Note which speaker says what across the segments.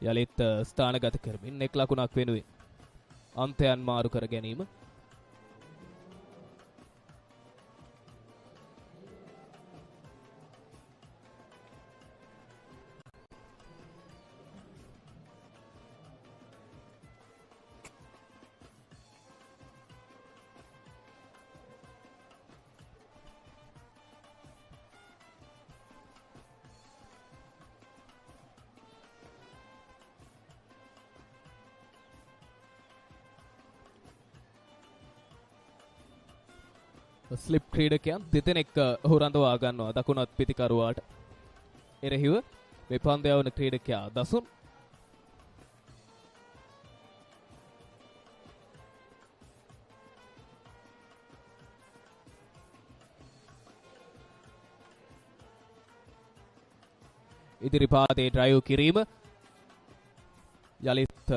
Speaker 1: යලිත් ස්ථානගත කරමින් එක් ලකුණක් වෙනුවෙන් අන්තයන් මාරු කර ගැනීම. ස්ලිප් ක්‍රීඩකයන් දෙදෙනෙක් ඔහු රඳවා ගන්නවා දකුණත් පිතිකරුවාට එරෙහිව මේ පන්දු යවන ක්‍රීඩකයා දසුන්. ඉදිරිපාතේ ඩ්‍රයිව් කිරීම යලිත්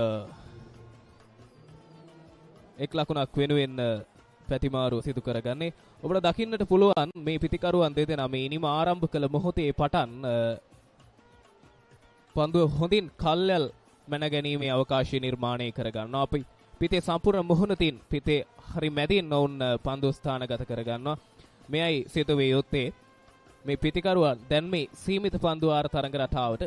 Speaker 1: එක් ලකුණක් වෙනුවෙන් පැතිමාරුව සිදු කරගන්නේ. ඔබට දකින්නට පුළුවන් මේ පිතිකරුවන් දෙදෙනා මේ ඉනිම ආරම්භ කළ මොහොතේ පටන් පන්දුව හොඳින් කල්යල් මැන ගැනීමේ අවකාශය නිර්මාණය කරගන්නවා. අපි පිතේ සම්පූර්ණ මොහොනතින් පිතේ හරි මැදින් ඔවුන් පන්දු ස්ථානගත කරගන්නවා. මෙයයි සිදුවේ යුත්තේ මේ පිතිකරුවන් දැන් මේ සීමිත පන්දු ආර තරඟ රටාවට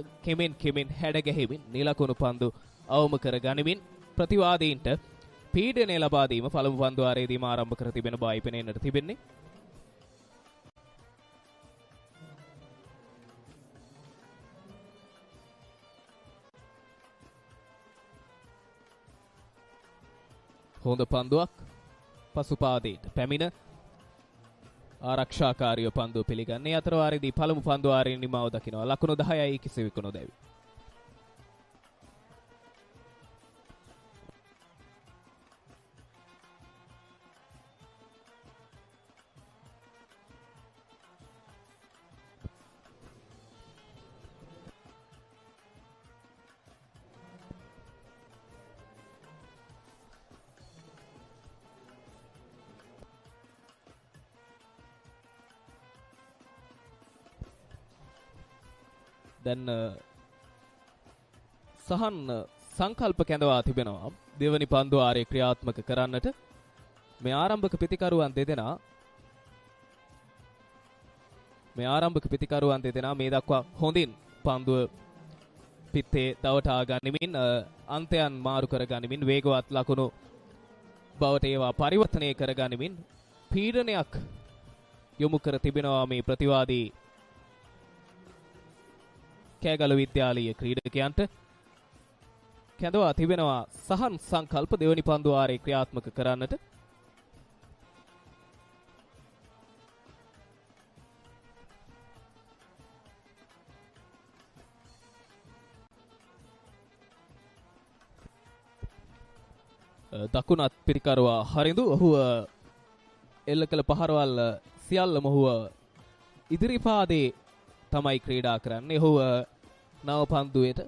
Speaker 1: කෙමෙන් හැඩ ගැහිමින් නිලකුණු පන්දු අවම කර ගනිමින් ප්‍රතිවාදීන්ට පීඩනය ලබා දීම පළමු පන්දු ආරයේදීම ආරම්භ කර තිබෙන බවයි පෙනෙන්නට තිබෙන්නේ. හොඳ පන්දුවක් පසුපාදයට පැමිණ ආරක්ෂාකාරීව පන්දුව පිළිගන්නේ. අතර වාරයේදී පළමු පන්දු ආරයෙන් නිමාව දකිනවා. ලකුණු 10යි කිසිවෙකු නොදැවි. දැන් සහන් සංකල්ප කැඳවා තිබෙනවා දෙවනි පන්දු ආරය ක්‍රියාත්මක කරන්නට. මේ ආරම්භක පිතිකරුවන් දෙදෙනා මේ දක්වා හොඳින් පන්දුව පිත්තේ දවටා ගනිමින් අන්තයන් මාරු කර ගනිමින් වේගවත් ලකුණු බවට ඒවා පරිවර්තනය කර ගනිමින් පීඩනයක් යොමු කර තිබෙනවා මේ ප්‍රතිවාදී කෑගලු විද්‍යාලීය ක්‍රීඩකයන්ට. කැඳවා තිබෙනවා සහන් සංකල්ප දෙවනි පන්දු ආරේ ක්‍රියාත්මක කරන්නට. දකුණත් පිරිකරුවා හරිඳු ඔහු එල්ල කළ පහරවල් සියල්ලම ඔහු ඉදිරිපාදේ තමයි ක්‍රීඩා කරන්නේ. ඔහු නව පන්දුවේට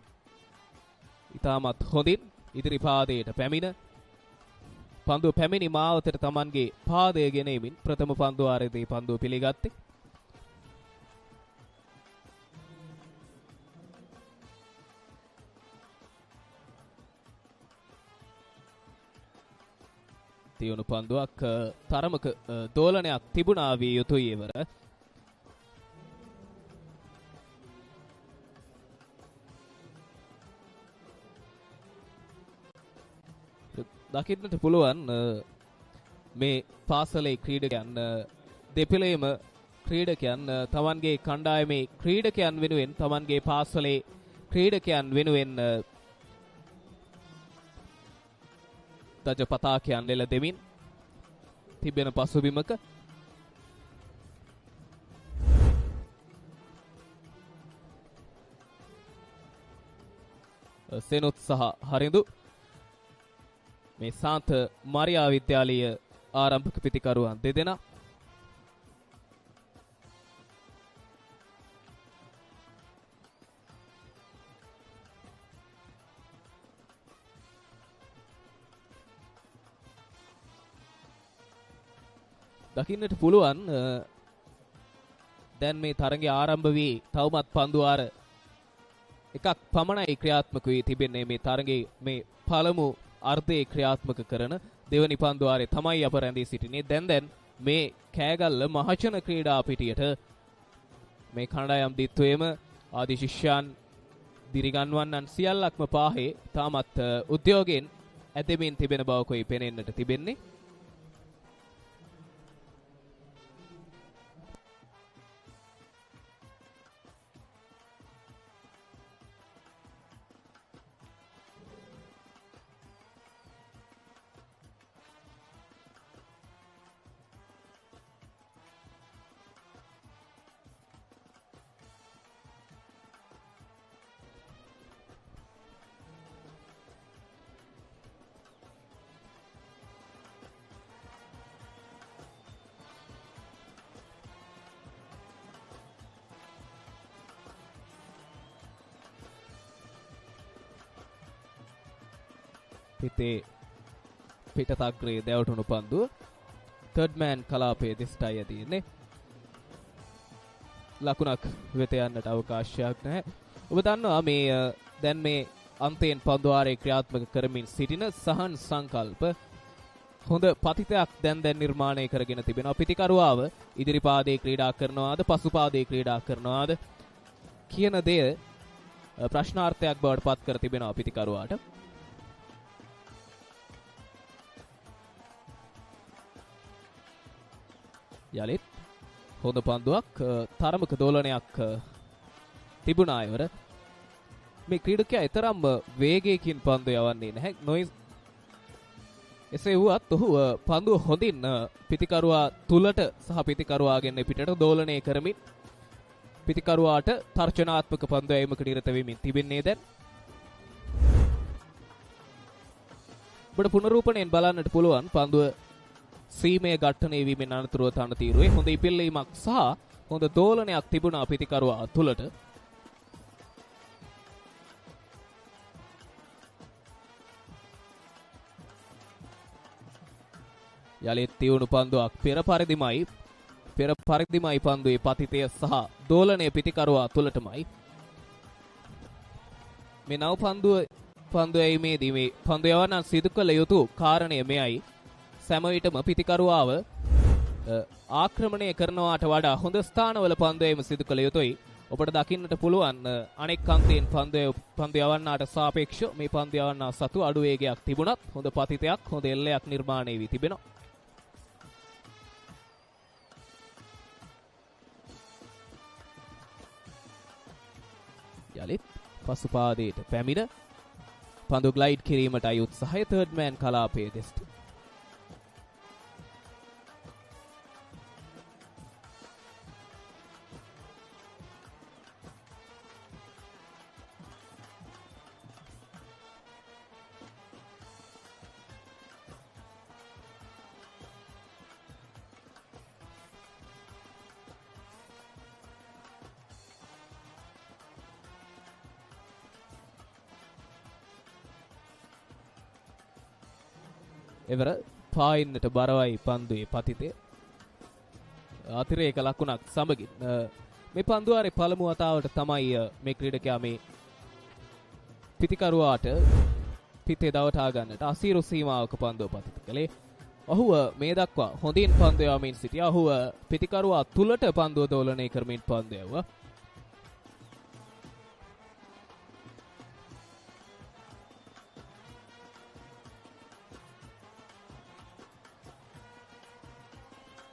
Speaker 1: ඉතාමත් හොඳින් ඉදිරිපාදයට පැමිණ පන්දුව පැමිණි මාවතට තමන්ගේ පාදය ගෙනෙමින් ප්‍රථම පන්දු ආරයේදී පන්දුව පිළිගත්තේ. තියුණු පන්දුවක් තරමක දෝලනයක් තිබුණා විය යුතුයි එවර. දකින්නට පුළුවන් මේ පාසලේ ක්‍රීඩකයන් දෙපළේම ක්‍රීඩකයන් තමන්ගේ කණ්ඩායමේ ක්‍රීඩකයන් වෙනුවෙන් තමන්ගේ පාසලේ ක්‍රීඩකයන් වෙනුවෙන් දජ පතාකයන් එළ දෙමින් තිබෙන පසුබිමක සෙනුත් සහ හරිඳු මේ සාන්ත මරියා විද්‍යාලීය ආරම්භක පිතිකරුවන් දෙදෙනා දකින්නට පුළුවන් දැන් මේ තරගය ආරම්භ වී තවමත් පන්දු ආර එකක් පමණයි ක්‍රියාත්මක වී තිබෙන්නේ මේ තරගයේ මේ පළමු අර්ධයේ ක්‍රියාත්මක කරන දෙවනි පන්දුවාරේ තමයි අප රැඳී සිටින්නේ. දැන් මේ කෑගල්ල මහජන ක්‍රීඩා පිටියට මේ කණ්ඩායම් දිත්වයේම ආදි ශිෂ්‍යයන් දිරිගන්වන්නන් සියල්ලක්ම පාහේ තාමත් උද්‍යෝගයෙන් ඇදෙමින් තිබෙන බවකයි පෙනෙන්නට තිබෙන්නේ. පිතේ පිටතග්‍රේ දැවටුණු පන්දුව තර්ඩ් මෑන් කලාපයේ දෙස්ටයි ඇතින්නේ. ලකුණක් වෙත යන්නට අවකාශයක් නැහැ. ඔබ දන්නවා මේ දැන් මේ අන්තයෙන් පන්දුවාරේ ක්‍රියාත්මක කරමින් සිටින සහන් සංකල්ප හොඳ පතිතයක් දැන් නිර්මාණය කරගෙන තිබෙනවා. පිටිකරුවාව ඉදිරිපාදයේ ක්‍රීඩා කරනවාද පසුපාදයේ ක්‍රීඩා කරනවාද කියන දේ ප්‍රශ්නාර්ථයක් බවට පත් කර තිබෙනවා පිටිකරුවාට. යලිත් හොඳ පන්දුවක් තරමක දෝලනයක් තිබුණා ඉවර. මේ ක්‍රීඩකයා ඊතරම් වේගයකින් පන්දු යවන්නේ නැහැ. එසේ වුවත් ඔහු පන්දුව හොඳින් පිටිකරුවා තුලට සහ පිටිකරුවාගෙන් පිටට දෝලනය කරමින් පිටිකරුවාට තර්ජනාත්මක පන්දු යැවීමක නිරත වෙමින් තිබෙන්නේ දැන්. ඔබට පුනරූපණයෙන් බලන්නට පුළුවන් පන්දුව සීමේ ඝට්ටනය වීමෙන් අනතුරුව තනතිරුවේ හොඳ ඉපිල්ලීමක් සහ හොඳ දෝලනයක් තිබුණා පිටිකරුවා තුලට. යලිත් තියුණු පන්දුවක් පෙර පරිදිමයි පන්දුවේ පතිතය සහ දෝලනය පිටිකරුවා තුලටමයි. මේ නව පන්දු යැවීමේදී මේ පන්දු යවන්නන් සිදු කළ යුතු කාරණය මෙයයි. සෑම විටම පිටිකරුවාව ආක්‍රමණය කරනවාට වඩා හොඳ ස්ථානවල පන්දු යැවීම සිදු කළ යුතුයි. ඔබට දකින්නට පුළුවන් අනෙක් අන්තයෙන් පන්දු යවන්නාට සාපේක්ෂව මේ පන්දු යවන්නා සතු අඩු වේගයක් තිබුණත් හොඳ පතිතයක් හොඳ එල්ලයක් නිර්මාණය වී තිබෙනවා. යලිත් පසුපාදයට පැමිණ පන්දු ග්ලයිඩ් කිරීමටයි උත්සාහය තර්ඩ් මෑන් කලාපයේ දෙස්ට. එවර පායින්නට බරවයි පන්දුවේ පතිතය. අතිරේක ලකුණක් සමගින් මේ පන්දුවාරේ පළමු වතාවට තමයි මේ ක්‍රීඩකයා මේ පිටිකරුවාට පිතේ දවටා ගන්නට අසීරු සීමාවක පන්දුව පතිත කළේ. ඔහුව මේ දක්වා හොඳින් පන්දු යවමින් සිටියා. ඔහුව පිටිකරුවා තුලට පන්දුව දෝලනය කරමින් පන්දු යවුවා.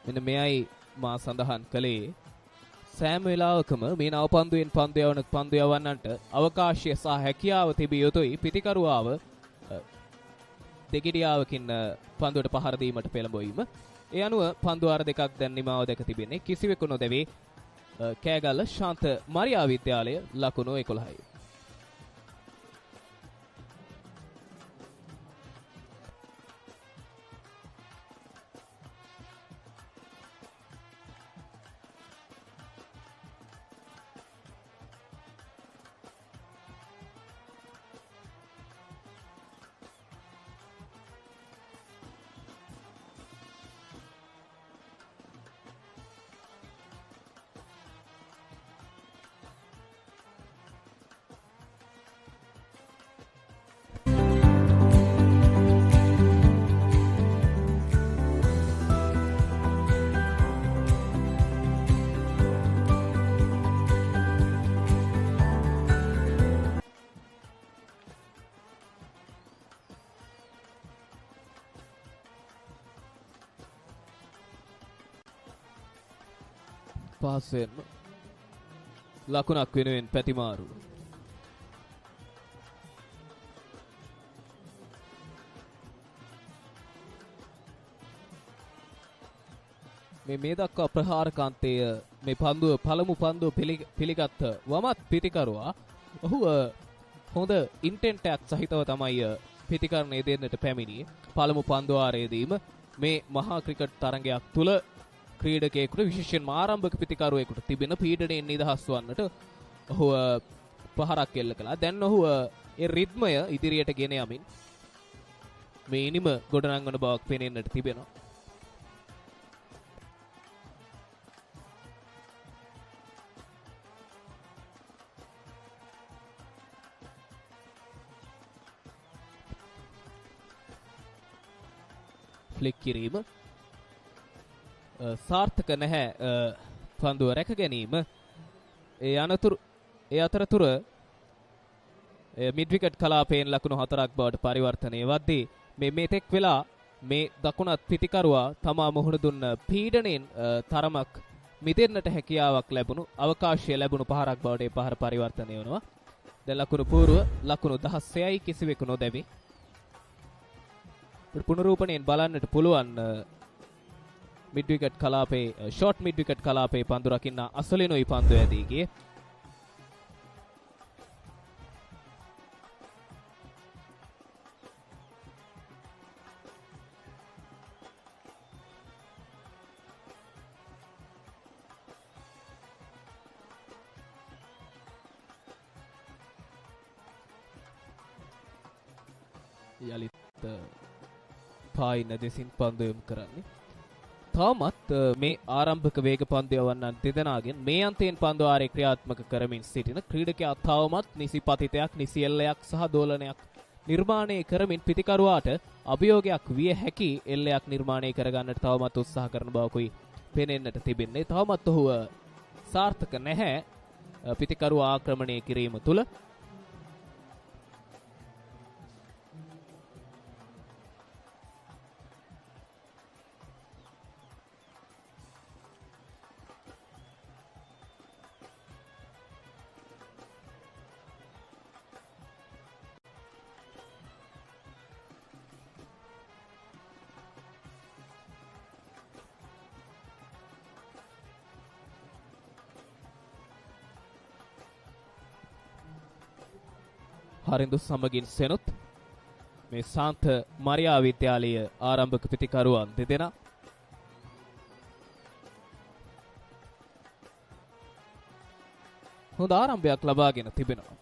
Speaker 1: මෙන්න මෙයයි මා සඳහන් කළේ සෑම වෙලාවකම මේ නව පන්දුවෙන් පන්දු යවන්නන්ට අවකාශය සහ හැකියාව තිබිය යුතුයි. පිටිකරුවාව දෙගිඩියාවකින් පන්දුවට පහර දීමට පෙළඹවීම. ඒ අනුව පන්දුවාර දෙකක් දැන් නිමාව දැක තිබෙන්නේ. කිසිවෙකු නොදැවේ කෑගල්ල ශාන්ත මරියා විද්‍යාලය ලකුණු 11යි. පහසෙන් ලකුණක් වෙනුවෙන් පැතිමාරු. මේ දක්වා ප්‍රහාරකාන්තය මේ පන්දුව පළමු පන්දුව පිළිගත් වමත් පිටිකරුවා ඔහු හොඳ ඉන්ටෙන්ට් එකක් සහිතව තමයි පිටිකරණය දෙන්නට පැමිණියේ. පළමු පන්දුවාරයේදීම මේ මහා ක්‍රිකට් තරගයක් තුල ක්‍රීඩකයෙකුට විශේෂයෙන්ම ආරම්භක පිටිකරුවෙකුට තිබෙන පීඩනයෙන් නිදහස් වන්නට ඔහු පහරක් එල්ල කළා. දැන් ඔහු ඒ රිද්මය ඉදිරියට ගෙන යමින් මේ ඉනිම ගොඩනංවන බවක් පෙනෙන්නට තිබෙනවා. ෆ්ලික් කිරීම සාර්ථක නැහැ පන්දුව රැක ගැනීම. ඒ අතරතුර මිඩ් විකට් කලාපයෙන් ලකුණු 4ක් බවට පරිවර්තනය වද්දී මේ තෙක් වෙලා මේ දකුණත් පිටිකරුවා තමා මුහුණ දුන්න පීඩණයෙන් තරමක් මිදෙන්නට හැකියාවක් ලැබුණු අවකාශය ලැබුණු පහරක් බවට ඒ පහර පරිවර්තනය වෙනවා. දැන් ලකුණු පූර්ව ලකුණු 16යි කිසිවෙකු නොදැවි. පුනරූපණයෙන් බලන්නට පුළුවන් මිඩ් විකට් කලාපේ ෂෝට් මිඩ් විකට් කලාපේ පන්දු රකින්න අසලිනුයි පන්දු ඇදී ගියේ. යලිත් පායින දෙසින් පන්දු යොමු කරන්නේ. තාමත් මේ ආරම්භක වේග පන්දු යවන්නන් දෙදෙනාගෙන් මේ අන්තයෙන් පන්දු ආරේ ක්‍රියාත්මක කරමින් සිටින ක්‍රීඩකයා තවමත් නිසි පතිතයක් නිසි එල්ලයක් සහ දෝලනයක් නිර්මාණය කරමින් පිටිකරුවාට අභියෝගයක් විය හැකි එල්ලයක් නිර්මාණය කරගන්නට තවමත් උත්සාහ කරන බවකුයි පෙනෙන්නට තිබෙන්නේ. තවමත් ඔහු සාර්ථක නැහැ පිටිකරුවා ආක්‍රමණය කිරීම තුළ. හරිඳු සමගින් සෙනුත් මේ සාන්ත මරියා විද්‍යාලය ආරම්භක පිටිකරුවන් දෙදෙනා හොඳ ආරම්භයක් ලබාගෙන තිබෙනවා.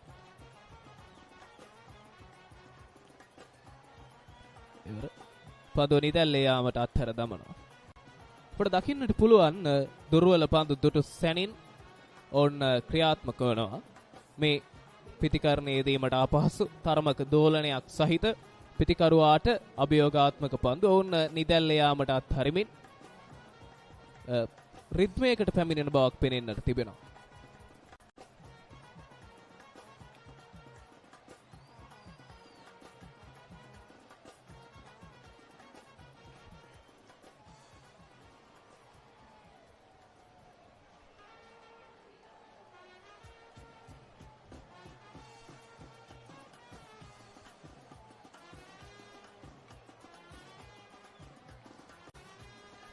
Speaker 1: ඉවර පන්දු නිදැල්ලේ යාමට අත්හැර දමනවා. අපට දකින්නට පුළුවන් දුර්වල පන්දු දුටු සැනින් ඔන්න ක්‍රියාත්මක වෙනවා. මේ පිටිකරණයේදීමට අපහසු තරමක දෝලනයක් සහිත පිටිකරුවාට අභියෝගාත්මක පන්දු ඔවුන් නිදැල්ල යාමට අත්හරිමින් රිද්මයකට පැමිණෙන බවක් පෙනෙන්නට තිබෙනවා.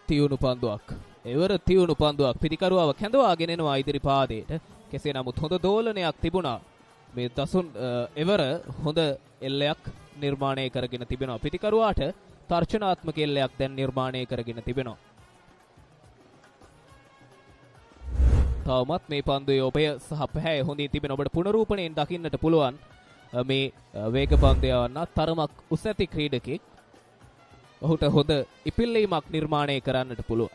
Speaker 1: තියුණු පන්දුවක්. එවර තියුණු පන්දුවක් පිටිකරුවාව කැඳවාගෙන එනවා ඉදිරි පාදයට. කෙසේ නමුත් හොඳ දෝලනයක් තිබුණා. මේ දසුන් එවර හොඳ එල්ලයක් නිර්මාණය කරගෙන තිබෙනවා. පිටිකරුවාට තර්ජනාත්මක එල්ලයක් දැන් නිර්මාණය කරගෙන තිබෙනවා. තවමත් මේ පන්දුවේ ඔබය සහ පැහැය හොඳින් තිබෙන ඔබට පුනරූපණයෙන් දකින්නට පුළුවන් මේ වේග පන්දු යවන්න තරමක් උස ඇති ක්‍රීඩකෙක්. ඔහුට හොඳ ඉපිල්ලීමක් නිර්මාණය කරන්නට පුළුවන්.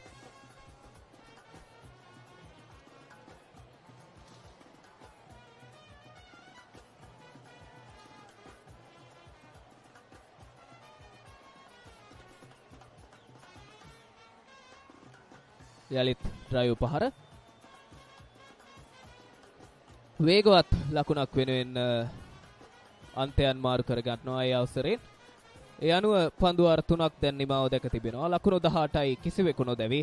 Speaker 1: යලිත් ඩ්‍රයිව් පහර වේගවත් ලකුණක් වෙනුවෙන් අන්තයන් මාරු කර ගන්නවා ඒ අවසරයෙන්. ඒ අනුව පන්දුවාර 3ක් දැන් නිමාව දැක තිබෙනවා. ලකුණු 18යි කිසිවෙකු නොදැවි.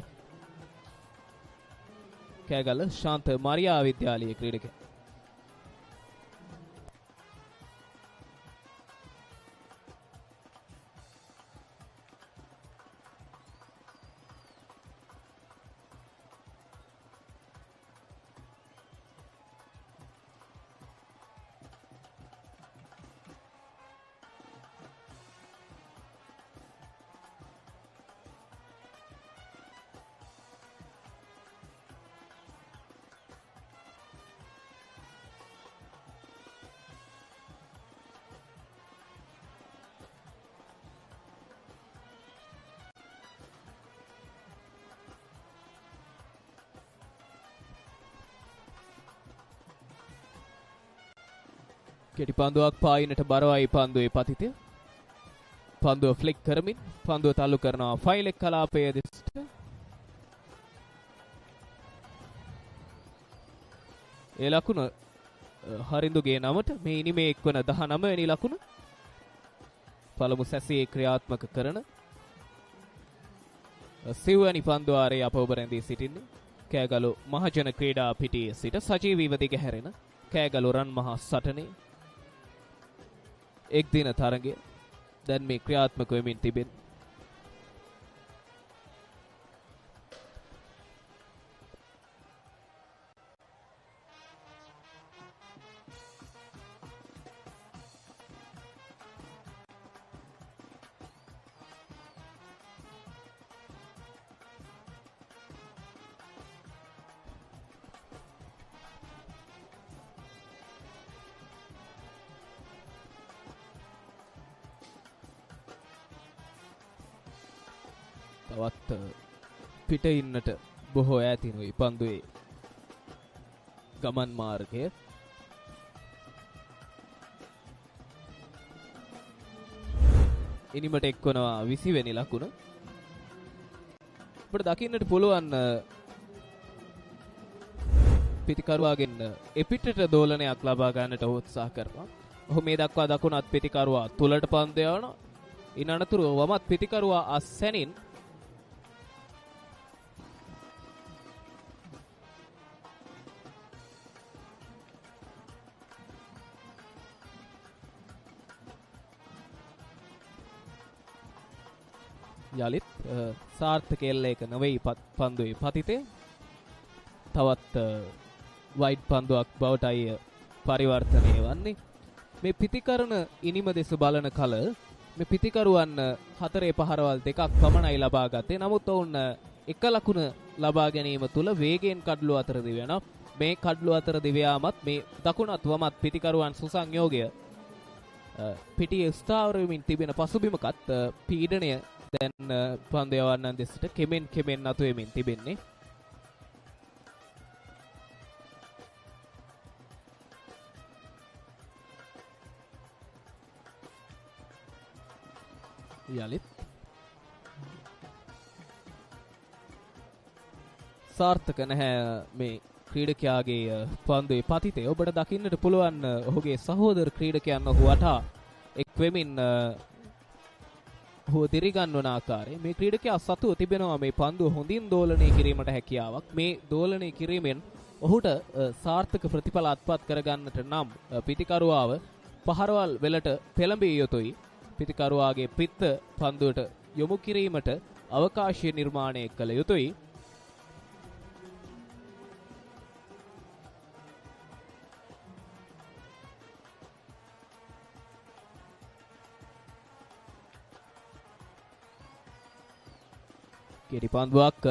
Speaker 1: Kegalle ශාන්ත මාරියා විද්‍යාලයේ ක්‍රීඩකයා. කෙටි පන්දුවක් පායිනට බරවයි පන්දුවේ පතිතය. පන්දුව ෆ්ලික් කරමින් පන්දුව තල්ලු කරනවා ෆයිලෙක් කලාපයේ දෙසට. ඒ ලකුණ හරිඳුගේ නමට මේ ඉනිමේ එක්වන 19 වෙනි ලකුණ. පළමු සැසියේ ක්‍රියාත්මක කරන සිව්වැනි පන්දුවාරයේ අප ඔබ රැඳී සිටින්නේ කෑගලු මහජන ක්‍රීඩා පිටියේ සිට සජීවීව දිගහැරෙන කෑගලු රන් මහා සටනේ එක් දින තරගය දැන් මේ ක්‍රියාත්මක වෙමින් තිබෙන. තවත් පිට ඉන්නට බොහෝ ඈතිනුයි පන්දුවේ ගමන් මාර්ගය. ඉනිමට එක්වනවා 20 වෙනි ලකුණ. අපිට දකින්නට පුළුවන් පිටිකරුවාගෙන් එපිටට දෝලනයක් ලබා ගන්නට උත්සාහ කරනවා. ඔහු මේ දක්වා දකුණත් පිටිකරුවා තුලට පන්දු යවනවා. ඉන් අනතුරුව වමත් පිටිකරුවා අස්සැනින් යලිත් සාර්ථක එල්ලයක නොවේ පන්දුවේ පතිතේ. තවත් වයිඩ් පන්දුවක් බවටයි පරිවර්තනය වන්නේ. මේ පිතිකරන ඉනිම දෙස බලන කල මේ පිතිකරුවන් 4 පහරවල් 2ක් පමණයි ලබා ගත්තේ. නමුත් ඔවුන් එක ලකුණ ලබා ගැනීම තුල වේගයෙන් කඩළු අතර දිවෙනවා. මේ කඩළු අතර දිවයාමත් මේ දකුණත් වමත් පිතිකරුවන් සුසංයෝගය පිටියේ ස්ථාවර වෙමින් තිබෙන පසුබිමකත් පීඩනය දැන් පන්දු යවන්නන් දෙසට කෙමෙන් නතු වෙමින් තිබෙන්නේ. යලිත් සාර්ථක නැහැ මේ ක්‍රීඩකයාගේ පන්දුවේ පතිතේ. ඔබට දකින්නට පුළුවන් ඔහුගේ සහෝදර ක්‍රීඩකයන් ඔහු වටා එක් වෙමින් ඔහු දිරිගන්වන ආකාරය. මේ ක්‍රීඩකයා සතුව තිබෙනවා මේ පන්දුව හොඳින් දෝලනය කිරීමට හැකියාවක්. මේ දෝලනය කිරීමෙන් ඔහුට සාර්ථක ප්‍රතිඵල අත්පත් කරගන්නට නම් පිටිකරුවාව පහරවල් වෙලට පෙළඹිය යුතුයි. පිටිකරුවාගේ පිත්ත පන්දුවට යොමු කිරීමට අවකාශය නිර්මාණය කළ යුතුයි. කෙටි පන්දුවක්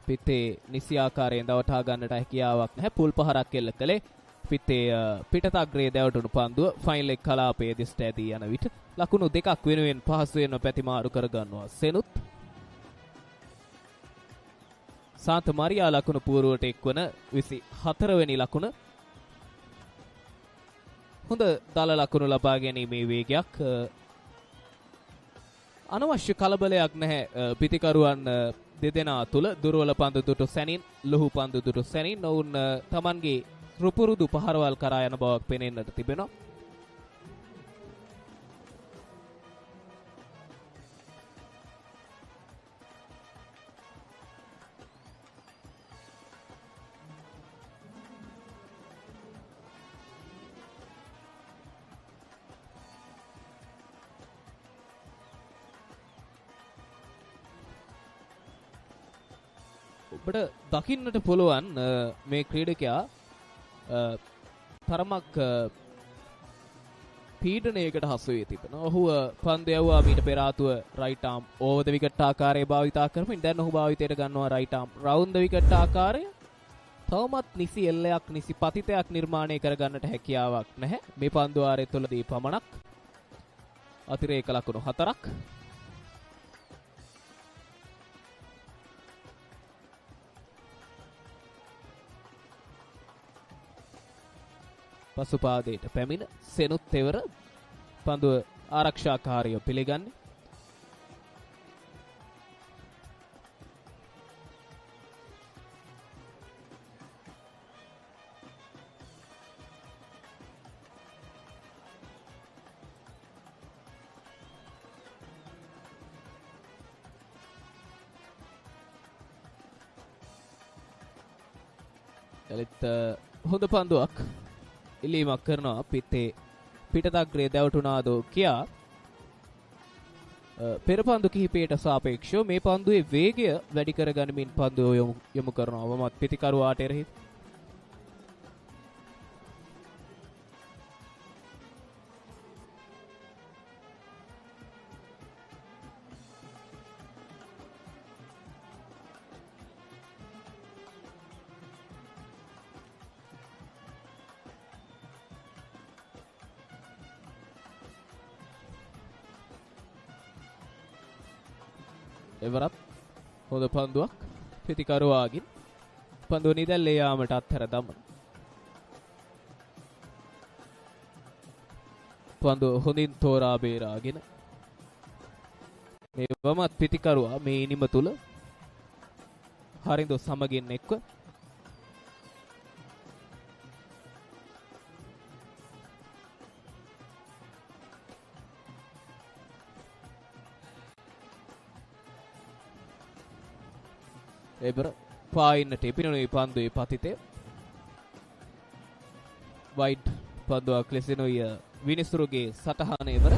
Speaker 1: පිත්තේ නිසි ආකාරයෙන් දවටා ගන්නට හැකියාවක් නැහැ. පුල් පහරක් එල්ල කළේ පිත්තේ පිටතග්‍රයේ දැවටුණු පන්දුව ෆයිනල් එක කලාපයේ දිස්ට ඇදී යන විට ලකුණු 2ක් වෙනුවෙන් පහසුවෙන්ම පැතිමාරු කරගන්නවා සෙනුත්. සාන්ත මාරියා ලකුණු පූර්වට එක්වන 24 වෙනි ලකුණ. හොඳ දල ලකුණු ලබා ගැනීමේ වේගයක්. අනවශ්‍ය කලබලයක් නැහැ පිටිකරුවන් දෙදෙනා තුල. දුර්වල පන්දු දුටු සැනින් ලොහු පන්දු දුටු සැනින් ඔවුන් තමන්ගේ රුපුරුදු පහරවල් කරා යන බවක් පෙනෙන්නට තිබෙනවා. ඔබට දකින්නට පුළුවන් මේ ක්‍රීඩකයා තරමක් පීඩනයකට හසු වී තිබෙනවා. ඔහු පන්දු යවුවා මීට පෙර ආතුව රයිට් ආම් ඕවර් ද විකට් ආකාරයේ භාවිතා කරමින් දැන් ඔහු භාවිතයට ගන්නවා රයිට් ආම් රවුන්ඩ් ද විකට් ආකාරය. තවමත් නිසි එල්ලයක් නිසි පතිතයක් නිර්මාණය කරගන්නට හැකියාවක් නැහැ. මේ පන්දු වාරය තුළදී පමණක් අතිරේක ලකුණු 4ක්. පසුපාදයට පැමිණ සෙනුත් තෙවර පන්දුව ආරක්ෂාකාරීව පිළිගන්නේ. එලිට හොඳ පන්දුවක් ඉල්ලීමක් කරනවා පිටේ පිටතග්‍රේ දැවටුනාදෝ කියා. පෙර පන්දු කිහිපයට සාපේක්ෂව මේ පන්දුවේ වේගය වැඩි කරගනිමින් පන්දුව යොමු කරනවා වමත් පිටිකරුවාට එරෙහි. එවරත් හොඳ පන්දුවක් පිටිකරුවාගින් පන්දුව නිදැල්ලේ යාමට අත්හැර දමන. පන්දුව හොඳින් තෝරා බේරාගෙන මේ වමත් පිටිකරුවා මේ ඉනිම තුල හරිඳු සමගින් එක්ව එබර පායින්නට එපිනුනේ පන්දුවේ පතිතේ වයිඩ් පන්දුවක් ලෙසිනුයි විනිසුරුගේ සටහන එබර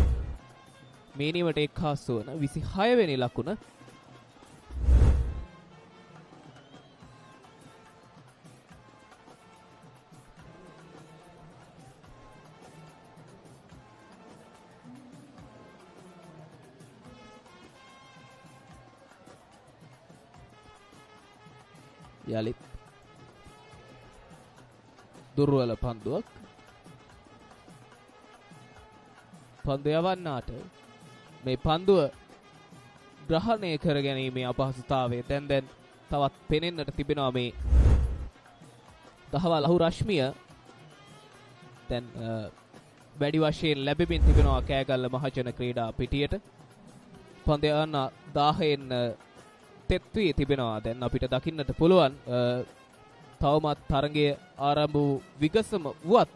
Speaker 1: මේනිවට එක්හාස් වන 26 වෙනි ලකුණ. යලිත් දුර්වල පන්දුවක් පන්දු යවන්නාට මේ පන්දුව ග්‍රහණය කර ගැනීමේ අපහසුතාවය දැන් තවත් පෙනෙන්නට තිබෙනවා. මේ දහවල් අහු රශ්මිය දැන් වැඩි වශයෙන් ලැබෙමින් තිබෙනවා කෑගල්ල මහජන ක්‍රීඩා පිටියට. පන්දු යවන්න 10න් තෙත්වී තිබෙනවා. දැන් අපිට දකින්නට පුළුවන් තවමත් තරගයේ ආරම්භ වූ විගසම වුවත්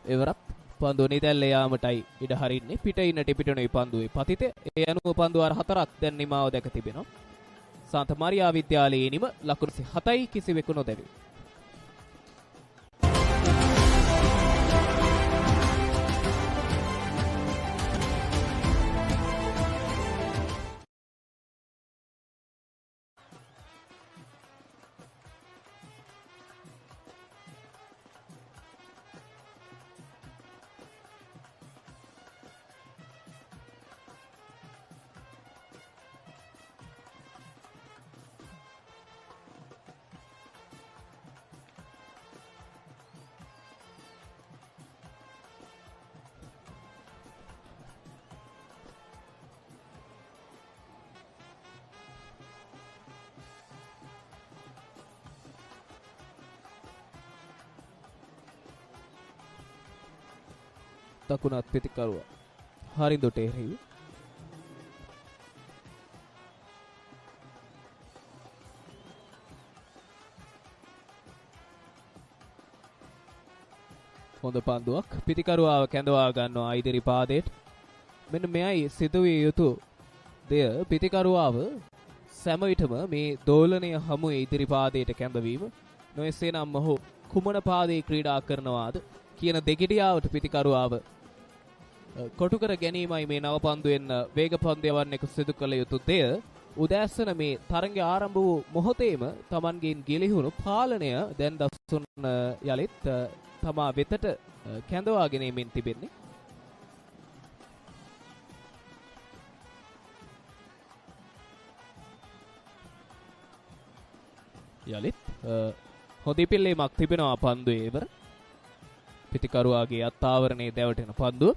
Speaker 1: එවරත් පන්දුව නිදැල්ලේ යාමටයි ඉඩ හරින්නේ. පිට ඉන්නට පිටුනේ පන්දුවේ පතිතේ. ඒ අනුව පන්දුව අර 4ක් දැන් නිමාව දැක තිබෙනවා. සාන්ත මාරියා විද්‍යාලයේ නිම ලකුණු 7යි කිසිවෙකු නොදැවේ. දකුණත් පිටිකරුවා හරිඳුට එරෙහි හොඳ පන්දුවක් පිටිකරුවාව කැඳවා ගන්නවා ඉදිරි පාදයට. මෙන්න මෙයයි සිදුවිය යුතු දෙය. පිටිකරුවාව සෑම විටම මේ දෝලනය හමුවේ ඉදිරි පාදයට කැඳවීම. නොඑසේනම් ඔහු කුමන පාදයේ ක්‍රීඩා කරනවාද කියන දෙගිඩියාවට පිතිකරුවාව කොටු කර ගැනීමයි මේ නව පන්දුවෙන් වේග පන්දු යවන්නෙකු සිදු කළ යුතු දෙය. උදෑසන මේ තරඟය ආරම්භ වූ මොහොතේම Tamanගෙන් ගිලිහුණු පාලනය දැන් දසුන් යලිත් තමා වෙතට කැඳවා ගැනීමෙන් තිබෙන්නේ. යලිත් හොඳ පිල්ලීමක් තිබෙනවා පන්දුවේ ඉවර. පිතිකරුවාගේ අත්ආවරණයේ දැවටෙන පන්දුව.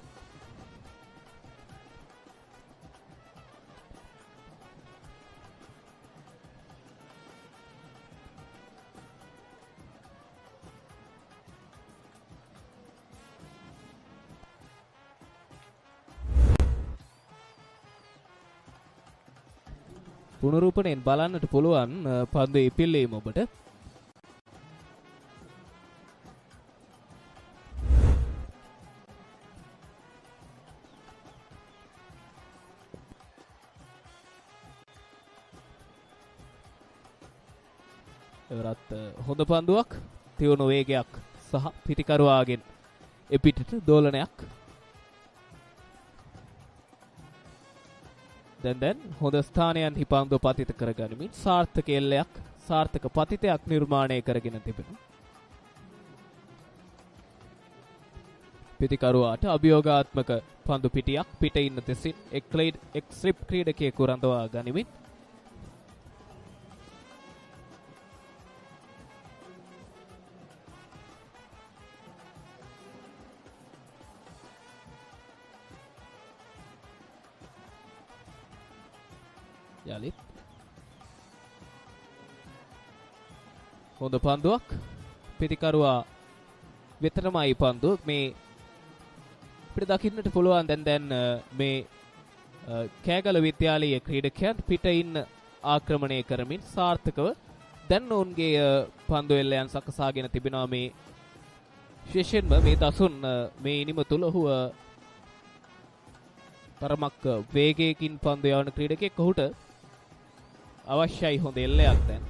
Speaker 1: පුනරූපණයෙන් බලන්නට පුළුවන් පන්දුවේ පිල්ලීම ඔබට. එවරත් හොඳ පන්දුවක්, තියුණු වේගයක් සහ පිටිකරුවාගෙන් එපිටට දෝලනයක්. දැන් හොඳ ස්ථානයන්හි පන්දුව පතිත කරගනිමින් සාර්ථක එල්ලයක්, සාර්ථක පතිතයක් නිර්මාණය කරගෙන තිබෙනවා. පිටිකරුවාට අභියෝගාත්මක පන්දු පිටියක් පිට ඉන්න දෙසින් එක් ස්ලිප් ක්‍රීඩකයෙකු රඳවා ගනිමින් යලිත් හොඳ පන්දුවක්, පිටිකරුවා වෙතරමයි පන්දුව. මේ අපිට දකින්නට පුළුවන් දැන් මේ කෑගල විද්‍යාලයේ ක්‍රීඩකයන් පිට ඉන්න ආක්‍රමණය කරමින් සාර්ථකව දැන් ඔවුන්ගේ පන්දු එල්ලයන් සකසාගෙන තිබෙනවා. මේ විශේෂයෙන්ම මේ දසුන් මේ ඉනිම තුල ඔහු තරමක් වේගයකින් පන්දු යවන ක්‍රීඩකයෙක්. ඔහුට අවශ්‍යයි හොඳ එල්ලයක් දැන්.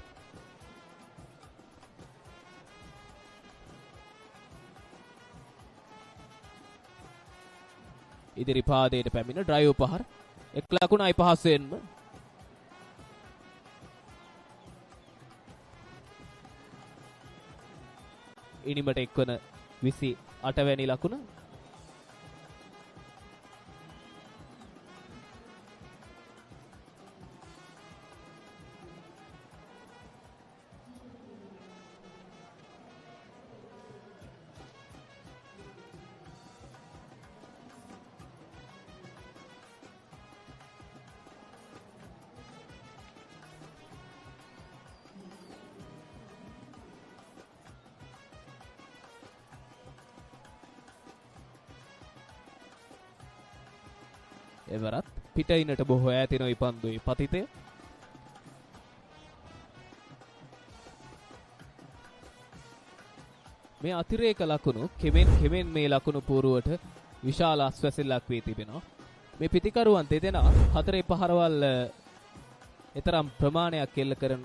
Speaker 1: ඉදිරි පාදයට පැමිණ ඩ්‍රයිව් පහර එක් ලකුණයි පහසෙන්ම. ඉනිමට එක්වන 28 වැනි ලකුණ. එවරත් පිටිනට බොහෝ ඈතිනොයි පන්දුවේ පතිතය. මේ අතිරේක ලකුණු කෙමෙන් මේ ලකුණු පුරුවට විශාල අස්වැසිල්ලක් වී තිබෙනවා. මේ පිටිකරුවන් දෙදෙනා හතරේ පහරවල් එතරම් ප්‍රමාණයක් එල්ල කරන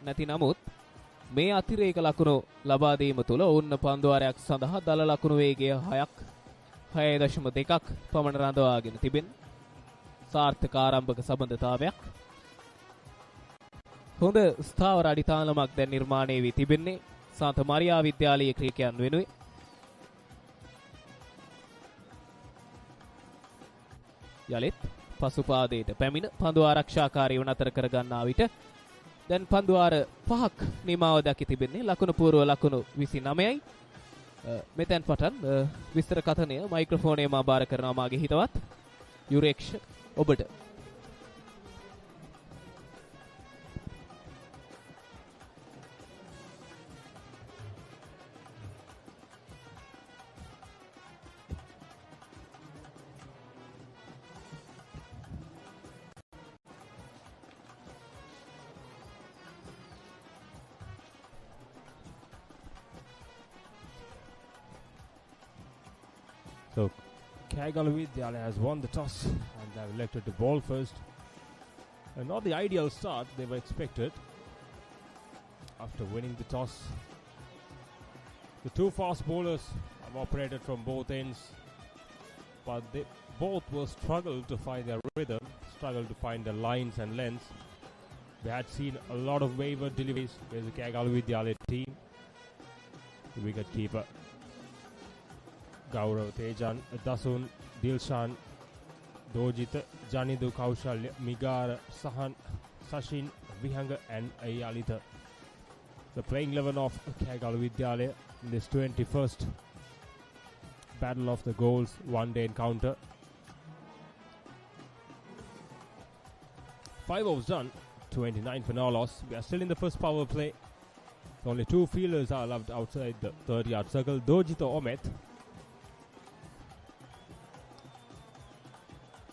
Speaker 1: නැති නමුත් මේ අතිරේක ලකුණු ලබා දීම තුළ ඔවුන් පන්දුවාරයක් සඳහා දල ලකුණු වේගය 6.2ක් පමණ රඳවාගෙන තිබෙන සාර්ථක ආරම්භක සම්බන්ධතාවයක්. හොඳ ස්ථාවර අඩිතාලමක් දැන් නිර්මාණය වී තිබෙන්නේ සාන්ත මරියා විද්‍යාලයේ ක්‍රීඩකයන් වෙනුවෙන්. යලිත් පසුපාදයට පැමිණ පන්දු ආරක්ෂාකාරීව නතර කර ගන්නා විට දැන් පන්දුවාර 5ක් නිමාව දකි තිබෙන්නේ. ලකුණු පූර්ව ලකුණු 29යි. මෙතෙන් පටන් විස්තර කථනය මයික්‍රොෆෝනයේ මා බාර කරනවා මාගේ හිතවත් යුරේක්ෂ ඔබට.
Speaker 2: So, Kegalu Vidyalaya has won the toss and they have elected to bowl first. And not the ideal start they were expected after winning the toss. The two fast bowlers have operated from both ends, but they both were struggled to find their rhythm, struggled to find the lines and lengths. We had seen a lot of wayward deliveries with the Kegalu Vidyalaya team. The wicket keeper Gaurav, Tejan, Dasun, Dilshan, Dojit, Janidu, Kaushalya, Migar, Sahan, Sachin, Vihanga and Ayalita. The playing 11 of Kegalu Vidyalaya in this 21st Battle of the Goals one-day encounter. 5 overs done, 29 for no loss. We are still in the first power play. Only 2 fielders are allowed outside the 30-yard circle. Dojito Omet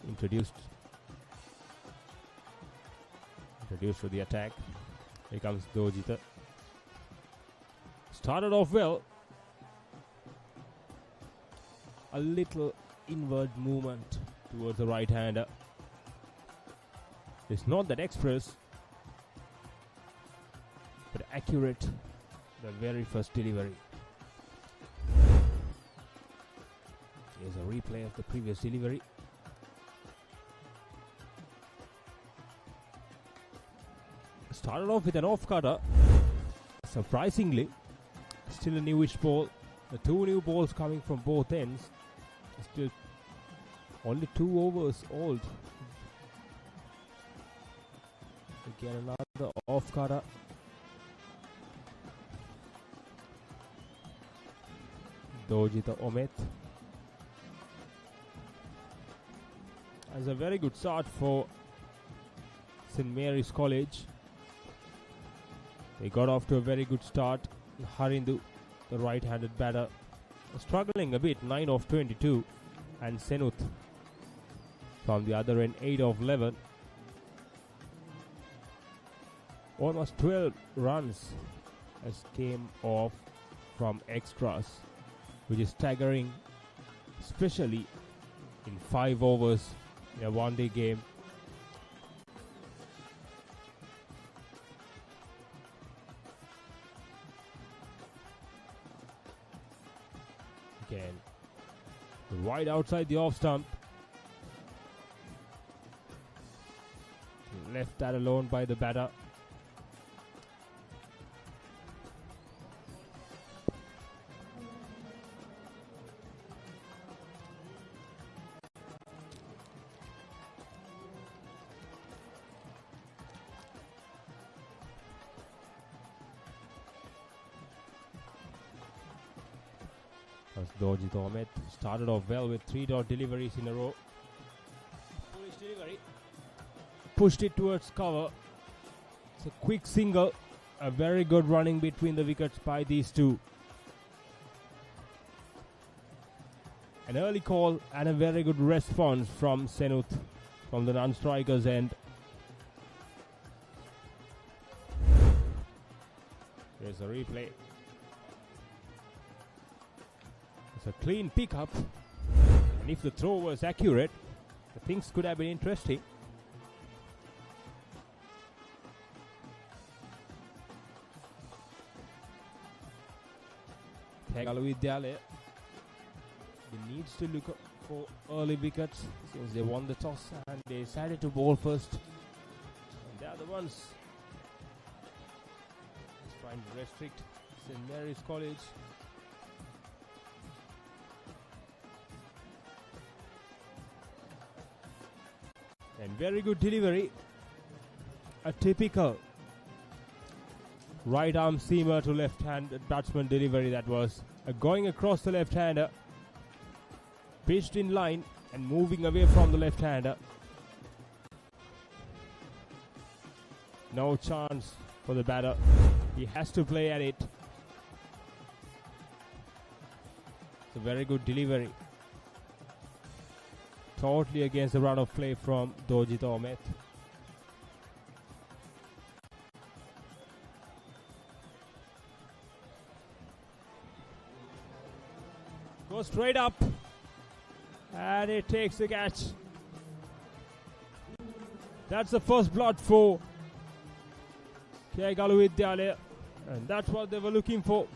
Speaker 2: introduced for the attack. Here comes Dojita. Started off well. A little inward movement towards the right-hander. It's not that express, but accurate. The very first delivery. Here's a replay of the previous delivery. Started off with an off-cutter. Surprisingly, still a newish ball. The 2 new balls coming from both ends. Still only 2 overs old. Again another off-cutter. Dojita Omet has a very good start for St. Mary's College. They got off to a very good start. Harindu, the right-handed batter, struggling a bit, 9 of 22. And Senuth from the other end, 8 of 11. Almost 12 runs as came off from extras, which is staggering, especially in 5 overs in a one-day game. Again, wide outside the off stump. Left that alone by the batter. Dojit Omet started off well with 3 dot deliveries in a row. Foolish delivery. Pushed it towards cover. It's a quick single. A very good running between the wickets by these two. An early call and a very good response from Senuth from the non-strikers end. Here's a replay. It's a clean pickup, and if the throw was accurate, the things could have been interesting. Kegalu Vidyalaya needs to look for early wickets since they won the toss and they decided to bowl first. And they are the ones trying to restrict St. Mary's College. And very good delivery. A typical right arm seamer to left hand batsman delivery that was. Going across the left hander. Pitched in line and moving away from the left hander. No chance for the batter. He has to play at it. It's a very good delivery. Totally against the run of play from Dojit Omet. Goes straight up. And it takes the catch. That's the first blood for Kegalu Vidyalaya. And that's what they were looking for.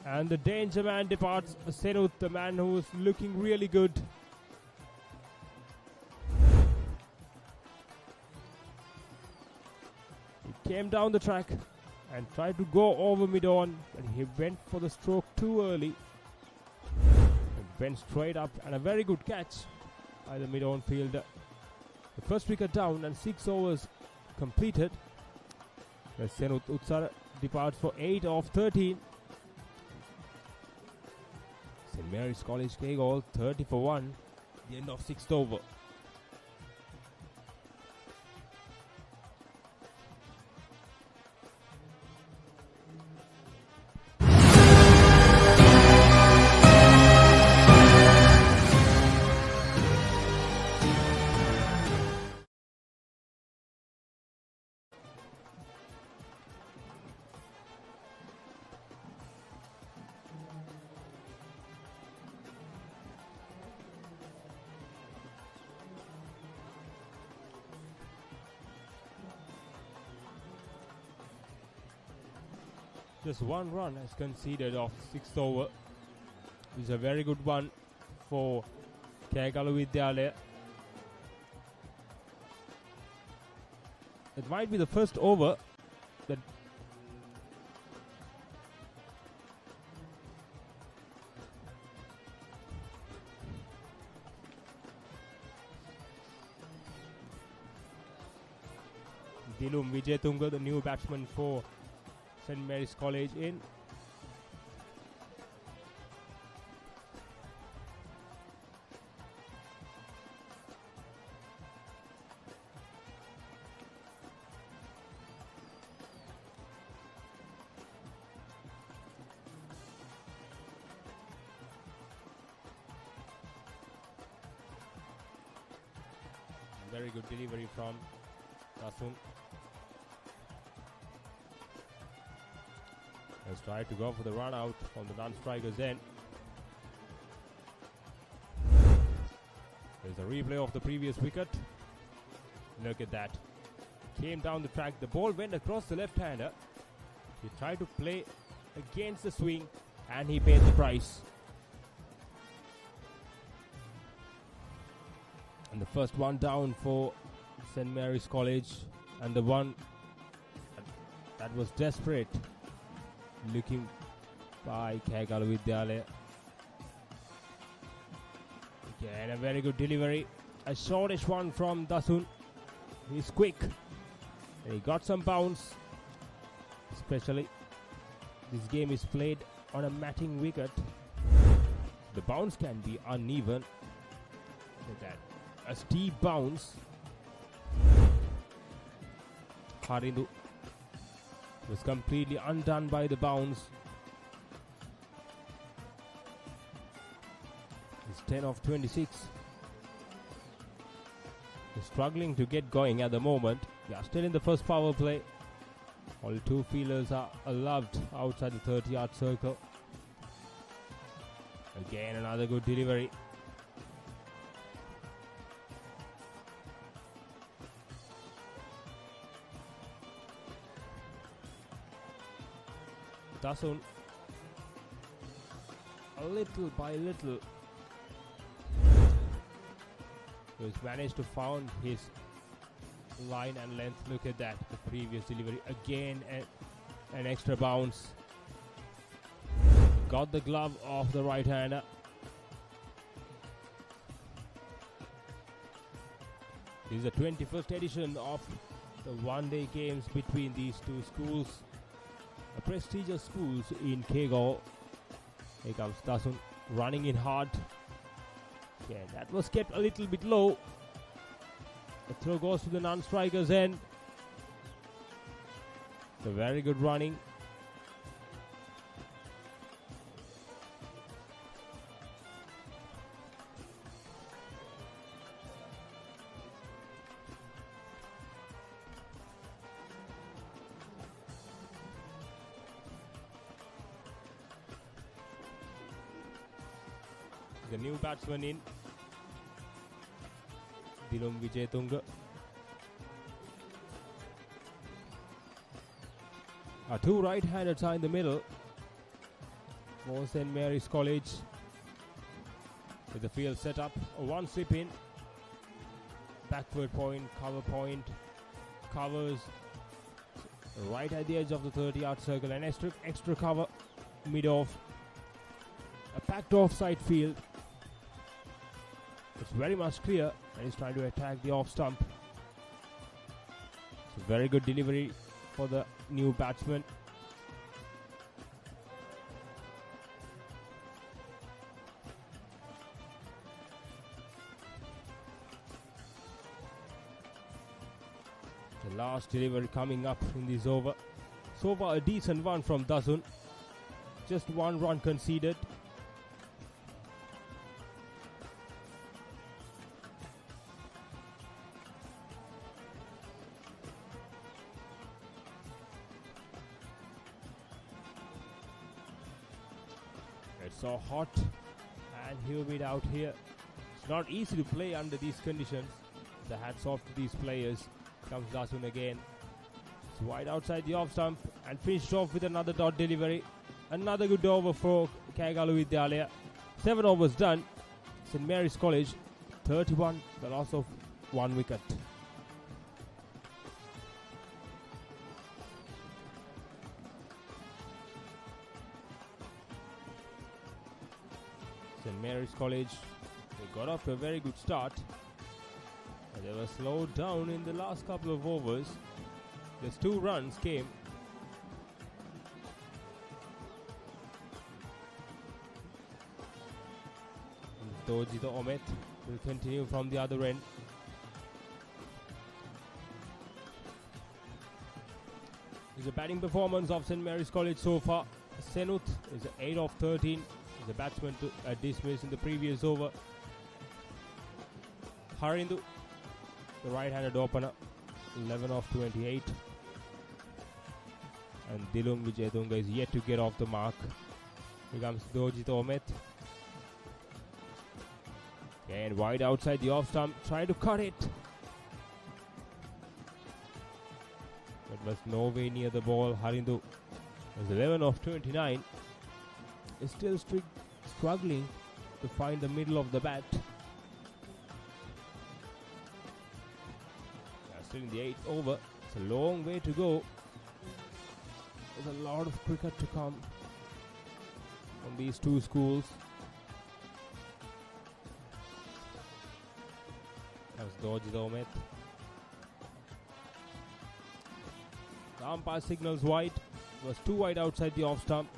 Speaker 2: And the danger man departs. Senut, the man who is looking really good. He came down the track and tried to go over mid-on, but he went for the stroke too early. It went straight up, and a very good catch by the mid-on fielder. The first wicket down and 6 overs completed. Senut Utsar departs for 8 of 13. St. Mary's College Kegalle 30 for 1, the end of 6th over. Just 1 run has conceded off 6th over. It's a very good one for Kegalu Vidyalaya. It might be the first over that Dilum Vijayatunga, the new batsman for St. Mary's College, in. Very good delivery from Rasun. Has tried to go for the run out on the non-striker's end. There's a replay of the previous wicket. Look at that. Came down the track. The ball went across the left-hander. He tried to play against the swing and he paid the price. And the first one down for St. Mary's College, and the one that was desperate looking by Kegalu Vidyalaya. Again, a very good delivery. A shortish one from Dasun. He's quick. And he got some bounce. Especially, this game is played on a matting wicket. The bounce can be uneven. Look at that. A steep bounce. Harindu was completely undone by the bounce. He's 10 of 26. He's struggling to get going at the moment. They are still in the first power play. All 2 fielders are allowed outside the 30-yard circle. Again, another good delivery. Dasun, a little by little, he's managed to find his line and length. Look at that, the previous delivery. Again, an extra bounce. Got the glove of the right-hander. This is the 21st edition of the one-day games between these 2 schools. Prestigious schools in Kegalle. Here comes Dasun running in hard. Yeah, that was kept a little bit low. The throw goes to the non-striker's end. It's a very good running. The new batsman in, Dilum Vijayatunga. 2 right-handers are in the middle. for St. Mary's College. With the field set up, one slip in, backward point, covers right at the edge of the 30-yard circle, and extra cover mid-off. A packed offside field. It's very much clear, and he's trying to attack the off stump. It's a very good delivery for the new batsman. The last delivery coming up in this over. So far a decent one from Dasun. Just one run conceded. It's so hot and humid out here. It's not easy to play under these conditions. The hats off to these players. Comes Dasun again. It's wide outside the off stump and finished off with another dot delivery. Another good over for Kegalu Vidyalaya. 7 overs done. St. Mary's College 31, the loss of 1 wicket. St. Mary's College, they got off to a very good start. They were slowed down in the last couple of overs. Just 2 runs came. Dojita Omet will continue from the other end. It's a batting performance of St. Mary's College so far. Senut is 8 of 13. He's a batsman to dismiss in the previous over. Harindu, the right-handed opener, 11 of 28. And Dilung Vijayatunga is yet to get off the mark. Here comes Dojita Omet. And wide outside the off stump, trying to cut it. But was nowhere near the ball. Harindu was 11 of 29. Is still struggling to find the middle of the bat. Still in the 8th over. It's a long way to go. There's a lot of cricket to come from these two schools. Dojita Omet. The umpire signals wide. It was 2 wide outside the off stump.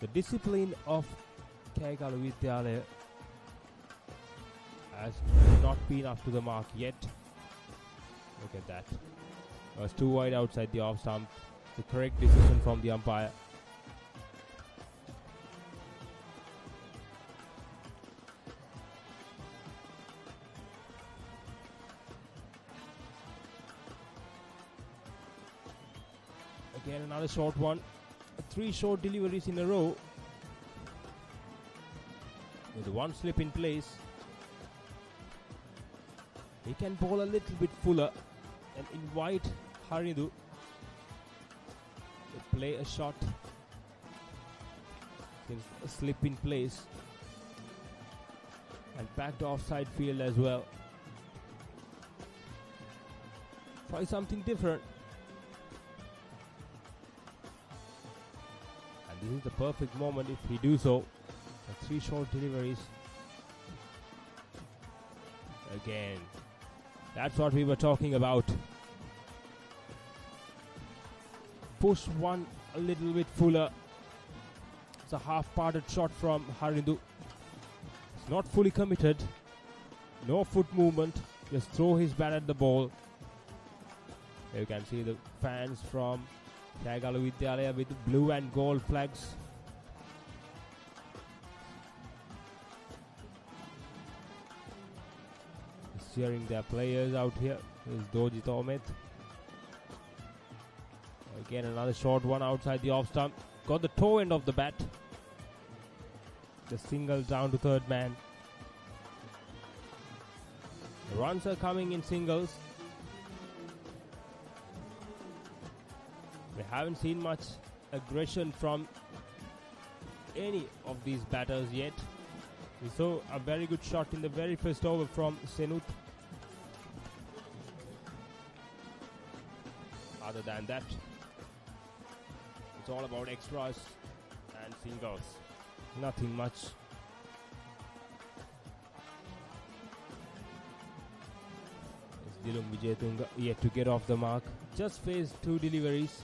Speaker 2: The discipline of Kegalu Vidyalaya has not been up to the mark yet. Look at that. It was 2 wide outside the off stump. The correct decision from the umpire. Again, another short one. 3 short deliveries in a row. With 1 slip in place. He can bowl a little bit fuller and invite Harindu to play a shot. A slip in place. And back to offside field as well. Try something different. This is the perfect moment if he do so. 3 short deliveries. Again. That's what we were talking about. Push one a little bit fuller. It's a half-parted shot from Harindu. It's not fully committed. No foot movement. Just throw his bat at the ball. You can see the fans from Kegalu Vidyalaya with blue and gold flags. Cheering their players out here. Is Dojita Omet. Again another short one outside the off stump. Got the toe end of the bat. The single down to third man. The runs are coming in singles. We haven't seen much aggression from any of these batters yet. We saw a very good shot in the very first over from Senut. Other than that, it's all about extras and singles. Nothing much. Dilum Vijayatunga yet to get off the mark. Just faced 2 deliveries.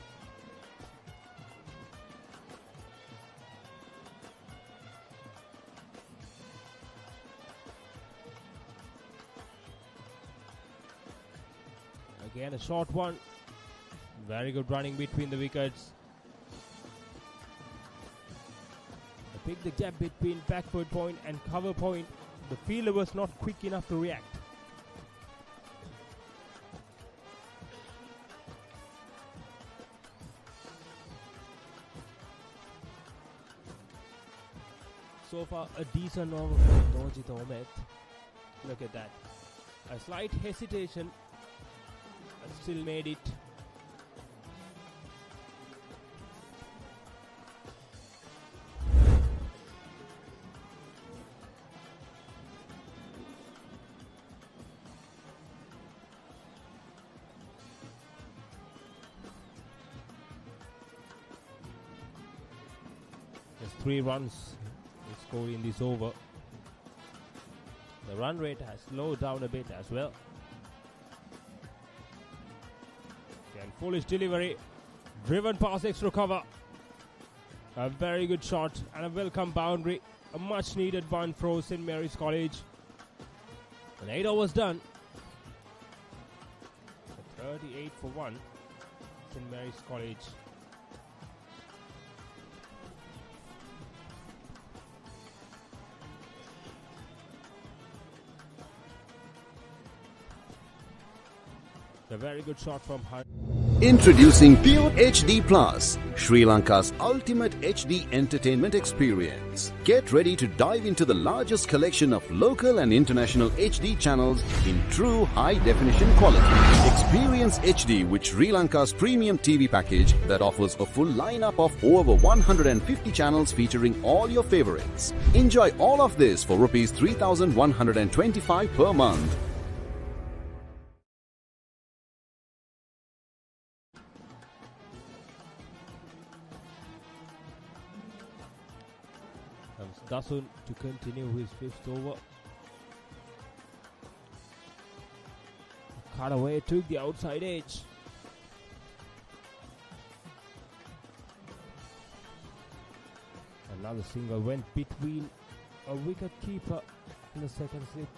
Speaker 2: Again a short one. Very good running between the wickets. They picked the gap between backward point and cover point. The fielder was not quick enough to react. So far, a decent over from Dojit Ahmed. Look at that. A slight hesitation, but still made it. There's 3 runs scored in this over. The run rate has slowed down a bit as well. Again, foolish delivery, driven past extra cover. A very good shot and a welcome boundary. A much needed one for St. Mary's College. And 8 overs done. 38 for 1. St. Mary's College. A very good shot from her.
Speaker 3: Introducing Pure HD Plus, Sri Lanka's ultimate HD entertainment experience. Get ready to dive into the largest collection of local and international HD channels in true high-definition quality. Experience HD with Sri Lanka's premium TV package that offers a full lineup of over 150 channels featuring all your favorites. Enjoy all of this for Rs 3,125 per month.
Speaker 2: Dasun to continue his 5th over. Cut away, took the outside edge. Another single went between a wicket keeper and the second slip.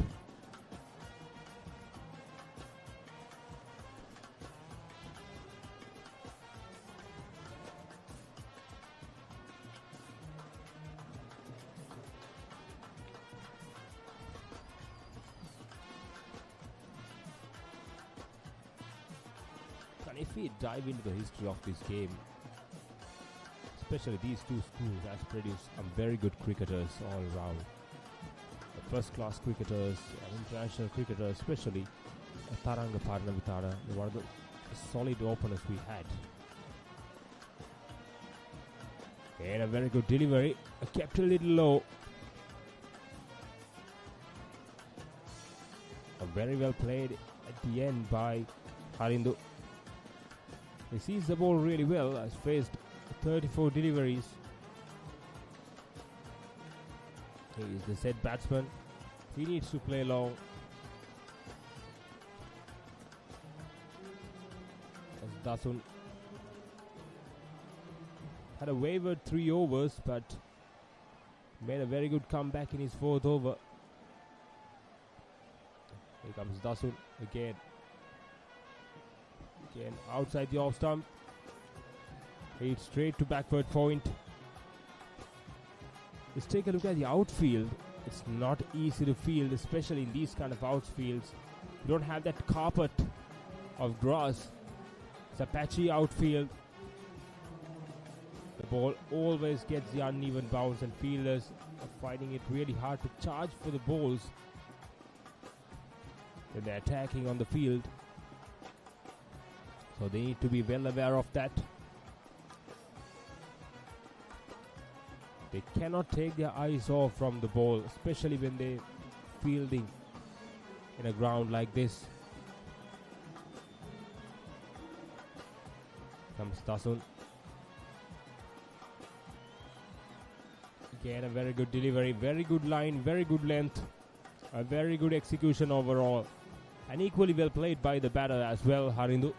Speaker 2: If we dive into the history of this game, especially these 2 schools has produced some very good cricketers all around. The first class cricketers and international cricketers, especially Taranga Parnavitara, one of the solid openers we had. And a very good delivery, kept a little low. A very well played at the end by Harindu. He sees the ball really well, has faced 34 deliveries. He is the set batsman. He needs to play long. As Dasun had a wavered 3 overs, but made a very good comeback in his 4th over. Here comes Dasun again. Again, outside the off stump. Hit straight to backward point. Let's take a look at the outfield. It's not easy to field, especially in these kind of outfields. You don't have that carpet of grass. It's a patchy outfield. The ball always gets the uneven bounce and fielders are finding it really hard to charge for the balls when they're attacking on the field. So they need to be well aware of that. They cannot take their eyes off from the ball, especially when they fielding in a ground like this. Comes Tasun. Again, a very good delivery, very good line, very good length, a very good execution overall, and equally well played by the batter as well, Harindu.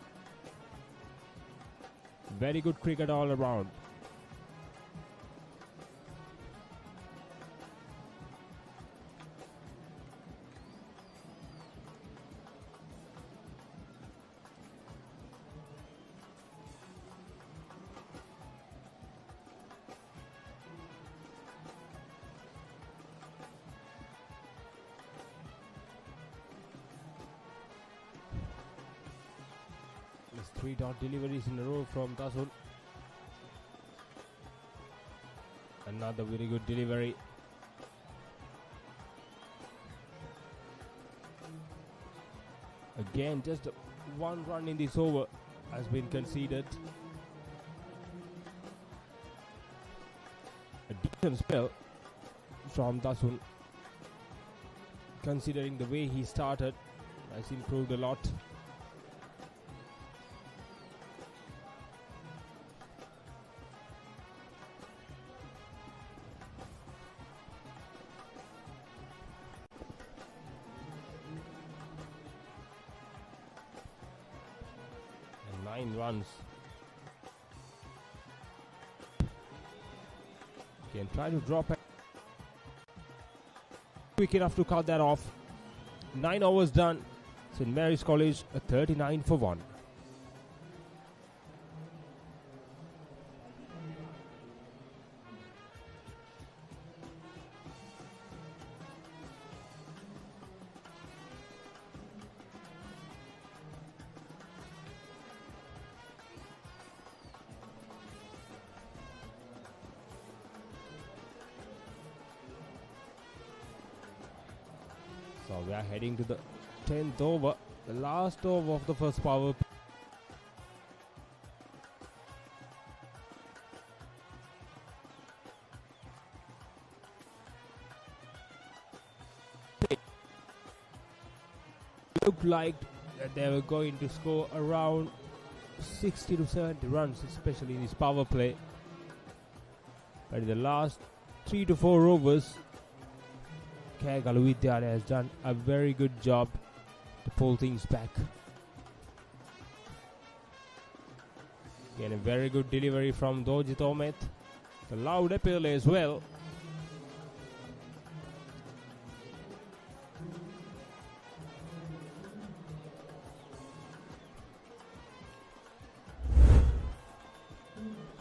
Speaker 2: Very good cricket all around. Three dot deliveries in a row from Tasun. Another very good delivery. Again, just one run in this over has been conceded. A decent spell from Tasun, considering the way he started, has improved a lot. Runs. Can try to drop it. Quick enough to cut that off. 9 overs done. St. Mary's College a 39 for 1. So we are heading to the 10th over, the last over of the first power. Looked like that they were going to score around 60 to 70 runs, especially in this power play. But in the last 3 to 4 overs, Kegalu Vidyalaya has done a very good job to pull things back. Again, a very good delivery from Dojit Omet. The loud appeal as well.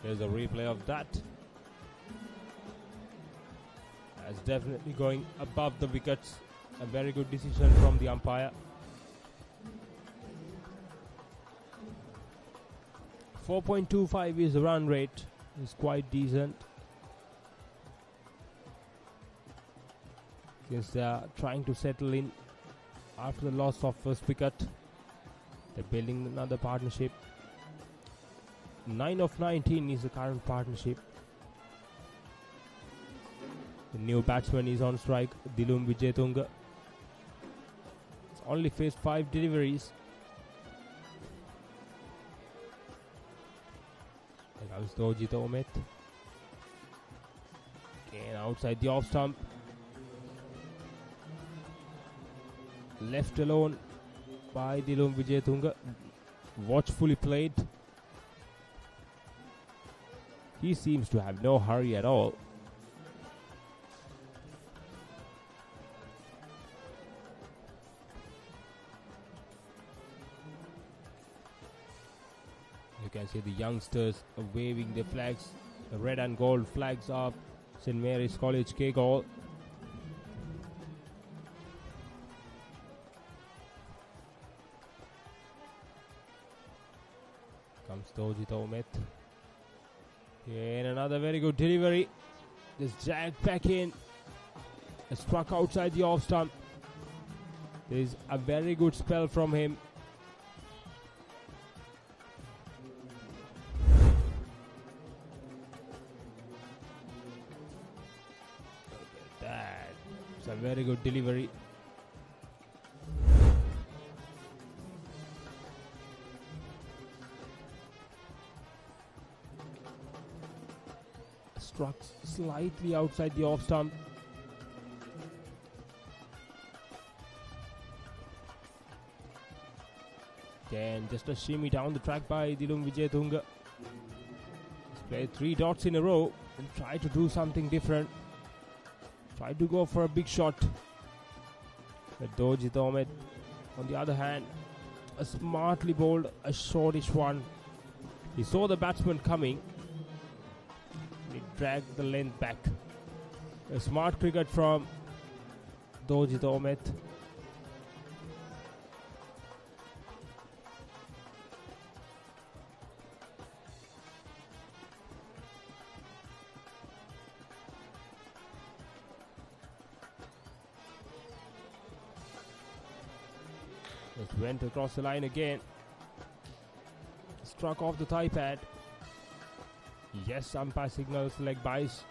Speaker 2: Here's a replay of that. That's definitely going above the wickets. A very good decision from the umpire. 4.25 is the run rate. It's quite decent. Since they are trying to settle in after the loss of first wicket. They're building another partnership. 9 of 19 is the current partnership. The new batsman is on strike, Dilum Vijayatunga. It's only faced 5 deliveries. There comes Dojit Omet. Again outside the off stump. Left alone by Dilum Vijayatunga. Watchfully played. He seems to have no hurry at all. You can see the youngsters waving their flags, the red and gold flags of St. Mary's College Kagal. Comes Dojit Omet. And another very good delivery. Just jagged back in. Struck outside the off stump. There's a very good spell from him. a very good delivery. Struck slightly outside the off stump. Again, just a shimmy down the track by Dilung Vijayatunga. He's played 3 dots in a row and tried to do something different. Tried to go for a big shot. But Dojit Ahmed, on the other hand, a smartly bowled a shortish one. He saw the batsman coming. He dragged the length back. A smart cricket from Dojit Ahmed. Just went across the line again. Struck off the thigh pad. Yes, umpire signals leg byes.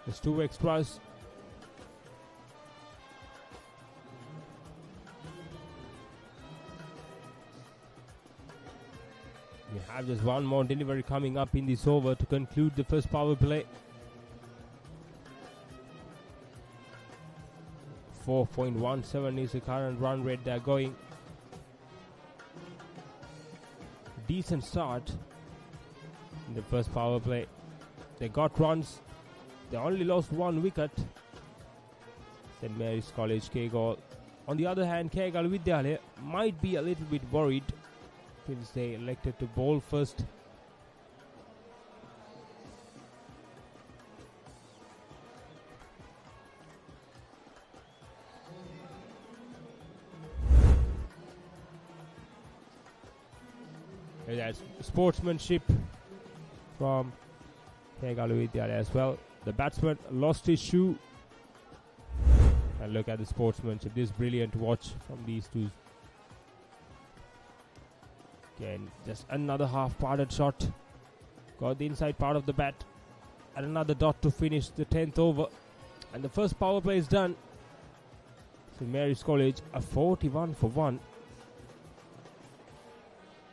Speaker 2: There's 2 extras. We have just one more delivery coming up in this over to conclude the first power play. 4.17 is the current run rate they're going. Decent start in the first power play. They got runs. They only lost 1 wicket. St. Mary's College Kegalle. On the other hand, Kegalu Vidyalaya might be a little bit worried since they elected to bowl first. That's sportsmanship from Kegalu Vidyalaya as well. The batsman lost his shoe. And look at the sportsmanship. This is brilliant to watch from these two. Again, just another half-parted shot. Got the inside part of the bat. And another dot to finish the 10th over. And the first power play is done. St. Mary's College, a 41 for 1.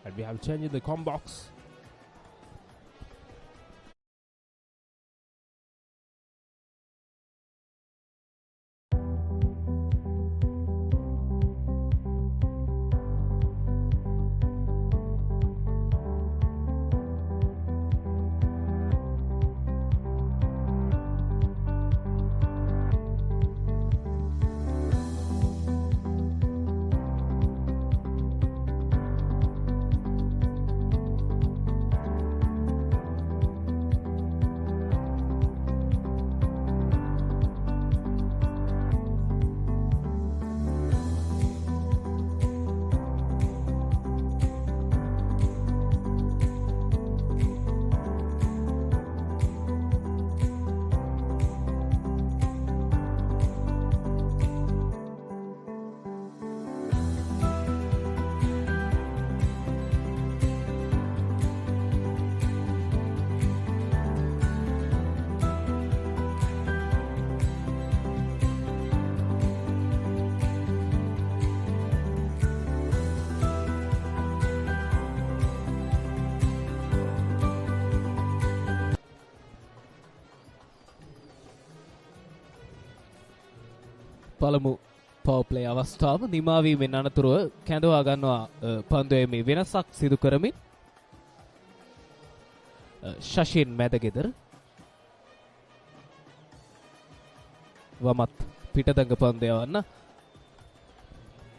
Speaker 2: And we have changed the com box.
Speaker 1: පළමු power play අවස්ථාව නිමාවීමෙන් අනතුරුව කැඳවා ගන්නවා පන්දුවේ මේ වෙනසක් සිදු කරමින් ශෂින් මැදගෙදර වමත් පිටදඟ පන්දු යවන්න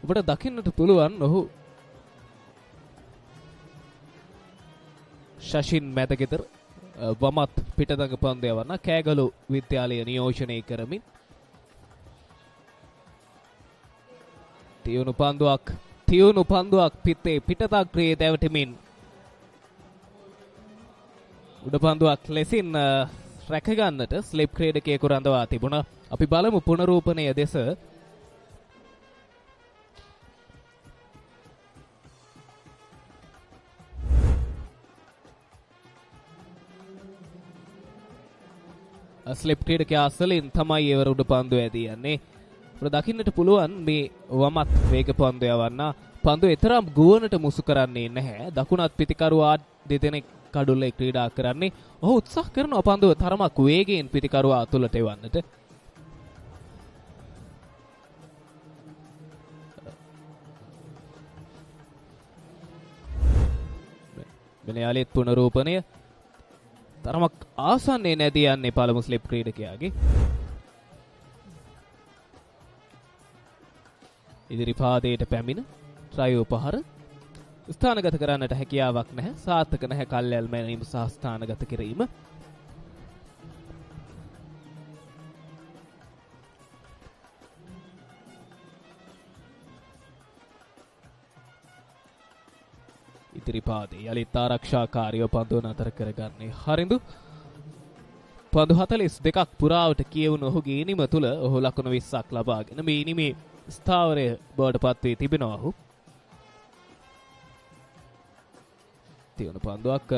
Speaker 1: ඔබට දකින්නට පුළුවන් ඔහු ශෂින් මැදගෙදර වමත් පිටදඟ පන්දු යවන්න කෑගලු විද්‍යාලය නියෝජනය කරමින් තියුණු පන්දුවක් පිත්තේ පිටතග්‍රයේ දැවටමින් උඩ පන්දුවක් ලෙසින් රැකගන්නට ස්ලිප් ක්‍රීඩකයෙකු රඳවා තිබුණා. අපි බලමු පුනරූපණය දෙස. ස්ලිප් ක්‍රීඩකයා අසලින් තමයි ඒවර උඩ පන්දුව ඇදී යන්නේ. අපිට දකින්නට පුළුවන් මේ වමත් වේග පන්දු යවන්න පන්දු එතරම් ගුවනට මුසු කරන්නේ නැහැ. දකුණත් පිටිකරුවා දෙදෙනෙක් කඩුල්ලේ ක්‍රීඩා කරන්නේ. ඔහු උත්සාහ කරනවා පන්දුව තරමක් වේගයෙන් පිටිකරුවා අතුලට එවන්නට. මෙන්න යාලිත් පුනරූපණය තරමක් ආසන්නයේ නැදී යන්නේ පළමු ස්ලිප් ක්‍රීඩකයාගේ. ඉදිරි පාදයට පැමිණ ට්‍රයෝ පහර ස්ථානගත කරන්නට හැකියාවක් නැහැ. සාර්ථක නැහැ කල්යල් මැනීම සහ ස්ථානගත කිරීම. ඉදිරි පාදේ යලිත් ආරක්ෂාකාරීව පන්දුව නතර කරගන්නේ හරිඳු. පන්දු 42ක් පුරාවට කියවුණු ඔහුගේ ඉනිම තුල ඔහු ලකුණු 20ක් ලබාගෙන මේ ඉනිමේ ස්ථාවරය බවට පත් වී තිබෙනවා. ඔහු තියුණු පන්දුවක්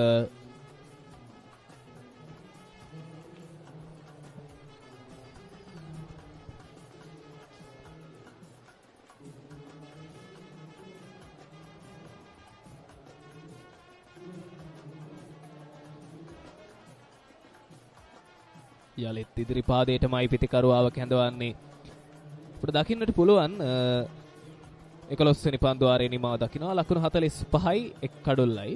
Speaker 1: යලිත් ඉදිරි පාදයටමයි පිටිකරුවාව කැඳවන්නේ. අපිට දකින්නට පුළුවන් 11 වෙනි පන්දුවාරේ නිමාව දකිනවා. ලකුණු 45යි එක් කඩුල්ලයි.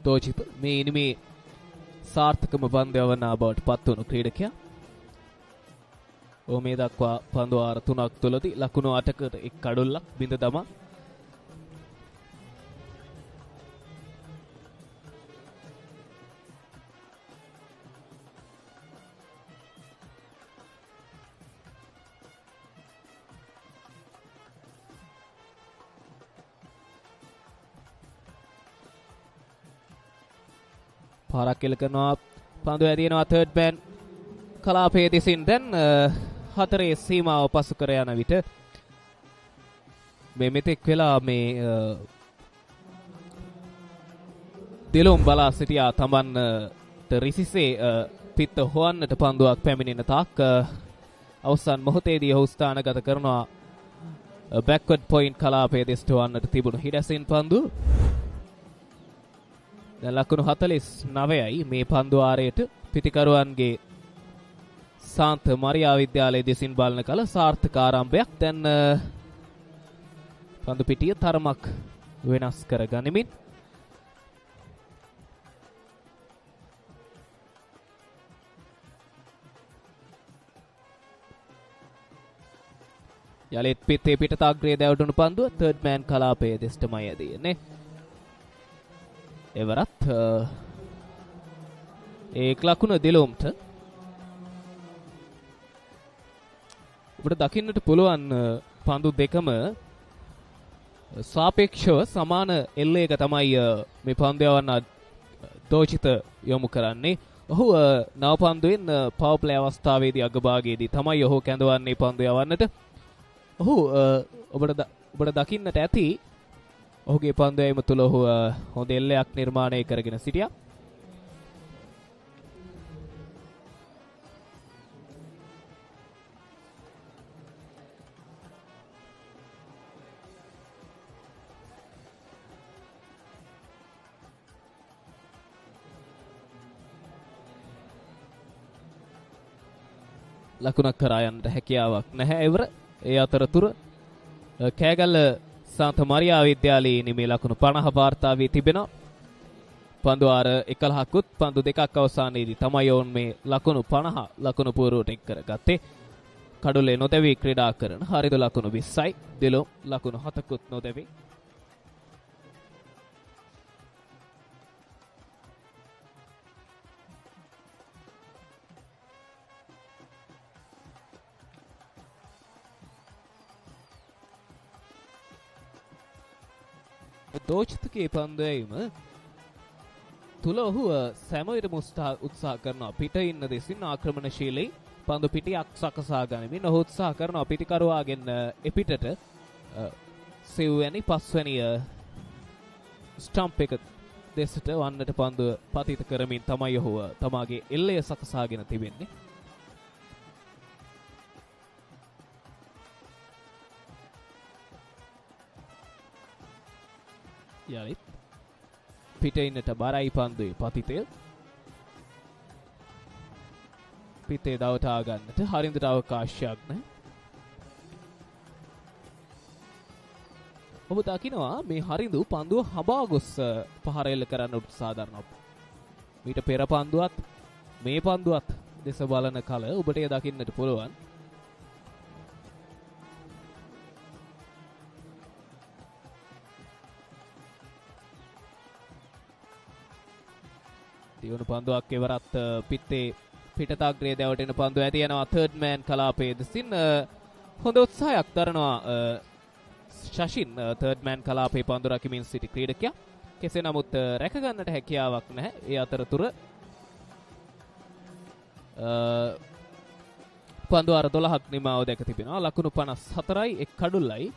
Speaker 1: දෝජිත මේ ඉනිමේ සාර්ථකම පන්දු යවන බවට පත් වුණු ක්‍රීඩකයා. ඔහු මේ දක්වා පන්දු ආර 3ක් තුලදී ලකුණු 8කට එක් කඩොල්ලක් බිඳ දමා පාරක් කෙල කරනවා. පන්දුව ඇදිනවා තර්ඩ් මෑන් කලාපයේ දෙසින්. දැන් හතරේ සීමාව පසු කර යන විට මේ මෙතෙක් වෙලා මේ දෙලොම් බලා සිටියා තමන්ට රිසිසේ පිත්ත හොවන්නට පන්දුවක් පැමිණෙන තාක් අවසන් මොහොතේදී ඔහු ස්ථානගත කරනවා බැක්වර්ඩ් පොයින්ට් කලාපයේ දෙසට වන්නට තිබුණු හිඩැසින් පන්දුව. දැන් ලකුණු 49යි මේ පන්දු ආරයට පිටිකරුවන්ගේ සාන්ත මරියා විද්‍යාලය දෙසින් බලන කල සාර්ථක ආරම්භයක්. දැන් පන්දු පිටිය තරමක් වෙනස් කර ගනිමින් යලිත් පිටේ පිටත අග්‍රයේ දැවටුණු පන්දුව තර්ඩ් මෑන් කලාපයේ දෙසටමයි ඇදෙන්නේ. එවරත් ඒක් ලකුණ දිලුම්ට ඔබට දකින්නට පුළුවන් පන්දු දෙකම සාපේක්ෂව සමාන එල්ලයක තමයි මේ පන්දු යවන්න දෝචිත යොමු කරන්නේ. ඔහු නව පන්දුවෙන් පවර් ප්ලේ අවස්ථාවේදී අගභාගයේදී තමයි ඔහු කැඳවන්නේ පන්දු යවන්නට. ඔහු ඔබට දකින්නට ඇති ඔහුගේ පන්දු යැවීම තුළ ඔහු හොඳ එල්ලයක් නිර්මාණය කරගෙන සිටියා. ලකුණක් කරා යන්නට හැකියාවක් නැහැ එවර. ඒ අතරතුර කෑගල්ල සාන්ත මරියා විද්‍යාලයේ නිමේ ලකුණු 50 වාර්තා වී තිබෙනවා. පන්දු ආර 11කුත් පන්දු දෙකක් අවසානයේදී තමයි ඔවුන් මේ ලකුණු 50 ලකුණු පුවරුවට එක් කරගත්තේ. කඩුල්ලේ නොදැවී ක්‍රීඩා කරන හරිද ලකුණු 20යි. දිලොම් ලකුණු 7කුත් නොදැවී. දෝචිතකේ පන්දුවීම තුල ඔහු සෑම විටම උත්සාහ කරනවා පිට ඉන්න දෙසින් ආක්‍රමණශීලී පන්දු පිටියක් සකසා ගනිමින් ඔහු උත්සාහ කරනවා පිටිකරුවාගෙන් එපිටට සිව්වැනි පස්වැනි ස්ටම්ප් එක දෙසට වන්නට පන්දුව පතිත කරමින් තමයි ඔහු තමාගේ එල්ලය සකසාගෙන තිබෙන්නේ. යලිත් පිට ඉන්නට බරයි පන්දුවේ පතිතය පිතේ දවටා ගන්නට හරිඳට අවකාශයක් නැහැ. ඔබ දකිනවා මේ හරිඳු පන්දුව හඹා ගොස් පහර එල්ල කරන්න උත්සාහ දරනවා. මීට පෙර පන්දුවත් මේ පන්දුවත් දෙස බලන කල ඔබට එය දකින්නට පුළුවන්. දියුණු පන්දුවක් එවරත් පිත්තේ පිටතාග්‍රයේ දැවටෙන පන්දුව ඇති යනවා තර්ඩ් මෑන් කලාපයේ දෙසින් හොඳ උත්සාහයක් දරනවා ශෂින් තර්ඩ් මෑන් කලාපයේ පන්දු රකිමින් සිටි ක්‍රීඩකයා. කෙසේ නමුත් රැක ගන්නට හැකියාවක් නැහැ. ඒ අතරතුර පන්දු අර 12ක් නිමාව දැක තිබෙනවා. ලකුණු 54යි එක් කඩුල්ලයි.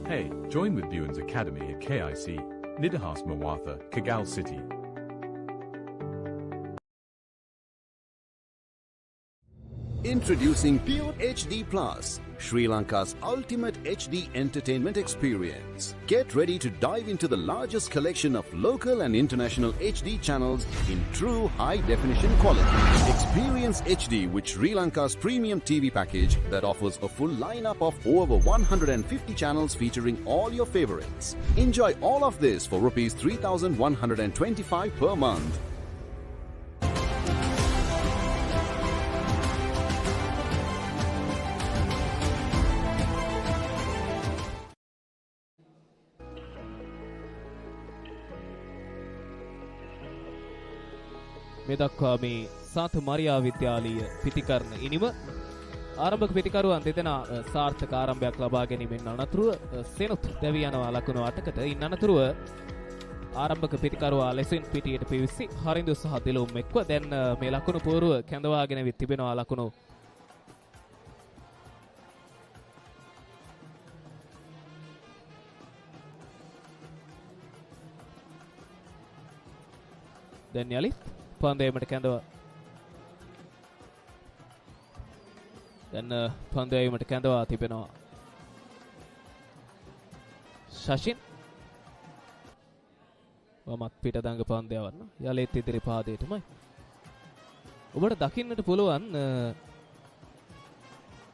Speaker 4: Hey, join with Buen's Academy at KIC, Nidahas Mawatha, Kagal City.
Speaker 3: Introducing Pure HD Plus, Sri Lanka's ultimate HD entertainment experience. Get ready to dive into the largest collection of local and international HD channels in true high-definition quality. Experience HD with Sri Lanka's premium TV package that offers a full lineup of over 150 channels featuring all your favorites. Enjoy all of this for Rs 3,125 per month.
Speaker 1: මේ දක්වා මේ සාත මරියා විද්‍යාලීය පිතිකරණ ඉනිම ආරම්භක පිතිකරුවන් දෙදෙනා සාර්ථක ආරම්භයක් ලබා ගැනීමෙන් අනතුරුව සෙනුත් දැවී යනවා ලකුණු 8කට. ඉන් අනතුරුව ආරම්භක පිතිකරුවා ලෙසින් පිටියට පිවිසි හරිඳු සහ දිලුම් එක්ව දැන් මේ ලකුණු පුවරුව කැඳවාගෙන විත් තිබෙනවා ලකුණු දැන් යලිත් පන්දේමට කැඳව දැන් පන්දේමට කැඳවා තිබෙනවා ශෂින් වමත් පිට දඟ පන්දය වන්න යලෙත් ඉදිරි පාදයටමයි ඔබට දකින්නට පුළුවන්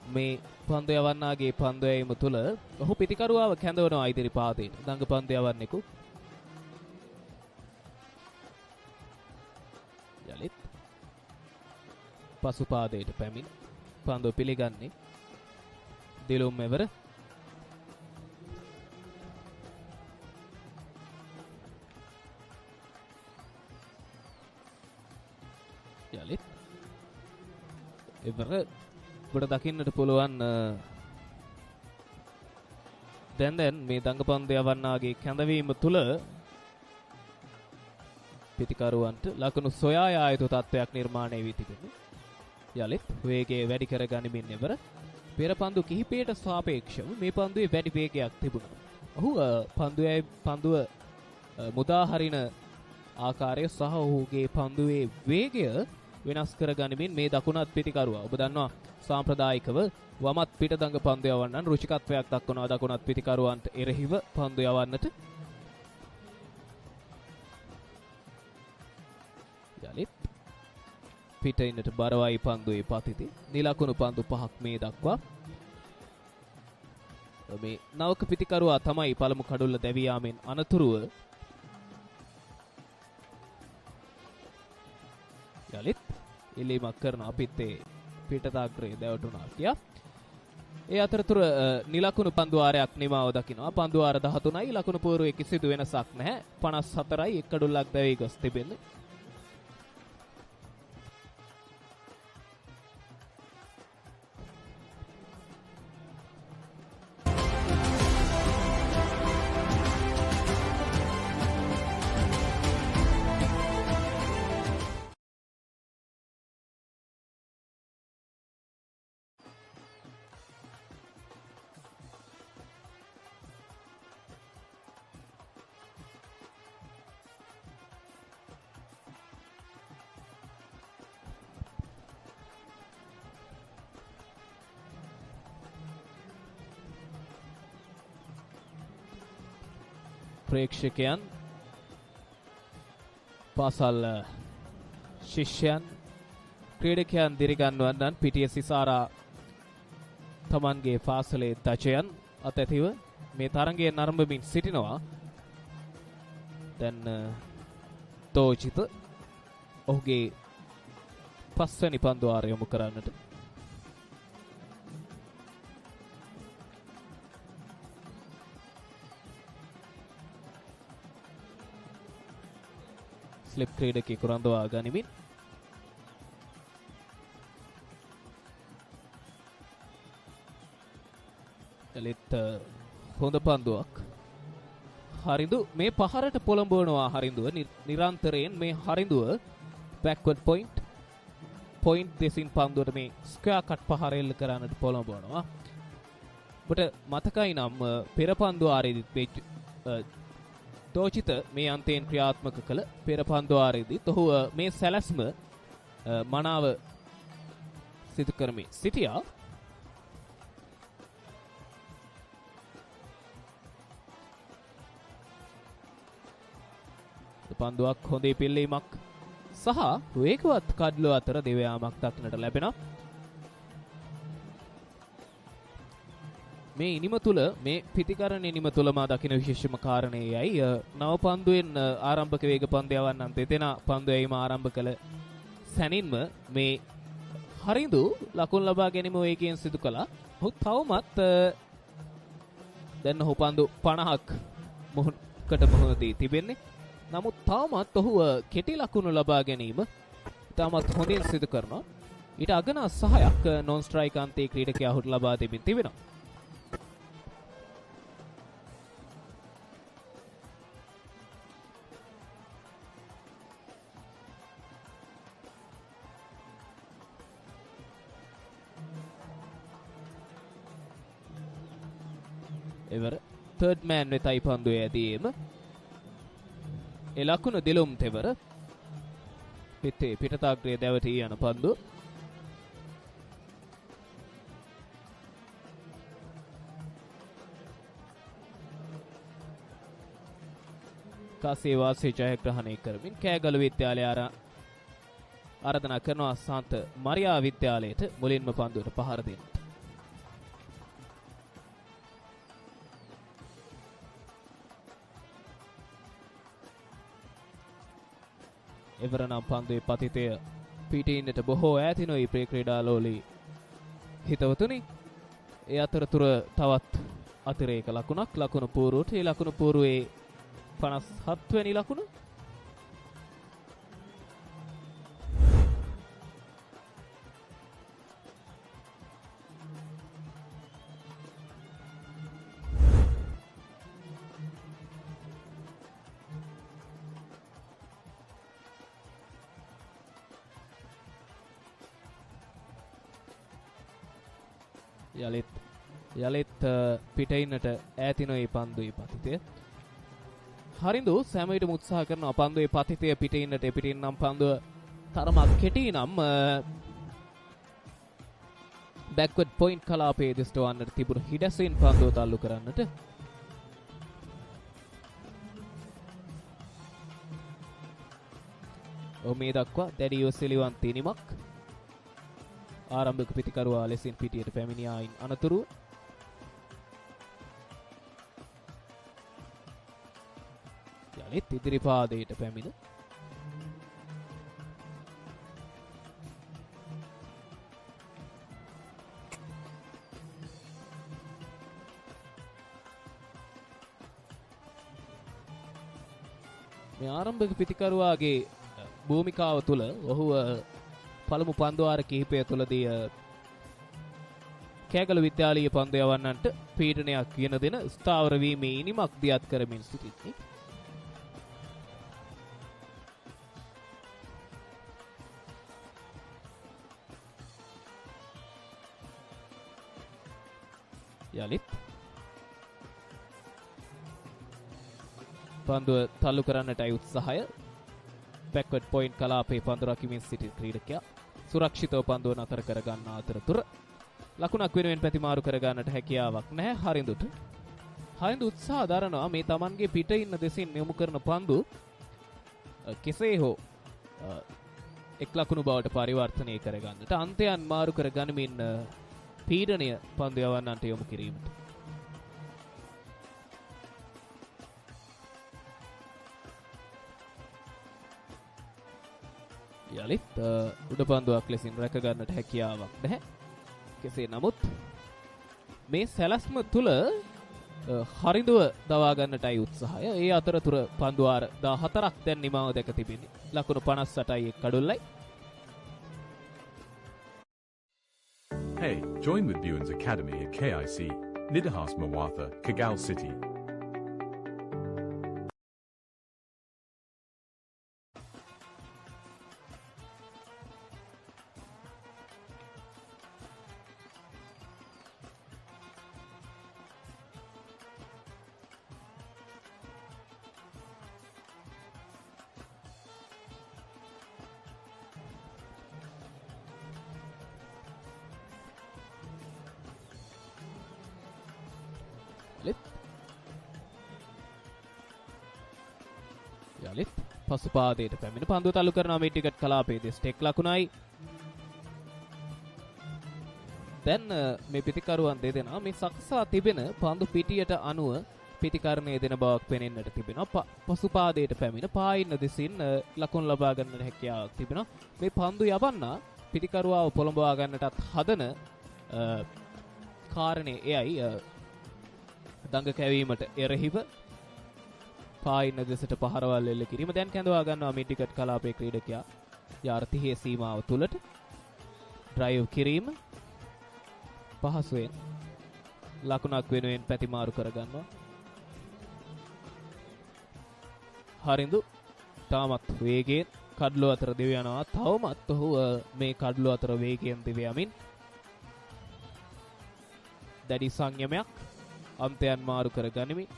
Speaker 1: මේ පන්දු යවන්නාගේ පන්දු යැවීම තුළ ඔහු පිටිකරුවාව කැඳවනවා ඉදිරි පාදයට. දඟ පන්දු යවන්නෙකු යලිත් පසු පාදයට පැමිණ පන්දු පිළිගන්නේ දිලුම් මෙවර. යලිත් එවර ගොඩ දකින්නට පුළුවන් දැන් මේ දඟපන්දු යවන්නාගේ කැඳවීම තුළ පිටිකරුවන්ට ලකුණු සොයා යා යුතු තත්ත්වයක් නිර්මාණය වී තිබෙනවා. යලිත් වේගය වැඩි කර ගනිමින් එවර පෙර පන්දු කිහිපයට සාපේක්ෂව මේ පන්දුවේ වැඩි වේගයක් තිබුණා. ඔහු පන්දුව මුදා හරින ආකාරය සහ ඔහුගේ පන්දුවේ වේගය වෙනස් කර ගනිමින් මේ දකුණත් පිටිකරුවා ඔබ දන්නවා සාම්ප්‍රදායිකව වමත් පිට දඟ පන්දු යවන්නන් රුචිකත්වයක් දක්වනවා දකුණත් පිටිකරුවන්ට එරෙහිව පන්දු යවන්නට. යලිත් පිටින්නට බරවයි පන්දුවේ පතිති නිලකුණු පන්දු 5ක් මේ දක්වා. මේ නවක පිටිකරුවා තමයි පළමු කඩුල්ල දැවී යාමෙන් අනතුරුව යලිත් ඉල්ලීමක් කරන අපිත් ඒ පිටතාග්‍රේ දැවටුණා කියා. ඒ අතරතුර නිලකුණු පන්දුවාරයක් නිමාව දකිනවා. පන්දුවාර 13යි ලකුණු පූර්වයේ කිසිදු වෙනසක් නැහැ. 54යි එක් කඩුල්ලක් දැවී ගොස් තිබෙන්නේ. ප්‍රේක්ෂකයන් පාසල් ශිෂ්‍යයන් ක්‍රීඩකයන් දිරිගන්වන්නන් පිටිය සිසාරා තමන්ගේ පාසලේ දජයන් අතැතිව මේ තරගය නරඹමින් සිටිනවා. දැන් තෝචිත ඔහුගේ පස්වැනි පන්දුවාරය යොමු කරන්නට ස්ලිප් ක්‍රීඩකයෙකු රඳවා ගනිමින් එලිත් හොඳ පන්දුවක් හරිඳු මේ පහරට පොළඹවනවා. හරිඳුව නිරන්තරයෙන් මේ හරිඳුව බෑක්වර්ඩ් පොයින්ට් දෙසින් පන්දුවට මේ ස්ක්වයර් කට් පහර එල්ල කරන්නට පොළඹවනවා. ඔබට මතකයි නම් පෙර පන්දුවාරයේදීත් මේ තෝචිත මේ අන්තයෙන් ක්‍රියාත්මක කළ පෙර පන්දුවාරයේදීත් ඔහු මේ සැලැස්ම මනාව සිදු කරමින් සිටියා. පන්දුවක් හොඳේ පිල්ලීමක් සහ වේගවත් කඩලු අතර දෙවයාමක් දක්නට ලැබෙනවා. මේ ඉනිම තුල මේ පිටිකරණ ඉනිම තුල මා දකින විශේෂම කාරණේයයි නව පන්දුවෙන් ආරම්භක වේග පන්දු යවන්නන් දෙදෙනා පන්දු යැවීම ආරම්භ කළ සැනින්ම මේ හරිඳු ලකුණු ලබා ගැනීම වේගයෙන් සිදු කළා. ඔහු තවමත් දැන් ඔහු පන්දු 50ක් මුහුණකට මුහුණ දී තිබෙන්නේ. නමුත් තවමත් ඔහු කෙටි ලකුණු ලබා ගැනීම ඉතාමත් හොඳින් සිදු කරනවා. ඊට අගනා සහයක් නොන් ස්ට්‍රයික් අන්තයේ ක්‍රීඩකයා ඔහුට ලබා දෙමින් තිබෙනවා. එවර තර්ඩ් මෑන් වෙතයි පන්දුවේ ඇදීම. එලකුණු දිලුම් තෙවර පිටේ පිටතාග්‍රයේ දැවටී යන පන්දු කාසේ වාසේ ජයග්‍රහණය කරමින් කෑගලු විද්‍යාලය ආරාධනා කරනවා සාන්ත මරියා විද්‍යාලයට මුලින්ම පන්දුවට පහර දෙන්න. එවරනම් පන්දුවේ පතිතය පිටින්නට බොහෝ ඈතිනොයි ප්‍රේ ක්‍රීඩාලෝලී හිතවතුනි. ඒ අතරතුර තවත් අතිරේක ලකුණක් ලකුණු පූරුවට. ඒ ලකුණු පූරුවේ 57 වෙනි ලකුණ. යලිත් පිටින්නට ඈතිනොයි පන්දුවේ පතිතය. හරිඳු සෑම විටම උත්සාහ කරනවා පන්දුවේ පතිතය පිටින්නට. පිටින්නම් පන්දුව තරමක් කෙටි නම් බෑක්වර්ඩ් පොයින්ට් කලාපයේ දිස්ටවන්නට තිබුණු හිඩැසින් පන්දුව තල්ලු කරන්නට. මේ දක්වා දැඩිව සිලිවන් තිනිමක් ආරම්භක පිතිකරුවා ලෙසින් පිටියට පැමිණියායින් අනතුරුව යලිත් ඉදිරිපාදයට පැමිණ මේ ආරම්භක පිතිකරුවාගේ භූමිකාව තුළ ඔහුව පළමු පන්දුවාර කිහිපය තුළදී කෑගලු විද්‍යාලීය පන්දු යවන්නන්ට පීඩනයක් ගෙන දෙන ස්ථාවර වීමේ ඉනිමක් දියත් කරමින් සිටින්නේ. යලිත් පන්දුව තල්ලු කරන්නටයි උත්සාහය. බෑක්වර්ඩ් පොයින්ට් කලාපේ පන්දු රකිමින් සිටි ක්‍රීඩකයා සුරක්ෂිතව පන්දුව නතර කර ගන්න අතරතුර ලකුණක් වෙනුවෙන් ප්‍රතිමාරු කර ගන්නට හැකියාවක් නැහැ හරිඳුට. හරිඳු උත්සාහ දරනවා මේ Tamanගේ පිට ඉන්න දෙසින් යොමු කරන පන්දු කෙසේ හෝ එක් ලකුණු බවට පරිවර්තනය කර ගන්නට. අන්තයන් මාරු කර ගනිමින් පීඩනය පන්දු යවන්නන්ට යොමු කිරීමට. යලිත් උඩ පන්දුවක් ලෙසින් රැක ගන්නට හැකියාවක් නැහැ. කෙසේ නමුත් මේ සැලැස්ම තුල හරිඳුව දවා ගන්නටයි උත්සාහය. ඒ අතරතුර පන්දුවාර 14ක් දැන් නිමාව දැක තිබෙන්නේ. ලකුණු 58යි එක් කඩොල්ලයි.
Speaker 4: Hey, join with Buens Academy at KIC, Nidahas Mawatha, Kagal City.
Speaker 1: යලිත් පසුපාදයට පැමිණ පන්දුව තල්ලු කරනවා මිඩ්විකට් කලාපයේ දෙස්ටෙක් ලකුණයි. දැන් මේ පිතිකරුවන් දෙදෙනා මේ සකසා තිබෙන පන්දු පිටියට අනුව පිතිකරණය දෙන බවක් පෙනෙන්නට තිබෙනවා. පසුපාදයට පැමිණ පායින්න දෙසින් ලකුණු ලබා ගන්නට හැකියාවක් තිබෙනවා. මේ පන්දු යවන්නා පිතිකරුවාව පොළඹවා ගන්නටත් හදන කාරණේ එයයි දඟ කැවීමට එරෙහිව පායින්න දෙසට පහරවල් එල්ල කිරීම. දැන් කැඳවා ගන්නවා මිඩ්විකට් කලාපයේ ක්‍රීඩකයා යාර්ඩ් 30 සීමාව තුලට ඩ්‍රයිව් කිරීම පහසුවෙන් ලකුණක් වෙනුවෙන් පැතිමාරු කරගන්නවා. හරිඳු තාමත් වේගයෙන් කඩලු අතර දිව යනවා. තවමත් ඔහු මේ කඩලු අතර වේගයෙන් දිව යමින් දැඩි සංයමයක් අන්තයන් මාරු කර ගනිමින්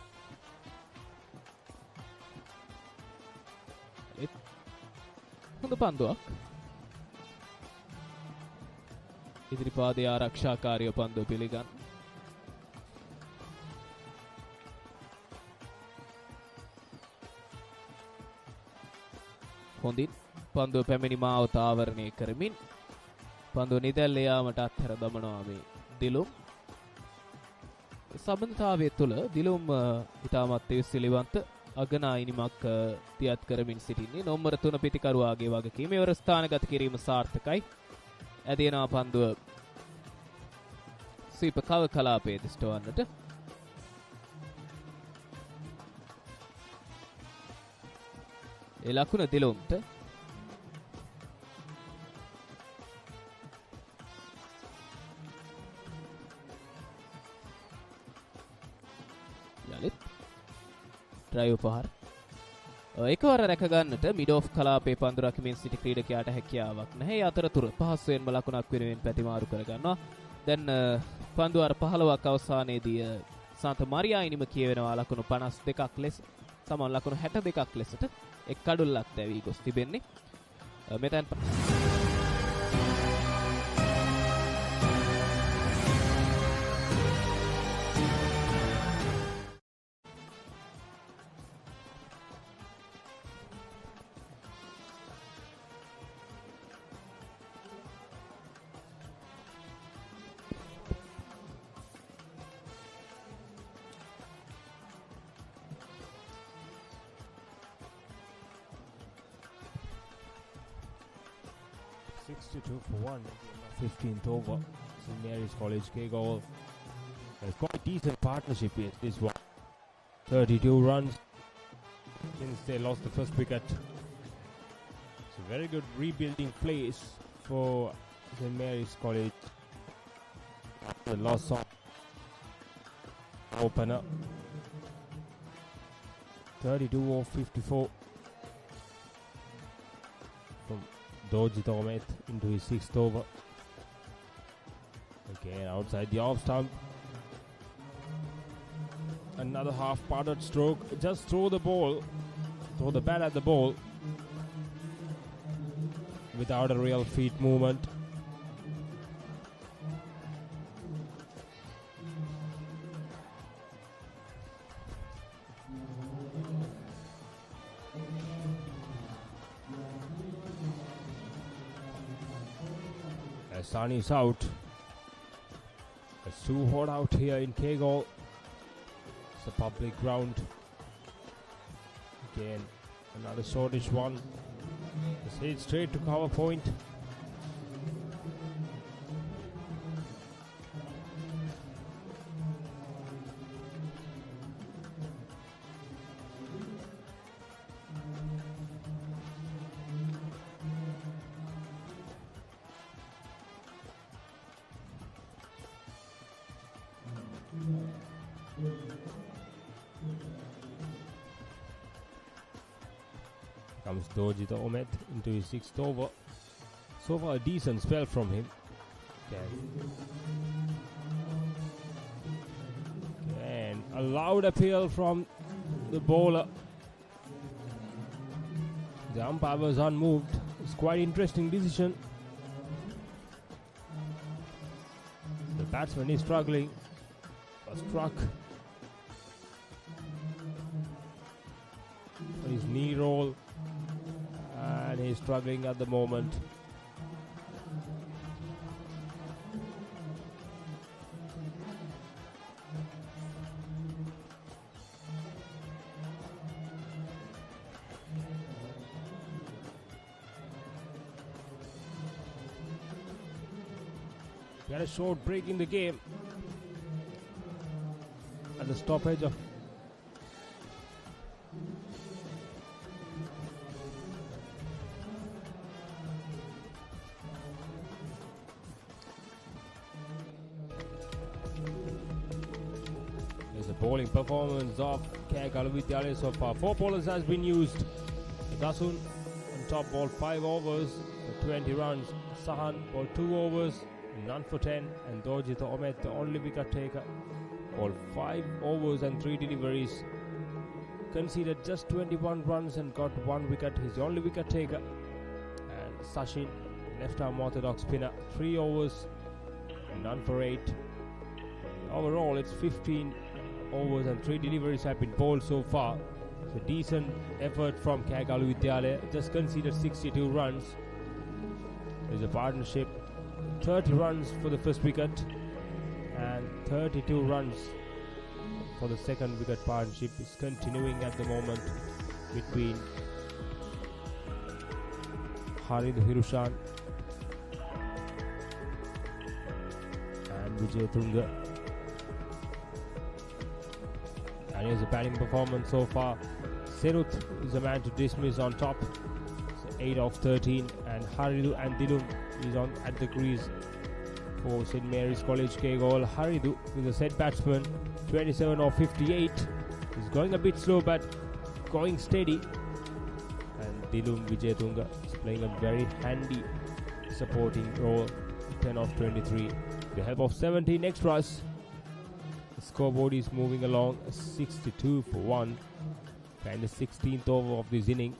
Speaker 1: හොඳ පන්දුවක් ඉදිරිපාදයේ ආරක්ෂාකාරීව පන්දුව පිළිගන්න. හොඳින් පන්දුව පැමිණි මාවත ආවරණය කරමින් පන්දුව නිදැල්ල යාමට අත්හැර දමනවා මේ දිලුම්. සම්බන්ධතාවය තුළ දිලුම් ඉතාමත් සිලිවන්ත අගනා ඉනිමක් තියත් කරමින් සිටින්නේ. නොම්බර 3 පිතිකරුවාගේ වගකීම මෙවර ස්ථානගත කිරීම සාර්ථකයි. ඇදෙනවා පන්දුව සීප කව කලාපයේ දිස්ටවන්නට. ඒ ලකුණ දිලුම්ට. යලිත් ඩ්‍රයිව් පහර. එකවර රැක ගන්නට මිඩ් ඔෆ් කලාපයේ පන්දු රකිමින් සිටි ක්‍රීඩකයාට හැකියාවක් නැහැ. ඒ අතරතුර පහසුවෙන්ම ලකුණක් වෙනුවෙන් පැතිමාරු කරගන්නවා. දැන් පන්දු අර 15ක් අවසානයේදී සාන්ත මරියා ඉනිම කියවෙනවා ලකුණු 52ක් ලෙස. සමාන ලකුණු 62ක් ලෙසට එක් කඩුල්ලක් දැවී ගොස් තිබෙන්නේ. මෙතෙන්
Speaker 2: 62 for 1, 15th over. St. Mary's College Kegalle has quite decent partnership here. This one, 32 runs since they lost the first wicket. It's a very good rebuilding place for St. Mary's College. The loss of opener, 32 or 54 from Dojit Ahmed into his 6th over. Again outside the off stump. Another half-parted stroke. Just throw the ball, throw the bat at the ball without a real feet movement. As sun is out, it's too hot out here in Kegalle. It's a public ground. Again, another shortish one. It's hit straight to cover point. Comes Dojit Ahmed into his 6th over. So far a decent spell from him. And a loud appeal from the bowler. The umpire was unmoved. It's quite interesting decision. The batsman is struggling. Was struck on his knee roll. And he's struggling at the moment. We had a short break in the game at the stoppage of bowling performance of Kegalu Vidyalaya so far. 4 bowlers has been used. Dasun on top bowled 5 overs for 20 runs. Sahan bowled 2 overs, none for 10. And Dojit Ahmed, the only wicket taker, bowled 5 overs and 3 deliveries. Conceded just 21 runs and got 1 wicket. He's the only wicket taker. And Sachin, left arm orthodox spinner, 3 overs, none for 8. Overall, it's 15 overs and 3 deliveries have been bowled so far. So decent effort from Kegalu Vidyalaya. Just conceded 62 runs. There's a partnership. 30 runs for the first wicket and 32 runs for the second wicket partnership is continuing at the moment between Haridu Hirushan and Vijay Tunga. And here's a batting performance so far. Seruth is the man to dismiss on top. So 8 of 13, and Haridu and Dilum is on at the crease for St. Mary's College Kegalle. Haridu is a set batsman, 27 of 58. He's going a bit slow but going steady. And Dilum Vijay Tunga is playing a very handy supporting role, 10 of 23. With the help of 17 extras, the scoreboard is moving along 62 for 1. And the 16th over of this inning.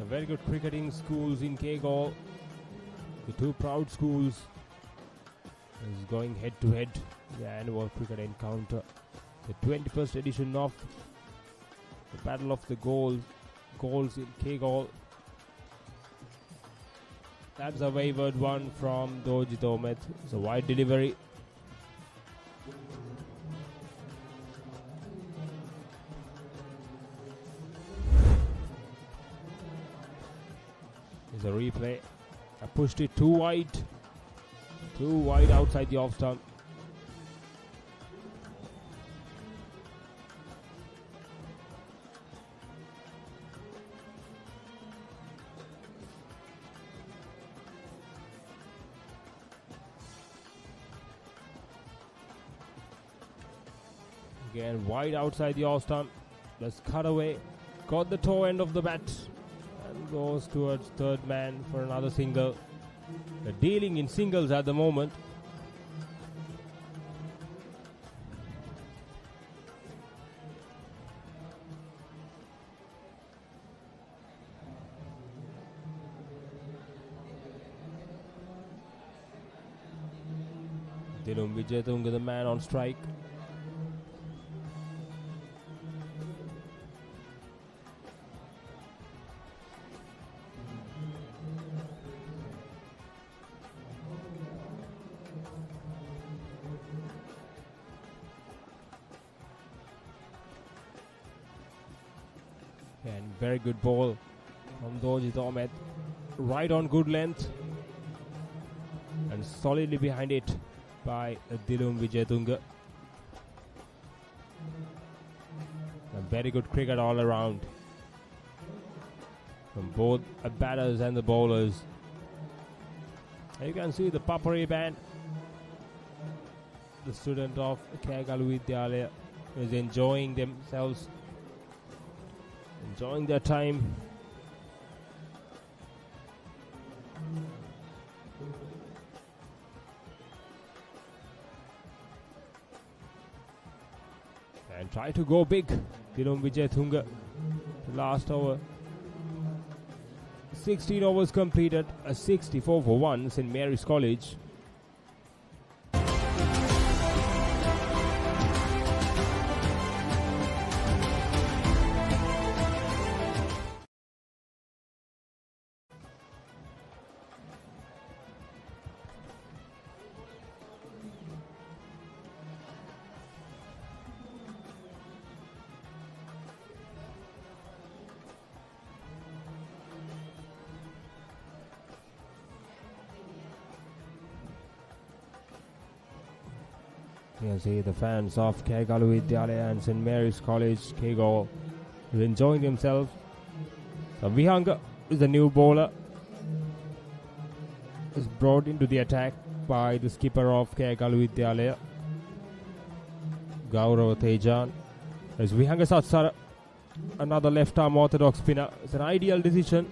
Speaker 2: Very good cricketing schools in Kegalle. The two proud schools is going head to head in the annual cricket encounter. The 21st edition of the Battle of the Goals in Kegalle. That's a wavered one from Dojit Ahmed. It's a wide delivery. The replay. I pushed it too wide outside the off stump. Again, wide outside the off stump. Let's cut away. Got the toe end of the bat. Goes towards third man for another single. They're dealing in singles at the moment. Dilum Vijay Tunga, the man on strike. And very good ball from Dojit Ahmed. Right on good length. And solidly behind it by Dilum Vijay Tunga. A very good cricket all around from both the batters and the bowlers. And you can see the Papari band. The student of Kegalu Vidyalaya is enjoying themselves. Enjoying their time. And try to go big. Dilum Vijay Tunga. Last over. 16 overs completed. A 64 for 1. St. Mary's College. You can see the fans of Kegalu Vidyalaya and St. Mary's College, Kegalle, are enjoying themselves. So Vihanga is the new bowler. Is brought into the attack by the skipper of Kegalu Vidyalaya, Gaurav Tejan. As Vihanga Satsara, another left-arm orthodox spinner. It's an ideal decision.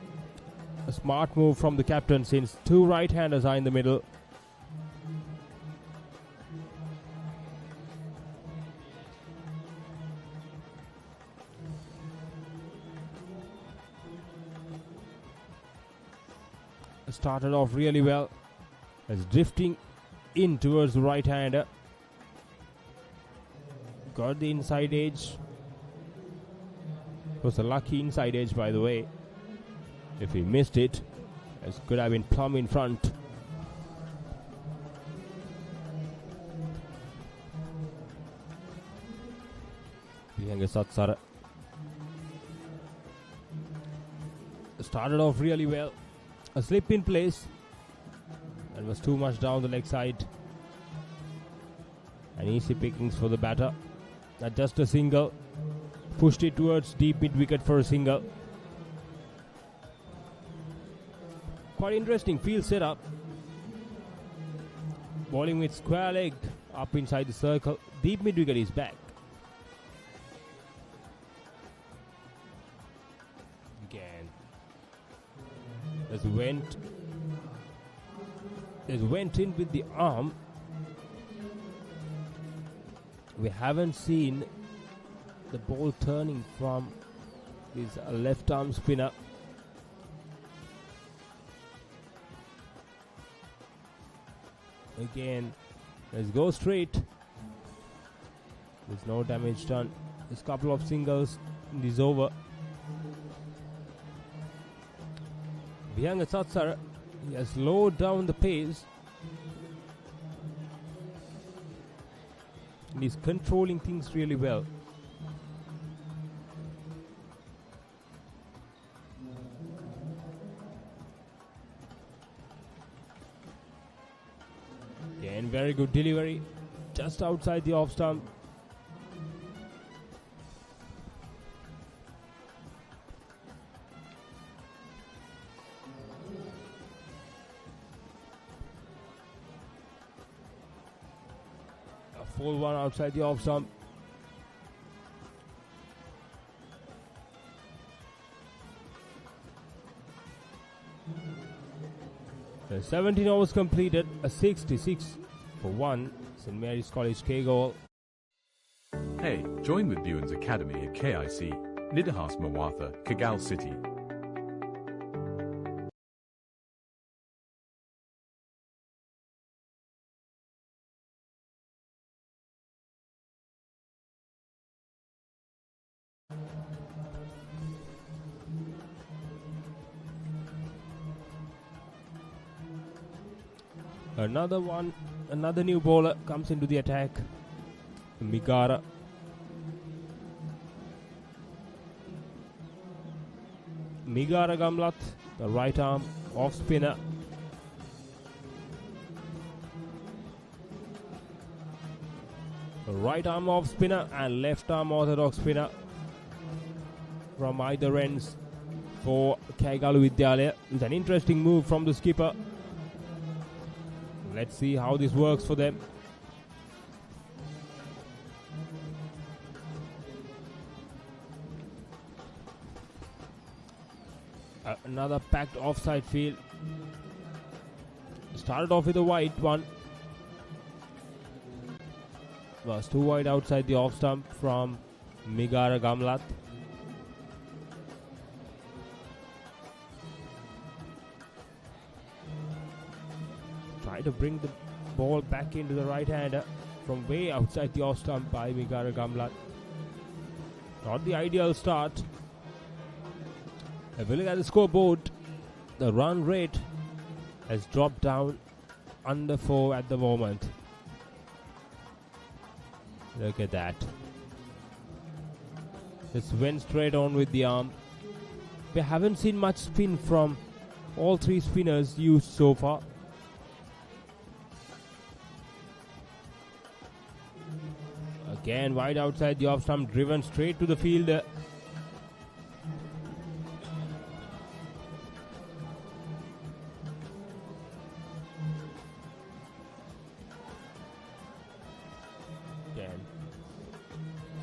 Speaker 2: A smart move from the captain since two right-handers are in the middle. started off really well. As drifting in towards the right hander. Got the inside edge. It was a lucky inside edge, by the way. If he missed it, it could have been plumb in front. Satsara started off really well. A slip in place and was too much down the leg side. An easy pickings for the batter. Just a single. Pushed it towards deep mid wicket for a single. Quite interesting field setup. Bowling with square leg up inside the circle. Deep mid wicket is back. Again. Went in with the arm. We haven't seen the ball turning from his left arm spinner. Again, let's go straight. There's no damage done. There's a couple of singles in this over. Vihanga Satsara, he has slowed down the pace. And he's controlling things really well. Again, very good delivery. Just outside the off stump. A full one outside the off stump. The 17 overs completed, a 66 for 1. St. Mary's College Kegalle.
Speaker 4: Hey, join with Buens Academy at KIC, Nidahas Mawatha, Kagal City. Another new bowler comes into the attack. Migara. Migara Gamlat, the right arm off spinner. The right arm off spinner and left arm orthodox spinner from either ends for Kegalu Vidyalaya. It's an interesting move from the skipper. Let's see how this works for them. Another packed offside field. Started off with a wide one. Was too wide outside the off stump from Migara Gamlat. Try to bring the ball back into the right hander from way outside the off stump by Migara Gamlat. Not the ideal start. If we look at the scoreboard, the run rate has dropped down under 4 at the moment. Look at that. Just went straight on with the arm. We haven't seen much spin from all 3 spinners used so far. Again, wide outside the off stump, driven straight to the fielder.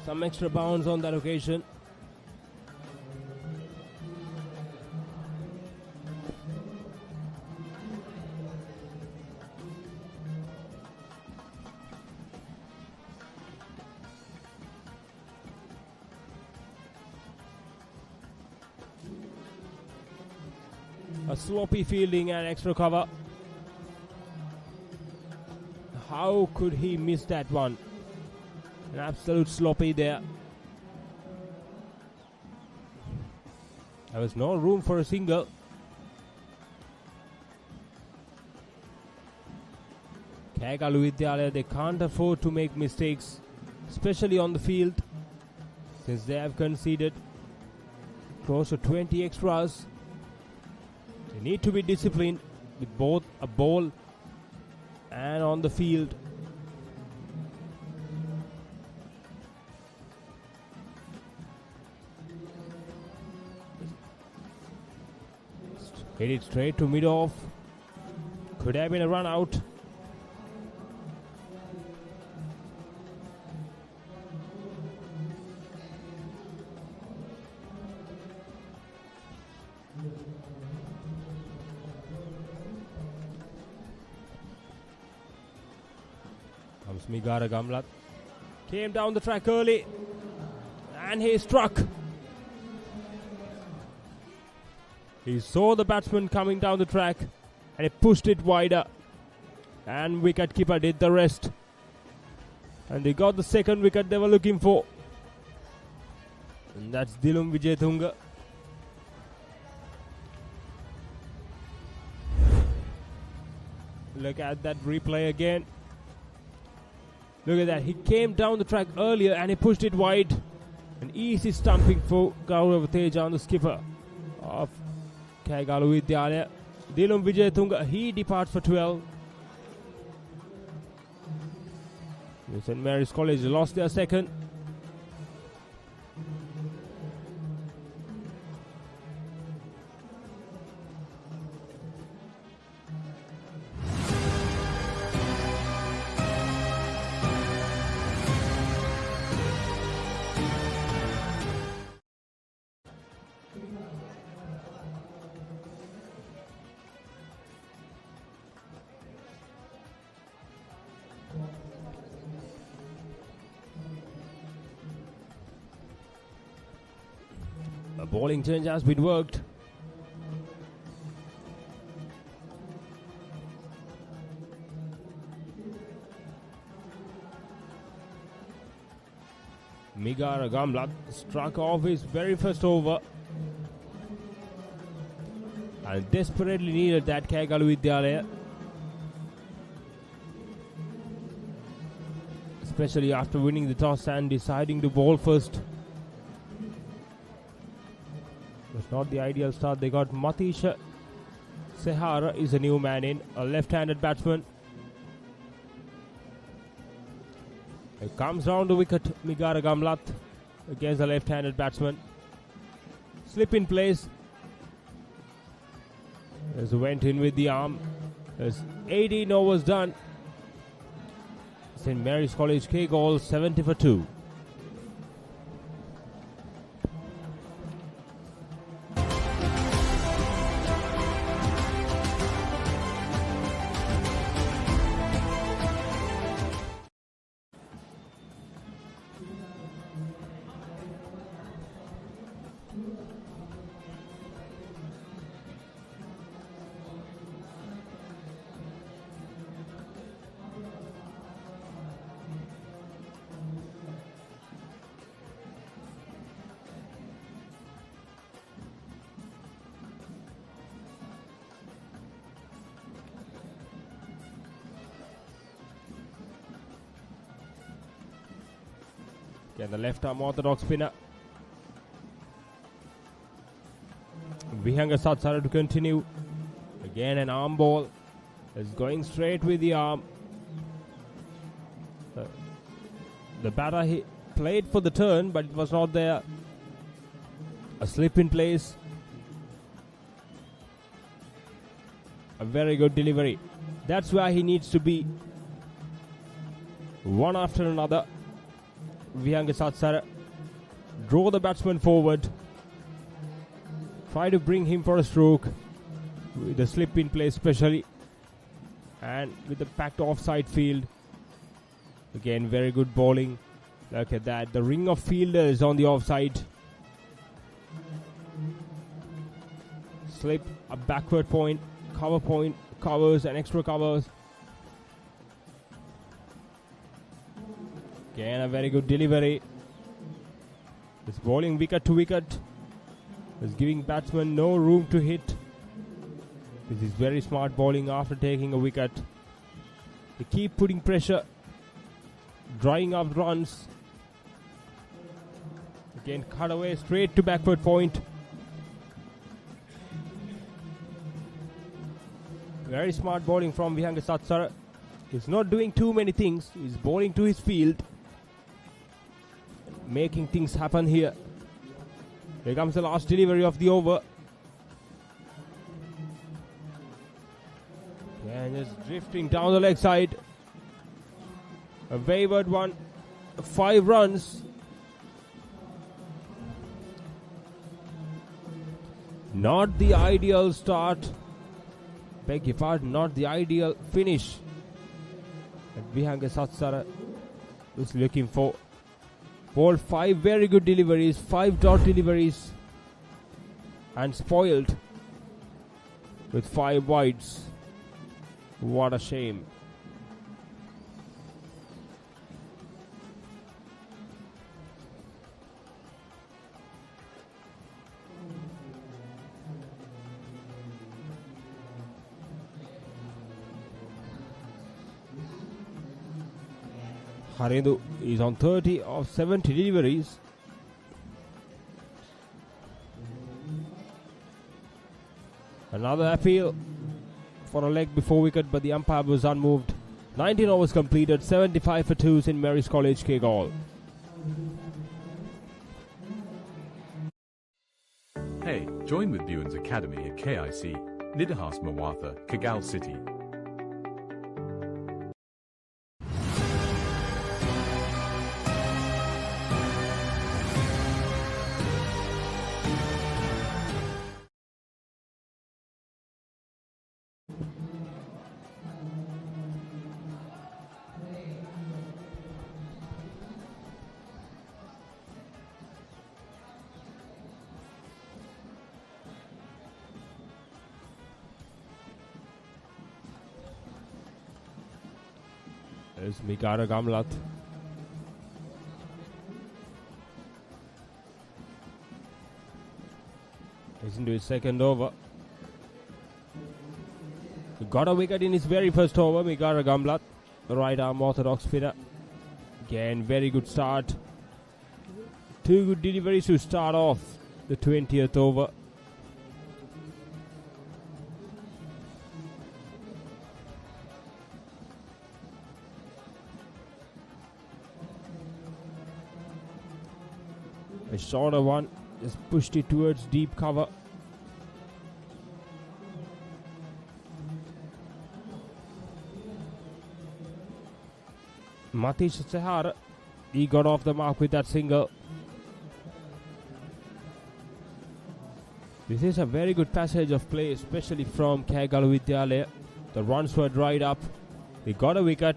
Speaker 4: Some extra bounds on that occasion.
Speaker 2: A sloppy fielding and extra cover. How could he miss that one? An absolute sloppy there. There was no room for a single. Kegalu Vidyalaya, they can't afford to make mistakes, especially on the field, since they have conceded close to 20 extras. They need to be disciplined with both a ball and on the field. Hit it straight to mid-off. Could have been a run out. Comes Kegalle. Came down the track early. And he struck. He saw the batsman coming down the track and he pushed it wider. And wicketkeeper did the rest. And they got the second wicket they were looking for. And that's Dilum Vijayatunga. Look at that replay again. Look at that. He came down the track earlier and he pushed it wide. An easy stumping for Gaurav Tejan, the skipper of Kegalu Vidyalaya. Dilum Vijayatunga, he departs for 12. St. Mary's College lost their second. A bowling change has been worked. Kegalle struck off his very first over and desperately needed that Kegalu Vidyalaya, especially after winning the toss and deciding to bowl first. It's not the ideal start. They got Matisha Sehara is a new man in, a left-handed batsman. It comes round the wicket, Kegalle against a left-handed batsman. Slip in place. As went in with the arm. There's 18 overs done. St. Mary's College Kagal 70 for 2. Again, the left arm orthodox spinner. Vihanga Satsara to continue. Again, an arm ball. Is going straight with the arm. The batter he played for the turn, but it was not there. A slip in place. A very good delivery. That's where he needs to be. One after another. Vihanga Satsara draw the batsman forward, try to bring him for a stroke with the slip in place especially, and with the packed offside field. Again, very good bowling. Look at that, the ring of fielders on the offside. slip, a backward point, covers and extra covers. Again, a very good delivery. It's bowling wicket to wicket. It's giving batsmen no room to hit. This is very smart bowling after taking a wicket. They keep putting pressure, drying up runs. Again, cut away straight to backward point. Very smart bowling from Vihanga Satsara. He's not doing too many things. He's bowling to his field, making things happen here. Here comes the last delivery of the over. And just drifting down the leg side. A wayward one. 5 runs. Not the ideal start. Beg your pardon, not the ideal finish that Vihanga Satsara was looking for. Bowled 5 very good deliveries, 5 dot deliveries, and spoiled with 5 wides. What a shame. Harindu is on 30 of 70 deliveries. Another appeal for a leg before wicket, but the umpire was unmoved. 19 overs completed, 75 for 2s in Mary's College, Kegalle.
Speaker 5: Hey, join with Buens Academy at KIC, Nidahas Mawatha, Kagal City.
Speaker 2: There's Migara Gamlat. He's into his second over. He got a wicket in his very first over, Migara Gamlat, the right arm orthodox spinner. Again, very good start. 2 good deliveries to start off the 20th over. A shorter one, just pushed it towards deep cover. Matish Sehar, he got off the mark with that single. This is a very good passage of play, especially from Kegalu Vidyalaya. The runs were dried up. They got a wicket.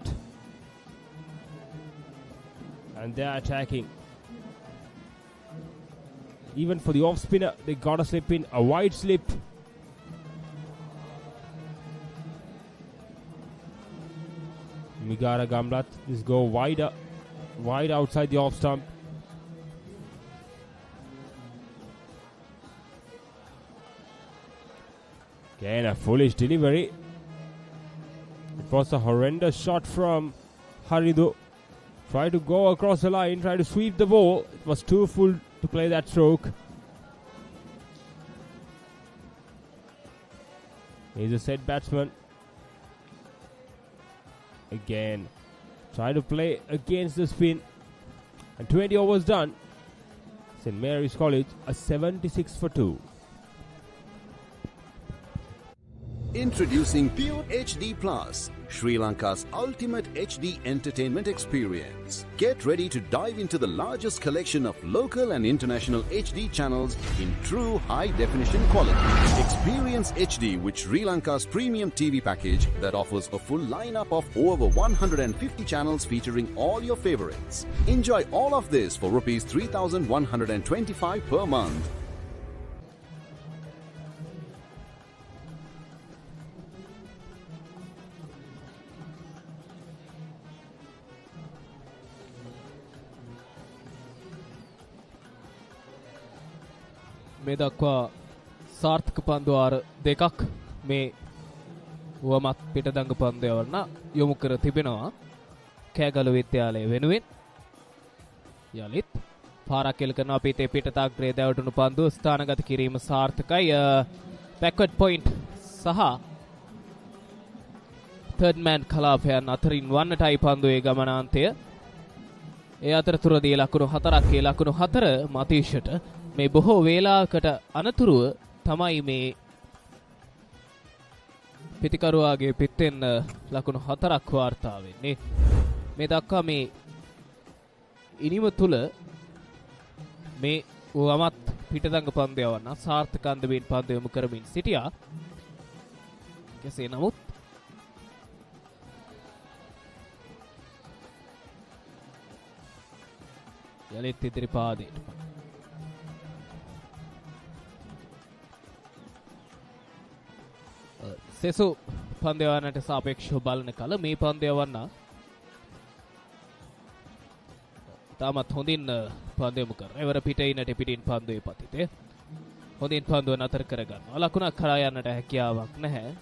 Speaker 2: And they're attacking. Even for the off spinner, they got a slip in, a wide slip. Migara Gamlat, this go wide outside the off stump. Again, a foolish delivery. It was a horrendous shot from Harindu. Tried to go across the line, tried to sweep the ball. It was too full to play that stroke. He's a set batsman. Again, try to play against the spin. And 20 overs done. St. Mary's College, a 76 for 2.
Speaker 3: Introducing Pure HD Plus, Sri Lanka's ultimate HD entertainment experience. Get ready to dive into the largest collection of local and international HD channels in true high-definition quality. Experience HD with Sri Lanka's premium TV package that offers a full lineup of over 150 channels featuring all your favorites. Enjoy all of this for Rs 3,125 per month.
Speaker 1: මේ දක්වා සාර්ථක පන්දු ආර දෙකක් මේ වමත් පිටදඟ පන්දු යවන්න යොමු කර තිබෙනවා කෑගලු විද්‍යාලය වෙනුවෙන්. යලිත් පාරක් එල්ල කරනවා පිටේ පිටතාග්‍රේ දැවටුණු පන්දු ස්ථානගත කිරීම සාර්ථකයි. බැක්වර්ඩ් පොයින්ට් සහ තර්ඩ් මෑන් කලාපයන් අතරින් වන්නටයි පන්දුවේ ගමනාන්තය. ඒ අතරතුරදී ලකුණු 4ක් ලකුණු 4 මතීෂට මේ බොහෝ වේලාවකට අනතුරුව තමයි මේ පිටිකරුවාගේ පිටෙන් ලකුණු 4ක් වාර්තා වෙන්නේ. මේ දක්වා මේ ඉනිම තුල මේ වමත් පිටදඟ පන්දු යවන්න සාර්ථක අන්දමින් පන්දු යොමු කරමින් සිටියා. කෙසේ නමුත් යලිත් ඉදිරි පාදයට සෙසු පන්දු යවන්නට සාපේක්ෂව බලන කල මේ පන්දු යවන්න තාමත් හොඳින් පන්දු යොමු කරන. එවර පිටින්නට පිටින් පන්දුවේ පතිතේ හොඳින් පන්දුව නතර කරගන්නවා. ලකුණක් කරා යන්නට හැකියාවක් නැහැ.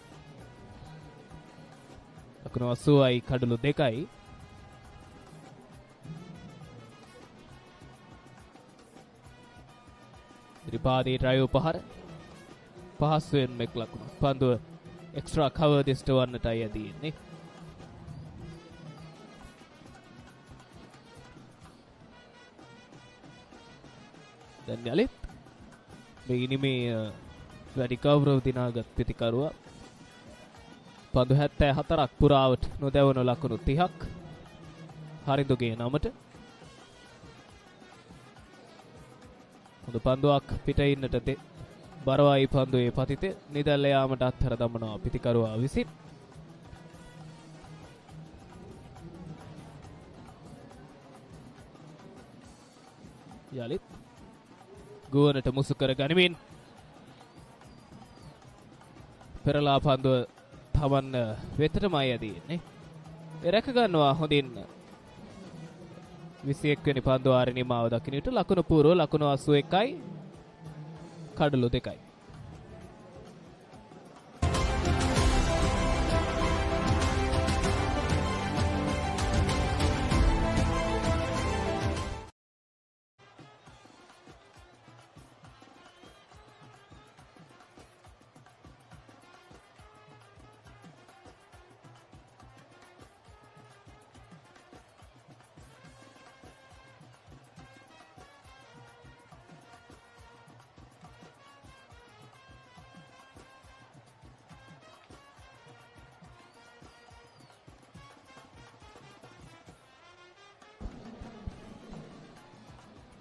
Speaker 1: ලකුණු 80යි කඩලු 2යි. ත්‍රිපාදී ඩ්‍රයිව් පහර පහසුවෙන් මෙක් ලකුණු. පන්දුව එක්ස්ට්‍රා කවර් දිස්ට වන්නටයි ඇදීන්නේ. දැන් යලිත් මේ ඉනිමේ වැඩි කවුරව දිනාගත් පිටිකරුවා පන්දු 74ක් පුරාවට නොදැවුණු ලකුණු 30ක් හරිඳුගේ නමට. හොඳ පන්දුවක් පිටින්නට බරවයි පන්දුවේ පතිතේ නිදැල්ල යාමට අත්හැර දමනවා පිටිකරුවා විසින්. යලිත් ගුවනට මුසු කර ගනිමින් පෙරලා පන්දුව තමන් වෙතටමයි ඇදීන්නේ. රැක ගන්නවා හොඳින් 21 වෙනි පන්දු ආරේ නිමාව දකින්නට ලකුණු පූර්ව ලකුණු 81යි කඩලු 2යි.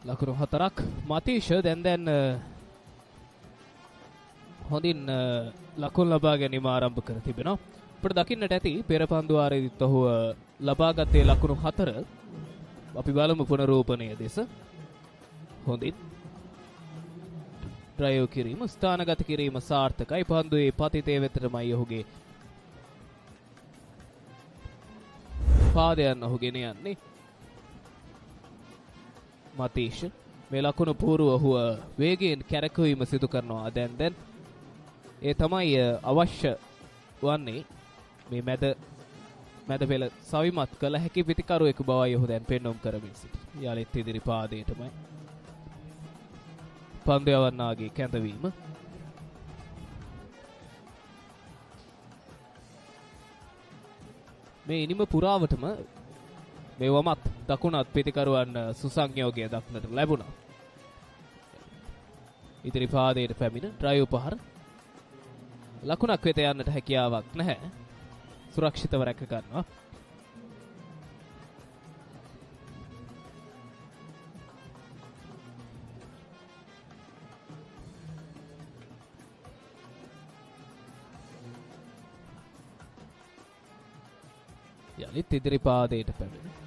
Speaker 1: ලකුණු 4ක් මතීෂ දැන් හොඳින් ලකුණු ලබා ගැනීම ආරම්භ කර තිබෙනවා. අපිට දකින්නට ඇති පෙර පන්දු ආරේදීත් ඔහු ලබාගත්තේ ලකුණු 4. අපි බලමු පුනරූපණය දෙස. හොඳින් ඩ්‍රයිව් කිරීම ස්ථානගත කිරීම සාර්ථකයි. පන්දුවේ පතිතේ වෙතටමයි ඔහුගේ පාදයන් ඔහුගෙන යන්නේ. මතීෂ් මේ ලකුණු පූර්ව ඔහුව වේගයෙන් කැරකවීම සිදු කරනවා. දැන් ඒ තමයි අවශ්‍ය වන්නේ මේ මැද පෙළ සවිමත් කළ හැකි පිටිකරුවෙකු බවයි ඔහු දැන් පෙන්වුම් කරමින් සිටින්නේ. යාලෙත් ඉදිරි පාදයටමයි පන්දු යවන්නාගේ කැඳවීම. මේ ඉනිම පුරාවටම මේ වමත් දකුණත් පිටිකරුවන් සුසංයෝගය දක්නට ලැබුණා. ඉදිරි පාදයට පැමිණ ඩ්‍රයිව් පහර ලකුණක් වෙත යන්නට හැකියාවක් නැහැ. සුරක්ෂිතව රැක ගන්නවා. යලිත් ඉදිරි පාදයට පැමිණ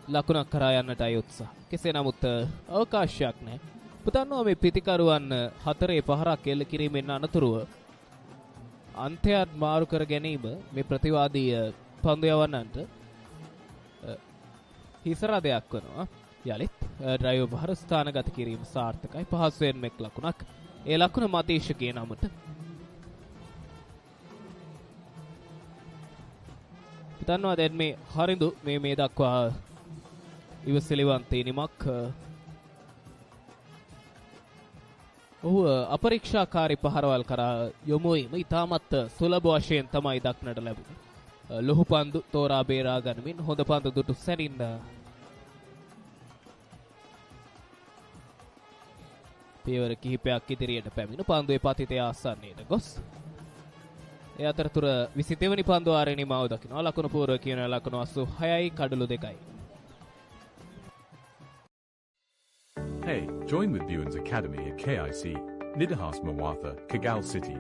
Speaker 1: ලකුණක් කරා යන්නටයි උත්සාහ. කෙසේ නමුත් අවකාශයක් නැහැ. පුතන්නවා මේ පිටිකරුවන් 4 පහරක් එල්ල කිරීමෙන් අනතුරුව අන්තයත් මාරු කර ගැනීම මේ ප්‍රතිවාදී පන්දු යවන්නන්ට හිසරදයක් වෙනවා. යලිත් ඩ්‍රයිවර් භාර ස්ථානගත කිරීම සාර්ථකයි. පහසුවෙන්ම එක් ලකුණක්. ඒ ලකුණ මතීෂගේ නමට. හිතන්නවා දැන් මේ හරිඳු මේ දක්වා ඉවසිලිවන්ත ඉනිමක් ඔහු අපරීක්ෂාකාරී පහරවල් කරා යොමු වීම ඉතාමත් සුලභ වශයෙන් තමයි දක්නට ලැබුණේ. ලොහු පන්දු තෝරා බේරා ගනිමින් හොඳ පන්දු දුටු සැනින් පියවර කිහිපයක් ඉදිරියට පැමිණ පන්දුවේ පතිතය ආසන්නයට ගොස් ඒ අතරතුර 22 වෙනි පන්දු ආරෙණි මාව දකිනවා. ලකුණු පූර්ව කියන ලකුණු 86යි කඩලු 2යි.
Speaker 5: Hey, join with Dunes Academy at KIC, Nidahas Mawatha, Kagal City.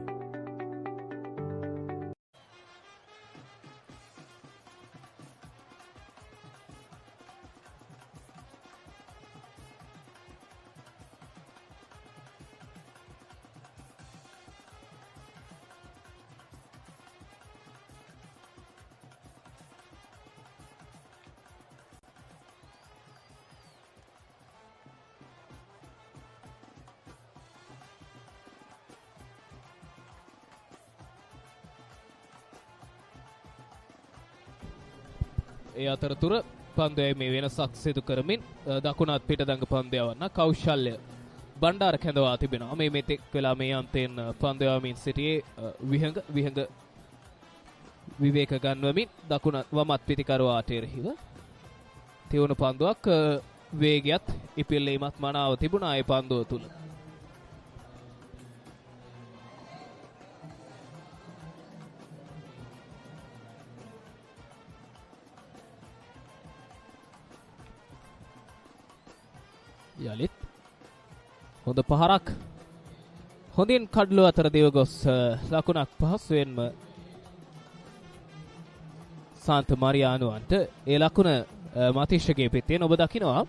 Speaker 1: ඒ අතරතුර පන්දුවේ මේ වෙනසක් සිදු කරමින් දකුණත් පිටදඟ පන්දු යවන්න කෞශල්‍ය බණ්ඩාර කැඳවා තිබෙනවා. මේ මෙතෙක් වෙලා මේ අන්තයෙන් පන්දු යවමින් සිටියේ විහඟ විවේක ගන්වමින් දකුණ වමත් පිටිකරුවාට එරෙහිව තියුණු පන්දුවක් වේගයත් ඉපිල්ලීමත් මනාව තිබුණා ඒ පන්දුව තුල. යලිත් හොඳ පහරක් හොඳින් කඩලු අතර දිව ගොස් ලකුණක් පහසුවෙන්ම සාන්ත මරියානුවන්ට. ඒ ලකුණ මතිෂගේ පිටින් ඔබ දකිනවා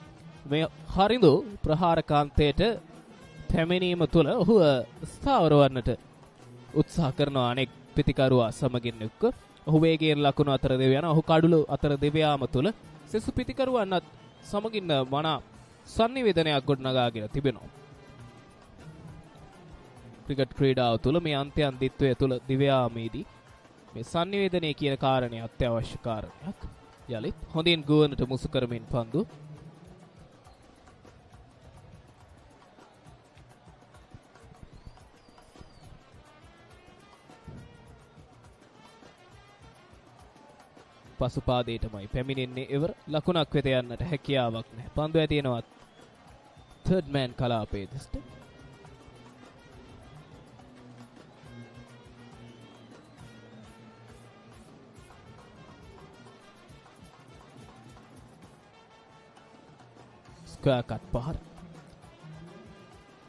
Speaker 1: මේ හරිඳු ප්‍රහාරකාන්තයට පැමිණීම තුළ ඔහු ස්ථාවර වන්නට උත්සාහ කරනවා අනෙක් පිටිකරුවා සමගින් එක්ක. ඔහු වේගයෙන් ලකුණු අතර දෙව යන ඔහු කඩලු අතර දෙව යාම තුළ සෙසු පිටිකරුවන්වත් සමගින් මනා සංනිවේදනයක් ගොඩනගාගෙන තිබෙනවා. ක්‍රිකට් ක්‍රීඩාව තුළ මේ අන්ත්‍යන් දිත්වය තුළ දිවයාමේදී මේ සංනිවේදනය කියන කාරණය අත්‍යවශ්‍ය කාරණයක්. යලිත් හොඳින් ගුවනට මුසු කරමින් පන්දු පසුපාදයටමයි පැමිණෙන්නේ. එවර ලකුණක් වෙත යන්නට හැකියාවක් නැහැ. පන්දු ඇතියනවා third man කලාපයේ දෙසට. ස්ක්වයර් කට් පහර.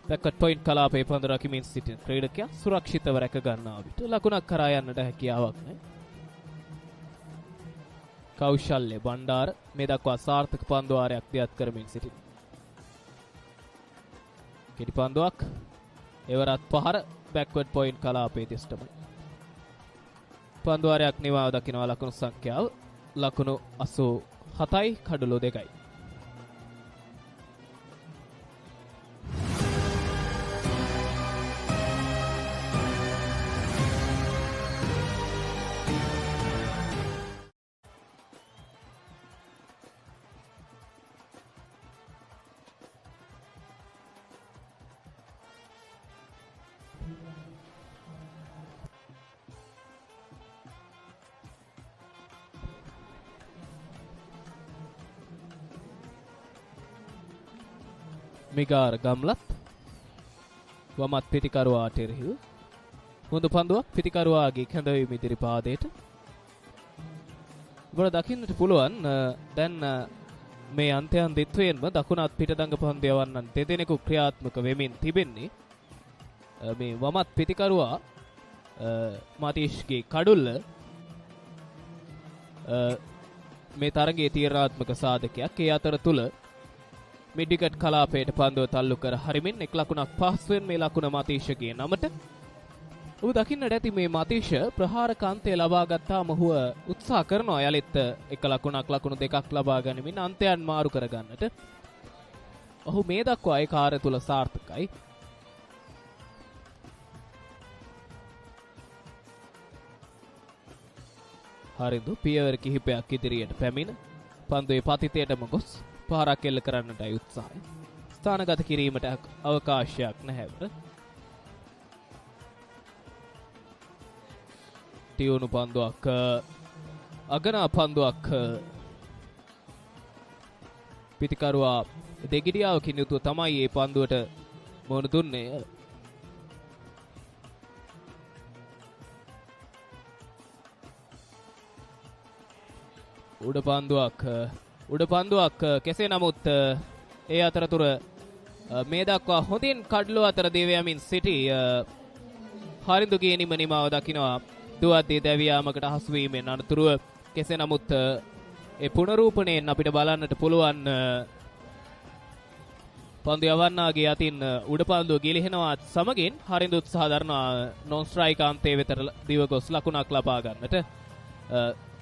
Speaker 1: බැක්වර්ඩ් පොයින්ට් කලාපයේ පන්දු රකිමින් සිටින ක්‍රීඩකයා සුරක්ෂිතව රැක ගන්නා විට ලකුණක් කරා යන්නට හැකියාවක් නැහැ. කෞශල්‍ය බණ්ඩාර මේ දක්වා සාර්ථක පන්දු වාරයක් දියත් කරමින් සිටින. කෙටි පන්දුවක් එවරත් පහර බැක්වර්ඩ් පොයින්ට් කලාපයේ දෙසටමයි. පන්දු වාරයක් නිවාව දකිනවා ලකුණු සංඛ්‍යාව ලකුණු 87යි කඩලු 2යි. මිගාර ගම්ලත් වමත් පිටිකරුවාට එරෙහිව හොඳ පන්දුවක් පිටිකරුවාගේ කැඳවීම ඉදිරි පාදයට. ඔබට දකින්නට පුළුවන් දැන් මේ අන්තයන් දෙත්වයෙන්ම දකුණත් පිටදඟ පන්දු යවන්නන් දෙදෙනෙකු ක්‍රියාත්මක වෙමින් තිබෙන්නේ. මේ වමත් පිටිකරුවා මතීෂ්ගේ කඩුල්ල මේ තරගයේ තීරණාත්මක සාධකයක්. ඒ අතර තුල මිඩ්විකට් කලාපයට පන්දුව තල්ලු කර හරිමින් එක් ලකුණක් පහසුවෙන් මේ ලකුණ මතීෂගේ නමට. ඔබ දකින්නට ඇති මේ මතීෂ ප්‍රහාරකාන්තය ලබා ගත්තාම ඔහු උත්සාහ කරනවා යලිත් එක ලකුණක් ලකුණු දෙකක් ලබා ගනිමින් අන්තයන් මාරු කර ගන්නට. ඔහු මේ දක්වා ඒ කාර්ය තුල සාර්ථකයි. හරිදු පියවර කිහිපයක් ඉදිරියට පැමිණ පන්දුවේ පතිතයටම ගොස් පහරක් එල්ල කරන්නටයි උත්සාහය. ස්ථානගත කිරීමට අවකාශයක් නැහැවර. ටියුණු පන්දුවක් අගනා පන්දුවක් පිටිකරුවා දෙගිඩියාවකින් යුතුව තමයි මේ පන්දුවට මුහුණ දුන්නේ. උඩ පන්දුවක් කෙසේ නමුත් ඒ අතරතුර මේ දක්වා හොඳින් කඩලු අතර දිව යමින් සිටි හරිඳුගේ නිමාව දකිනවා දුවද්දී දැවියාමකට හසු වීමෙන් අනතුරුව කෙසේ නමුත් ඒ පුනරූපණයෙන් අපිට බලන්නට පුළුවන් පන්දු යවන්නාගේ අතින් උඩ පන්දුව ගිලිහෙනවා සමගින් හරිඳු උත්සාහ දරනවා නොන් ස්ට්‍රයික් අන්තයේ වෙතට දිව ගොස් ලකුණක් ලබා ගන්නට.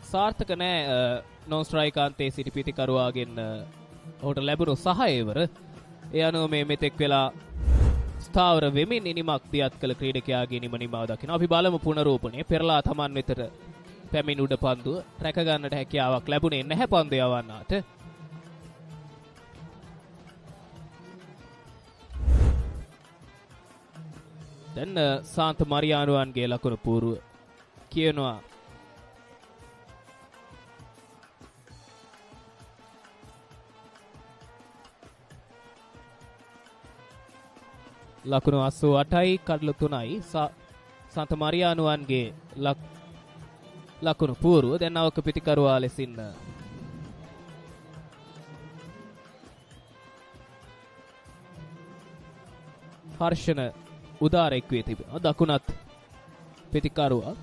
Speaker 1: සාර්ථක නැහැ නොන් ස්ට්‍රයික් අන්තයේ සිටි පිටිකරුවාගෙන් ඔහුට ලැබුණු සහායවර. ඒ අනුව මේ මෙතෙක් වෙලා ස්ථාවර වෙමින් ඉනිමක් දියත් කළ ක්‍රීඩකයාගේ නිමාව දකින්න. අපි බලමු පුනරූපණය. පෙරලා තමන් වෙතට පැමිණ උඩ පන්දුව රැක ගන්නට හැකියාවක් ලැබුණේ නැහැ පන්දු යවන්නාට. දැන් සාන්ත මරියානුවන්ගේ ලකුණු පූර්ව කියනවා. ලකුණු 88යි කඩලු 3යි සාන්ත මරියානුවන්ගේ ලකුණු පූර්ව. දැන් අවක පිටිකරුවා ලෙසින් හර්ෂණ උදාර එක්වී තිබෙනවා. දකුණත් පිටිකරුවා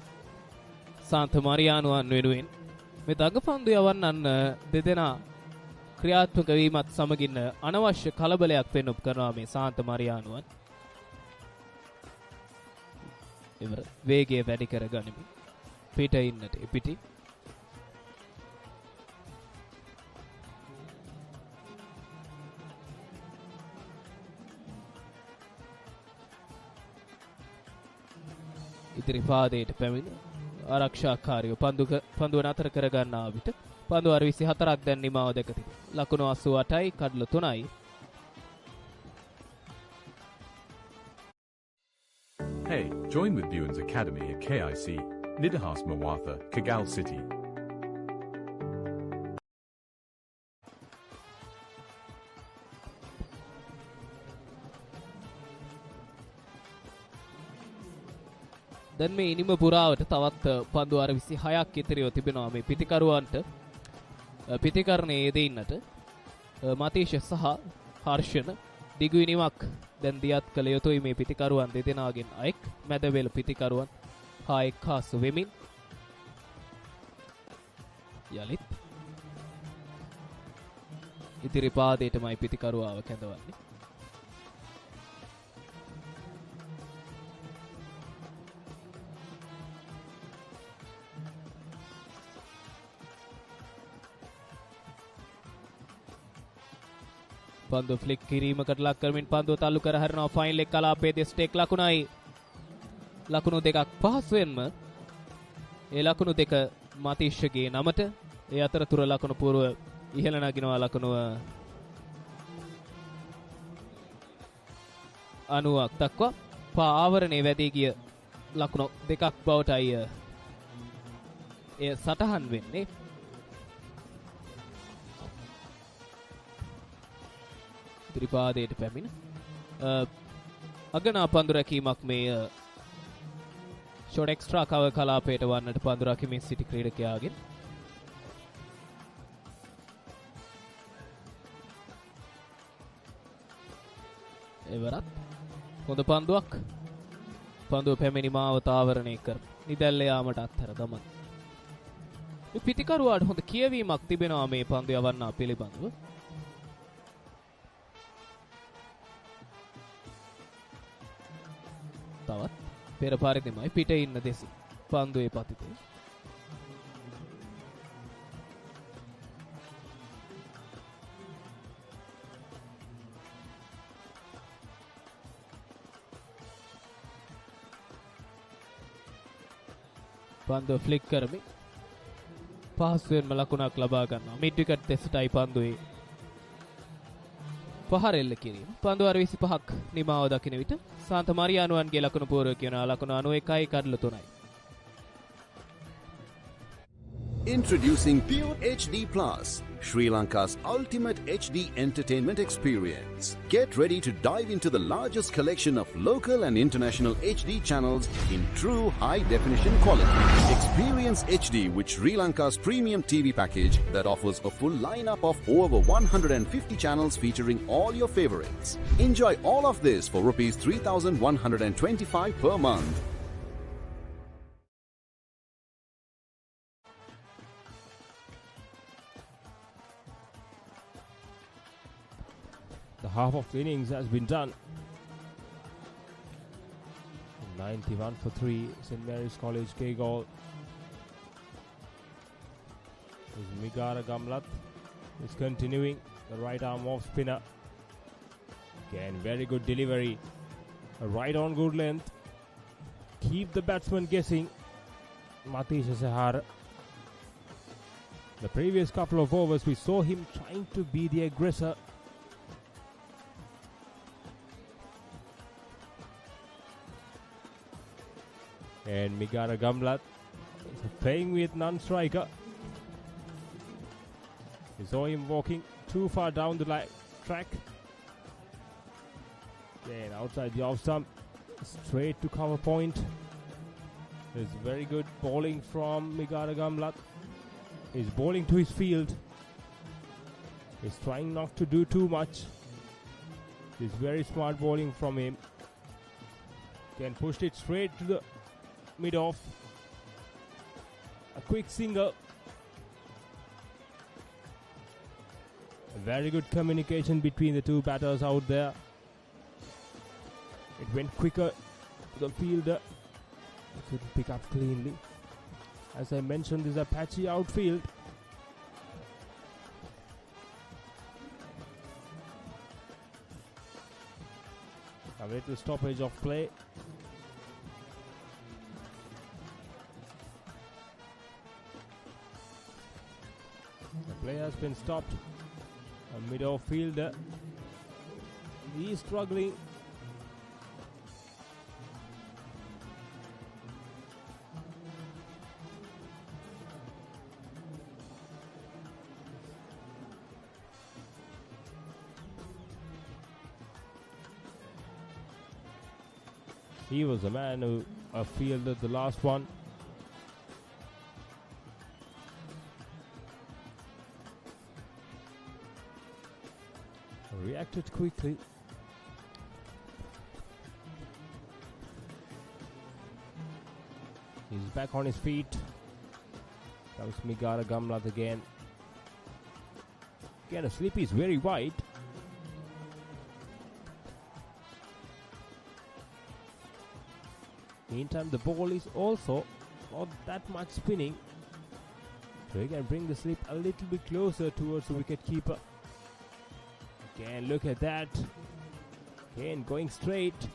Speaker 1: සාන්ත මරියානුවන් වෙනුවෙන් මේ දඟපන්දු යවන්නන් දෙදෙනා ක්‍රියාත්මක වීමත් සමගින් අනවශ්‍ය කලබලයක් පෙන්නුම් කරනවා මේ සාන්ත මරියානුවන්. ඉවර වේගය වැඩි කර ගනිමින් පිට ඉන්නට පිටි ඉදිරි පාදයට පැමිණ ආරක්ෂාකාරීව පන්දුව නතර කර ගන්නා විට පන්දුව 24ක් දැන් නිමාව දැක තිබේ. ලකුණු 88යි කඩලු 3යි.
Speaker 5: Hey, join with Buens Academy at KIC, Nidahas Mawatha, Kagal City.
Speaker 1: දැන් මේ ඉනිම පුරාවට තවත් පන්දු 26ක් ඉතිරිව තිබෙනවා මේ පිටිකරුවන්ට පිටිකරණයේ යෙදෙන්නට. මතීෂ සහ හර්ෂණ දිගු ඉනිමක් දැන් දියත් කළ යුතුයි මේ පිටිකරුවන් දෙදෙනාගෙන් අයෙක්. මැදවේල පිටිකරුවන් හා එක්හාසු වෙමින් යලිත් ඉදිරි පාදයටමයි පිටිකරුවාව කැඳවන්නේ. පන්දු ෆ්ලික් කිරීමකට ලක් කරමින් පන්දුව තල්ලු කර හරිනවා ෆයින් ලෙග් කලාපයේදී ස්ටේක් ලකුණයි. ලකුණු දෙකක් පහසුවෙන්ම ඒ ලකුණු දෙක මතීෂ්ගේ නමට. ඒ අතරතුර ලකුණු පූර්ව ඉහළ නගිනවා ලකුණු 90ක් දක්වා. පා ආවරණයේ වැදී ගිය ලකුණු දෙකක් බවටයි එය සටහන් වෙන්නේ. ත්‍රිපාදයට පැමිණ අගනා පන්දු රැකීමක් මේ ෂොට් එක්ස්ට්‍රා කවර් කලාපයට වන්නට පන්දු රැකීමේ සිටි ක්‍රීඩකයාගෙන්. එවරත් හොඳ පන්දුවක්. පන්දුව පැමිණි මාවත ආවරණය කර නිදැල්ල යාමට අත්හැර දමන. පිටිකරුවාට හොඳ කියවීමක් තිබෙනවා මේ පන්දු යවන්නා පිළිබඳව. තවත් පෙර පරිදිමයි පිට ඉන්න දෙසි පන්දුවේ පතිතේ. පන්දුව ෆ්ලික් කරමින් පහසුවෙන්ම ලකුණක් ලබා ගන්නවා. මිඩ් විකට් දෙසටයි පන්දුවේ පහර එල්ල කිරීම. පන්දුව 25ක් නිමාව දකින විට සාන්ත මරියානුවන්ගේ ලකුණු පූර්ව කියනවා. ලකුණු 91යි කඩලු 3යි.
Speaker 3: Introducing Pure HD Plus, Sri Lanka's ultimate HD entertainment experience. Get ready to dive into the largest collection of local and international HD channels in true high-definition quality. Experience HD with Sri Lanka's premium TV package that offers a full lineup of over 150 channels featuring all your favorites. Enjoy all of this for Rs 3,125 per month.
Speaker 2: The half of the innings has been done. 91 for 3, St. Mary's College, Kegalle. Migara Gamlat is continuing the right arm off spinner. Again, very good delivery. A right on good length. Keep the batsman guessing. Matisha Sahar. The previous couple of overs, we saw him trying to be the aggressor. And Migara Gamlat playing with non-striker. We saw him walking too far down the track. Then outside the off stump, straight to cover point. There's very good bowling from Migara Gamlat. He's bowling to his field. He's trying not to do too much. It's very smart bowling from him. Again, pushed it straight to the mid-off. A quick single. A very good communication between the two batters out there. It went quicker to the fielder. He couldn't pick up cleanly. As I mentioned, this is a patchy outfield. A little stoppage of play. The play has been stopped. A mid-off fielder. He is struggling. He was the man who fielded the last one. Reacted quickly. He's back on his feet. Comes Migara Gamlat again. Again, the slip is very wide. Meantime, the ball is also not that much spinning. So he can bring the slip a little bit closer towards the wicket keeper. Again, look at that. Again, going straight.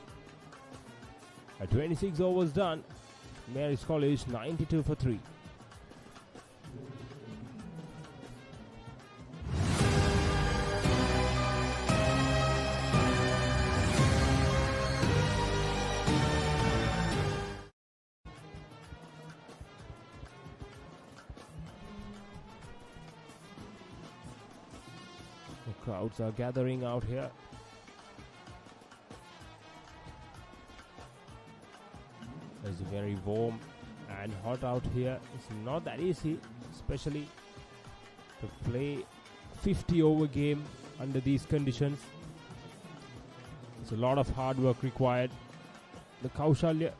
Speaker 2: A 26 overs done. Mary's College 92 for 3. Crowds are gathering out here. It's very warm and hot out here. It's not that easy, especially to play 50 over game under these conditions. It's a lot of hard work required. The Kaushalya.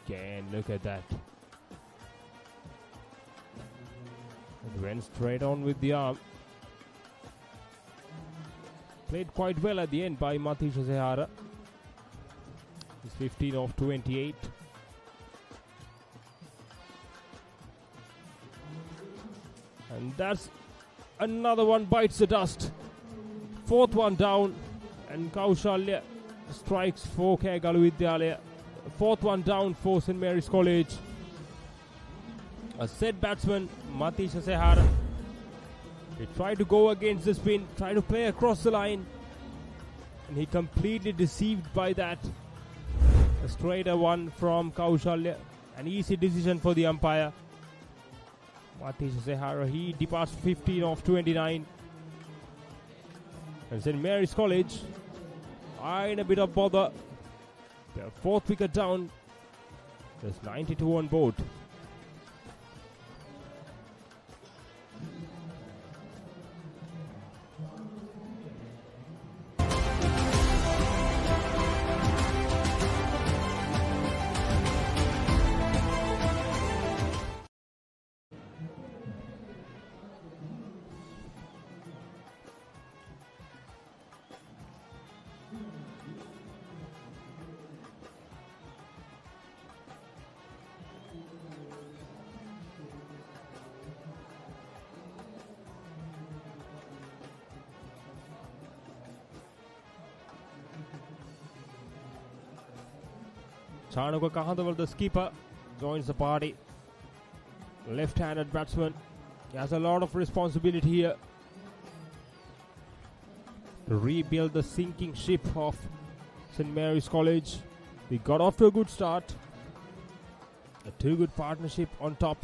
Speaker 2: Again, look at that. It went straight on with the arm. Played quite well at the end by Matisha Sehara. He's 15 off 28. And that's another one bites the dust. Fourth one down. And Kaushalya strikes for Kegalu Vidyalaya. fourth one down for St. Mary's College. A set batsman, Matisha Sehara. He tried to go against the spin, tried to play across the line, and he completely deceived by that. A straighter one from Kaushalya. An easy decision for the umpire. Matisha Sehara, he departs 15 of 29. And St. Mary's College are in a bit of bother. Their fourth wicket down. There's 92 on board. Chanuka Kahandawal, the skipper, joins the party. Left-handed batsman. He has a lot of responsibility here to rebuild the sinking ship of St. Mary's College. We got off to a good start. A two good partnership on top.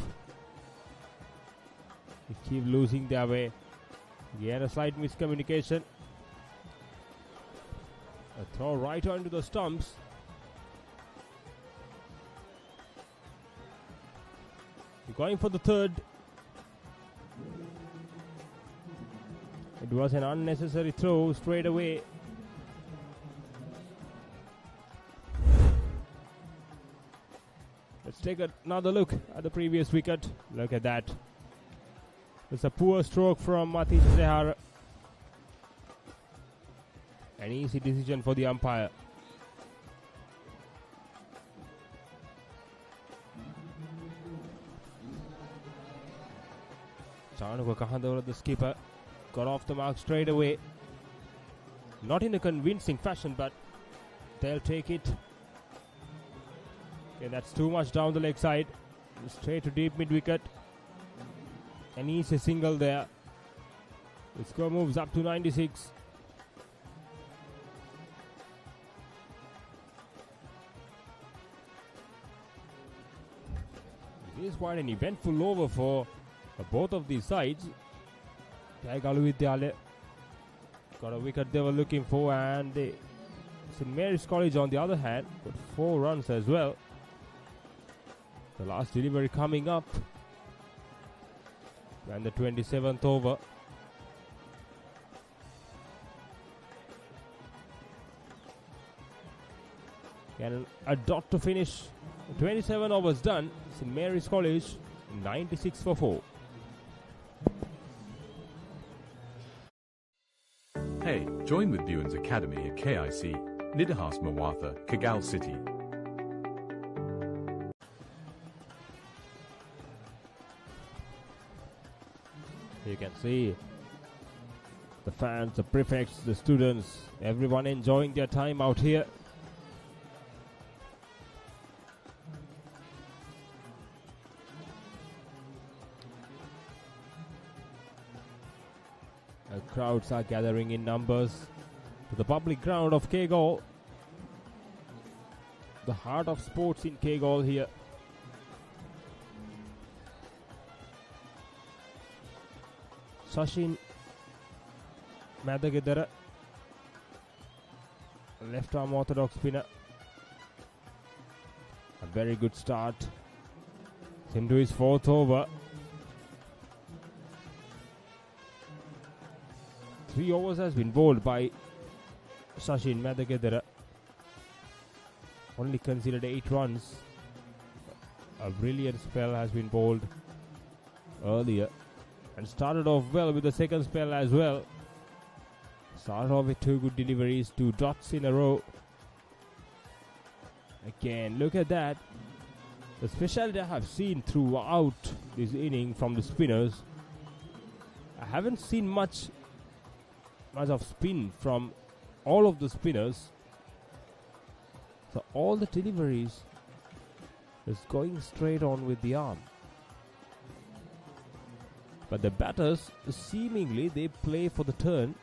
Speaker 2: They keep losing their way. Again, a slight miscommunication. A throw right onto the stumps. Going for the third. It was an unnecessary throw straight away. Let's take another look at the previous wicket. Look at that. It's a poor stroke from Matisha Sehara. An easy decision for the umpire. Chanuka Kahandawala, the skipper, got off the mark straight away. Not in a convincing fashion, but they'll take it. Okay, that's too much down the leg side. Straight to deep mid wicket. An easy single there. The score moves up to 96. It is quite an eventful over for both of these sides. Kegalu Vidyalaya got a wicket they were looking for, and St. Mary's College on the other hand got 4 runs as well. The last delivery coming up, and the 27th over. And a dot to finish. 27 overs done. St. Mary's College 96 for 4.
Speaker 5: Hey, join with Buens Academy at KIC, Nidahas Mawatha, Kagal City.
Speaker 2: You can see the fans, the prefects, the students, everyone enjoying their time out here. Crowds are gathering in numbers to the public ground of Kagal, the heart of sports in Kagal here. Sachin Madagedara, left arm orthodox spinner. A very good start. Into his 4th over. 3 overs has been bowled by Sachin Madagedara. Only considered 8 runs. A brilliant spell has been bowled earlier, and started off well with the second spell as well. Started off with 2 good deliveries, 2 dots in a row. Again, look at that. The specialty I have seen throughout this inning from the spinners. I haven't seen much of spin from all of the spinners. So all the deliveries is going straight on with the arm. But the batters, seemingly, they play for the turn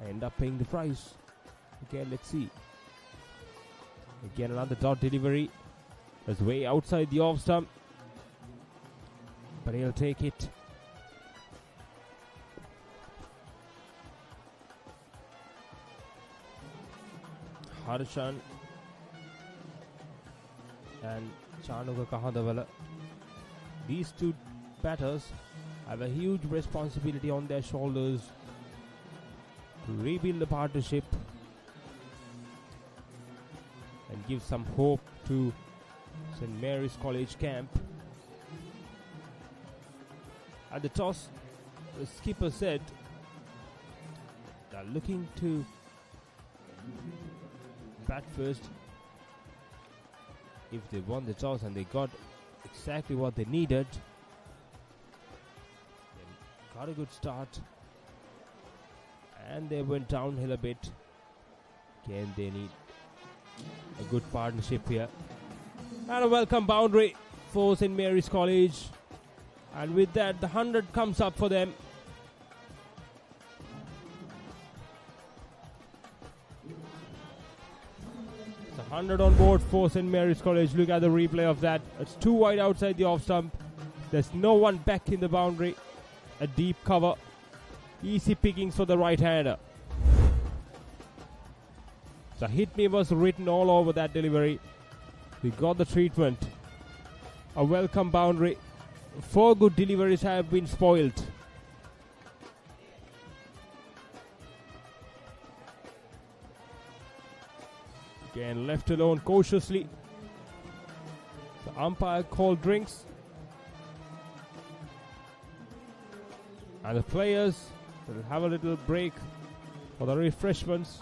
Speaker 2: and end up paying the price. Again, let's see. Again, another dot delivery. That's way outside the off stump. But he'll take it. Harshan and Chanuka Kahadawala. These two batters have a huge responsibility on their shoulders to rebuild the partnership and give some hope to St. Mary's College camp. At the toss, the skipper said they're looking to bat first. If they won the toss and they got exactly what they needed, they got a good start and they went downhill a bit. Again, they need a good partnership here. And a welcome boundary for St. Mary's College. And with that, the 100 comes up for them. It's 100 on board for St. Mary's College. Look at the replay of that. It's too wide outside the off stump. There's no one back in the boundary. A deep cover. Easy pickings for the right-hander. So hit me was written all over that delivery. We got the treatment. A welcome boundary. 4 good deliveries have been spoiled. Again, left alone cautiously. The umpire called drinks. And the players will have a little break for the refreshments.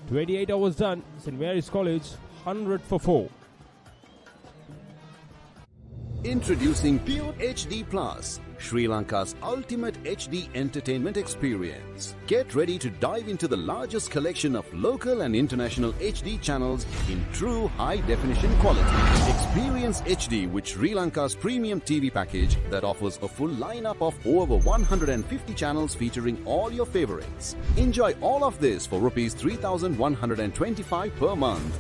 Speaker 2: 28 overs done. St. Mary's College, 100 for 4.
Speaker 3: Introducing Pure HD Plus, Sri Lanka's ultimate HD entertainment experience. Get ready to dive into the largest collection of local and international HD channels in true high-definition quality. Experience HD with Sri Lanka's premium TV package that offers a full lineup of over 150 channels featuring all your favorites. Enjoy all of this for Rs 3,125 per month.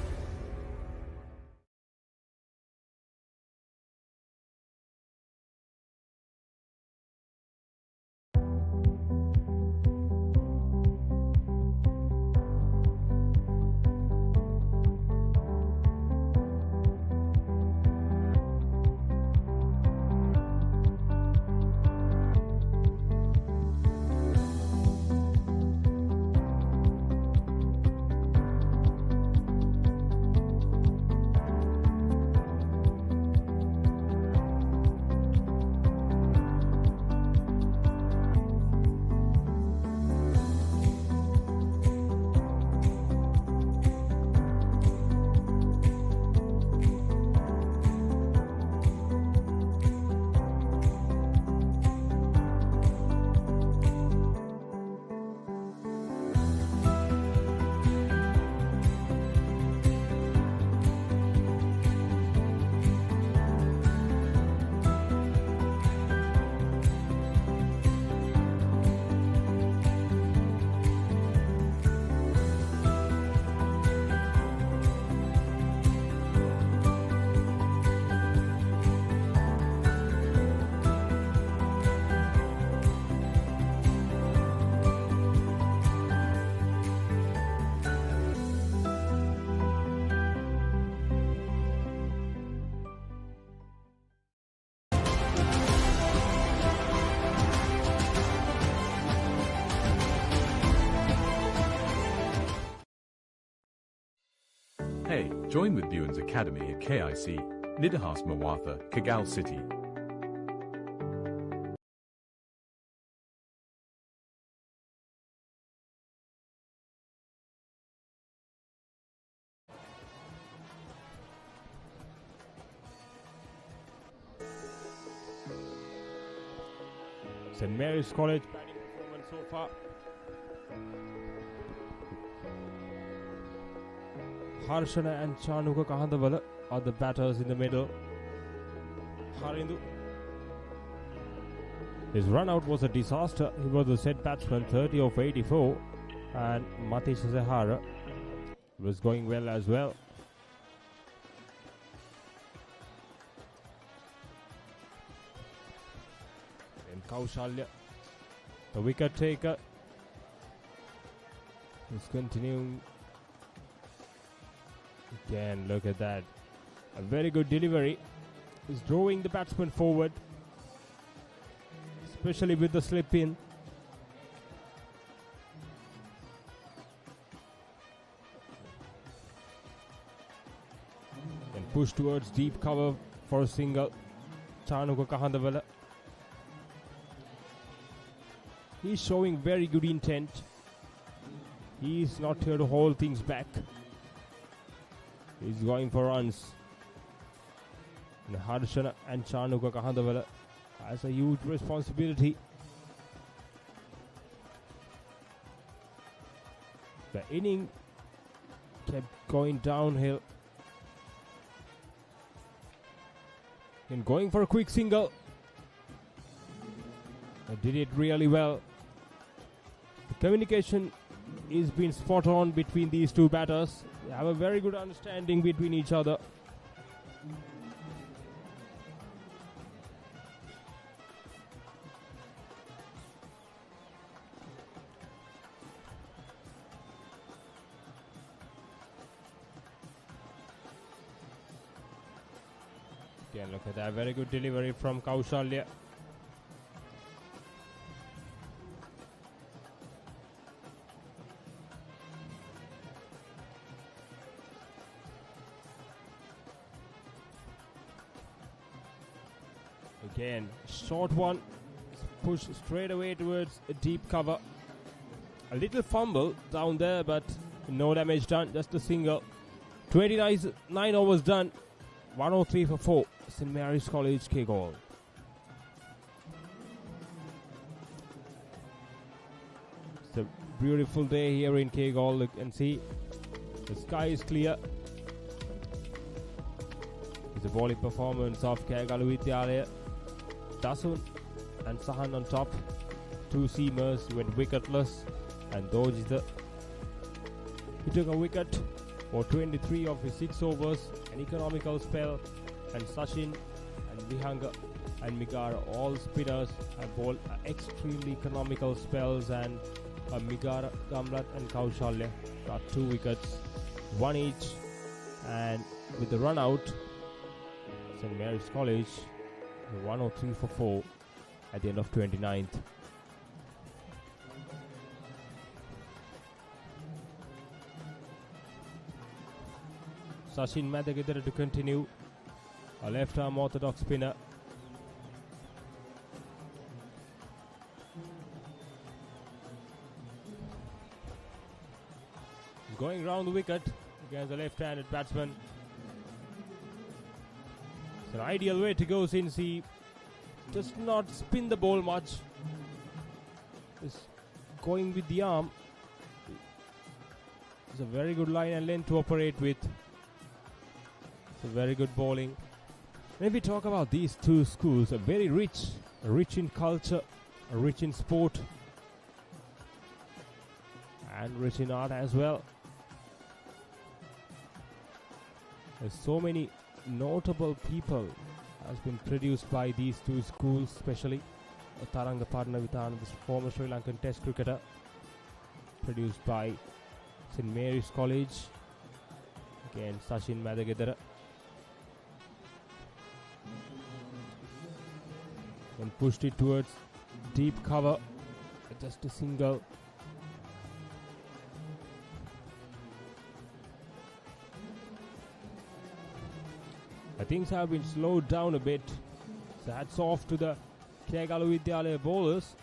Speaker 5: Hey, join with Buens Academy at KIC, Nidahas Mawatha, Kagal City.
Speaker 2: St. Mary's College batting performance so far. Harshana and Chanuka Kahandawala are the batters in the middle. Harindu. His run out was a disaster. He was the set batsman, 30 of 84, and Matish Zahara was going well as well. And Kaushalya, the wicket taker, is continuing. Again, look at that. A very good delivery. He's drawing the batsman forward, especially with the slip in. And push towards deep cover for a single. Chanuka Kahandawala. He's showing very good intent. He's not here to hold things back. He's going for runs. And Harshana and Chanuka Kahandawala has a huge responsibility. The inning kept going downhill. And going for a quick single. They did it really well. The communication is being spot on between these two batters. They have a very good understanding between each other. Again, look at that. Very good delivery from Kaushalya. Again, short one, push straight away towards a deep cover. A little fumble down there, but no damage done, just a single. 29 overs done, 103 for 4, St. Mary's College, Kegalle. It's a beautiful day here in Kegalle. You can see the sky is clear. It's a bowling performance of Kegalu Vidyalaya. Dasun and Sahan on top. Two seamers went wicketless, and Dojita, he took a wicket for 23 of his 6 overs, an economical spell, and Sachin and Vihanga and Migara, all spinners, have bowled extremely economical spells, and Migara, Gamlat and Kaushalya got 2 wickets, 1 each, and with the run out, St. Mary's College 103 for 4 at the end of 29th. Sachin Madagidara to continue, a left arm orthodox spinner. He's going round the wicket against the left-handed batsman. It's an ideal way to go since he does not spin the ball much. Just going with the arm. It's a very good line and length to operate with. It's a very good bowling. When we talk about these two schools, are very rich in culture, rich in sport, and rich in art as well. There's so many notable people has been produced by these two schools, especially Taranga Padnavitan, this former Sri Lankan Test cricketer, produced by St. Mary's College. Again, Sachin Madagidara. And pushed it towards deep cover, just a single. Things have been slowed down a bit, so hats off to the Kegalu Vidyalaya bowlers.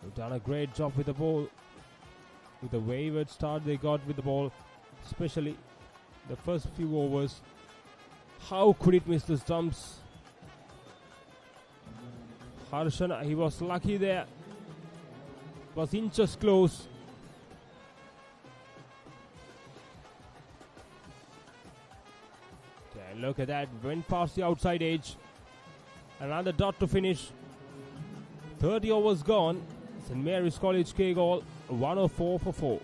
Speaker 2: They've done a great job with the ball, with the wayward start they got with the ball, especially the first few overs. How could it miss the stumps? Harshana, he was lucky there. Was inches close. And look at that, went past the outside edge. Another dot to finish. 30 overs gone. St. Mary's College Kegalle 104 for 4.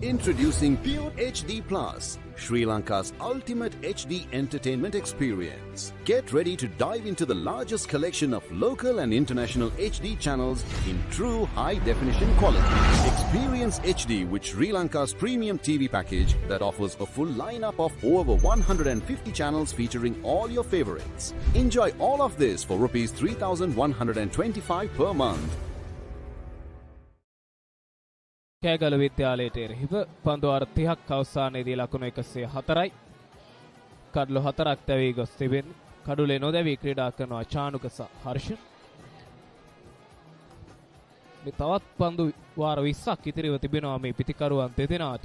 Speaker 3: Introducing Pure HD Plus, Sri Lanka's ultimate HD entertainment experience. Get ready to dive into the largest collection of local and international HD channels in true high-definition quality. Experience HD with Sri Lanka's premium TV package that offers a full lineup of over 150 channels featuring all your favorites. Enjoy all of this for Rs 3,125 per month.
Speaker 1: Kegalu Vidyalaya එරෙහිව පන්දු වාර 30ක් අවසානයේදී ලකුණු 104යි. කඩලු 4ක් දැවී ගොස් තිබෙන්නේ. කඩුලේ නොදැවී ක්‍රීඩා කරනවා චානුක සහ හර්ෂ. මේ තවත් පන්දු වාර 20ක් ඉතිරිව තිබෙනවා මේ පිටිකරුවන් දෙදෙනාට.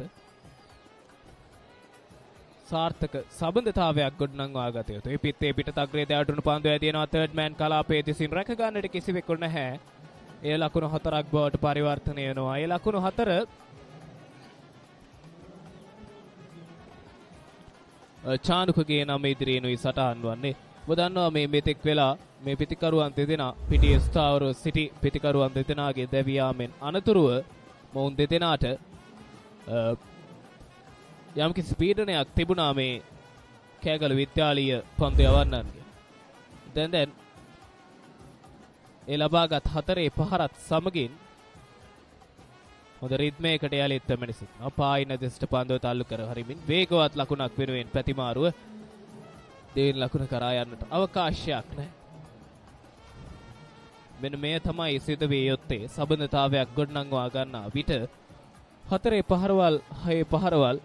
Speaker 1: සාර්ථක සම්බන්ධතාවයක් ගොඩනංවා ගත යුතුයි. පිටේ පිටතග්‍රේ දැවටුණු පන්දු ඇදිනවා තර්ඩ් මෑන් කලාපයේ දෙසින් රැක ගන්නට කිසිවෙකු නැහැ. ඒ ලකුණු 4ක් බවට පරිවර්තනය වෙනවා. ඒ ලකුණු 4 චානුකගේ නම ඉදිරියෙනුයි සටහන් වන්නේ. ඔබ දන්නවා මේ මෙතෙක් වෙලා මේ පිටිකරුවන් දෙදෙනා පිටියේ ස්ථාවරව සිටි පිටිකරුවන් දෙදෙනාගේ දැවී යාමෙන් අනතුරුව මොවුන් දෙදෙනාට යම්කිසි පීඩනයක් තිබුණා මේ කෑගල විද්‍යාලීය පන්දු යවන්නන්ගේ. දැන් ඒ ලබාගත් 4 පහරත් සමගින් හොඳ රිද්මයකට යලිත් පැමිණ සිටිනවා. පායින දෙසට පන්දුව තල්ලු කර හරිමින් වේගවත් ලකුණක් වෙනුවෙන් ප්‍රතිමාරුව දෙවෙනි ලකුණ කරා යන්නට අවකාශයක් නැහැ. මෙන්න මේ තමයි සිදු වී යොත්තේ සම්බන්ධතාවයක් ගොඩනංවා ගන්නා විට 4 පහරවල් 6 පහරවල්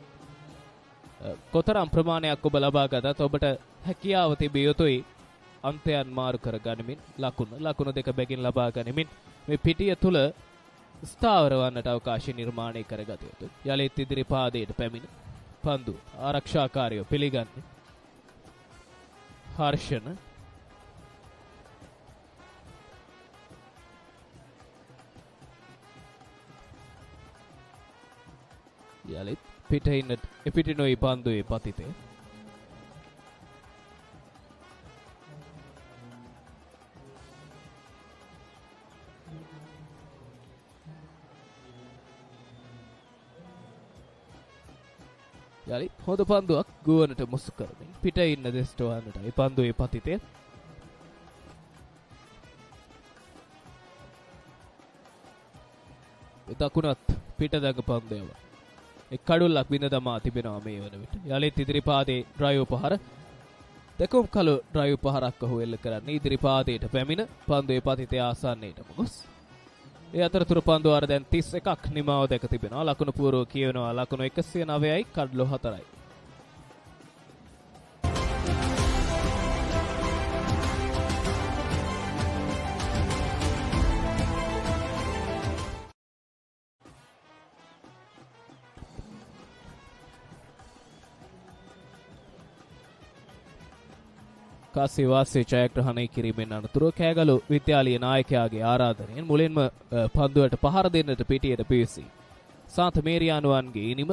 Speaker 1: කොතරම් ප්‍රමාණයක් ඔබ ලබා ගතත් ඔබට හැකියාව තිබිය යුතුයි අන්තයන් මාරු කර ගනිමින් ලකුණු දෙක බැගින් ලබා ගනිමින් මේ පිටිය තුල ස්ථාවර වන්නට අවකාශය නිර්මාණය කරගත යුතුයි. යලිත් ඉදිරි පාදයට පැමිණ පන්දු ආරක්ෂාකාරීව පිළිගන්නේ හර්ෂණ යලිත් පිටින් එපිටිනොයි පන්දුවේ පතිතේ යලිත් හොඳ පන්දුවක් ගුවනට මුසු කරමින් පිට ඉන්න දෙස්ට වන්නටයි පන්දුවේ පතිතේ දකුණත් පිට දඟ පන්දයව එක් කඩුල්ලක් බිඳ දමා තිබෙනවා මේ වන විට. යලිත් ඉදිරි පාදයේ ඩ්‍රයිව් පහර දෙකම කළු ඩ්‍රයිව් පහරක් ඔහු එල්ල කරන්නේ ඉදිරි පාදයට පැමිණ පන්දුවේ පතිතේ ආසන්නයටම ගොස්. ඒ අතරතුර පන්දු වාර දැන් 31ක් නිමාව දැක තිබෙනවා. ලකුණු පූර්ව කියවෙනවා ලකුණු 109යි කඩලු 4යි. කාසී වාසී ජයග්‍රහණය කිරීමෙන් අනතුරුව කෑගලු විද්‍යාලීය නායකයාගේ ආරාධනයෙන් මුලින්ම පන්දුවට පහර දෙන්නට පිටියට පිවිසි. සාන්ත මේරියානුවන්ගේ ඉනිම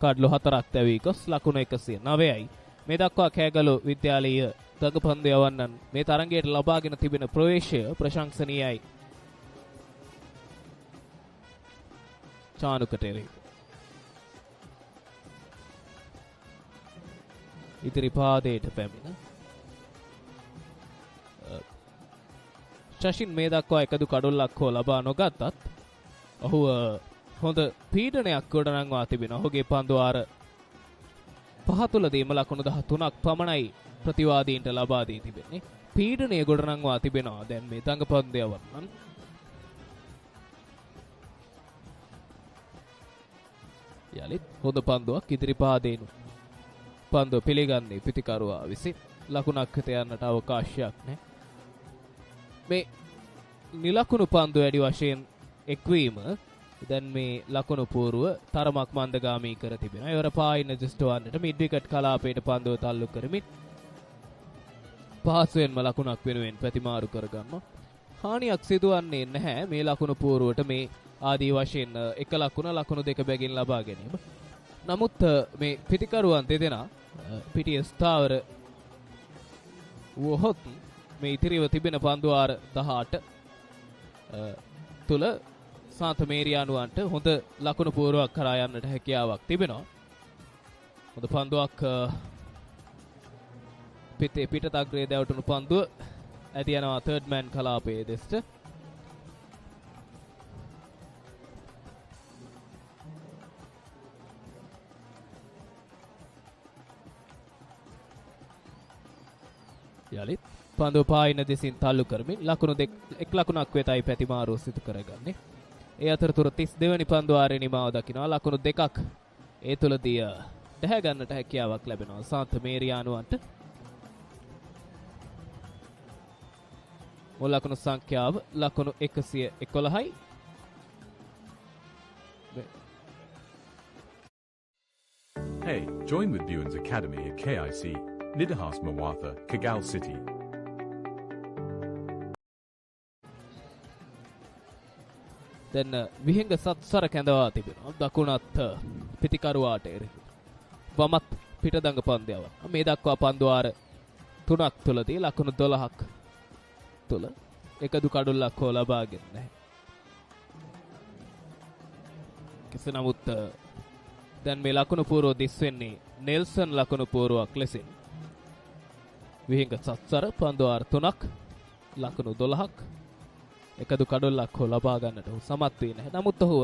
Speaker 1: කඩලු 4ක් දැවී ගොස් ලකුණු 109යි. මේ දක්වා කෑගලු විද්‍යාලීය දඟපන්දු යවන්නන් මේ තරගයට ලබාගෙන තිබෙන ප්‍රවේශය ප්‍රශංසනීයයි. චානුකට එරෙහි ඉදිරි පාදයට පැමිණ ශෂින් මේ දක්වා එකදු කඩුල්ලක් හෝ ලබා නොගත්තත් ඔහු හොඳ පීඩනයක් ගොඩනංවා තිබෙන. ඔහුගේ පන්දු වාර 5 තුලදීම ලකුණු 13ක් පමණයි ප්‍රතිවාදීන්ට ලබා දී තිබෙන්නේ. පීඩනය ගොඩනංවා තිබෙනවා දැන් මේ දඟපන්දු යවන්නන්. යලිත් හොඳ පන්දුවක් ඉදිරි පාදේනු පන්දුව පිළිගන්නේ පිටිකරුවා විසින්. ලකුණක් හිත යන්නට අවකාශයක් නැහැ. මේ නිලකුණු පන්දු වැඩි වශයෙන් එක්වීම දැන් මේ ලකුණු පූර්ව තරමක් මන්දගාමී කර තිබෙනවා. ඒවර පායින දෘෂ්ටවන්නට මිඩ් විකට් කලාපයට පන්දුව තල්ලු කරමින් පහසුවෙන්ම ලකුණක් වෙනුවෙන් ප්‍රතිමාරු කරගන්නවා. හානියක් සිදුවන්නේ නැහැ මේ ලකුණු පුවරුවට මේ ආදී වශයෙන් එක ලකුණු දෙක බැගින් ලබා ගැනීම. නමුත් මේ පිටිකරුවන් දෙදෙනා පිටිය ස්ථාවර වුවහොත් මේ ඉතිරිව තිබෙන පන්දු ආර 18 තුල සාන්ත මේරියානුවන්ට හොඳ ලකුණු පුවරුවක් කරා යන්නට හැකියාවක් තිබෙනවා. හොඳ පන්දුවක් පිටත අග්‍රයේ දැවටුණු පන්දුව ඇදී යනවා තර්ඩ් මෑන් කලාපයේ දෙසට. යලිත් පන්දුව පායින දෙසින් තල්ලු කරමින් එක් ලකුණක් වෙතයි පැතිමාරුව සිදු කරගන්නේ. ඒ අතරතුර 32 වෙනි පන්දු ආරේ නිමාව දකිනවා. ලකුණු දෙකක් ඒ තුලදී දැහැ ගන්නට හැකියාවක් ලැබෙනවා සාන්ත මේරියානුවන්ට. මුල් ලකුණු සංඛ්‍යාව ලකුණු 111යි.
Speaker 5: Hey, join with Buens Academy at KIC, Nidahas Mawatha, Kagal City.
Speaker 1: දැන් විහිංග සත්සර කැඳවා තිබෙනවා. දකුණත් පිටිකරුවාට එරෙහි. වමත් පිටදඟ පන්දයව. මේ දක්වා පන්දු ආර 3ක් තුලදී ලකුණු 12ක් තුල එකදු කඩුල්ලක් හෝ ලබාගෙන නැහැ. කෙසේ නමුත් දැන් මේ ලකුණු පුවරුව දිස් වෙන්නේ නෙල්සන් ලකුණු පුවරුවක් ලෙසින්. විහිංග සත්සර පන්දු ආර 3ක් ලකුණු 12ක් එකදු කඩොල්ලක් හෝ ලබා ගන්නට ඔහු සමත් වී නැහැ. නමුත් ඔහු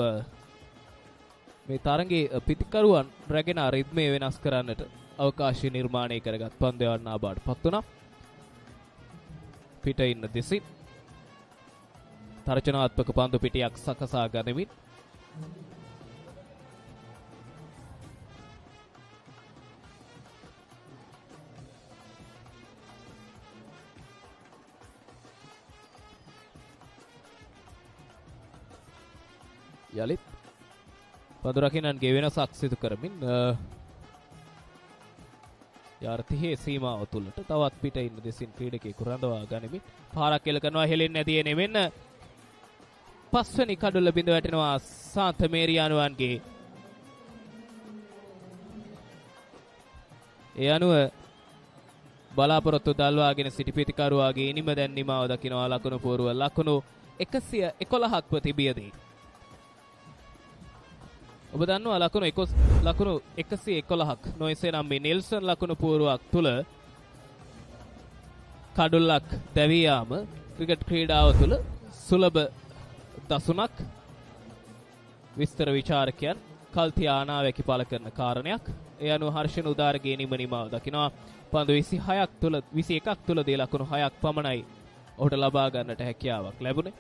Speaker 1: මේ තරඟයේ පිටිකරුවන් රැගෙන රිද්මය වෙනස් කරන්නට අවකාශය නිර්මාණය කරගත් පන්දයවන්නා බවට පත් වුණා. පිට ඉන්න දෙසින් තර්ජනාත්මක පන්දු පිටියක් සකසා ගනිමින් යලිත් පන්දු රකින්නන්ගේ වෙනසක් සිදු කරමින් යාර්තිහේ සීමාව තුළට තවත් පිට ඉන්න දෙසින් ක්‍රීඩකයෙකු රඳවා ගනිමින් පාරක් එල්ල කරනවා. හෙලෙන්නේ නැති නෙමෙන්න පස්වෙනි කඩුල්ල බිඳ වැටෙනවා සාන්ත මේරියානුවන්ගේ. ඒ අනුව බලාපොරොත්තු දල්වාගෙන සිටි පිටිකරුවාගේ ඉනිම දැන් නිමාව දකිනවා ලකුණු පුවරුව ලකුණු 111ක්ව තිබියදී. ඔබ දන්නවා ලකුණු 111ක් නොයසේ නම් මේ නෙල්සන් ලකුණු පුවරුවක් තුල කඩුල්ලක් දැවී යාම ක්‍රිකට් ක්‍රීඩාව තුල සුලභ දසුණක්. විස්තර විචාරකයන් කල්තියා අනාවැකි පළ කරන කාරණයක්. ඒ අනුව හර්ෂණ උදාරගේ නිමාව දකිනවා. පන්දු 21ක් තුලදී ලකුණු 6ක් පමණයි ඔහුට ලබා ගන්නට හැකියාවක් ලැබුණේ.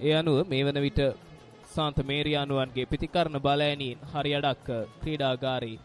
Speaker 1: ඒ අනුව මේ වන විට සාන්ත මේරියානුවන්ගේ පිටිකරණ බලෑනීන් හරියඩක් ක්‍රීඩාගාරී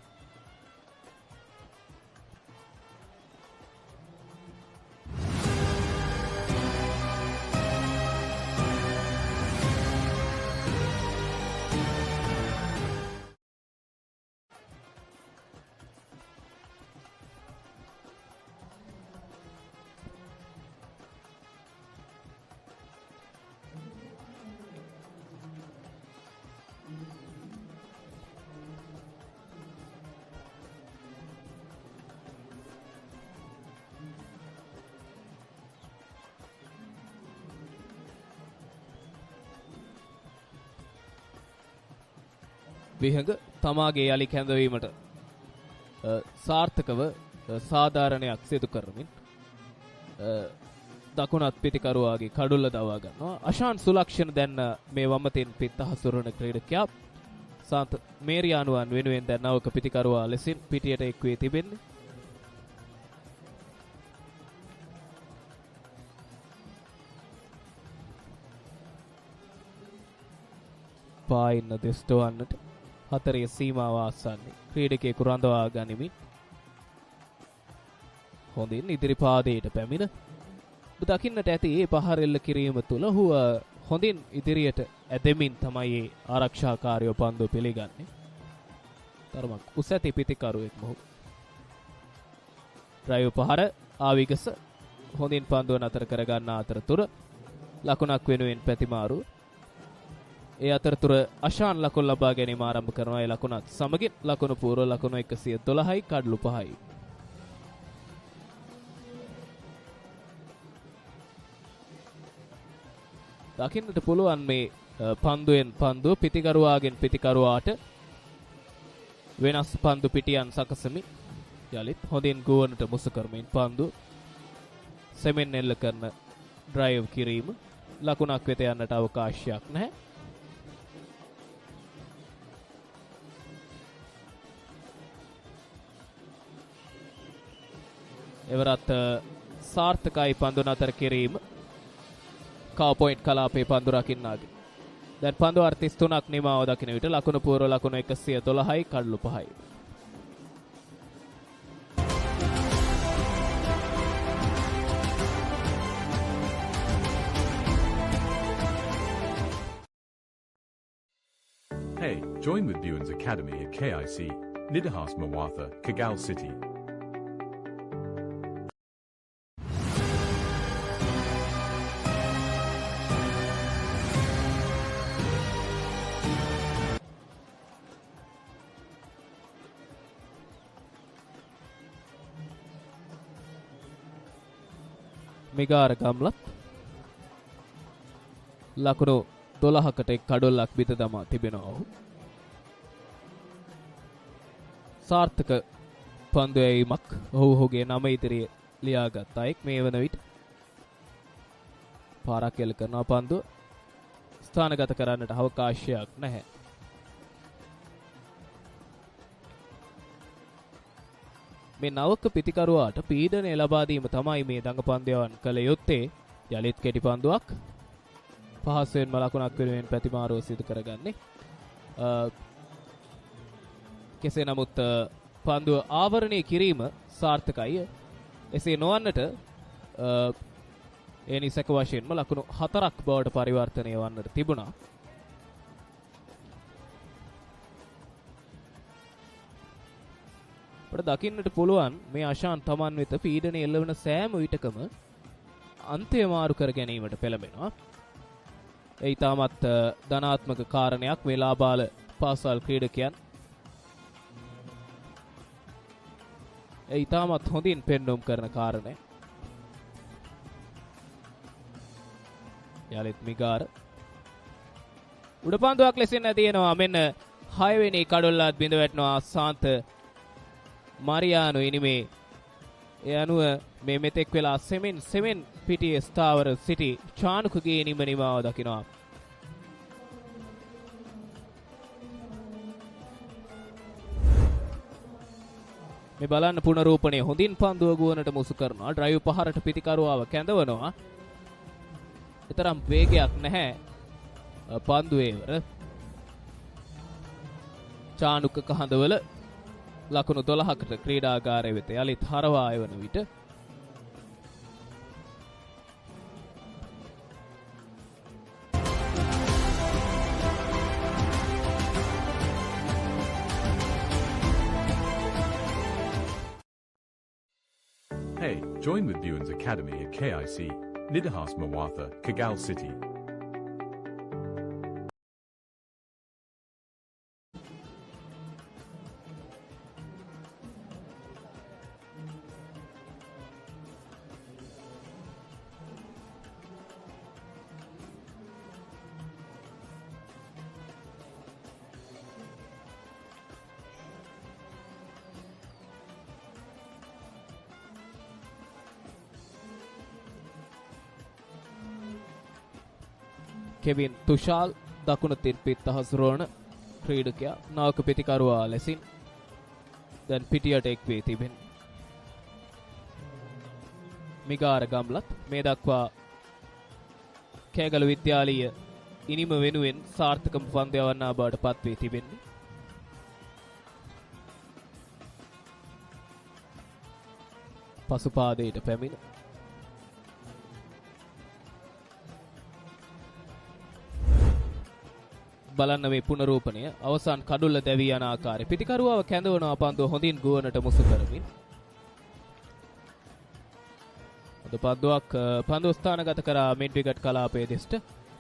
Speaker 1: විහඟ තමාගේ යලි කැඳවීමට සාර්ථකව සාධාරණයක් සිදු කරමින් දකුණත් පිටිකරුවාගේ කඩුල්ල දවා ගන්නවා. අශාන් සුලක්ෂණ දැන් මේ වමතින් පිට හසුරන ක්‍රීඩකයා සාන්ත මේරියානුවන් වෙනුවෙන් දැන් නවක පිටිකරුවා ලෙසින් පිටියට එක් වී තිබෙන්නේ. පායින්න දෙස්ටවන්නට හතරේ සීමාව ආසන්නේ ක්‍රීඩකයෙකු රඳවා ගනිමින් හොඳින් ඉදිරි පාදයට පැමිණ දකින්නට ඇති ඒ පහර එල්ල කිරීම තුළ ඔහු හොඳින් ඉදිරියට ඇදෙමින් තමයි ඒ ආරක්ෂාකාරයෝ පන්දුව පිළිගන්නේ. තරමක් උස ඇති පිටිකරුවෙක් මොහු. ඩ්‍රයිව් පහර ආවිගස හොඳින් පන්දුව නතර කර ගන්න අතරතුර ලකුණක් වෙනුවෙන් පැතිමාරු. ඒ අතරතුර අශාන් ලකුණු ලබා ගැනීම ආරම්භ කරනවා. ඒ ලකුණත් සමගින් ලකුණු පූර්ව ලකුණු 112යි කඩලු 5යි. දකින්නට පුළුවන් මේ පන්දුවෙන් පන්දුව පිටිකරුවාගෙන් පිටිකරුවාට වෙනස් පන්දු පිටියන් සකසමින් යලිත් හොඳින් ගුවනට මුසු කරමින් පන්දු සෙමෙන් එල්ල කරන ඩ්‍රයිව් කිරීම ලකුණක් වෙත යන්නට අවකාශයක් නැහැ. එවරත් සාර්ථකයි පන්දු නතර කිරීම කව පොයින්ට් කලාපේ පන්දු රකින්නාගේ. දැන් පන්දු 33ක් නිමාව දකින විට ලකුණු පූර්ව ලකුණු 112යි කඩලු 5යි.
Speaker 5: Hey, join with Buens Academy at KIC, Nidahas Mawatha, Kagal City.
Speaker 1: මිගාර ගම්ලත් ලකුණු 12කට එක් කඩොල්ලක් බිත දමා තිබෙනවා. ඔහු සාර්ථක පන්දු ඇීමක් ඔහුගේ නම ඉදිරියේ ලියාගත් අයෙක් මේ වන විට පාරක් එල්ල කරනවා. පන්දුව ස්ථානගත කරන්නට අවකාශයක් නැහැ. මේ නවක පිටිකරුවාට පීඩනය ලබා දීම තමයි මේ දඟපන්දයන් කළ යුත්තේ. යලිත් කෙටි පන්දුවක් පහසුවෙන්ම ලකුණක් වෙනුවෙන් පැතිමාරුව සිදු කරගන්නේ. කෙසේ නමුත් පන්දුව ආවරණය කිරීම සාර්ථකයි. එසේ නොවන්නට ඒ නිසක වශයෙන්ම ලකුණු 4ක් බවට පරිවර්තනය වන්නට තිබුණා. අපට දකින්නට පුළුවන් මේ අශාන් තමන් වෙත පීඩනය එල්ලවන සෑම විටකම අන්තය මාරු කර ගැනීමට පෙළඹෙනවා. ඒ ඉතාමත් ධනාත්මක කාරණයක් මේ ලාබාල පාසල් ක්‍රීඩකයන් ඒ ඉතාමත් හොඳින් පෙන්නුම් කරන කාරණය. යලිත් මිගාර උඩ පන්දුවක් ලෙසින් ඇතියෙනවා. මෙන්න 6 වෙනි කඩොල්ලත් බිඳ වැටෙනවා සාන්ත මරියානු ඉනිමේ. ඒ අනුව මේ මෙතෙක් වෙලා සෙමෙන් පිටියේ ස්ථාවර සිටි චානුකගේ නිමාව දකිනවා. මේ බලන්න පුනරූපණය හොඳින් පන්දුව ගුවනට මුසු කරනවා. ඩ්‍රයිව් පහරට පිටිකරුවාව කැඳවනවා. තරම් වේගයක් නැහැ පන්දුවේවර. චානුක කහඳවල ලකුණු 12කට ක්‍රීඩාගාරය වෙත යලිත් හරවා එවන විට
Speaker 5: Hey, join with Buens Academy at KIC, Nidahas Mawatha, Kagal City.
Speaker 1: Kevin Tushal දකුණු තින් පිට හසුරුවන ක්‍රීඩකයා නාවක පිටිකරුවා ලෙසින් දැන් පිටියට එක් වී තිබෙන. මිගාර ගම්ලත් මේ දක්වා කේගල විද්‍යාලීය ඉනිම වෙනුවෙන් සාර්ථකම පන්දු යවන්නා බවට පත් වී තිබෙන්නේ. පසුපාදයට පැමිණ බලන්න මේ පුනරූපණය අවසන් කඩුල්ල දැවී යන ආකාරය. පිටිකරුවාව කැඳවනවා පන්දුව හොඳින් ගුවනට මුසු කරමින්. පන්දුවක් පන්දු ස්ථානගත කරා මිඩ් විකට් කලාපයේ දෙසට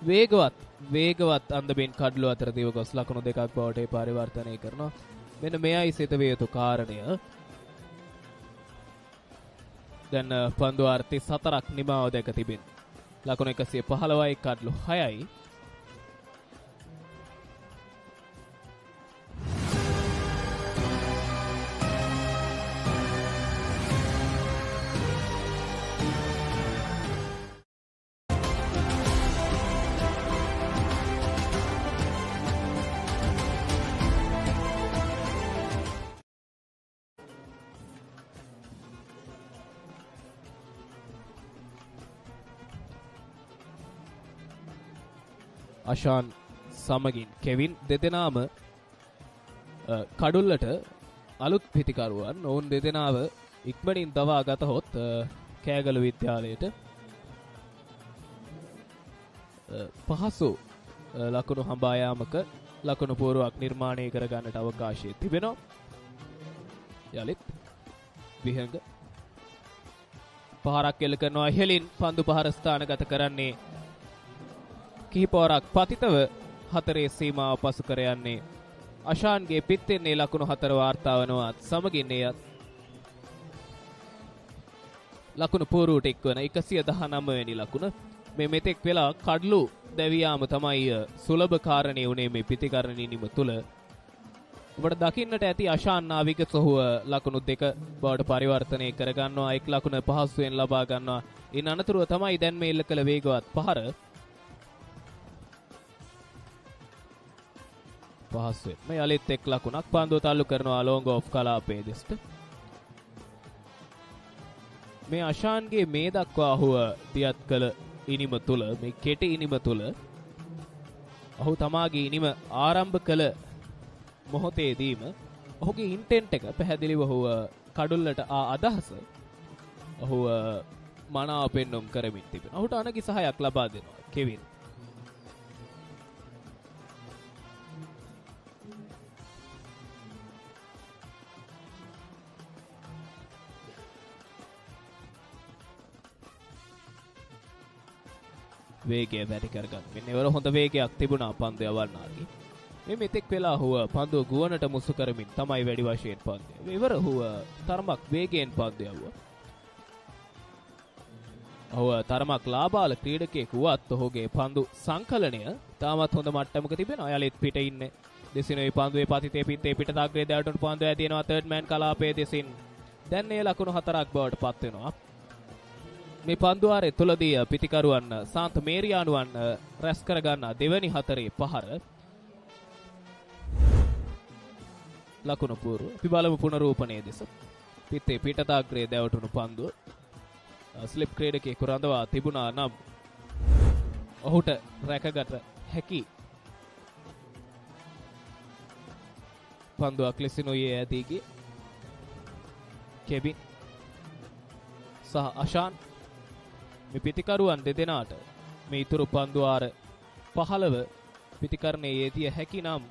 Speaker 1: වේගවත් අන්දමින් කඩලු අතර දිව ගොස් ලකුණු දෙකක් බවට පරිවර්තනය කරනවා. මෙන්න මෙයයි සිතවිය යුතු කාරණය. දැන් පන්දු 34ක් නිමාව දැක තිබෙන. ලකුණු 115යි කඩලු 6යි. අෂාන් සමගින් කෙවින් දෙදෙනාම කඩුල්ලට අලුත් පිතිකරුවන්. ඔවුන් දෙදෙනාව ඉක්මනින් දවා ගතහොත් කෑගල විද්‍යාලයට පහසු ලකුණු හඹා යාමක ලකුණු පුවරුවක් නිර්මාණය කර ගන්නට අවකාශය තිබෙනවා. යලිත් විහංග පහරක් එල්ල කරනවා. ඉහළින් පන්දු පහර ස්ථානගත කරන්නේ කිහිපවරක් පතිතව හතරේ සීමාව පසු කර යන්නේ අෂාන්ගේ පිත්තෙන්නේ ලකුණු 4 වාර්තා වනවත් සමගින් එයත් ලකුණු පුවරුවට එක්වන 119 වෙනි ලකුණ. මේ මෙතෙක් වෙලා කඩලු දැවියාම තමයි සුලභ කාරණේ උනේ මේ පිතිකරණ නිම තුල. ඔබට දකින්නට ඇති අෂාන් නාවික සොහුව ලකුණු 2 බවට පරිවර්තනය කර ගන්නවා. 1 ලකුණ පහසුවෙන් ලබා ගන්නවා. ඉන් අනතුරුව තමයි දැන් මේ එල්ල කළ වේගවත් පහර පහසුවෙන් මේ යලිත් 1 ලකුණක් පන්දුව තල්ලු කරනවා ලොංග ඔෆ් කලාපයේ දෙසට. මේ අෂාන්ගේ මේ දක්වා ඔහුව දියත් කළ ඉනිම තුල මේ කෙටි ඉනිම තුල ඔහු තමාගේ ඉනිම ආරම්භ කළ මොහොතේදීම ඔහුගේ ඉන්ටෙන්ට් එක පැහැදිලිව ඔහුව කඩුල්ලට අදහස ඔහුව මනාව පෙන්වුම් කරමින් තිබෙනවා. ඔහුට අනගි සහායක් ලබා දෙනවා කෙවින්. වේගය වැඩි කරගන්න. මෙන්න ඉවර හොඳ වේගයක් තිබුණා පන්දු යවන්නාගේ. මේ මෙතෙක් වෙලා ඔහුව පන්දුව ගුවනට මුසු කරමින් තමයි වැඩි වශයෙන් පන්දු. මේ ඉවර ඔහුව තරමක් වේගයෙන් පන්දු යවුවා. ඔහුව තරමක් ලාබාල ක්‍රීඩකයෙක් වුවත් ඔහුගේ පන්දු සංකලනය තාමත් හොඳ මට්ටමක තිබෙනවා. යලිත් පිට ඉන්නේ දෙසිනුයි පන්දුවේ පතිතේ පිටේ පිටතාග්‍රේ දැවටුණු පන්දුව ඇදිනවා තර්ඩ් මෑන් කලාපයේ දෙසින්. දැන් මේ ලකුණු 4ක් බවට පත් වෙනවා. මේ පන්දුවාරය තුලදී පිතිකරුවන් සාන්ත මේරියානුවන් රැස් කරගන්න දෙවැනි හතරේ පහර ලකුණු පුවරුව. අපි බලමු පුනරූපණයේ දෙස. පිටේ පිටතාග්‍රේ දැවටුණු පන්දුව ස්ලිප් ක්‍රීඩකයෙකු රඳවා තිබුණා නම් ඔහුට රැකගත හැකි පන්දුවක් ලෙසිනුයේ ඇදීගේ කෙබින් සහ අෂාන් මේ පිතිකරුවන් දෙදෙනාට මේ ඉතුරු පන්දුවාර 15 පිතිකරණයේ යෙදිය හැකි නම්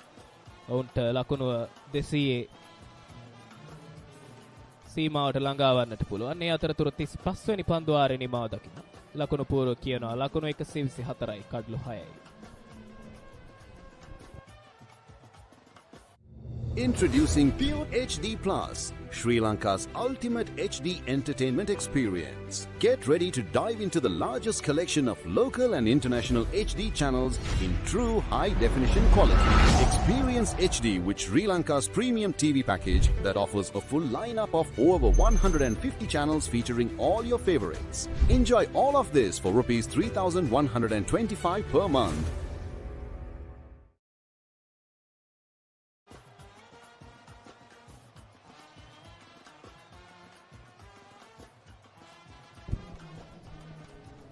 Speaker 1: ඔවුන්ට ලකුණු 200 සීමාවට ළඟා වන්නට පුළුවන්. මේ අතරතුර 35 වෙනි පන්දුවාරේ නිමාව දකින්න. ලකුණු පුවරුව කියනවා ලකුණු 124යි කඩලු 6යි.
Speaker 3: Introducing Pure HD Plus, Sri Lanka's ultimate HD entertainment experience. Get ready to dive into the largest collection of local and international HD channels in true high-definition quality. Experience HD with Sri Lanka's premium TV package that offers a full lineup of over 150 channels featuring all your favorites. Enjoy all of this for Rs 3,125 per month.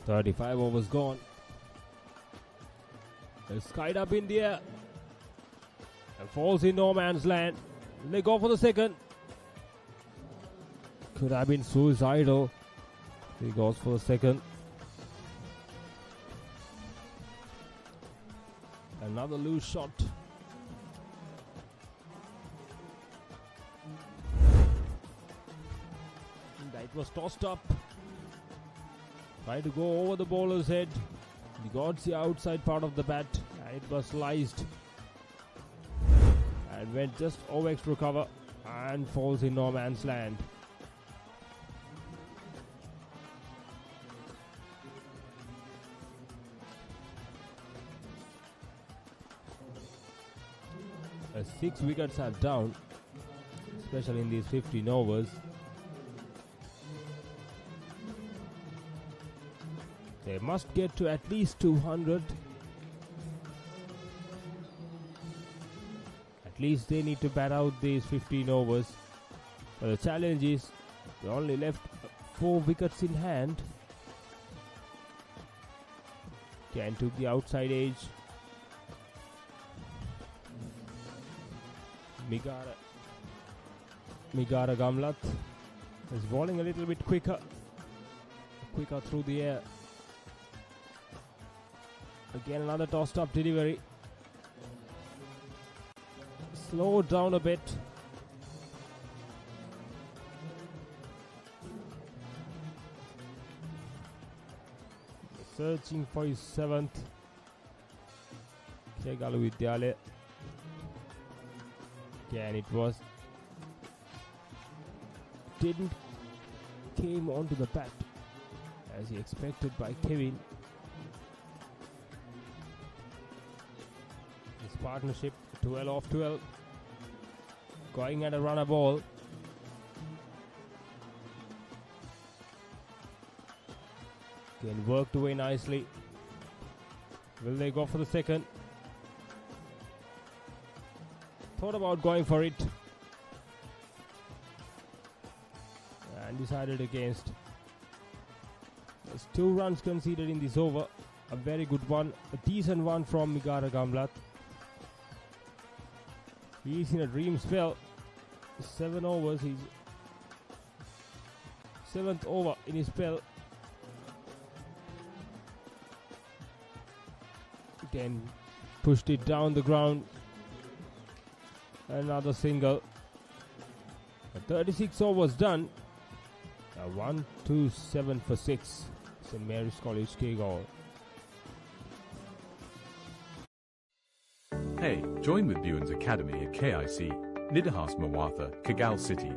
Speaker 2: $35 overs gone. It's skied up in the air and falls in no man's land. They go for the second. Could have been suicidal. He goes for the second. Another loose shot. That was tossed up. Tried to go over the bowler's head. He got the outside part of the bat and it was sliced. And went just over extra cover and falls in no man's land. As 6 wickets are down, especially in these 15 overs. They must get to at least 200. At least they need to bat out these 15 overs. But the challenge is they only left 4 wickets in hand. Again took the outside edge. Migara Gamlat is bowling a little bit quicker through the air. Again another tossed up delivery. Slow down a bit. Searching for his 7th. Kegalu Vidyalaya. Again it was didn't came onto the bat as he expected by Kevin. His partnership 12 off 12, going at a runner ball. Again worked away nicely. Will they go for the second? Thought about going for it and decided against. There's 2 runs conceded in this over. A very good one, a decent one from Migara Gamlat. He's in a dream spell. 7 overs, he's 7th over in his spell. Again pushed it down the ground. Another single. 36 overs done. 1, 2, 7 for 6. St. Mary's College Kegalle.
Speaker 5: Hey, join with Buens Academy at KIC, Nidahas Mawatha, Kagal City.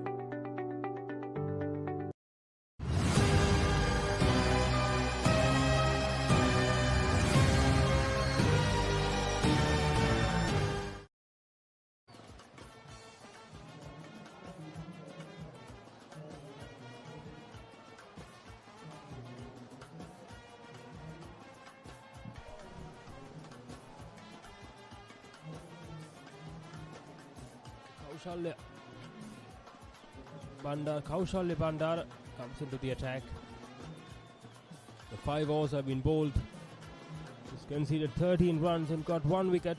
Speaker 2: Kaushalya Bandar comes into the attack. The 5 overs have been bowled. He's conceded 13 runs and got 1 wicket.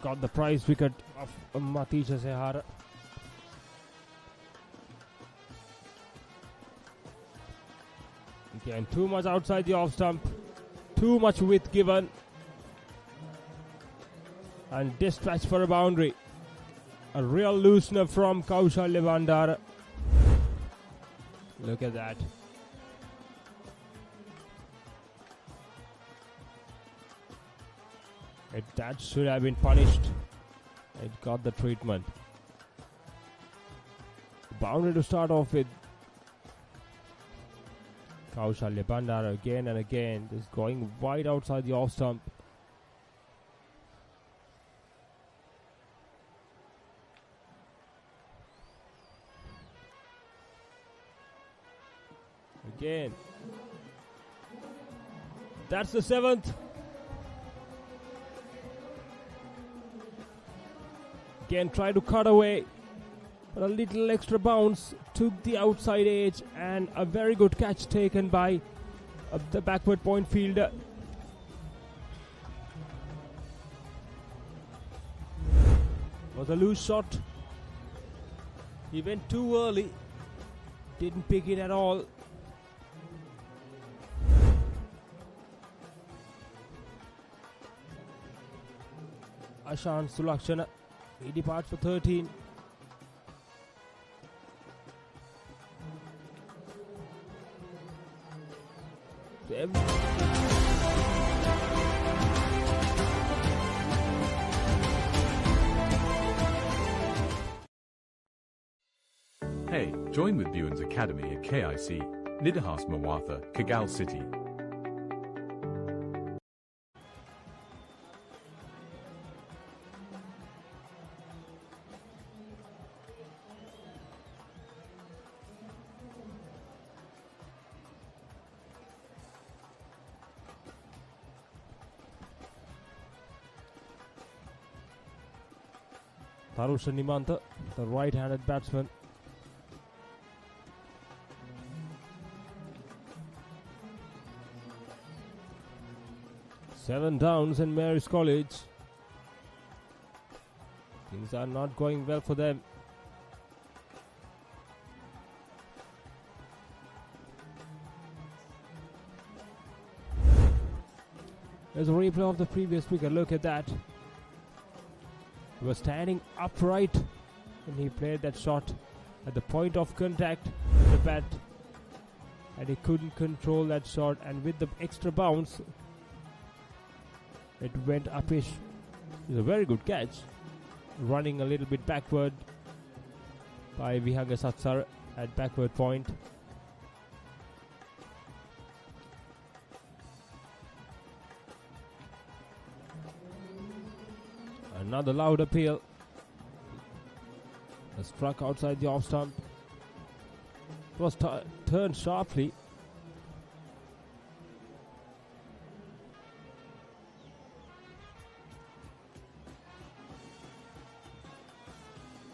Speaker 2: Got the prize wicket of Matisha Sehara. Again, too much outside the off stump. Too much width given. And dispatch for a boundary. A real loosener from Kaushalya Bandar. Look at that. That should have been punished. It got the treatment. Boundary to start off with. Kaushalya Bandar again and again. Just going wide outside the off stump. Again. That's the 7th. Again, try to cut away. But a little extra bounce. Took the outside edge. And a very good catch taken by the backward point fielder. Was a loose shot. He went too early. Didn't pick it at all. Ashan Sulakshana, he departs for 13.
Speaker 5: Hey, join with Buens Academy at KIC, Nidahas Mawatha, Kagal City.
Speaker 2: Tarusha Nimanta, the right-handed batsman. Seven down, St. Mary's College. Things are not going well for them. There's a replay of the previous wicket. Look at that. He was standing upright and he played that shot at the point of contact with the bat, and he couldn't control that shot, and with the extra bounce it went upish. It was a very good catch, running a little bit backward by Vihanga Satsar at backward point. Another loud appeal. A struck outside the off stump. It was turned sharply.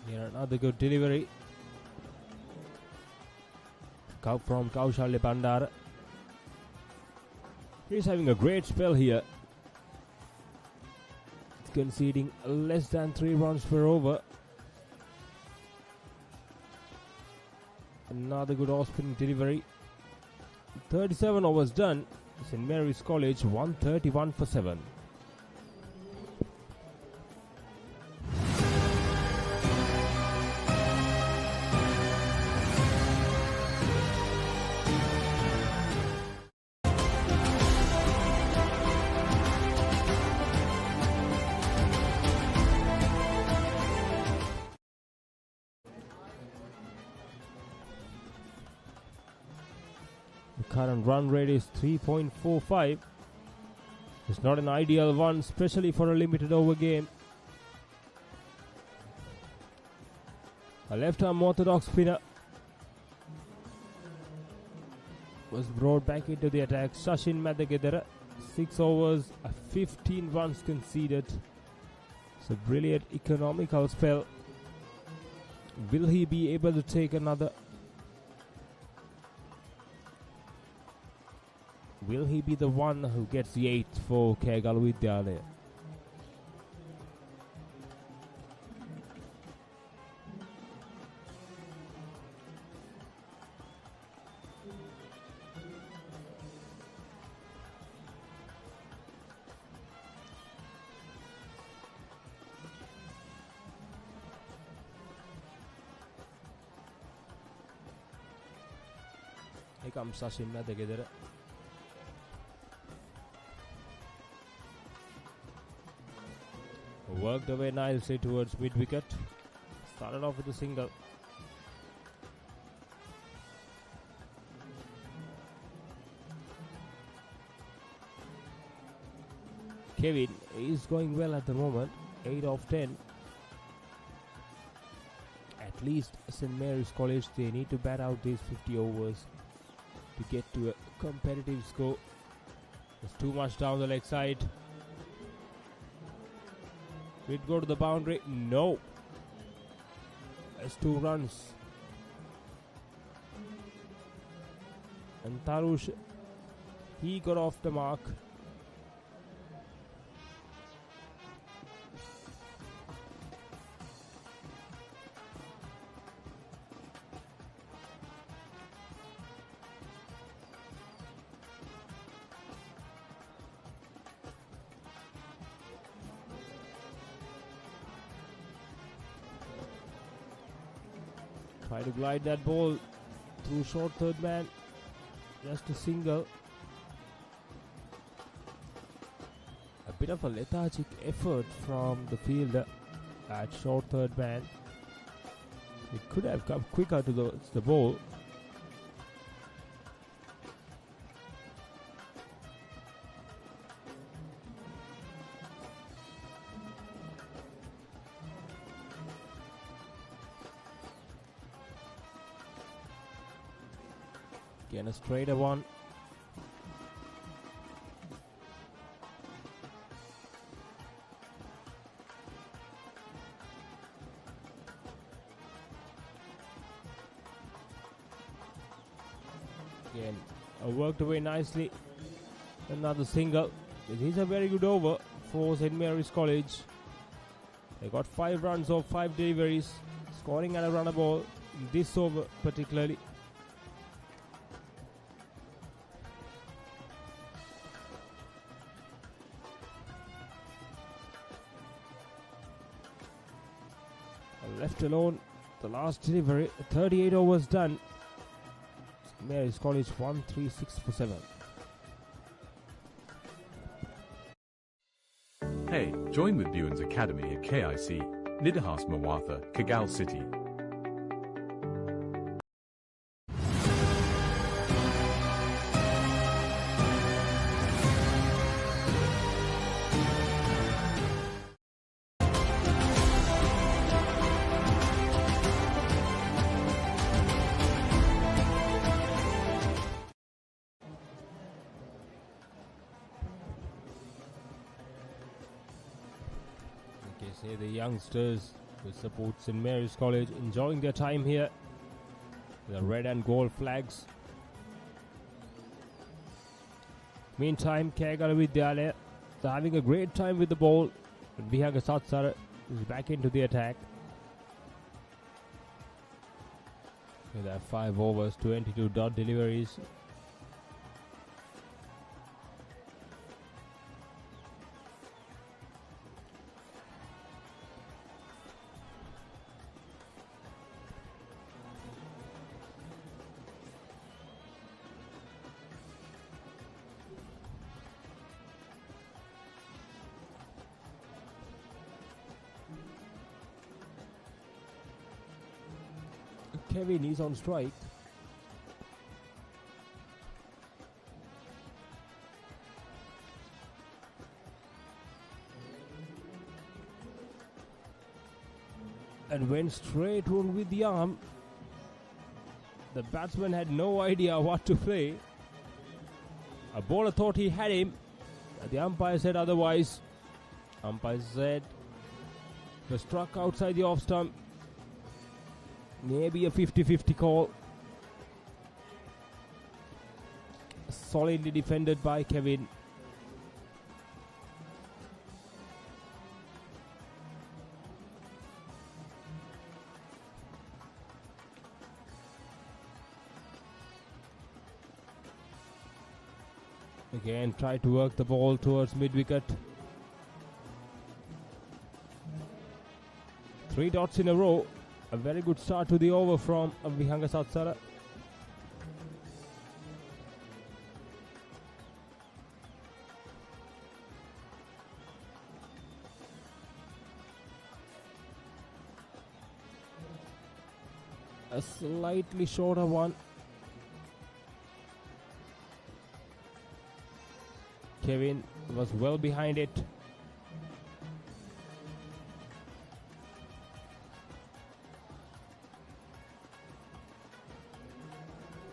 Speaker 2: Here another good delivery. From Kaushalya Bandara. He's having a great spell here. Conceding less than 3 runs per over. Another good off-spin delivery. 37 overs done. St. Mary's College 131 for 7. Current run rate is 3.45. It's not an ideal one, especially for a limited over game. A left-arm orthodox spinner was brought back into the attack. Sachin Madagedara, 6 overs, 15 runs conceded. It's a brilliant economical spell. Will he be able to take another? Will he be the one who gets the 8th for Kegalu Vidyalaya? Here comes Sachin Madagedara. Worked away nicely towards mid-wicket. Started off with a single. Kevin is going well at the moment. 8 of 10. At least St. Mary's College, they need to bat out these 50 overs to get to a competitive score. There's too much down the leg side. Will it go to the boundary? No. That's 2 runs. And Tarush, he got off the mark. Try to glide that ball through short third man. Just a single. bit of a lethargic effort from the fielder at short third man. It could have come quicker to the ball. Again, a straighter one. Again, worked away nicely. Another single. It is a very good over for St. Mary's College. They got 5 runs off 5 deliveries, scoring at a runner ball in this over particularly. Left alone, the last delivery, 38 overs done. Mary's College 136 for 7.
Speaker 5: Hey, join with Buens Academy at KIC, Nidahas Mawatha, Kagal City.
Speaker 2: The youngsters who support St. Mary's College enjoying their time here. The red and gold flags. Meantime, Kegalu Vidyalaya, they're having a great time with the ball. And Vihanga Satsara is back into the attack. They have 5 overs, 22 dot deliveries. Kevin is on strike. And went straight on with the arm. The batsman had no idea what to play. A bowler thought he had him. The umpire said otherwise. Umpire said he struck outside the off stump. Maybe a 50-50 call. Solidly defended by Kevin. Again, tried to work the ball towards mid-wicket. 3 dots in a row. A very good start to the over from Vihanga Satsara. A slightly shorter one. Kevin was well behind it.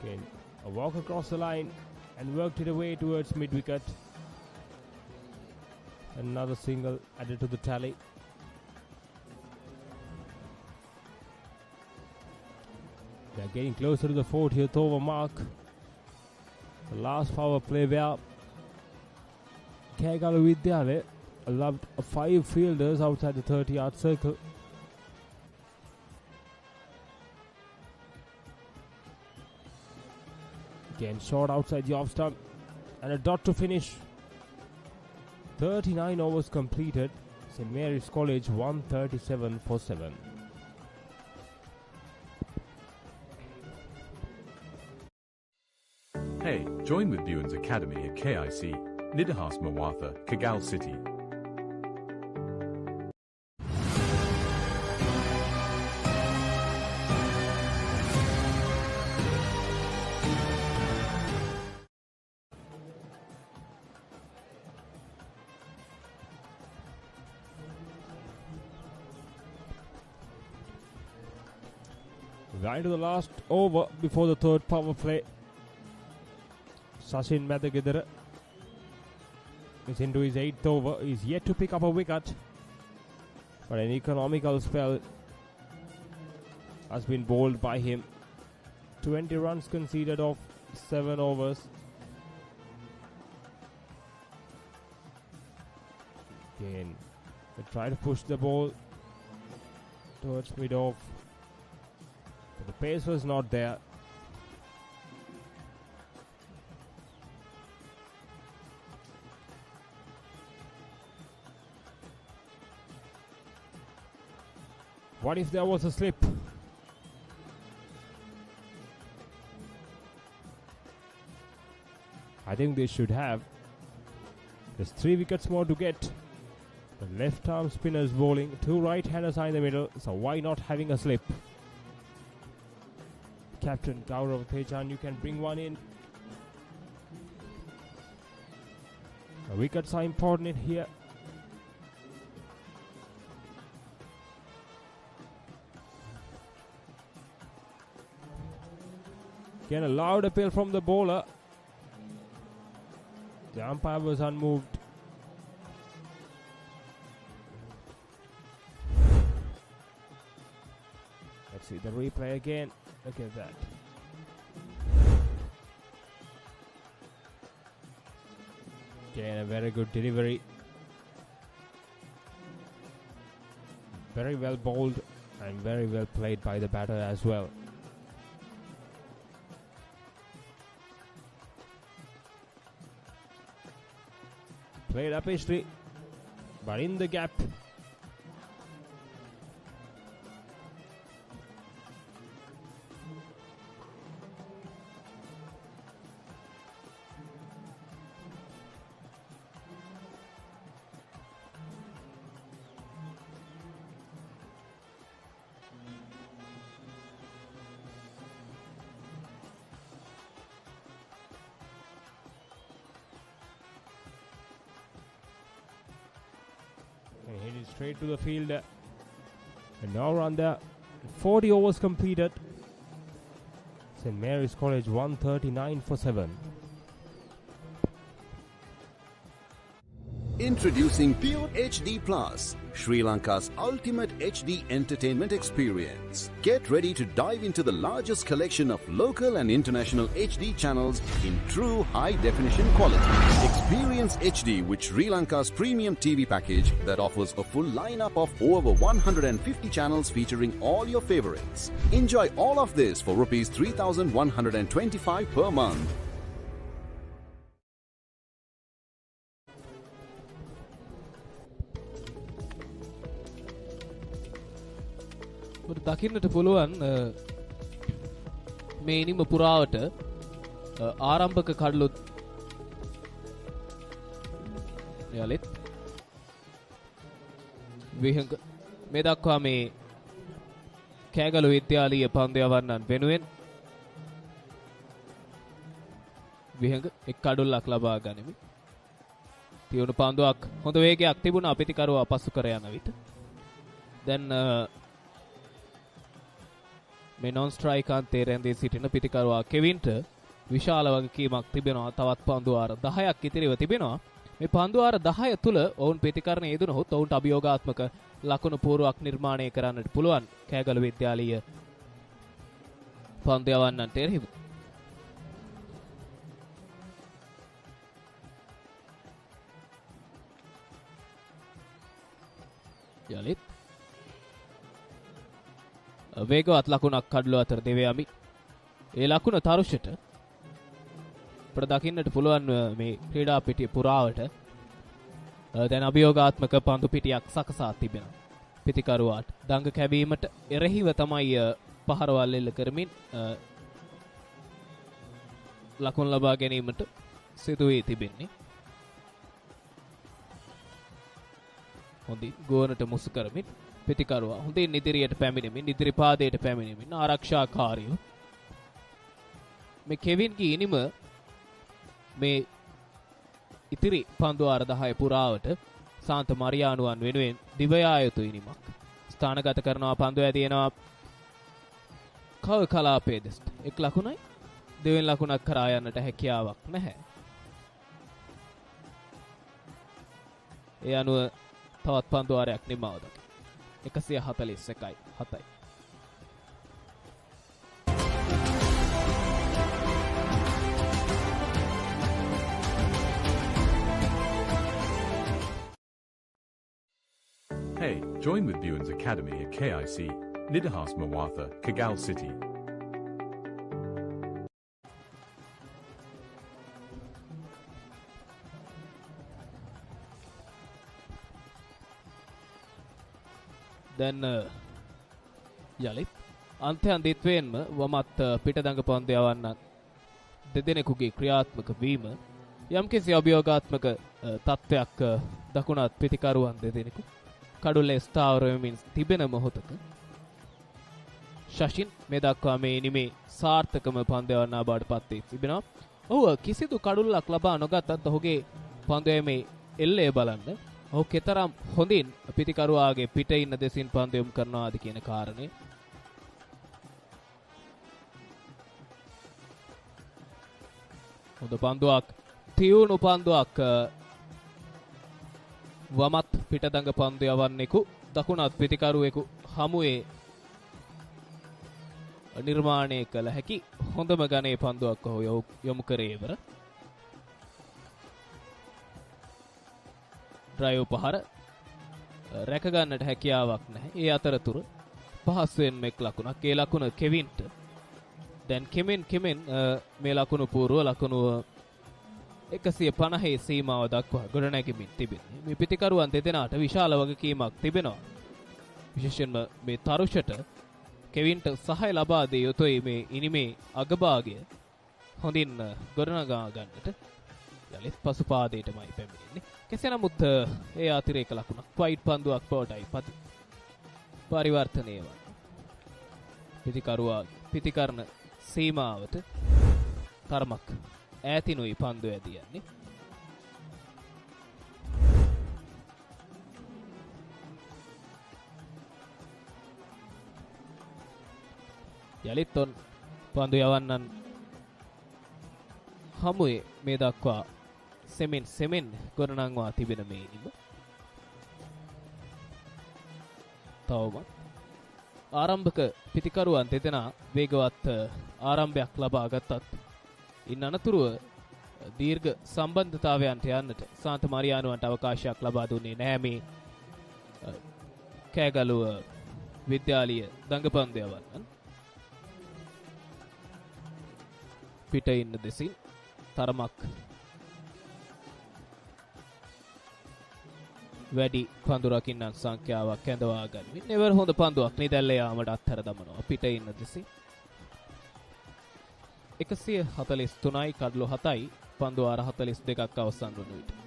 Speaker 2: Again, a walk across the line and worked it away towards mid-wicket. Another single added to the tally. They are getting closer to the 40th over mark. The last power play where Kegalu Vidyalaya allowed 5 fielders outside the 30-yard circle. Again, short outside the off stump and a dot to finish. 39 overs completed. St. Mary's College 137 for 7.
Speaker 5: Hey, join with Buens Academy at KIC, Nidahas Mawatha, Kagal City.
Speaker 2: Right to the last over before the third power play. Sachin Madagidara is into his 8th over. He's yet to pick up a wicket, but an economical spell has been bowled by him. 20 runs conceded off 7 overs. Again, they try to push the ball towards mid-off. The pace was not there. What if there was a slip? I think they should have. There's 3 wickets more to get. The left arm spinners bowling, 2 right-handers are in the middle, so why not having a slip? Captain Gaurav Tejan, you can bring one in. The wickets are important in here. Again, a loud appeal from the bowler. The umpire was unmoved. Let's see the replay again. Look at that. Again, a very good delivery. Very well bowled and very well played by the batter as well. Played up history, but in the gap. Hit it straight to the field. And now run there. 40 overs completed. St. Mary's College 139 for 7.
Speaker 3: Introducing Pure HD Plus, Sri Lanka's ultimate HD entertainment experience. Get ready to dive into the largest collection of local and international HD channels in true high-definition quality. Experience HD with Sri Lanka's premium TV package that offers a full lineup of over 150 channels featuring all your favorites. Enjoy all of this for Rs 3,125 per month.
Speaker 1: දකින්නට පුළුවන් මේ ඉනිම පුරාවට ආරම්භක කඩලුත් යලිත් විහංග මේ දක්වා මේ කෑගලු විද්‍යාලීය පන්දු යවන්නන් වෙනුවෙන් විහංග එක් කඩුල්ලක් ලබා ගනිමි. තියුණු පන්දුවක් හොඳ වේගයක් තිබුණා අපිතිකරුවා පසු කර යන විට. දැන් මේ non strike අන්තයේ රැඳී සිටින පිටිකරුවා කෙවින්ට විශාල වගකීමක් තිබෙනවා. තවත් පන්දු වාර 10ක් ඉතිරිව තිබෙනවා. මේ පන්දු වාර 10 තුල ඔවුන් ප්‍රතිකරණ යෙදුනොත් ඔවුන්ට අභියෝගාත්මක ලකුණු පූර්වක් නිර්මාණය කරන්නට පුළුවන් කෑගලු විද්‍යාලීය පන්දු යවන්නන්ට එරෙහිව. යලිත් වේගවත් ලකුණක් කඩලු අතර දෙවයමි. ඒ ලකුණ තරුෂට අපට දකින්නට පුළුවන් මේ ක්‍රීඩා පිටිය පුරාවට දැන් අභියෝගාත්මක පන්දු පිටියක් සකසා තිබෙනවා. පිටිකරුවාට දඟ කැවීමට එරෙහිව තමයි පහරවල් එල්ල කරමින් ලකුණු ලබා ගැනීමට සිදු වී තිබෙන්නේ. හොඳින් ගෝනට මුසු කරමින් පිතිකරුවා හොඳින් ඉදිරියට පැමිණෙමින් ඉදිරි පාදයට පැමිණෙමින් ආරක්ෂාකාරීව මේ කෙවින්ගේ ඉනිම මේ ඉතිරි පන්දු වාර 10 පුරාවට සාන්ත මරියානුවන් වෙනුවෙන් දිවයා යුතු ඉනිමක් ස්ථානගත කරනවා. පන්දු ඇදිනවා කව කලාපයේ දෙසට. එක් ලකුණයි දෙවෙනි ලකුණක් කරා යන්නට හැකියාවක් නැහැ. ඒ අනුව තවත් පන්දු වාරයක් නිමාව දකින 141යි 7යි.
Speaker 5: Hey, join with Buens Academy at KIC, Nidahas Mawatha, Kagal City.
Speaker 1: Then යලිත් අන්ත්‍යන්දිත්වයෙන්ම වමත් පිටදඟ පන්දු යවන්න දෙදෙනෙකුගේ ක්‍රියාත්මක වීම යම්කිසි අභියෝගාත්මක තත්ත්වයක් දකුණත් පිටිකරුවන් දෙදෙනෙකු කඩුල්ලේ ස්ථාවර වෙමින් තිබෙන මොහොතක ශෂින් මේ දක්වා මේ ඉනිමේ සාර්ථකම පන්දු යවන්නා බවට පත් වී තිබෙනවා. ඔහු කිසිදු කඩුල්ලක් ලබා නොගත්තත් ඔහුගේ පන්දු යීමේ එල්ලේ බලන්න ඔහු කෙතරම් හොඳින් පිටිකරුවාගේ පිට ඉන්න දෙසින් පන්දු යොමු කරනවාද කියන කාරණේ. හොඳ පන්දුවක් තියුණු පන්දුවක් වමත් පිටදඟ පන්දු යවන්නෙකු දකුණත් පිටිකරුවෙකු හමුවේ නිර්මාණය කළ හැකි හොඳම ගණයේ පන්දුවක් ඔහු යොමු කරේ ඉවර. ඩ්‍රයිව් පහර රැක ගන්නට හැකියාවක් නැහැ. ඒ අතරතුර පහසුවෙන්ම එක් ලකුණක්. ඒ ලකුණ කෙවින්ට. දැන් කෙමෙන් මේ ලකුණු පූර්ව ලකුණු 150 සීමාව දක්වා ගොඩනැගෙමින් තිබෙනවා. මේ පිටිකරුවන් දෙදෙනාට විශාල වගකීමක් තිබෙනවා. විශේෂයෙන්ම මේ තරුෂට කෙවින්ට සහාය ලබා දිය යුතුයි මේ ඉනිමේ අගභාගය හොඳින් ගොඩනගා ගන්නට. යලිත් පසුපාදයටමයි පැමිණෙන්නේ. කෙසේ නමුත් ඒ අතිරේක ලකුණක් වයිට් පන්දුවක් බවටයි පරිවර්තනය වන්නේ. පිටිකරුවා පිටිකරන සීමාවට තරමක් ඈතිනුයි පන්දු ඇදී යන්නේ. යලිත් පන්දු යවන්නන් හමුවේ මේ දක්වා සෙමෙන් ගොඩනංවා තිබෙන මේ ඉනිම තවමත් ආරම්භක පිටිකරුවන් දෙදෙනා වේගවත් ආරම්භයක් ලබා ගත්තත් ඉන් අනතුරුව දීර්ඝ සම්බන්ධතාවයන්ට යන්නට සාන්ත මරියානුවන්ට අවකාශයක් ලබා දුන්නේ නැහැ මේ කෑගලුව විද්‍යාලීය දඟපන්දු යවන්නන්. පිට ඉන්න දෙසින් තරමක් වැඩි පන්දුරකින්නන් සංඛ්‍යාවක් ඇඳවා ගනිමින් එවර හොඳ පන්දුවක් නිදැල්ල යාමට අත්හැර දමනවා පිට ඉන්න දෙසින්. 143යි කඩලු 7යි පන්දු වාර 42ක් අවසන් වන විට.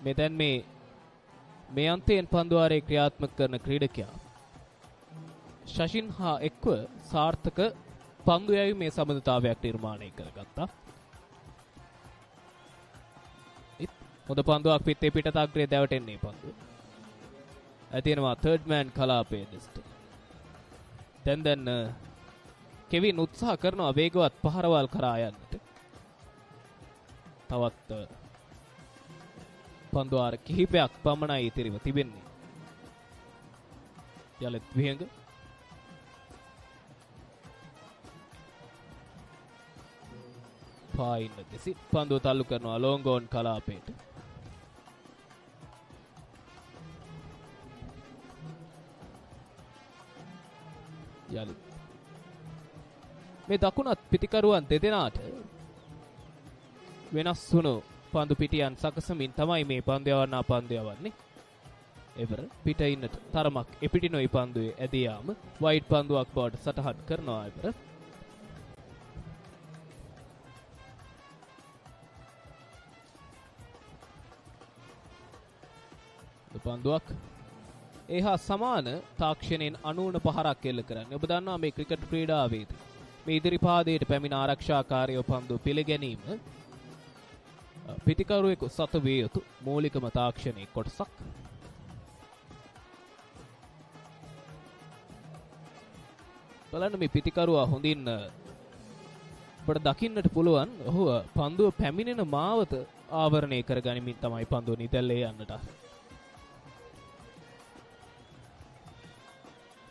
Speaker 1: මෙතෙන් මේ අන්තයෙන් පන්දුවාරේ ක්‍රියාත්මක කරන ක්‍රීඩකයා ශෂින් හා එක්ව සාර්ථක පන්දු යැවීමේ සම්බන්ධතාවයක් නිර්මාණය කරගත්තා. හොඳ පන්දුවක් පිටේ පිටත අග්‍රේ දැවටෙන්නේ පන්දුව. ඇතිනවා තර්ඩ් මෑන් කලාපයේ දෙසට. දැන් කෙවින් උත්සාහ කරනවා වේගවත් පහරවල් කරා යන්නට. තවත් පන්දුවාර කිහිපයක් පමණයි ඉතිරිව තිබෙන්නේ. යලිත් විහඟ පායින්න දෙසි පන්දුව තල්ලු කරනවා ලෝංගෝන් කලාපයට. යලි මේ දකුණත් පිටිකරුවන් දෙදෙනාට වෙනස් වුණු පන්දු පිටියන් සකසමින් තමයි මේ පන්දු යවන්නා පන්දු යවන්නේ. එවර පිට ඉන්නට තරමක් එපිටිනොයි පන්දුවේ ඇදී යාම වයිඩ් පන්දුවක් බවට සටහන් කරනවා එවර. පන්දුවක් එහා සමාන තාක්ෂණයෙන් 95 පහරක් එල්ල කරන්නේ. ඔබ දන්නවා මේ ක්‍රිකට් ක්‍රීඩාවේදී මේ ඉදිරි පාදයට පැමිණ ආරක්ෂාකාරීව පන්දු පිළිගැනීම පිටිකරුවෙකු සතු විය යුතු මූලිකම තාක්ෂණයේ කොටසක්. බලන්න මේ පිටිකරුවා හොඳින් අපට දකින්නට පුළුවන්. ඔහු පන්දුව පැමිණෙන මාවත ආවරණය කරගනිමින් තමයි පන්දුව නිදැල්ලේ යන්නට.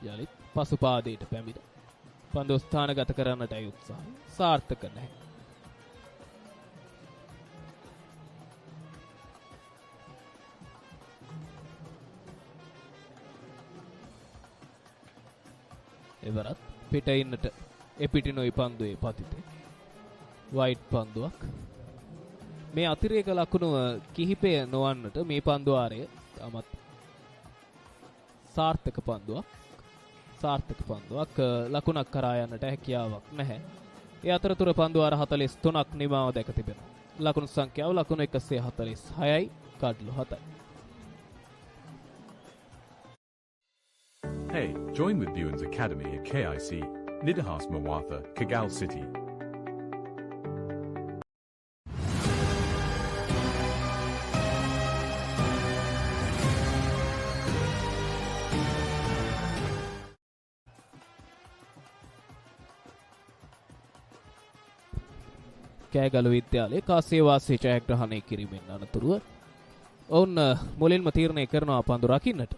Speaker 1: යලිත් පසු පාදයට පැමිණ පන්දුව ස්ථානගත කරන්නටයි උත්සාහය. සාර්ථක නැහැ. එවරත් පිට ඉන්නට එපිටිනොයි පන්දුවේ පතිතේ වයිඩ් පන්දුවක්. මේ අතිරේක ලකුණු කිහිපය නොවන්නට මේ පන්දුවාරය තාමත් සාර්ථක පන්දුවක්. ලකුණක් කරා යන්නට හැකියාවක් නැහැ. ඒ අතරතුර පන්දුවාර 43ක් නිමාව දැක තිබෙනවා. ලකුණු සංඛ්‍යාව ලකුණු 146යි කඩලු 7යි.
Speaker 5: Hey, join with Buens Academy at KIC, Nidahas Mawatha, Kagal City.
Speaker 1: Kegalu Vidyalaya කාසිය වාසී ජයග්‍රහණය කිරීමෙන් අනතුරුව ඔවුන් මුලින්ම තීරණය කරනවා පන්දු රකින්නට.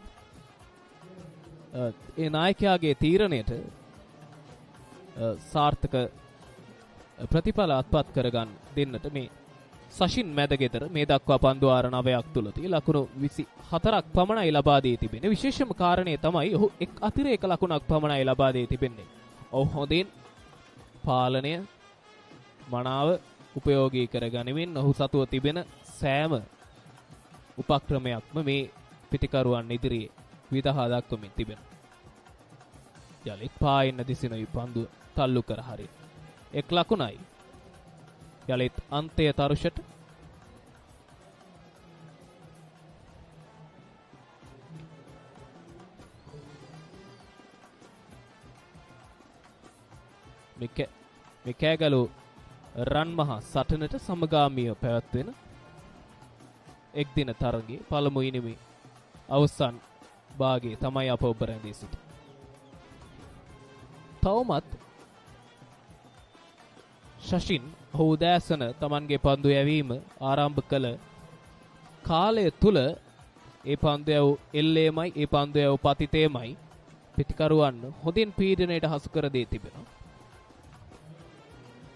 Speaker 1: ඒ නායකයාගේ තීරණයට සාර්ථක ප්‍රතිඵල අත්පත් කරගන්න දෙන්නට මේ සෂින් මැදගෙදර මේ දක්වා පන්දු ආර 9ක් තුලදී ලකුණු 24ක් පමණයි ලබා දී තිබෙන්නේ. විශේෂම කාරණේ තමයි ඔහු එක් අතිරේක ලකුණක් පමණයි ලබා දී තිබෙන්නේ. ඔහු හොඳින් පාලනය මනාව උපයෝගී කරගනිමින් ඔහු සතුව තිබෙන සෑම උපක්‍රමයක්ම මේ පිටිකරුවන් ඉදිරියේ විදහා දක්වමින් තිබෙනවා. යලිත් පායින්න දිසිනුයි පන්දුව තල්ලු කර හරින. එක් ලකුණයි. යලිත් අන්තය තරුෂට මේ කෑගලු රන් මහා සටනට සමගාමීව පැවැත්වෙන එක් දින තරගයේ පළමු ඉනිමේ අවසන් භාගයේ තමයි අප ඔබ රැඳී සිටින්නේ. තවමත් ශෂින් ඔහු උදෑසන තමන්ගේ පන්දු යැවීම ආරම්භ කළ කාලය තුල ඒ පන්දු යව එල්ලේමයි ඒ පන්දු යව පතිතේමයි පිටිකරුවන් හොඳින් පීඩනයට හසු කර දී තිබෙනවා.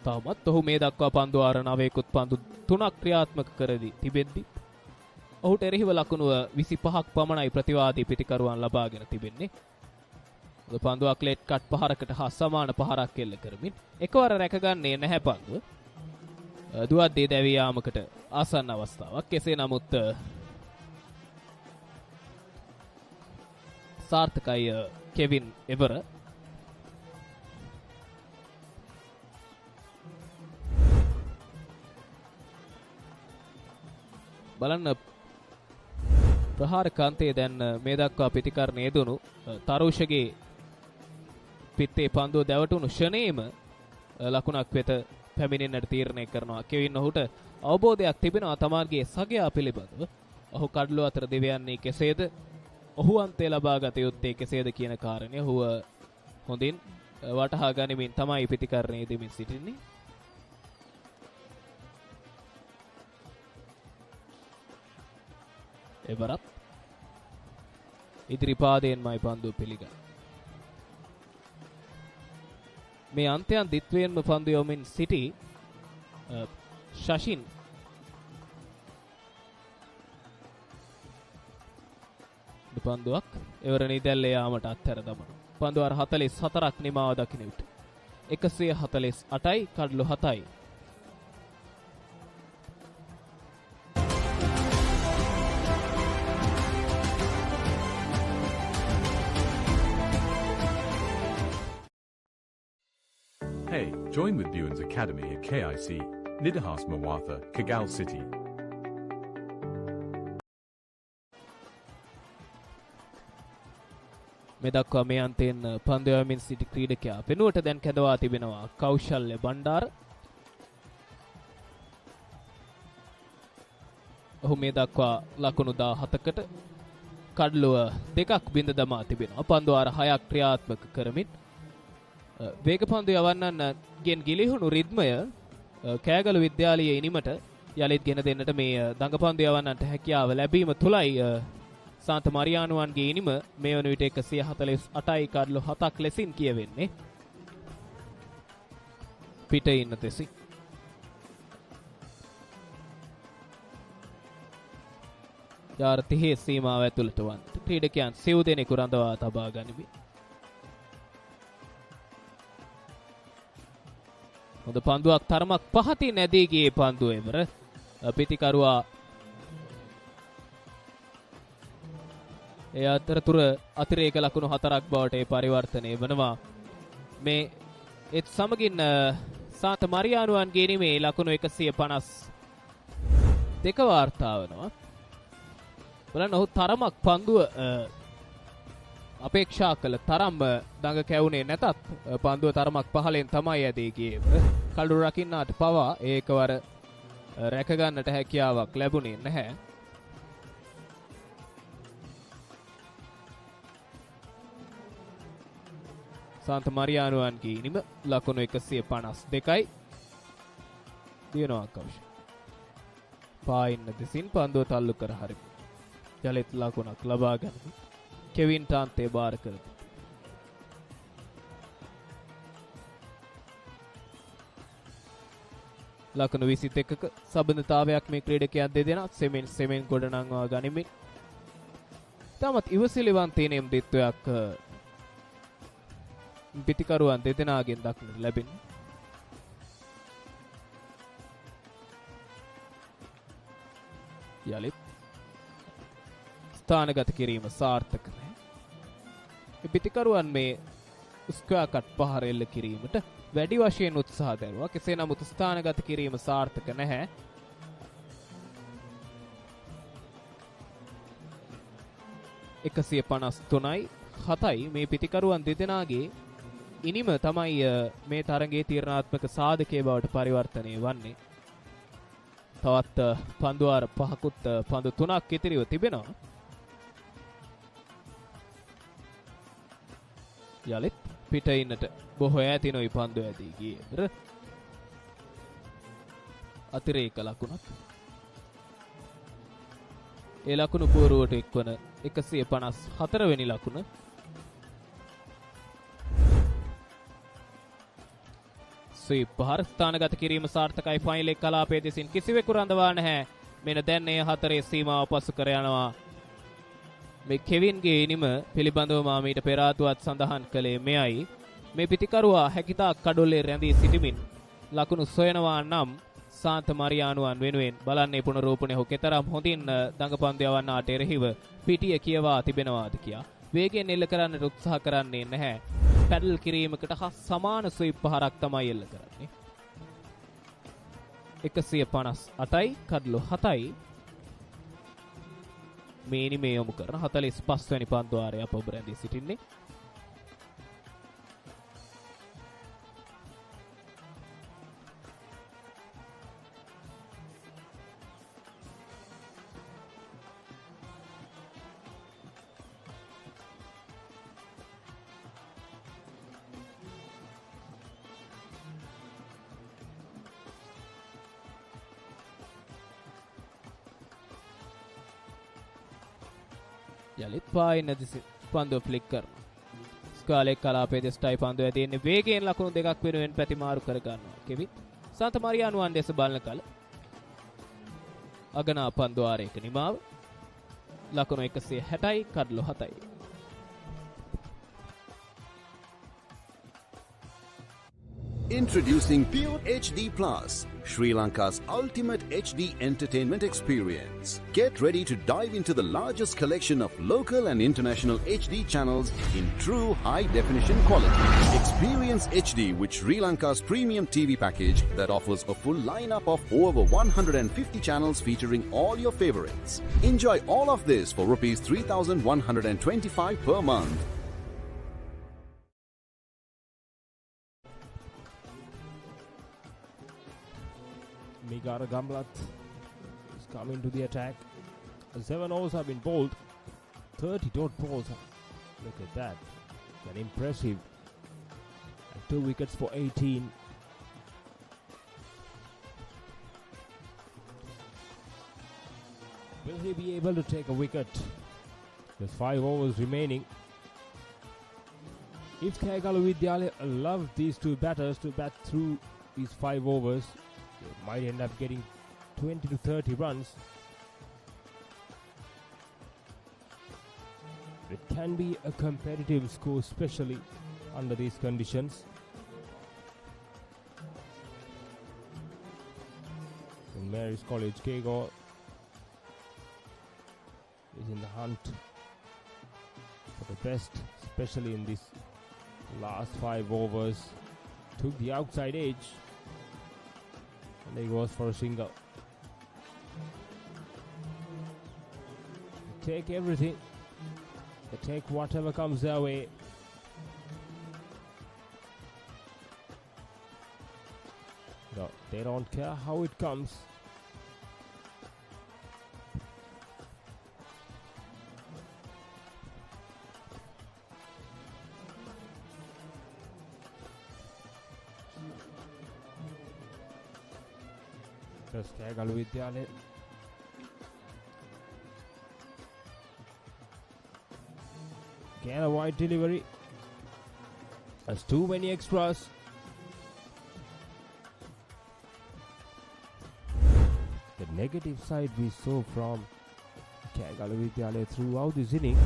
Speaker 1: තවමත් ඔහු මේ දක්වා පන්දු ආර 9කුත් පන්දු 3ක් ක්‍රියාත්මක කරදී තිබෙද්දී ඔහුට එරෙහිව ලකුණු 25ක් පමණයි ප්‍රතිවාදී පිටිකරුවන් ලබාගෙන තිබෙන්නේ. පන්දුවක් ලේට් කට් පහරකට හා සමාන පහරක් එල්ල කරමින් එකවර රැකගන්නේ නැහැ පන්දුව. දුවද්දී දැවී යාමකට ආසන්න අවස්ථාවක්. කෙසේ නමුත් සාර්ථකයි කෙවින් එවර. බලන්න ප්‍රහාර කාන්තේ දැන් මේ දක්වා පිටිකරණ යෙදුණු තරුෂගේ පිත්තේ පන්දුව දැවටුණු ෂණේම ලකුණක් වෙත පැමිණෙන්නට තීරණය කරනවා. කෙවින් ඔහුට අවබෝධයක් තිබෙනවා තමාගේ සගයා පිළිබඳව. ඔහු කඩලු අතර දෙවියන්නේ කෙසේද? ඔහු අන්තය ලබා ගත යුත්තේ කෙසේද කියන කාරණය ඔහු හොඳින් වටහා ගනිමින් තමයි පිටිකරණ යෙදෙමින් සිටින්නේ. එවරත් ඉදිරි පාදයෙන්මයි පන්දුව පිළිගන්නේ. මේ අන්තයන් දිත්වයෙන්ම පන්දු යොමින් සිටි ශෂින් පන්දුවක් එවර නිදැල්ලේ යාමට අත්හැර දමනවා. පන්දුවාර 44ක් නිමාව දකින විට 148යි කඩලු 7යි.
Speaker 5: Hey, join with Buens Academy at KIC, Nidahas Mawatha, Kagal City.
Speaker 1: මේ දක්වා මේ අන්තයෙන් පන්දු යවමින් සිටි ක්‍රීඩකයා වෙනුවට දැන් කැඳවා තිබෙනවා කෞශල්‍ය බණ්ඩාර. ඔහු මේ දක්වා ලකුණු 17කට කඩලුව 2ක් බිඳ දමා තිබෙනවා. පන්දුවාර 6ක් ක්‍රියාත්මක කරමින් වේග පන්දු යවන්නන් ගෙන් ගිලිහුණු රිද්මය කෑගලු විද්‍යාලයේ ඉනිමට යලිත් ගෙන දෙන්නට මේ දඟ පන්දු යවන්නන්ට හැකියාව ලැබීම තුලයි සාන්ත මරියානුවන්ගේ ඉනිම මේ වන විට 148යි කඩලු 7ක් ලෙසින් කියවෙන්නේ. පිට ඉන්න තෙසි යාර 30 සීමාව ඇතුළත වන්ත ක්‍රීඩකයන් සිව් දෙනෙකු රඳවා තබා ගනිමි. හොඳ පන්දුවක් තරමක් පහතින් ඇදී ගියේ පන්දුව එවර පිතිකරුවා ඒ අතරතුර අතිරේක ලකුණු 4ක් බවට ඒ පරිවර්තනය වෙනවා. මේ ඒත් සමගින් සාන්ත මරියානුවන්ගේ නිමේ ලකුණු 152 වාර්තා වෙනවා. බලන්න ඔහු තරමක් පන්දුව අපේක්ෂා කළ තරම් දඟ කැවුනේ නැතත් පන්දුව තරමක් පහලෙන් තමයි ඇදී ගියේ. කඩු රකින්නාට පවා ඒකවර රැක ගන්නට හැකියාවක් ලැබුණේ නැහැ. සාන්ත මරියානුවන්ගේ ඉනිම ලකුණු 152යි දිනනවා කවුෂ. පායින්න දෙසින් පන්දුව තල්ලු කර හරිමු. යලිත් ලකුණක් ලබා ගන්න. කෙවින් ටාන්තේ බාර කරමු. ලකුණු 21ක සබඳතාවයක් මේ ක්‍රීඩකයන් දෙදෙනා සෙමෙන් ගොඩනංවා ගනිමින් තමත් ඉවසිලිවන්ත තීනෙම් දිත්වයක් පිතිකරුවන් දෙදෙනාගෙන් දක්නට ලැබෙනවා. යලිත් ස්ථානගත කිරීම සාර්ථක නැහැ. පිතිකරුවන් මේ ස්ක්වයර් කට් පහර එල්ල කිරීමට වැඩි වශයෙන් උත්සාහ දරුවා. කෙසේ නමුත් ස්ථානගත කිරීම සාර්ථක නැහැ. එකසිය 53යි 7යි මේ පිතිකරුවන් දෙදෙනාගේ ඉනිම තමයි මේ තරගයේ තීරණාත්මක සාධකයේ බවට පරිවර්තනය වන්නේ. තවත් පන්දුවාර 5කුත් පන්දු 3ක් ඉතිරිව තිබෙනවා. යලිත් පිට ඉන්නට බොහෝ ඈතිනුයි පන්දු ඇදී ගියේ. අතිරේක ලකුණක්. ඒ ලකුණු පුවරුවට එක්වන 154 වෙනි ලකුණ. ස්වීප් පහර ස්ථානගත කිරීම සාර්ථකයි. ෆයිනල් එක කලාපයේ දෙසින් කිසිවෙකු රඳවා නැහැ. මෙන්න දැන් මේ හතරේ සීමාව පසු කර යනවා. මේ කෙවින්ගේ ඉනිම පිළිබඳව මා මීට පෙර ආතුවත් සඳහන් කළේ මෙයයි. මේ පිතිකරුවා හැකිතාක් කඩොල්ලේ රැඳී සිටිමින් ලකුණු සොයනවා නම් සාන්ත මරියානුවන් වෙනුවෙන් බලන්නේ පුනරූපණය හෝ කෙතරම් හොඳින් දඟපන්දු යවන්නාට එරෙහිව පිටිය කියවා තිබෙනවාද කියා. වේගයෙන් එල්ල කරන්නට උත්සාහ කරන්නේ නැහැ. පැඩල් කිරීමකට හා සමාන ස්වීප් පහරක් තමයි එල්ල කරන්නේ. 158යි කඩලු 7යි මේ ඉනිමේ යොමු කරන 45 වෙනි පන්දුවාරය අප ඔබ රැඳී සිටින්නේ. යලිත් පායින් නැති පන්දුව ෆ්ලික් කරනවා. ස්කාලෙක් කලාපයේ දෙස්ටයි පන්දුව ඇදෙන්නේ වේගයෙන් ලකුණු දෙකක් වෙනුවෙන් ප්‍රතිමාරු කර ගන්නවා. කෙවින් සාන්ත මරියානුවන් දෙස බලන කල අගනා පන්දුවාරයක නිමාව ලකුණු 160යි කඩලු 7යි.
Speaker 3: Introducing Pure HD Plus, Sri Lanka's ultimate HD entertainment experience. Get ready to dive into the largest collection of local and international HD channels in true high-definition quality. Experience HD with Sri Lanka's premium TV package that offers a full lineup of over 150 channels featuring all your favorites. Enjoy all of this for Rs 3,125 per month.
Speaker 2: Kegalle is coming to the attack. 7 overs have been bowled. 30 dot balls. Look at that. An impressive. And 2 wickets for 18. Will he be able to take a wicket? There's 5 overs remaining. If Kegalu Vidyalaya allows these 2 batters to bat through these 5 overs, they might end up getting 20 to 30 runs. It can be a competitive score, especially under these conditions. St. Mary's College, Kagal is in the hunt for the best, especially in this last 5 overs. Took the outside edge. And he goes for a single. They take everything. They take whatever comes their way. No, they don't care how it comes. Kegalu Vidyalaya. Again a wide delivery. There's too many extras. The negative side we saw from Kegalu Vidyalaya throughout this inning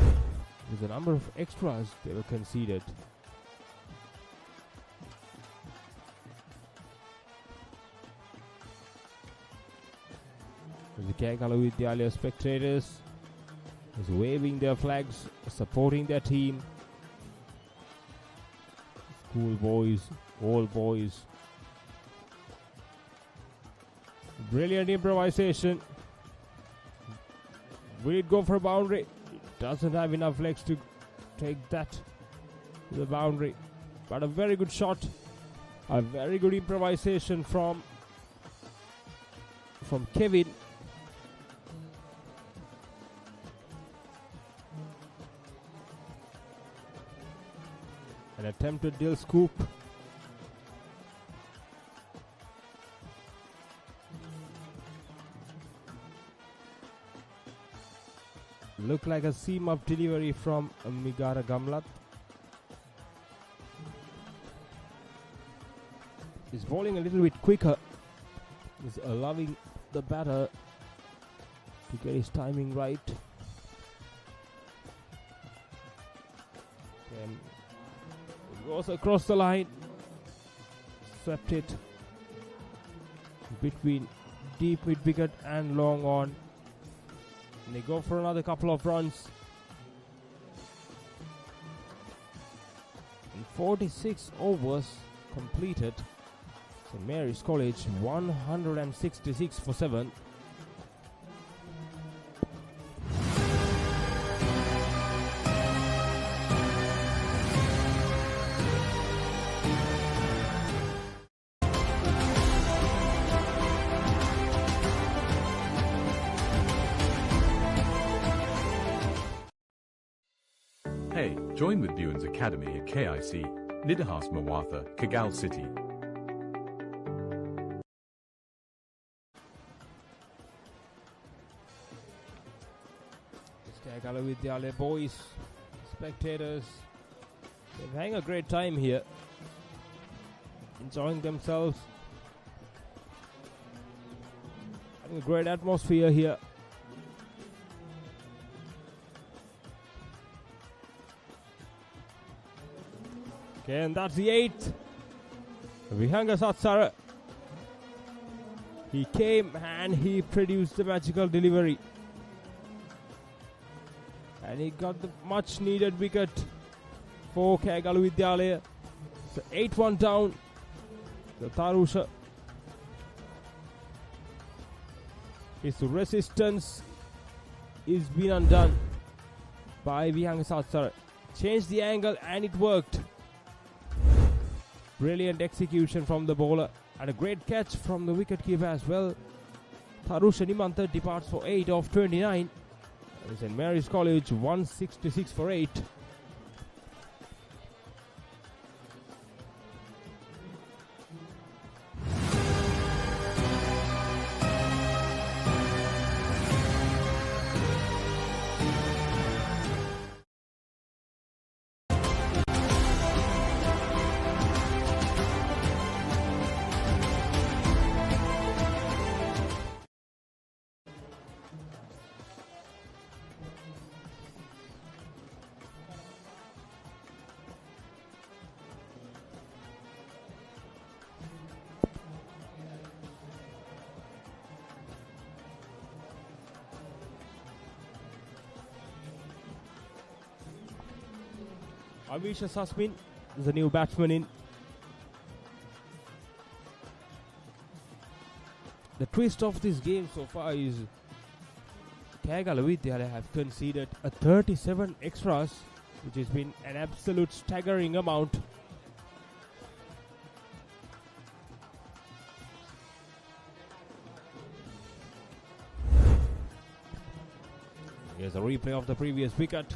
Speaker 2: was the number of extras they were conceded. The Kegalu Vidyalaya spectators is waving their flags, supporting their team. School boys, all boys. Brilliant improvisation. Will it go for a boundary? It doesn't have enough legs to take that to the boundary. But a very good shot. A very good improvisation from Kevin. An attempted dill scoop. Looked like a seam-up delivery from Kegalle. He's bowling a little bit quicker. He's allowing the batter to get his timing right. And goes across the line, swept it between deep mid wicket and long on, and they go for another couple of runs. And 46 overs completed. St. Mary's College 166 for 7.
Speaker 5: Hey, join with Buens Academy at KIC, Nidahas Mawatha, Kagal City.
Speaker 2: Kegalu Vidyalaya boys, spectators, they're having a great time here, enjoying themselves, having a great atmosphere here. Okay, and that's the 8th. Vihanga Satsara. He came and he produced the magical delivery. And he got the much needed wicket for Kegalu Vidyalaya. So 8-1 down. The Tarusha. His resistance is been undone by Vihanga Satsara. Changed the angle and it worked. Brilliant execution from the bowler and a great catch from the wicketkeeper as well. Tarusha Nimantha departs for 8 of 29. St. Mary's College 166 for 8. Avisha Sasmin is the new batsman in. The twist of this game so far is Kegalu Vidyalaya have conceded a 37 extras, which has been an absolute staggering amount. Here's a replay of the previous wicket.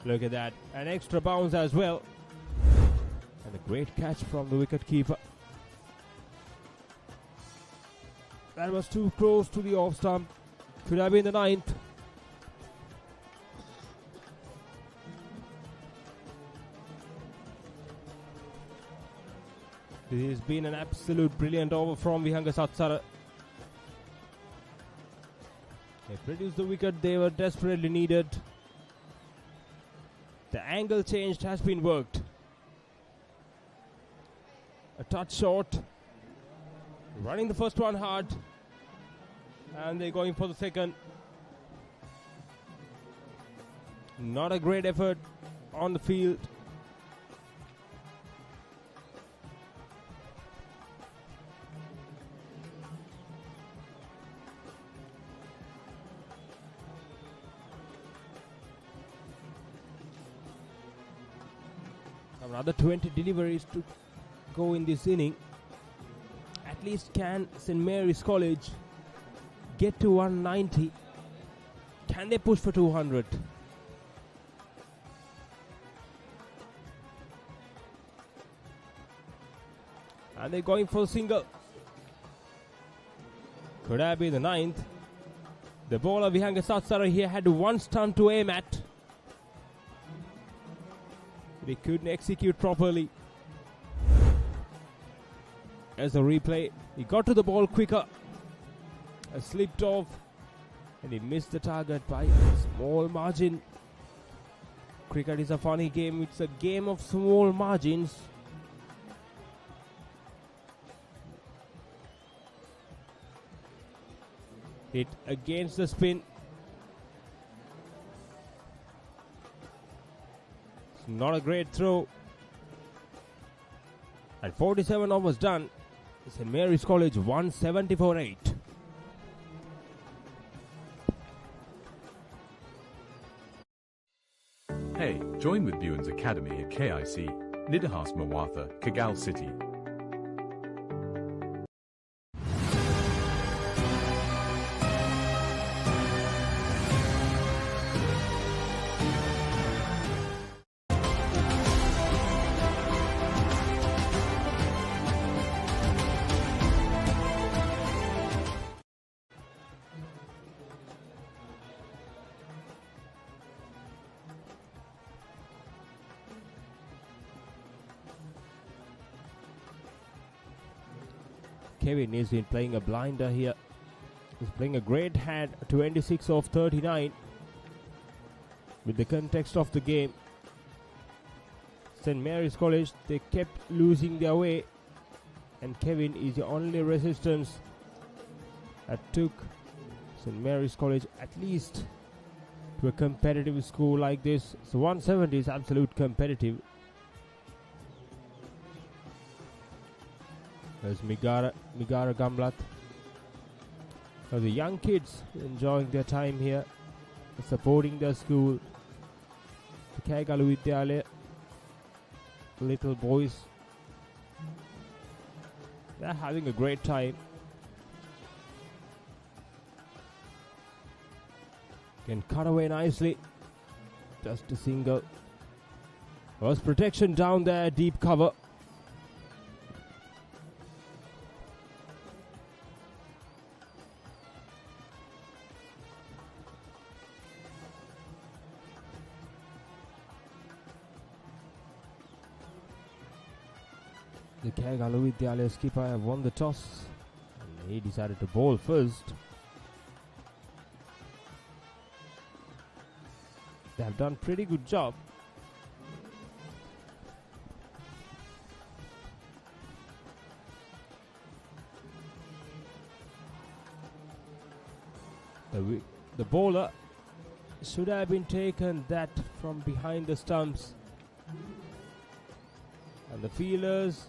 Speaker 2: Look at that. An extra bounce as well. And a great catch from the wicket-keeper. That was too close to the off stump. Could have been the 9th. This has been an absolute brilliant over from Vihanga Satsara. They produced the wicket they were desperately needed. The angle changed has been worked. A touch short. Running the first one hard. And they're going for the second. Not a great effort on the field. Another 20 deliveries to go in this inning. At least can St. Mary's College get to 190? Can they push for 200? And they're going for a single. Could have been the 9th. The bowler Vihanga Satsara here had one stunt to aim at. He couldn't execute properly. As a replay, he got to the ball quicker. Slipped off and he missed the target by a small margin. Cricket is a funny game. It's a game of small margins. Hit against the spin. Not a great throw. And 47 overs done. St. Mary's College 170 for 8.
Speaker 5: Hey, join with Buens Academy at KIC, Nidahas Mawatha, Kagal City.
Speaker 2: Kevin has been playing a blinder here. He's playing a great hand, 26 of 39. With the context of the game, St. Mary's College, they kept losing their way. and Kevin is the only resistance that took St. Mary's College at least to a competitive score like this. So 170 is absolute competitive. There's Migara Gamlat. So the young kids enjoying their time here, supporting their school. The Kegalu Vidyalaya little boys, they're having a great time. Can cut away nicely. Just a single. Was protection down there, deep cover. The Kegalu Vidyalaya skipper won the toss. And he decided to bowl first. They have done pretty good job. The bowler should have been taken that from behind the stumps. And the fielders,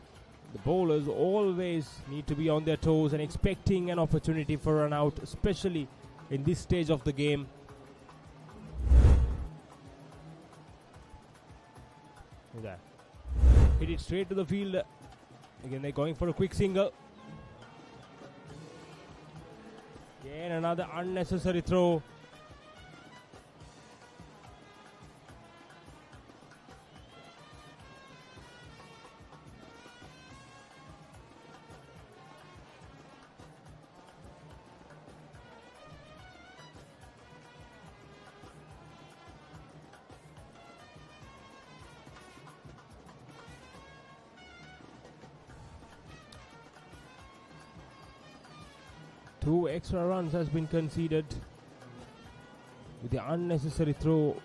Speaker 2: the bowlers always need to be on their toes and expecting an opportunity for run out, especially in this stage of the game. Look at that. Hit it straight to the field. Again, they're going for a quick single. Again, another unnecessary throw. Two extra runs has been conceded with the unnecessary throw.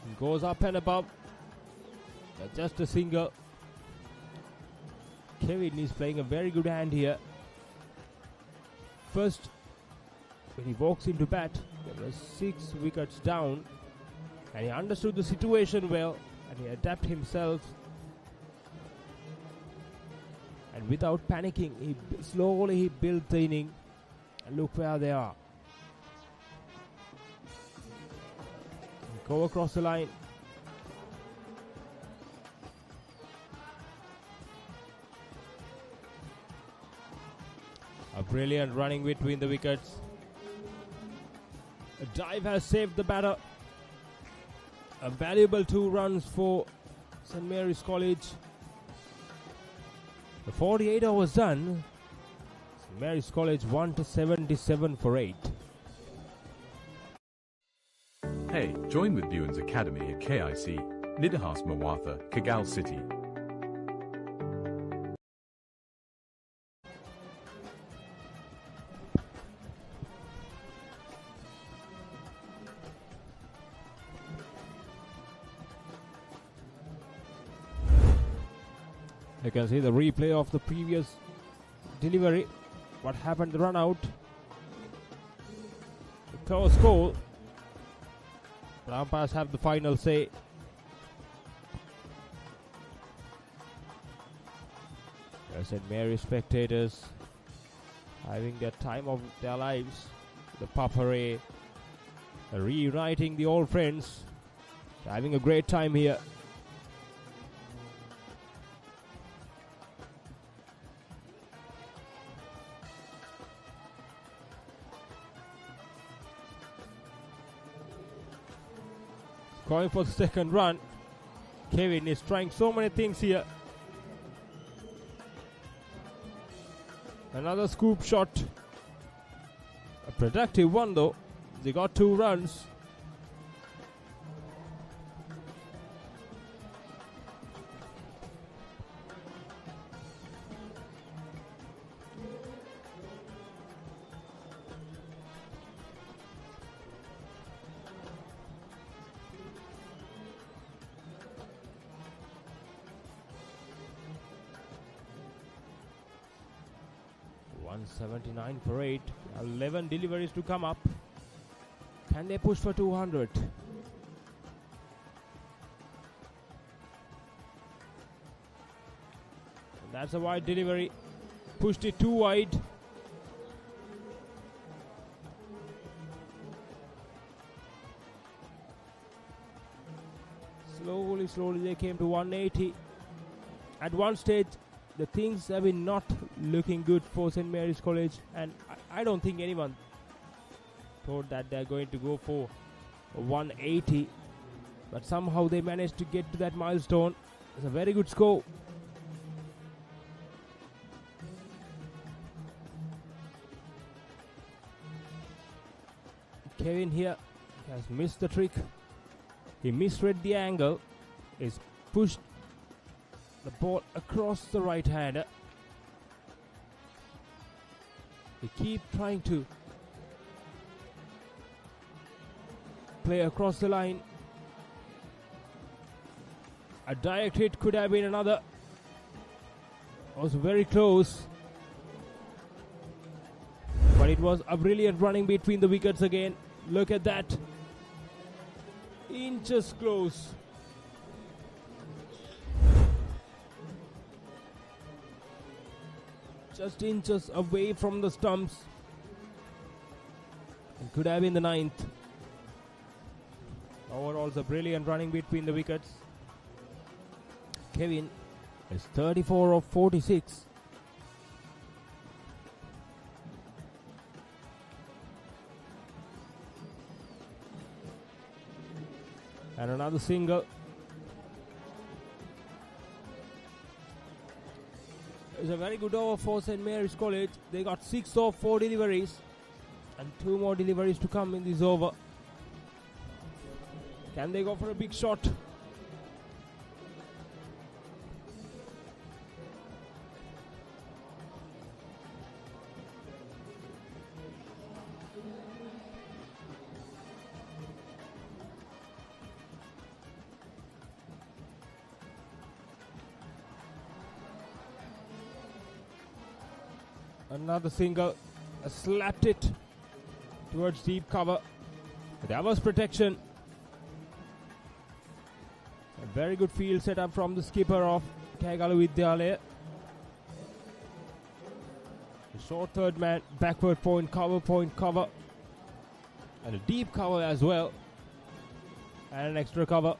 Speaker 2: It goes up and above. That's just a single. Kevin is playing a very good hand here. First, when he walks into bat, there were 6 wickets down, and he understood the situation well. And he adapted himself, and without panicking, he slowly built the inning. And look where they are. Go across the line. A brilliant running between the wickets. A dive has saved the batter. A valuable 2 runs for St. Mary's College. The 48 overs done. St. Mary's College 1-77 for 8.
Speaker 5: Hey, join with Buens Academy at KIC, Nidahas Mawatha, Kagal City.
Speaker 2: You can see the replay of the previous delivery. What happened, the run out. The close goal. The umpires have the final say. St. Mary's spectators having their time of their lives. The Papare reuniting the old friends. They're having a great time here. Going for the second run. Kevin is trying so many things here. Another scoop shot. A productive one though. They got 2 runs. 179 for 8. 11 deliveries to come up. Can they push for 200? That's a wide delivery. Pushed it too wide. Slowly they came to 180. At one stage, the things have been not looking good for St. Mary's College, and I don't think anyone thought that they're going to go for 180, but somehow they managed to get to that milestone. It's a very good score. Kevin here has missed the trick. He misread the angle. He's pushed the ball across the right hander. They keep trying to play across the line. A direct hit could have been another. Was very close. But it was a brilliant running between the wickets again. Look at that. Inches close. Just inches away from the stumps. It could have been the 9th. Overall, it's a brilliant running between the wickets. Kevin is 34 of 46. And another single. It's a very good over for St. Mary's College. They got 6 of 4 deliveries and 2 more deliveries to come in this over. Can they go for a big shot? Another single, slapped it towards deep cover. There was protection. A very good field setup from the skipper of Kegalu Vidyalaya. The short third man, backward point cover. And a deep cover as well. And an extra cover.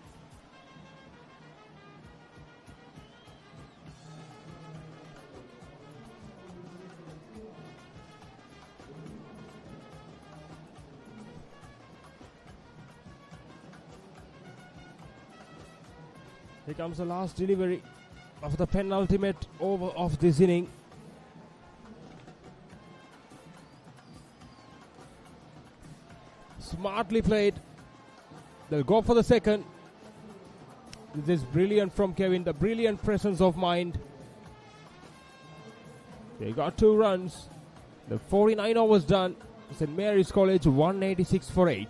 Speaker 2: Here comes the last delivery of the penultimate over of this inning. Smartly played. They'll go for the second. This is brilliant from Kevin, the brilliant presence of mind. They got 2 runs. The 49 overs done. St. Mary's College 186 for 8.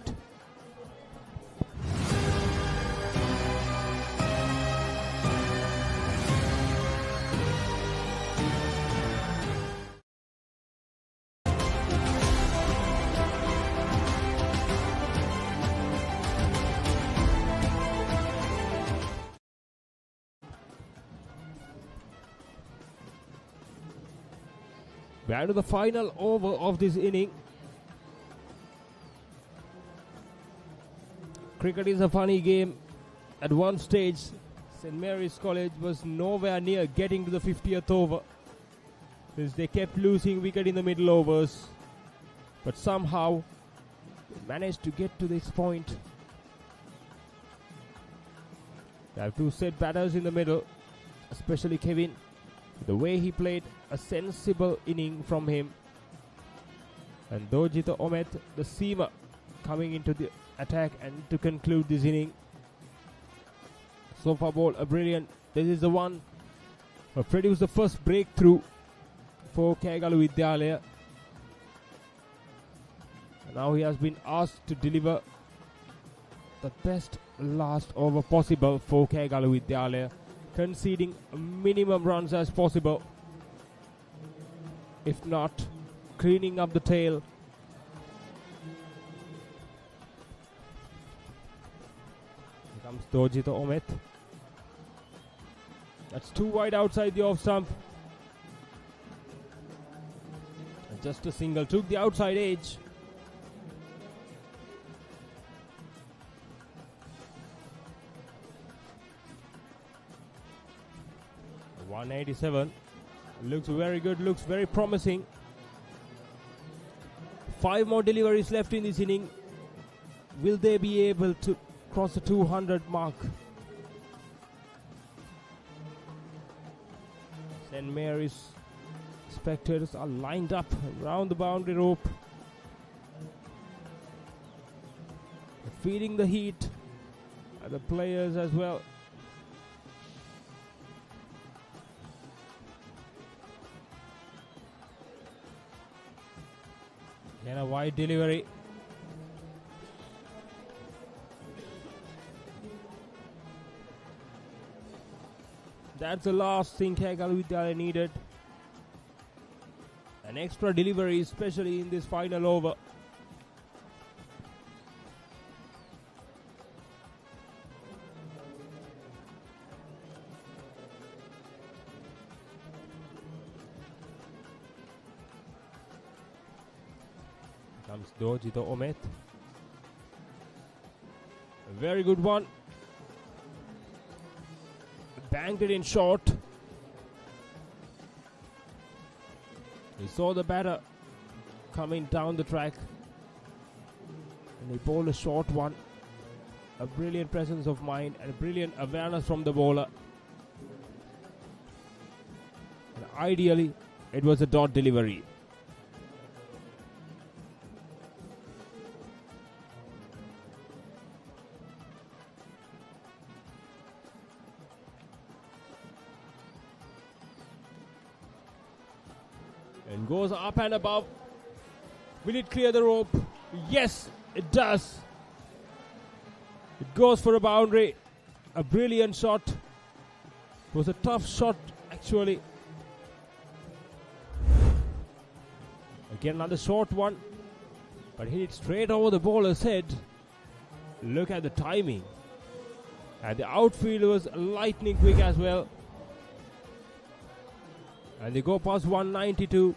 Speaker 2: Back to the final over of this inning. Cricket is a funny game. At one stage, St. Mary's College was nowhere near getting to the 50th over, since they kept losing wicket in the middle overs. But somehow, they managed to get to this point. They have 2 set batters in the middle, especially Kevin. The way he played, a sensible inning from him. And Dojita Omet, the seamer, coming into the attack and to conclude this inning. So far ball, a brilliant. This is the one who produced the first breakthrough for Kegalu Vidyalaya. And now he has been asked to deliver the best last over possible for Kegalu Vidyalaya, conceding minimum runs as possible. If not,
Speaker 4: cleaning up the tail. Here comes Dojita Omet. That's 2 wide outside the off stump. And just a single took the outside edge. .187 looks very good, looks very promising. 5 more deliveries left in this inning. Will they be able to cross the 200 mark? St. Mary's spectators are lined up around the boundary rope, feeding the heat and the players as well. And a wide delivery. That's the last thing Kegalu Vidyalaya needed. An extra delivery, especially in this final over. Comes Dojita Omet. A very good one. Banked it in short. He saw the batter coming down the track and he bowled a short one. A brilliant presence of mind and a brilliant awareness from the bowler. And ideally, it was a dot delivery. And goes up and above. Will it clear the rope? Yes, it does. It goes for a boundary. A brilliant shot. It was a tough shot, actually. Again, another short one. But hit it straight over the bowler's head. Look at the timing. And the outfield was lightning quick as well. And they go past 192.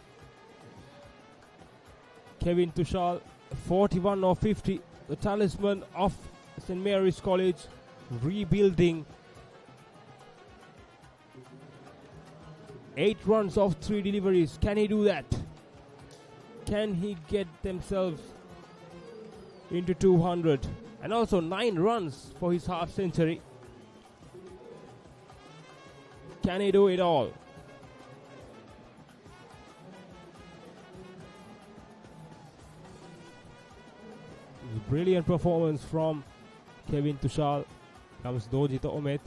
Speaker 4: Kevin Tushal, 41 of 50. The talisman of St. Mary's College, rebuilding. 8 runs off 3 deliveries. Can he do that? Can he get themselves into 200? And also 9 runs for his half century. Can he do it all? Brilliant performance from Kevin Tushal. Comes Dojita Omet.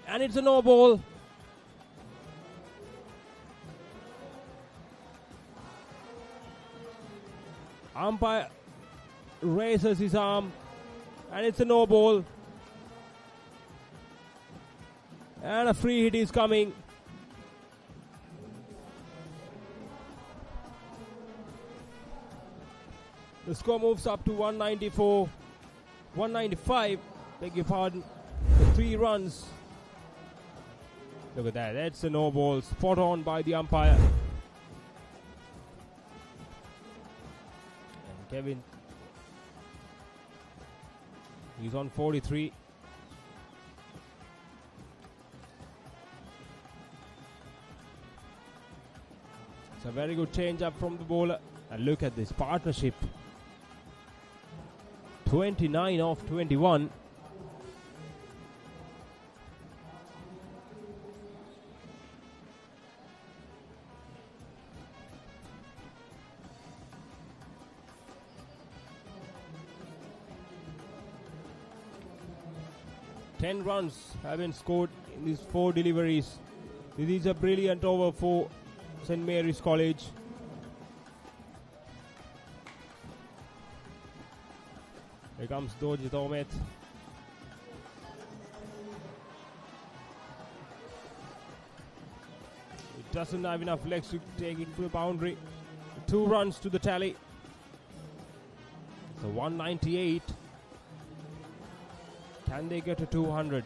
Speaker 4: And it's a no ball. Umpire raises his arm. And it's a no ball. And a free hit is coming. The score moves up to 194, 195, beg your pardon, for 3 runs. Look at that, that's a no ball, spot on by the umpire. And Kevin, he's on 43. It's a very good change up from the bowler. And look at this partnership. 29 of 21. Ten runs have been scored in these 4 deliveries. This is a brilliant over for St. Mary's College. Here comes Dojita Omet. It doesn't have enough legs to take it to the boundary.
Speaker 2: 2 runs to the tally. So 198. Can they get to 200?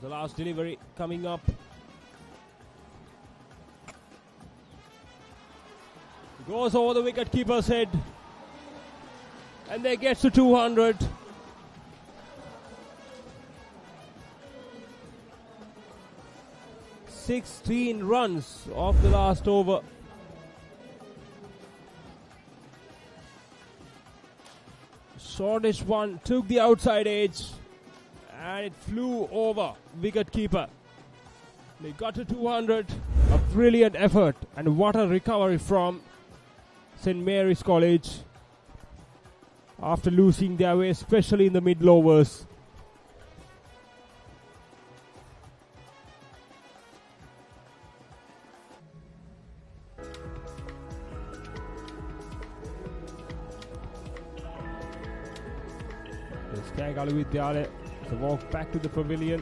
Speaker 2: The last delivery coming up. Goes over the wicket keeper's head. And they get to 200. "16 runs off the last over. Shortish one took the outside edge. And it flew over wicket-keeper. They got to 200. A brilliant effort. And what a recovery from St. Mary's College. After losing their way, especially in the middle overs. There's Kegalu Vidyalaya. To walk back to the pavilion.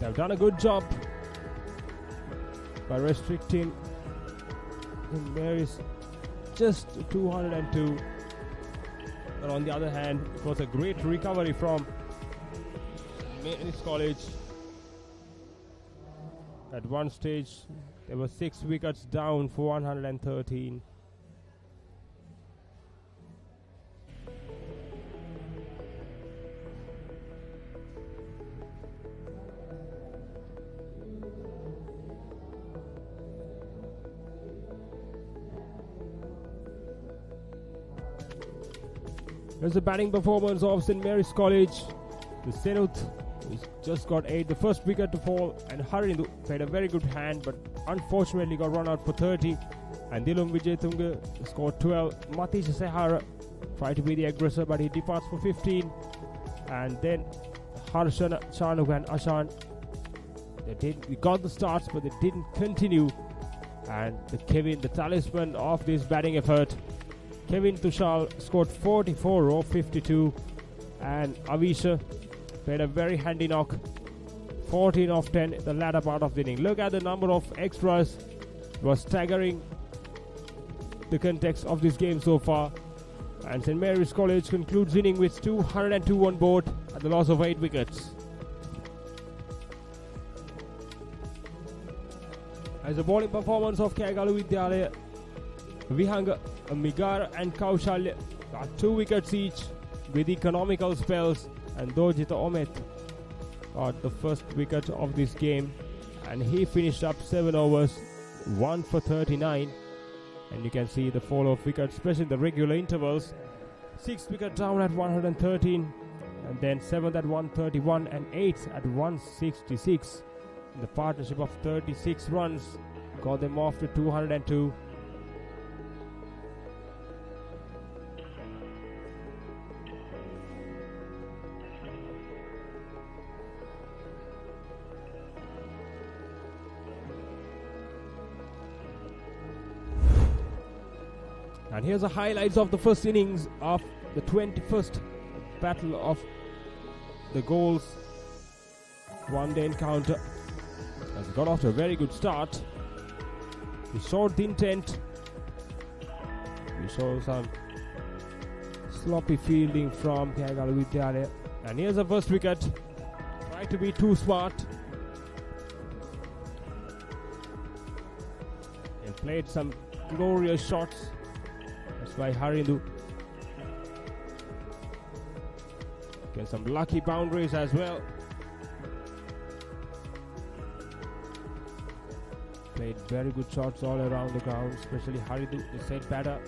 Speaker 2: They've done a good job by restricting St. Mary's just 202. But on the other hand, it was a great recovery from Mary's College. At one stage, there were 6 wickets down for 113. Here's the batting performance of St. Mary's College. The Senuth, who's just got 8, the first wicket to fall, and Harindu played a very good hand, but unfortunately got run out for 30. And Dilum Vijayatunga scored 12. Matish Sehara tried to be the aggressor, but he departs for 15. And then Harshana, Chanuk and Ashan, we got the starts, but they didn't continue. And Kevin, the talisman of this batting effort, Kevin Tushal scored 44 of 52, and Avisha played a very handy knock, 14 of 10 in the latter part of the inning. Look at the number of extras. It was staggering, the context of this game so far. And St. Mary's College concludes inning with 202 on board at the loss of 8 wickets. As the bowling performance of Kegalu Vidyalaya, Vihanga, Migar and Kaushalya got 2 wickets each with economical spells, and Dojita Omet got the first wicket of this game, and he finished up 7 overs, 1 for 39. And you can see the fall of wickets, especially in the regular intervals. 6th wicket down at 113, and then 7th at 131, and 8th at 166. The partnership of 36 runs got them off to 202. And here's the highlights of the first innings of the 21st Battle of the Goals one-day encounter. Has got off to a very good start. We showed the intent. We saw some sloppy fielding from Kegalu Vidyalaya. And here's the first wicket. Try to be too smart. And played some glorious shots. That's by Harindu. Get some lucky boundaries as well. Played very good shots all around the ground, especially Harindu, the set batter.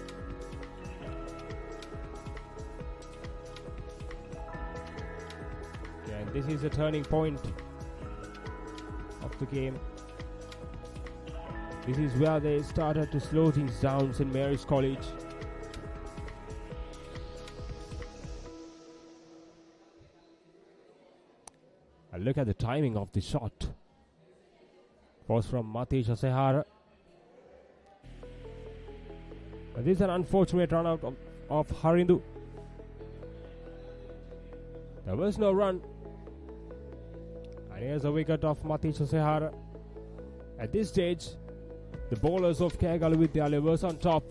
Speaker 2: Yeah, and this is a turning point of the game. This is where they started to slow things down, St. Mary's College. And look at the timing of the shot. Was from Matisha Sehara. And this is an unfortunate run out of Harindu. There was no run. And here's a wicket of Matisha Sehara. At this stage, the bowlers of Kegalu Vidyalaya was on top.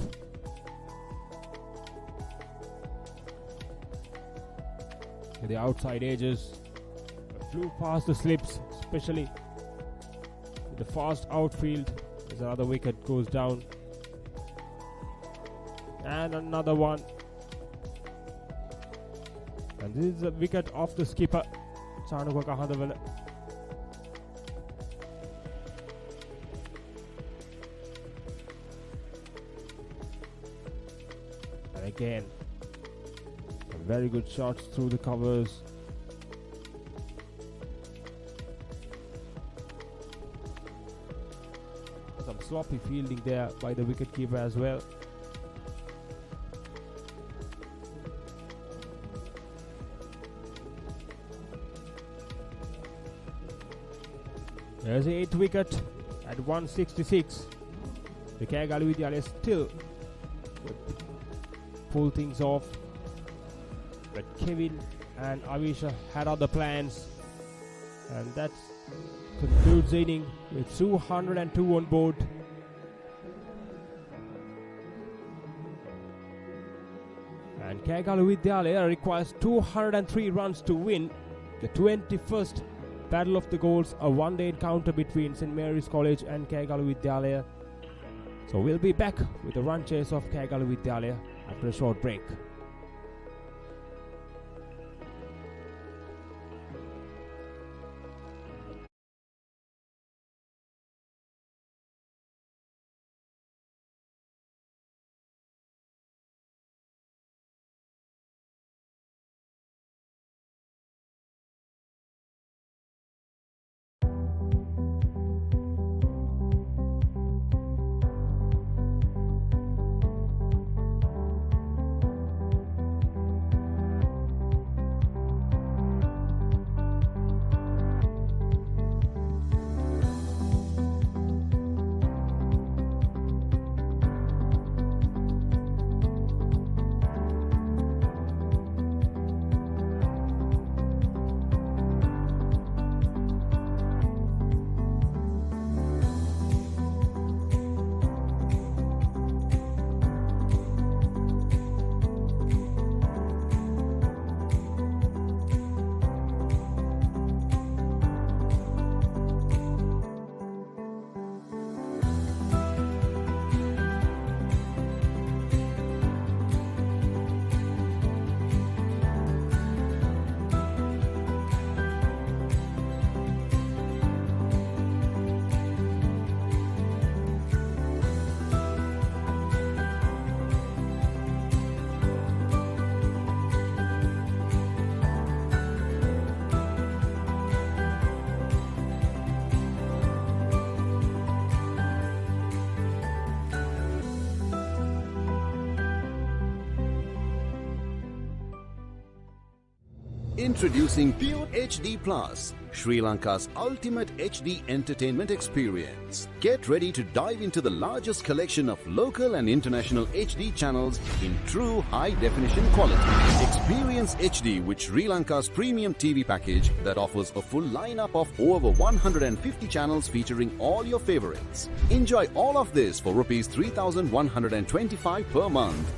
Speaker 2: To the outside edges, flew past the slips, especially the fast outfield. As another wicket goes down. And another one. And this is a wicket of the skipper, Chanuka Kahadawala. And again, very good shots through the covers. Some sloppy fielding there by the wicketkeeper as well. There's the 8th wicket at 166. The Kegalu Vidyalaya still pull things off. But Kevin and Avisha had other plans. And that concludes the inning with 202 on board. And Kegalu Vidyalaya requires 203 runs to win the 21st Battle of the Goals, a one-day encounter between St. Mary's College and Kegalu Vidyalaya. So we'll be back with the run chase of Kegalu Vidyalaya after a short break.
Speaker 3: Introducing Pure HD Plus, Sri Lanka's ultimate HD entertainment experience. Get ready to dive into the largest collection of local and international HD channels in true high-definition quality. Experience HD with Sri Lanka's premium TV package that offers a full lineup of over 150 channels featuring all your favorites. Enjoy all of this for Rs 3,125 per month.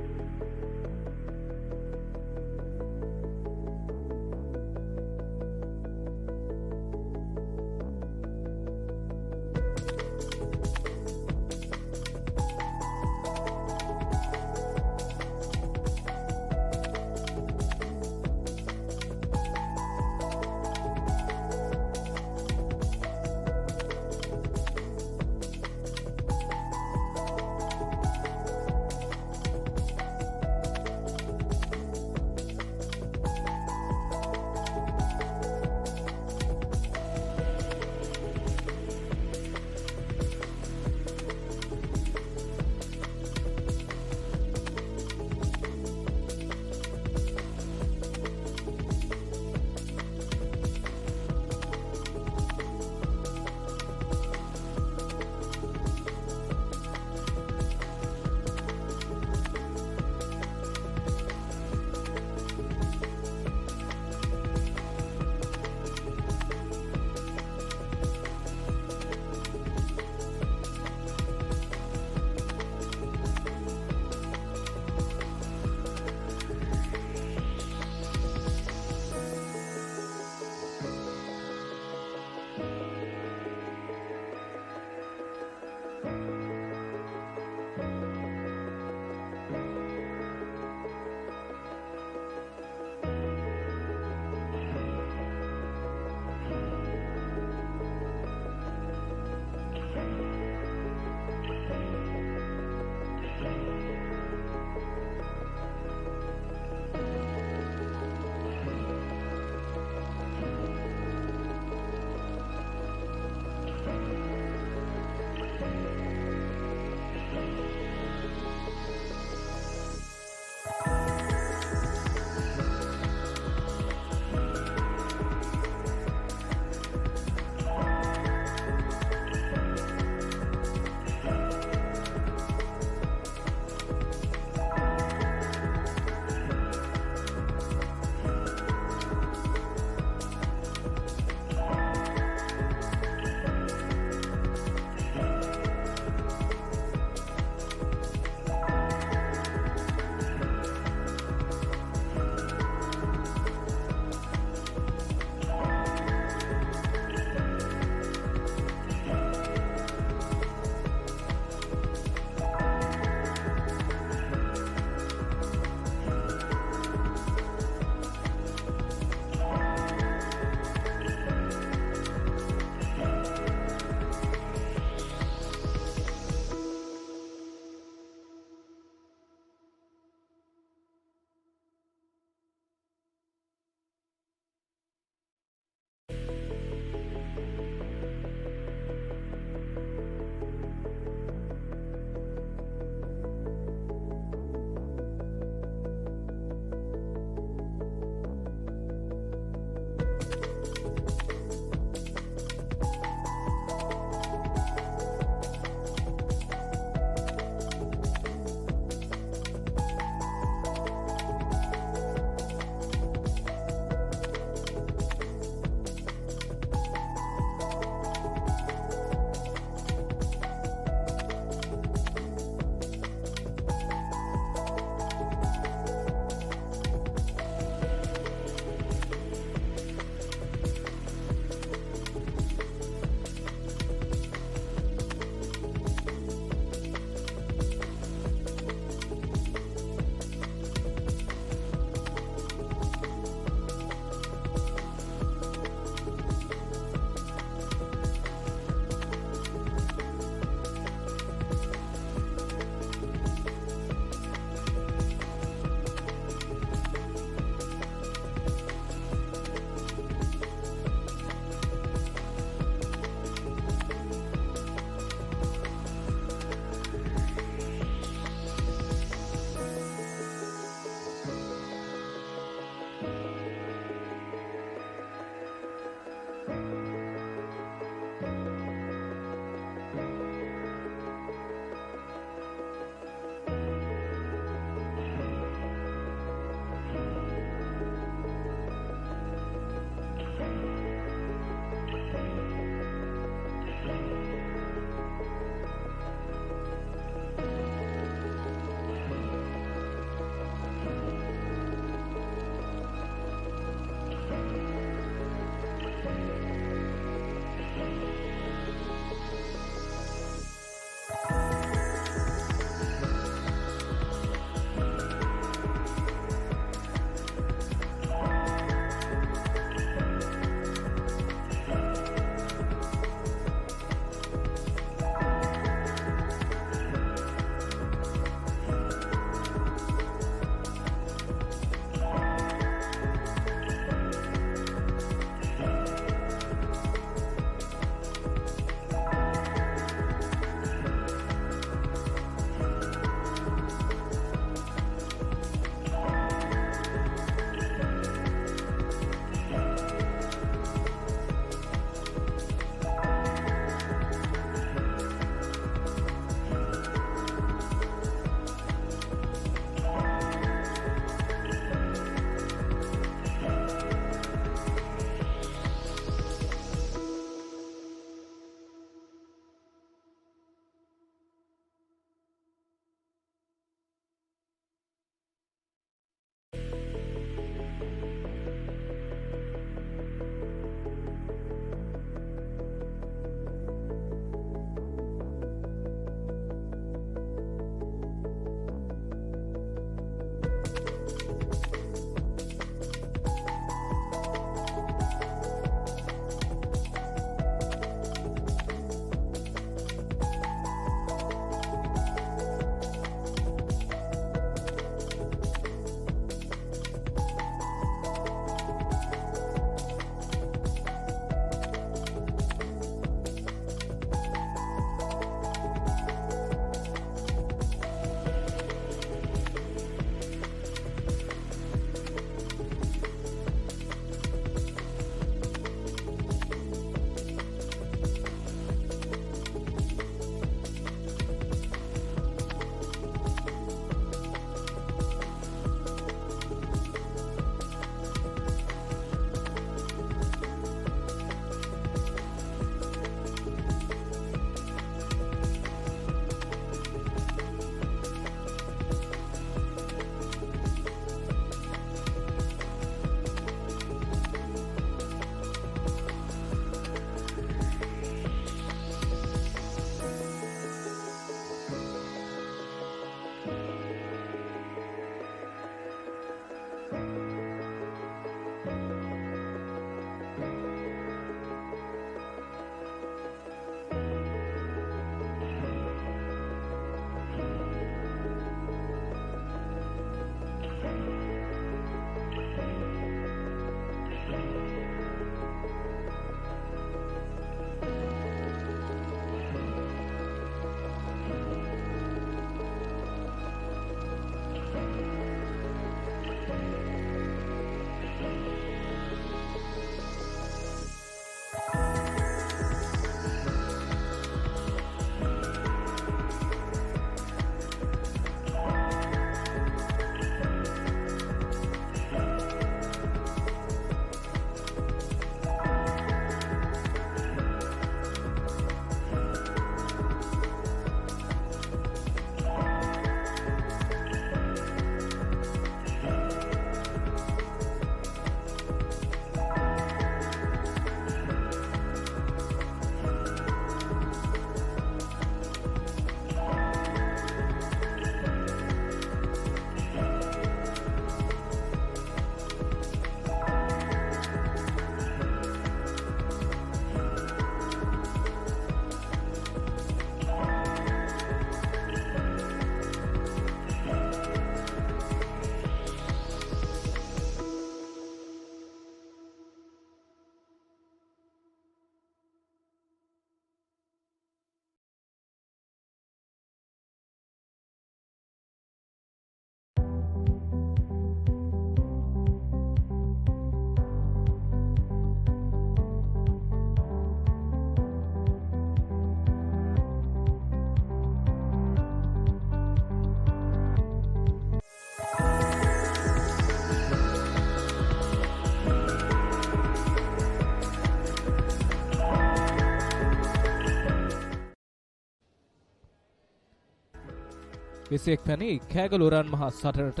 Speaker 1: 21 පැනි කෑගලු රන් මහා සටනට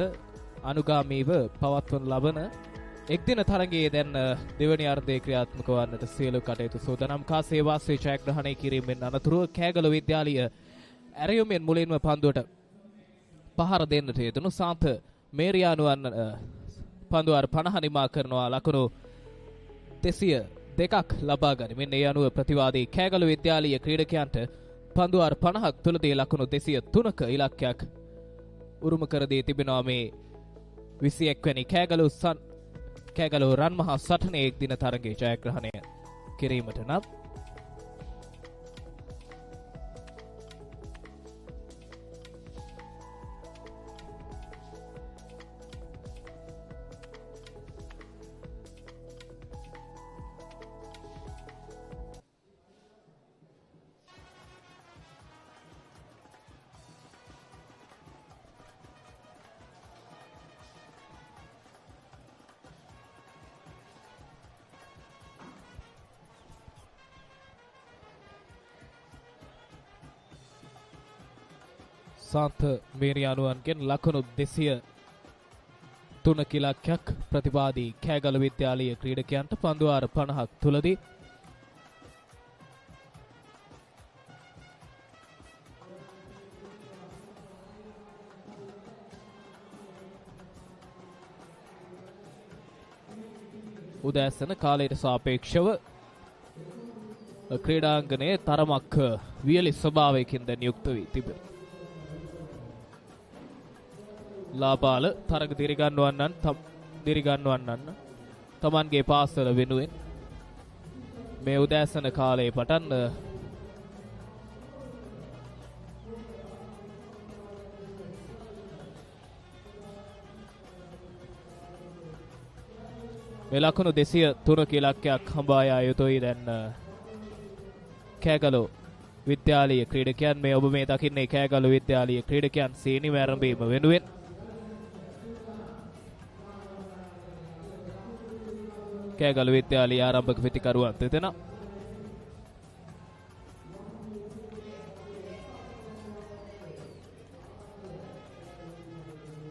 Speaker 1: අනුගාමීව පවත්වන ලබන එක්දින තරගයේ දැන් දෙවැනි අර්ධයේ ක්‍රියාත්මක වන්නට සියලු කටයුතු සූදානම් කා සේවාසේ ජයග්‍රහණය කිරීමෙන් අනතුරුව කෑගලු විද්‍යාලය ඇරයුමෙන් මුලින්ම පන්දුවට පහර දෙන්නට යෙදුණු සාන්ත මේරියානුවන් පන්දුවාර 50 නිමා කරනවා ලකුණු 202ක් ලබා ගනිමින් ඒ අනුව ප්‍රතිවාදී කෑගලු විද්‍යාලීය ක්‍රීඩකයන්ට පන්දුවාර 50ක් තුලදී ලකුණු 203ක ඉලක්කයක් උරුම කර දී තිබෙනවා මේ 21 වැනි කෑගලු රන් මහා සටනේ එක් දින තරගයේ ජයග්‍රහණය කිරීමට නම් සාන්ත මේරියානුවන්ගෙන් ලකුණු 203 ඉලක්කයක් ප්‍රතිවාදී කෑගලු විද්‍යාලීය ක්‍රීඩකයන්ට පන්දුවාර 50ක් තුලදී උදෑසන කාලයට සාපේක්ෂව ක්‍රීඩාංගණයේ තරමක් වියලි ස්වභාවයකින් දැන් යුක්ත වී තිබේ. ලාපාල තරග දිරිගන්වන්නන් තමන්ගේ පාසල වෙනුවෙන් මේ උදෑසන කාලයේ පටන් මේ ලකුණු 203 ඉලක්කයක් හඹා යා යුතුයි දැන් කෑගලු විද්‍යාලීය ක්‍රීඩකයන් මේ ඔබ මේ දකින්නේ කෑගලු විද්‍යාලීය ක්‍රීඩකයන් සීනිම ආරම්භයේම වෙනුවෙන් කෑගලු විද්‍යාලීය ආරම්භක පිටිකරුවන් දෙදෙනා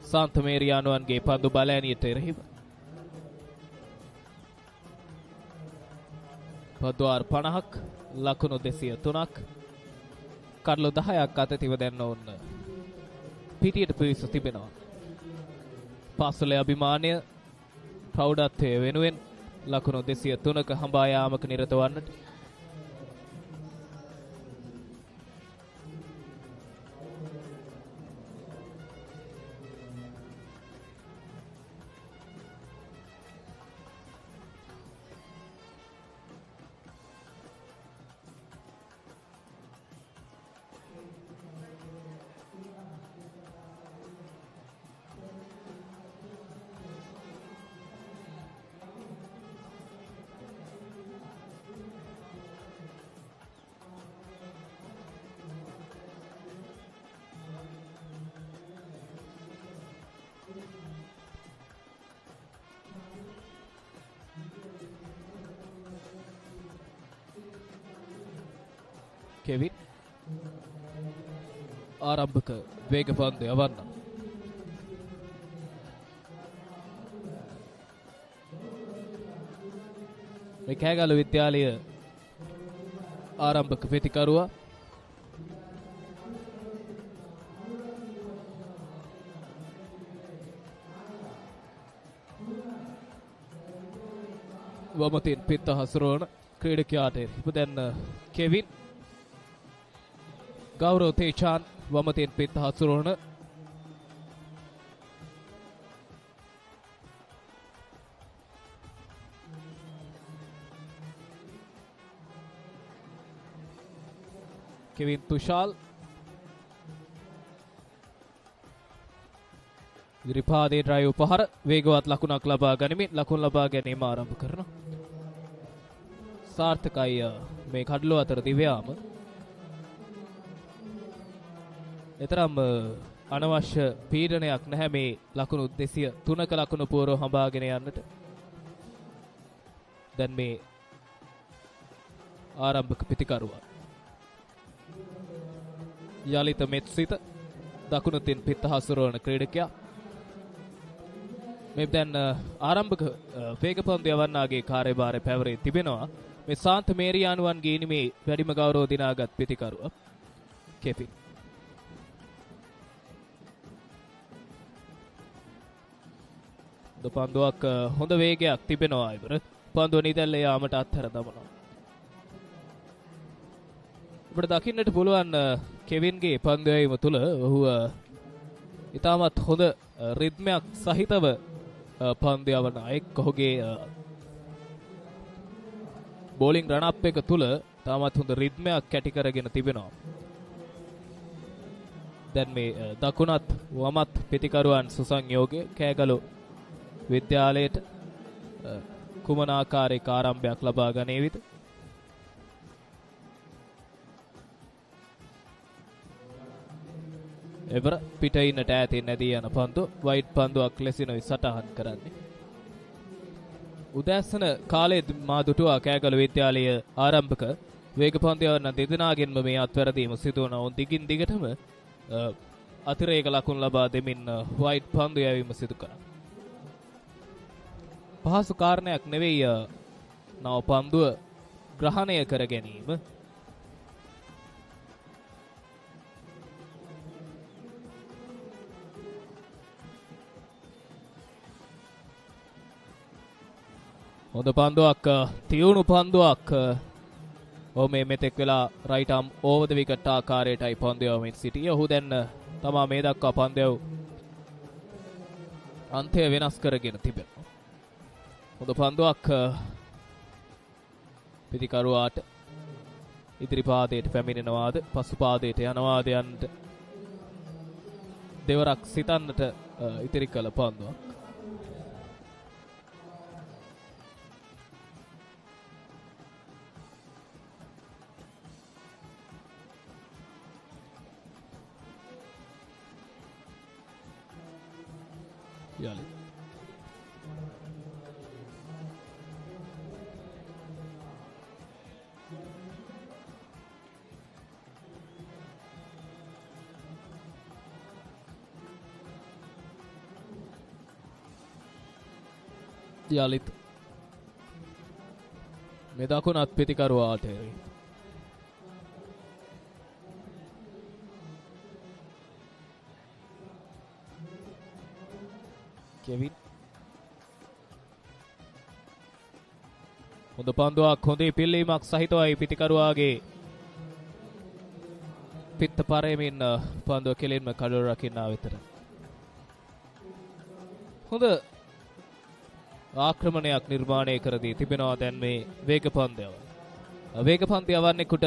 Speaker 1: සාන්ත මේරියානුවන්ගේ පන්දු බලෑනියට එරෙහිව පන්දුවාර 50ක් ලකුණු 203ක් කඩලු 10ක් අතතිව දැන් ඔවුන් පිටියට පිවිස තිබෙනවා. පාසලේ අභිමානය ප්‍රෞಢත්වයේ වෙනුවෙන් ලකුණු 203ක හඹා යාමක නිරත වන්නට කෙවින් ආරම්භක වේග පන්දු යවන්න. මේ කෑගලු විද්‍යාලීය ආරම්භක පිටිකරුවා වමතින් පිට හසුරුවන ක්‍රීඩකයාට දැන් කෙවින් ගෞරව තේචාන් වමතෙන් පිට හසුරුවන කෙවින් තුෂාල් ඉරිපාදේ ඩ්‍රයිව් පහර වේගවත් ලකුණක් ලබා ගනිමින් ලකුණු ලබා ගැනීම ආරම්භ කරනවා. සාර්ථකයි මේ කඩලු අතර දිව්‍යාම එතරම් අනවශ්‍ය පීඩනයක් නැහැ මේ ලකුණු 203ක ලකුණු පුරව හඹාගෙන යන්නට. දැන් මේ ආරම්භක පිටිකරුවා යලිත මෙත්සිත දකුණුතින් පිත්ත හසුරවන ක්‍රීඩකයා. මේ දැන් ආරම්භක වේග පන්දු යවන්නාගේ කාර්යභාරය පැවරී තිබෙනවා. මේ සාන්ත මේරියානුවන්ගේ ඉනිමේ වැඩිම ගෞරව දිනාගත් පිතිකරුව කෙපින්. පන්දුවක් හොඳ වේගයක් තිබෙනවා ඉවර. පන්දුව නිදැල්ලේ යාමට අත්හැර දමනවා. අපිට දකින්නට පුළුවන් කෙවින්ගේ පන්දු යැවීම තුළ ඔහු ඉතාමත් හොඳ රිද්මයක් සහිතව පන්දු යවන අයෙක්. ඔහුගේ බෝලිං රන් අප් එක තුළ තාමත් හොඳ රිද්මයක් කැටි කරගෙන තිබෙනවා. දැන් මේ දකුණත් වමත් පිතිකරුවන් සුසංයෝගය කෑගලු විද්‍යාලයට කුමන ආකාරයක ආරම්භයක් ලබා ගනේවිද? එවර පිට ඉන්නට ඈතින් නැදී යන පන්දු වයිට් පන්දුවක් ලෙසිනුයි සටහන් කරන්නේ. උදෑසන කාලයේ මා දුටුවා කෑගලු විද්‍යාලයේ ආරම්භක වේග පන්දු යවන දෙදෙනාගෙන්ම මේ අත්වැරදීම සිදු වුණා. උන් දිගින් දිගටම අතිරේක ලකුණු ලබා දෙමින් වයිට් පන්දු යැවීම සිදු කරා. පහසු කාරණයක් නෙවෙයි නව පන්දුව ග්‍රහණය කර ගැනීම. හොඳ පන්දුවක්, තියුණු පන්දුවක්. මේ මෙතෙක් වෙලා රයිට් ආම් ඕවර් ද විකට් ආකාරයටයි පන්දු යවමින් සිටියේ. ඔහු දැන් තමා මේ දක්වා පන්දු අන්තය වෙනස් කරගෙන තිබෙනවා. හොඳ පන්දුවක් පිතිකරුවාට ඉදිරි පාදයට පැමිණෙනවාද පසු පාදයට යනවාද යන්නට දෙවරක් සිතන්නට ඉතිරි කළ පන්දුවක්. යලි යලිත් මේ දකුණත් පිතිකරුවාට කෙවින් හොඳ පන්දුවක්, හොඳේ පිල්ලීමක් සහිතවයි පිතිකරුවාගේ පිත්ත පරයමින් පන්දුව කෙලින්ම කඩුව රකින්නා වෙතට. හොඳ ආක්‍රමණයක් නිර්මාණය කර දී තිබෙනවා දැන් මේ වේග පන්දයව. වේග පන්දය යවන්නෙකුට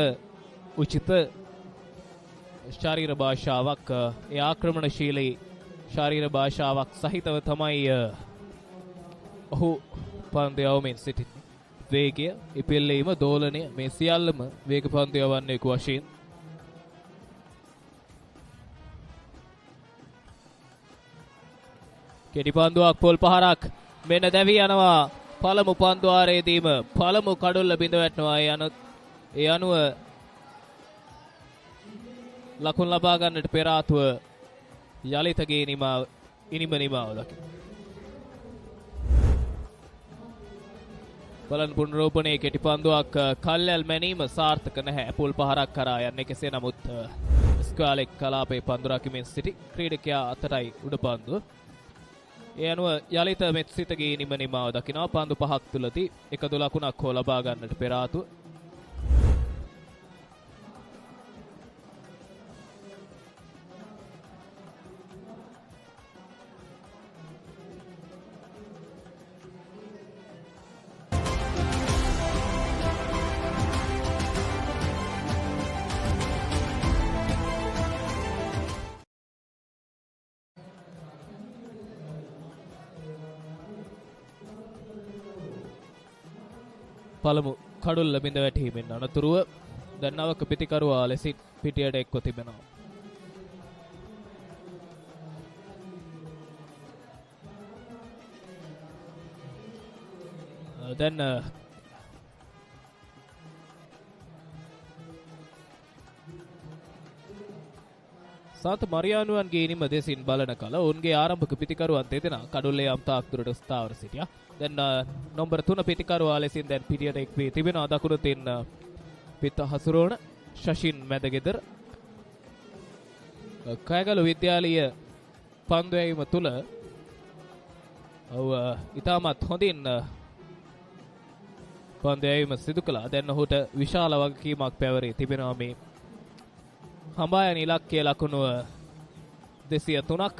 Speaker 1: උචිත ශරීර භාෂාවක්, ඒ ආක්‍රමණශීලී ශරීර භාෂාවක් සහිතව තමයි ඔහු පන්දු යවමින් සිටින්නේ. වේගය, ඉපෙල්ලීම, දෝලනය මේ සියල්ලම වේග පන්දු යවන්නෙකු වශයෙන් කෙටි පන්දුවක්, පොල් පහරක් මෙන්න දැවි යනවා. පළමු පන්දුවාරයේදීම පළමු කඩුල්ල බිඳ වැටෙනවා. ඒ අනුව ලකුණු ලබා ගන්නට පෙර ආතුව යලිතගේ ඉනිම නිමාව දකින්න. බලන් පුනරෝපණයේ කෙටි පන්දුවක් කල්යල් මැනීම සාර්ථක නැහැ. පුල් පහරක් කරා යන්නේ කෙසේ නමුත් ස්ක්වාලෙක් කලාපේ පන්දු රකිමින් සිටි ක්‍රීඩකයා අතරයි උඩ පන්දුව. ඒ අනුව යලිත මෙත් සිතගේ ඉනිම නිමාව දකිනවා. පන්දු පහක් තුලදී එකදු ලකුණක් හෝ ලබා ගන්නට පෙර ආතුව පළමු කඩුල්ල බිඳ වැටීමෙන් අනතුරුව දැන් නවක පිතිකරුවා ලෙසින් පිටියට එක්ව තිබෙනවා. දැන් සාත මරියානුවන්ගේ ඉනිම දෙසින් බලන කල ඔවුන්ගේ ආරම්භක පිතිකරුවන් දෙදෙනා කඩුල්ලේ අම්තාක් දුරට ස්ථාවර සිටියා. දැන් නම්බර් 3 පිතිකරුවා ලෙසින් දැන් පිටියට එක් වී තිබෙනවා. දකුණු තින් පිට හසුරුවන ශෂින් මැදගෙදර කෑගලු විද්‍යාලීය පන්දු යැවීම තුල ඉතාමත් හොඳින් පන්දු යැවීම සිදු කළා. දැන් ඔහුට විශාල වගකීමක් පැවරී තිබෙනවා. මේ හඹායන ඉලක්කයේ ලකුණු 203ක්.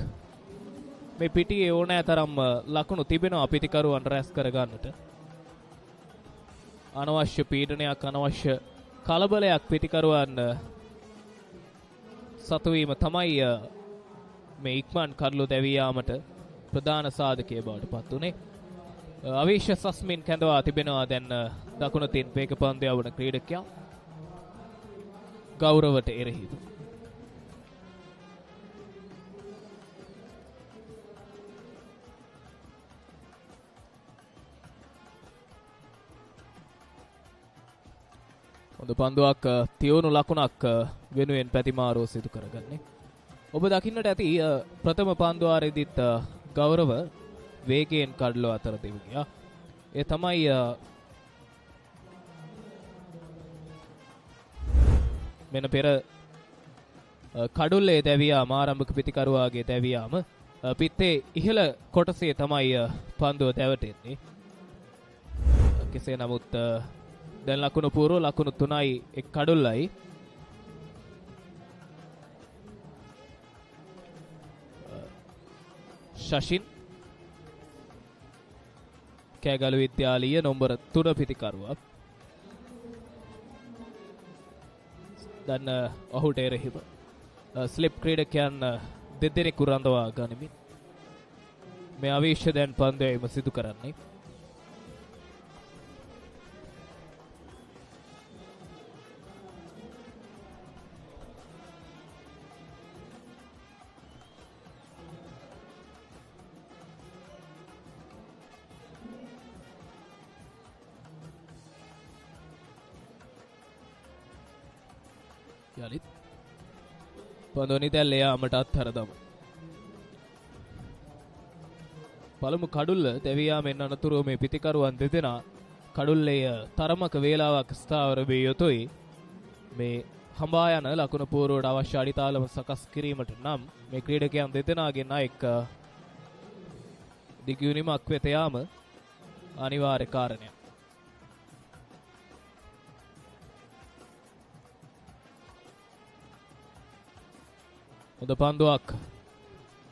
Speaker 1: මේ පිටියේ ඕනෑ තරම් ලකුණු තිබෙනවා පිටිකරුවන් රැස් කරගන්නට. අනවශ්‍ය පීඩනයක්, අනවශ්‍ය කලබලයක් පිටිකරුවන් සතුවීම තමයි මේ ඉක්මන් කඩලු දැවී යාමට ප්‍රධාන සාධකයේ බවට පත් වුණේ. අවිශ්‍ය සස්මින් කැඳවා තිබෙනවා දැන් දකුණු තින් වේග පන්දු යවන ක්‍රීඩකයා ගෞරවට එරෙහිව. හොඳ පන්දුවක් තියුණු ලකුණක් වෙනුවෙන් පැතිමාරුව සිදු කරගන්නේ. ඔබ දකින්නට ඇති ප්‍රථම පන්දුවාරෙදිත් ගෞරව වේගයෙන් කඩලුව අතර දෙව ගියා. ඒ තමයි මෙන්න පෙර කඩුල්ලේ දැවියාම ආරම්භක පිතිකරුවාගේ දැවියාම පිත්තේ ඉහළ කොටසේ තමයි පන්දුව දැවටෙන්නේ. කෙසේ නමුත් දැන් ලකුණු පූර්ව ලකුණු 3යි එක් කඩුල්ලයි. ශෂින් කෑගලු විද්‍යාලීය නම්බර 3 පිතිකරුවා. දැන් ඔහුට එරෙහිව ස්ලිප් ක්‍රීඩකයන් දෙදෙනෙකු රඳවා ගනිමින් මේ අවිශ්‍ය දැන් පන්දු යැවීම සිදු කරන්නේ. යලිත් පන්දුව නිදැල්ල යාමට අත්හැර දමු. පළමු කඩුල්ල දැවියාමෙන් අනතුරුව මේ පිතිකරුවන් දෙදෙනා කඩුල්ලේ තරමක වේලාවක් ස්ථාවර විය යුතුයි. මේ හඹා යන ලකුණු පූර්වයට අවශ්‍ය අඩිතාලම සකස් කිරීමට නම් මේ ක්‍රීඩකයන් දෙදෙනාගෙන් අයෙක් දිගුනිමක් වෙත යාම අනිවාර්ය කාරණයක්. හොඳ පන්දුවක්,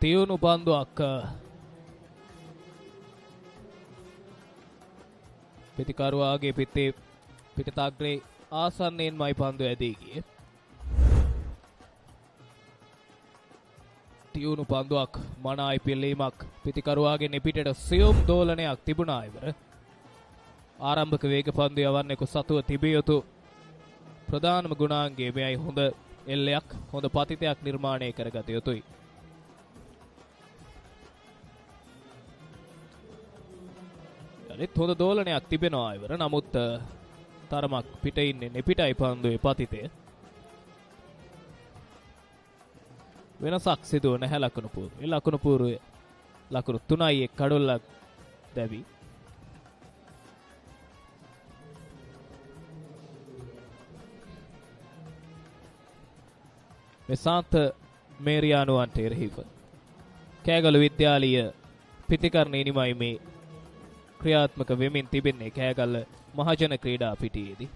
Speaker 1: තියුණු පන්දුවක් පිතිකරුවාගේ පිටේ පිටතාග්‍රේ ආසන්නයෙන්මයි පන්දු ඇදී ගියේ. තියුණු පන්දුවක්, මනායි පිල්ලීමක් පිතිකරුවාගේ නිපිටට සියුම් දෝලනයක් තිබුණා ඉවර. ආරම්භක වේග පන්දු යවන්නෙකු සතුව තිබිය යුතු ප්‍රධානම ගුණාංගය මෙයයි හොඳ එල්ලයක්, හොඳ පතිතයක් නිර්මාණය කරගත යුතුයි. යලිත් හොඳ දෝලනයක් තිබෙනවා ඉවර. නමුත් තරමක් පිට ඉන්නේ නෙපිටයි පන්දුවේ පතිතය. වෙනසක් සිදුව නැහැ ලකුණු පූර්වයේ. ලකුණු පූර්වයේ ලකුණු 3යි එක් කඩොල්ලක් දැවි. මෙසාන්ත මේරියානුවන්ට එරෙහිව කෑගලු විද්‍යාලීය පිතිකරණ ඉනිමයි මේ ක්‍රියාත්මක වෙමින් තිබෙන්නේ කෑගල්ල මහජන ක්‍රීඩා පිටියේදී.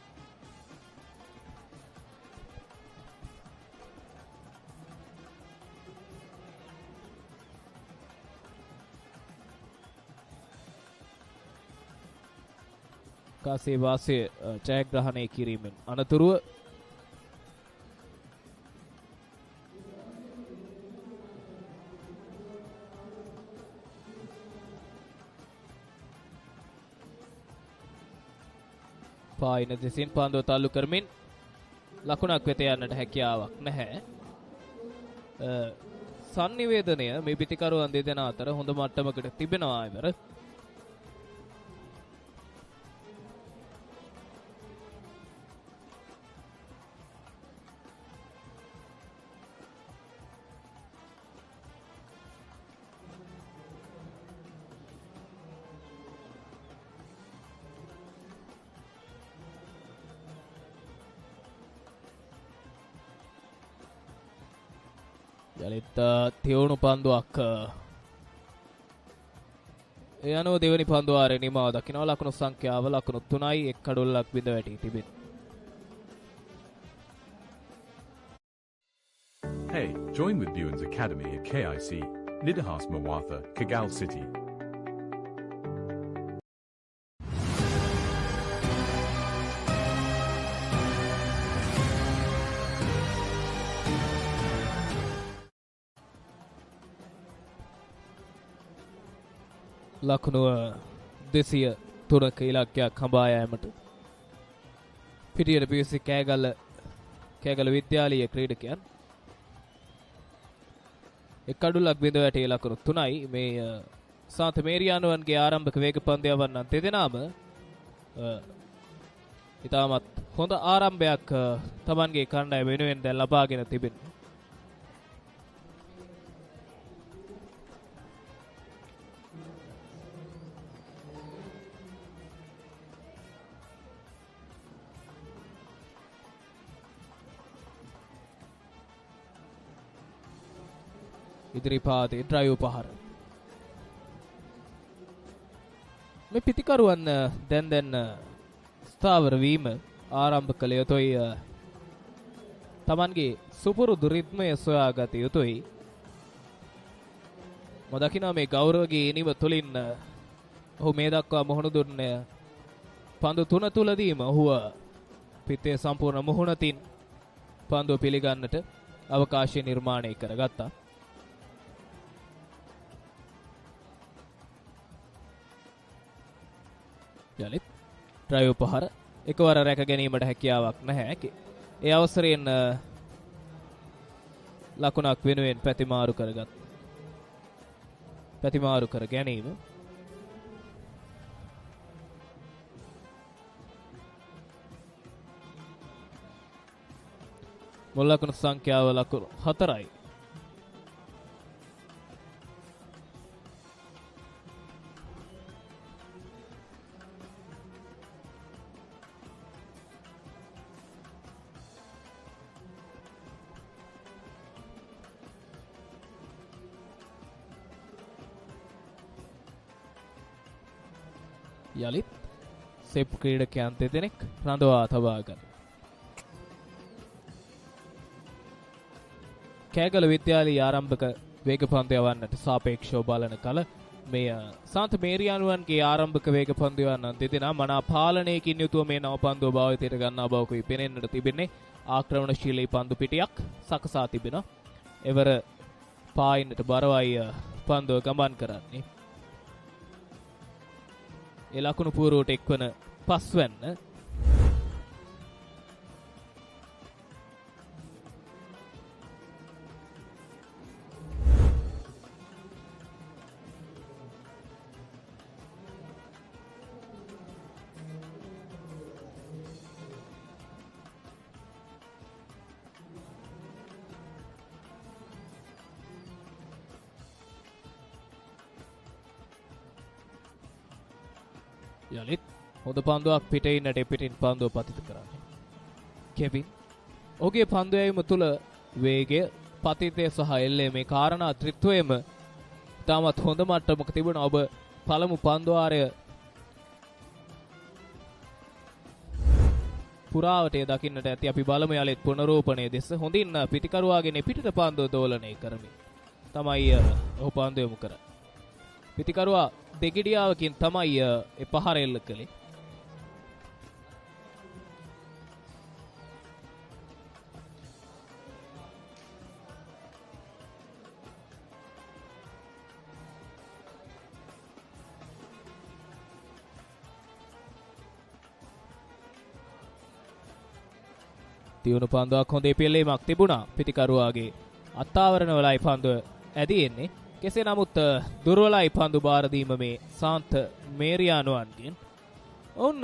Speaker 1: කාසේ වාසය ජයග්‍රහණය කිරීමෙන් අනතුරුව පායින දෙසින් පන්දුව තල්ලු කරමින් ලකුණක් වෙත යන්නට හැකියාවක් නැහැ. සංනිවේදනය මේ පිතිකරුවන් දෙදෙනා අතර හොඳ මට්ටමකට තිබෙනවා ඉවර. යලිත් තියුණු පන්දුවක් ඒ අනුව දෙවනි පන්දු වාරේ නිමාව දකිනවා. ලකුණු සංඛ්‍යාව ලකුණු 3යි 1 කඩොල්ලක් බිඳ වැටී තිබෙනවා.
Speaker 5: Hey, join with Buens Academy at KIC, Nidahas Mawatha, Kagal City.
Speaker 1: ලකුණු 203ක ඉලක්කයක් හඹා යාමට පිටියට පිවිසි කෑගල්ල විද්‍යාලීය ක්‍රීඩකයන් එක් කඩුල්ලක් බිඳ වැටේ ලකුණු 3යි. මේ සාන්ත මේරියානුවන්ගේ ආරම්භක වේග පන්දු යවන්නන් දෙදෙනාම ඉතාමත් හොඳ ආරම්භයක් තමන්ගේ කණ්ඩායම වෙනුවෙන් දැන් ලබාගෙන තිබෙනවා. ඉදිරිපාතේ ඩ්‍රයිව් පහර මේ පිතිකරුවන් දැන් ස්ථාවර වීම ආරම්භ කළ යුතුයි. තමන්ගේ සුපුරුදු රිද්මය සොයාගත යුතුයි. මොදකිනා මේ ගෞරවගේ ඉනිම තුළින් ඔහු මේ දක්වා මුහුණ දුන්නේ පන්දු 3 තුලදීම ඔහුව පිටේ සම්පූර්ණ මුහුණතින් පන්දුව පිළිගන්නට අවකාශය නිර්මාණය කරගත්තා. යලිත් ඩ්‍රයිව් පහර එකවර රැක ගැනීමට හැකියාවක් නැහැ. ඒ අවසරයෙන් ලකුණක් වෙනුවෙන් පැතිමාරු කර ගැනීම. මුල් ලකුණු සංඛ්‍යාව ලකුණු 4යි. යලිත් සෙප් ක්‍රීඩකයන් දෙදෙනෙක් රඳවා තබා ගන්න. කෑගල විද්‍යාලීය ආරම්භක වේග පන්දු යවන්නට සාපේක්ෂව බලන කල මේ සාන්ත මේරියානුවන්ගේ ආරම්භක වේග පන්දු යවන්නන් දෙදෙනා මනා පාලනයකින් යුතුව මේ නව පන්දුව භාවිතයට ගන්නා බවකුයි පෙනෙන්නට තිබෙන්නේ. ආක්‍රමණශීලී පන්දු පිටියක් සකසා තිබෙනවා. එවර පායින්නට බරවයි පන්දුව ගමන් කරන්නේ. ඒ ලකුණු පුවරුවට එක්වන පස්වැන්න යලිත් හොඳ පන්දුවක් පිටින්නට පිටින් පන්දුව පතිත කරන්නේ. කෙවින් ඔහුගේ පන්දු යැවීම තුළ වේගය, පතිතය සහ එල්ලේ මේ කාරණා ත්‍රිත්වයම ඉතාමත් හොඳ මට්ටමක තිබුණා. ඔබ පළමු පන්දුවාරය පුරාවට දකින්නට ඇති. අපි බලමු යලිත් පුනරූපණය දෙස. හොඳින් පිටිකරුවාගෙන පිටට පන්දුව දෝලනය කරමින් තමයි ඔහු පන්දු යොමු කරන්නේ. පිටිකරුවා දෙගිඩියාවකින් තමයි ඒ පහර එල්ල කළේ. තියුණු පන්දුවක් හොඳේ පෙළීමක් තිබුණා. පිටිකරුවාගේ අත්තාවරණ වලයි පන්දුව ඇදෙන්නේ. කෙසේ නමුත් දුර්වලයි පන්දු බාර දීම මේ සාන්ත මේරියානුවන්ගෙන්. ඔවුන්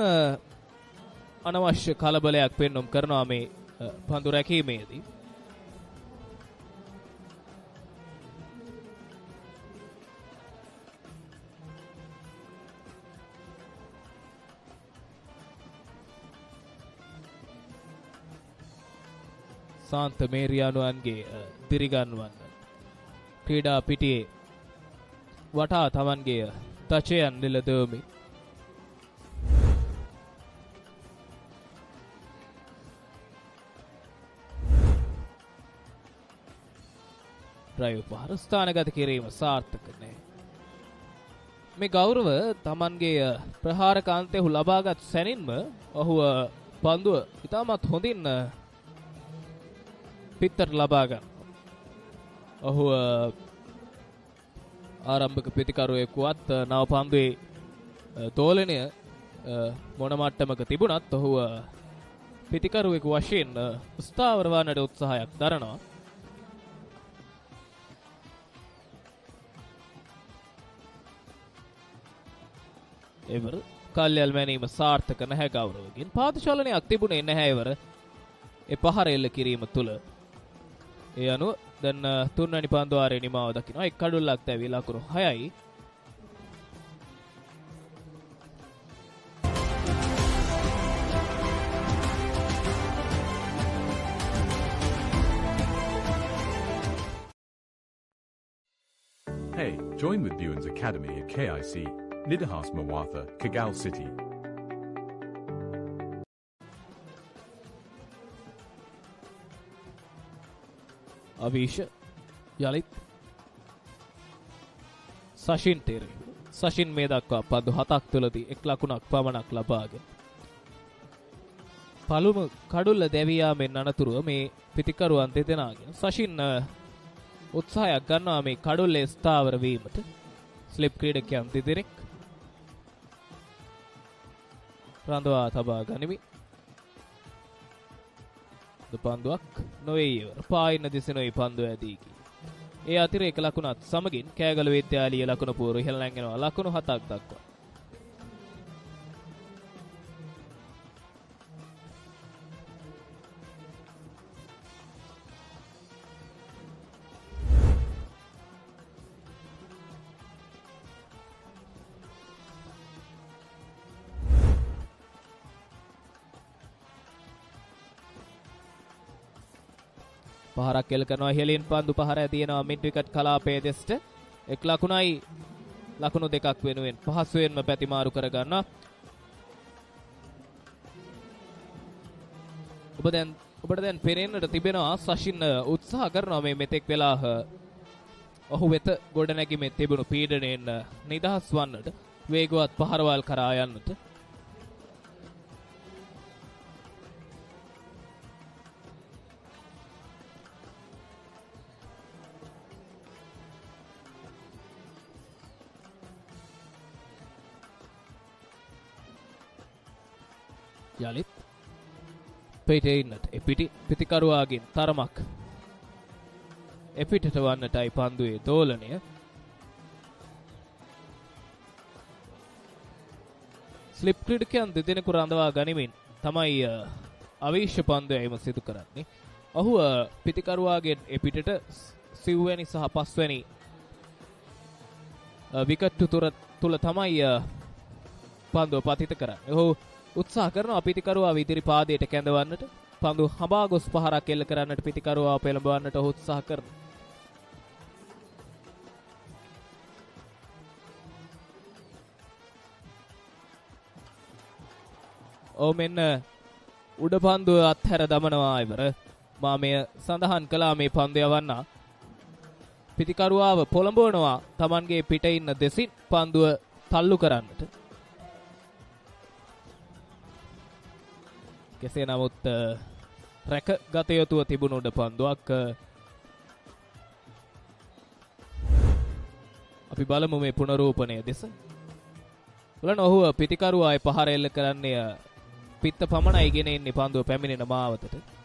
Speaker 1: අනවශ්‍ය කලබලයක් පෙන්නුම් කරනවා මේ පන්දු රැකීමේදී. සාන්ත මේරියානුවන්ගේ දිරිගන්වන්න ක්‍රීඩා පිටියේ වටා තමන්ගේ තචයන් නිලදවමින් ඩ්‍රයිව් පහර ස්ථානගත කිරීම සාර්ථක නැහැ. මේ ගෞරව තමන්ගේ ප්‍රහාරකාන්තය ඔහු ලබාගත් සැනින්ම ඔහුව පන්දුව ඉතාමත් හොඳින් පිත්තට ලබා ගන්න. ඔහු ආරම්භක ප්‍රතිකරුවෙකුවත් නව පන්දුවේ තෝලනය මොන මට්ටමක තිබුණත් ඔහු ප්‍රතිකරුවෙකු වශයෙන් ස්ථාවර වන්නට උත්සාහයක් දරනවා. එවර කල්යල් මැනීම සාර්ථක නැහැ ගෞරවකින්. පාදචලනයක් තිබුණේ නැහැ එවර ඒ පහර එල්ල කිරීම තුළ. ඒ අනුව දැන් තුන්වැනි පන්දුවාරයේ නිමාව දකිනවා. එක් කඩුල්ලක් දැවී ලකුණු 6යි.
Speaker 5: Hey, join with Buens Academy at KIC, Nidahas Mawatha, Kagal City.
Speaker 1: අවිෂ යලිත් සශින් තේරේ. සශින් මේ දක්වා පන්දු 7ක් තුලදී 1 ලකුණක් පමණක් ලබාගෙන පළමු කඩුල්ල දැවී යාමෙන් අනතුරුව මේ පිටිකරුවන් දෙදෙනාගෙන් සශින් උත්සාහයක් ගන්නවා මේ කඩුල්ලේ ස්ථාවර වීමට. ස්ලිප් ක්‍රීඩකයන් දෙදෙනෙක් රඳවා තබා ගනිමි. පන්දුවක් නොවේ ඉවර. පායින්න දිසෙනොයි පන්දුව ඇදී ගියේ. ඒ අතිරේක ලකුණත් සමගින් කෑගල විද්‍යාලීය ලකුණු පුවරු ඉහළ නැංගෙනවා ලකුණු 7ක් දක්වා. පහරක් එල් කරනවා ඉහළින් පන්දු පහර ඇදිනවා මිඩ් විකට් කලාපයේ දෙසට. එක් ලකුණයි ලකුණු දෙකක් වෙනුවෙන් පහසුවෙන්ම පැතිමාරු කර ගන්නවා. ඔබට දැන් පෙනෙන්නට තිබෙනවා සශින් උත්සාහ කරනවා මේ මෙතෙක් වෙලා ඔහු වෙත ගොඩනැගීමේ තිබුණු පීඩනයෙන් නිදහස් වන්නට, වේගවත් පහරවල් කරා යන්නට. යලිත් පිටේ ඉන්නට පිටිකරුවාගෙන් තරමක් එපිටට වන්නටයි පන්දුවේ දෝලනය. ස්ලිප් ක්‍රීඩකයන් දෙදෙනෙකු රඳවා ගනිමින් තමයි අවීශ්‍ය පන්දුවීම සිදු කරන්නේ. ඔහු පිටිකරුවාගෙන් එපිටට සිව්වැනි සහ පස්වැනි විකට් තුල තමයි පන්දුව පතිත කරන්නේ. ඔහු උත්සාහ කරනවා පිටිකරුවා ඉදිරි පාදයට කැඳවන්නට. පන්දු හඹා ගොස් පහරක් එල්ල කරන්නට පිටිකරුවා පෙළඹවන්නට ඔහු උත්සාහ කරනවා. මෙන්න උඩ පන්දුව අත්හැර දමනවා ඉවර. මා මෙය සඳහන් කළා මේ පන්දු යවන්න. පිටිකරුවාව පොළඹවනවා Tamanගේ පිටේ ඉන්න දෙසින් පන්දුව තල්ලු කරන්නට. කෙසේ නමුත් රැක ගත යුතුව තිබුණු උඩ පන්දුවක්. අපි බලමු මේ පුනරූපණය දෙස. බලන්න ඔහු පිටිකරුවායි පහර එල්ල කරන්නේ පිත්ත පමණයි ගෙන ඉන්නේ පන්දුව පැමිණෙන මාවතට.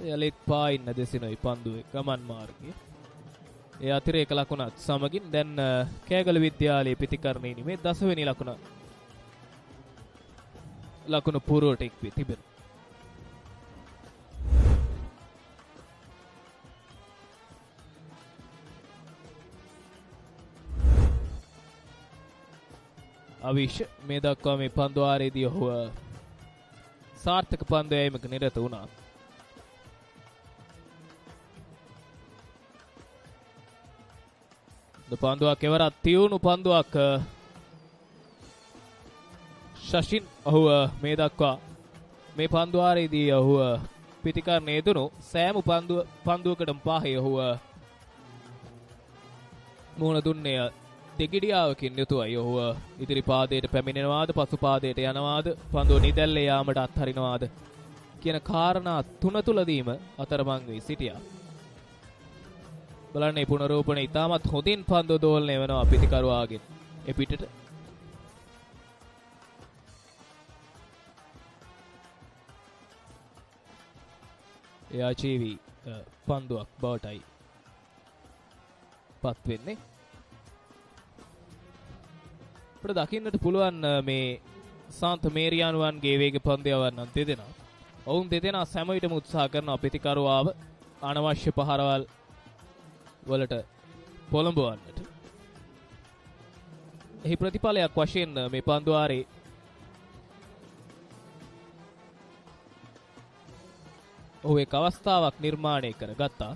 Speaker 1: යලිත් පායින්න දෙසිනොයි පන්දුවේ ගමන් මාර්ගය. ඒ අතිරේක ලකුණත් සමගින් දැන් කෑගල විද්‍යාලයේ පිටිකරණයේ මේ 10 වෙනි ලකුණු පුරවට එක් වී තිබෙනවා. අවිෂ් මේ දක්වා මේ පන්දු ආරේදී ඔහු සාර්ථක පන්දු යෑමක නිරත වුණා. පන්දුවක් එවරත් තියුණු පන්දුවක් ශෂින් ඔහු මේ දක්වා මේ පන්දු ආරේදී ඔහු පිටිකරණය යෙදුණු සෑම පන්දුවකටම පහේ ඔහු මුහුණ දුන්නේ දෙගිඩියාවකින් යුතුවයි. ඔහු ඉදිරි පාදයට පැමිණෙනවාද පසු පාදයට යනවාද පන්දුව නිදැල්ලේ යාමට අත්හරිනවාද කියන කාරණා තුන තුලදීම අතරමං වී සිටියා. බලන්නේ පුනරූපණය ඉතාමත් හොඳින් පන්දුව දෝලනය වෙනවා පිටිකරුවාගෙන් එපිටට. යාචීවි පන්දුවක් බවටයි පත් වෙන්නේ. අපිට දකින්නට පුළුවන් මේ සාන්ත මේරියානුවන්ගේ වේග පන්දු යවන්නන් දෙදෙනා. ඔවුන් දෙදෙනා සෑම විටම උත්සාහ කරනවා පිටිකරුවාව අනවශ්‍ය පහරවල් වලට පොළඹවන්නට. එහි ප්‍රතිඵලයක් වශයෙන් මේ පන්දු ආරේ ඔහු එක් අවස්ථාවක් නිර්මාණය කර ගත්තා.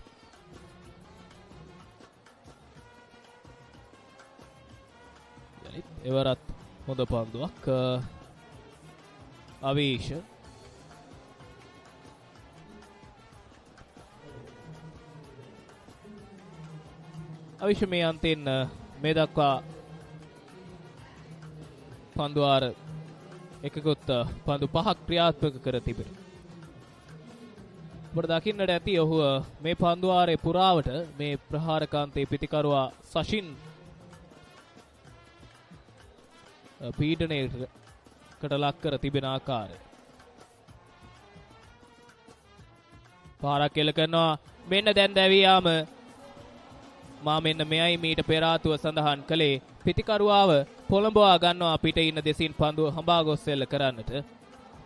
Speaker 1: එවරත් හොඳ පන්දුවක් අවීෂ අවීෂ මේ අන්තෙන් මේ දක්වා පන්දුවාර එකකුත් පන්දු 5ක් ක්‍රියාත්මක කර තිබෙනවා. අපට දකින්නට ඇති ඔහු මේ පන්දුවාරේ පුරාවට මේ ප්‍රහාරකාන්තයේ පිටිකරුවා සෂින් පීඩනයකට ලක් කර තිබෙන ආකාරය. පාරක් එල කරනවා. මෙන්න දැන් දැවියාම මා මෙන්න මෙයයි මීට පෙර ආතුව සඳහන් කළේ පිටිකරුවාව පොළඹවා ගන්නවා පිට ඉන්න දෙසින් පන්දුව හඹා ගොස් එල්ල කරන්නට.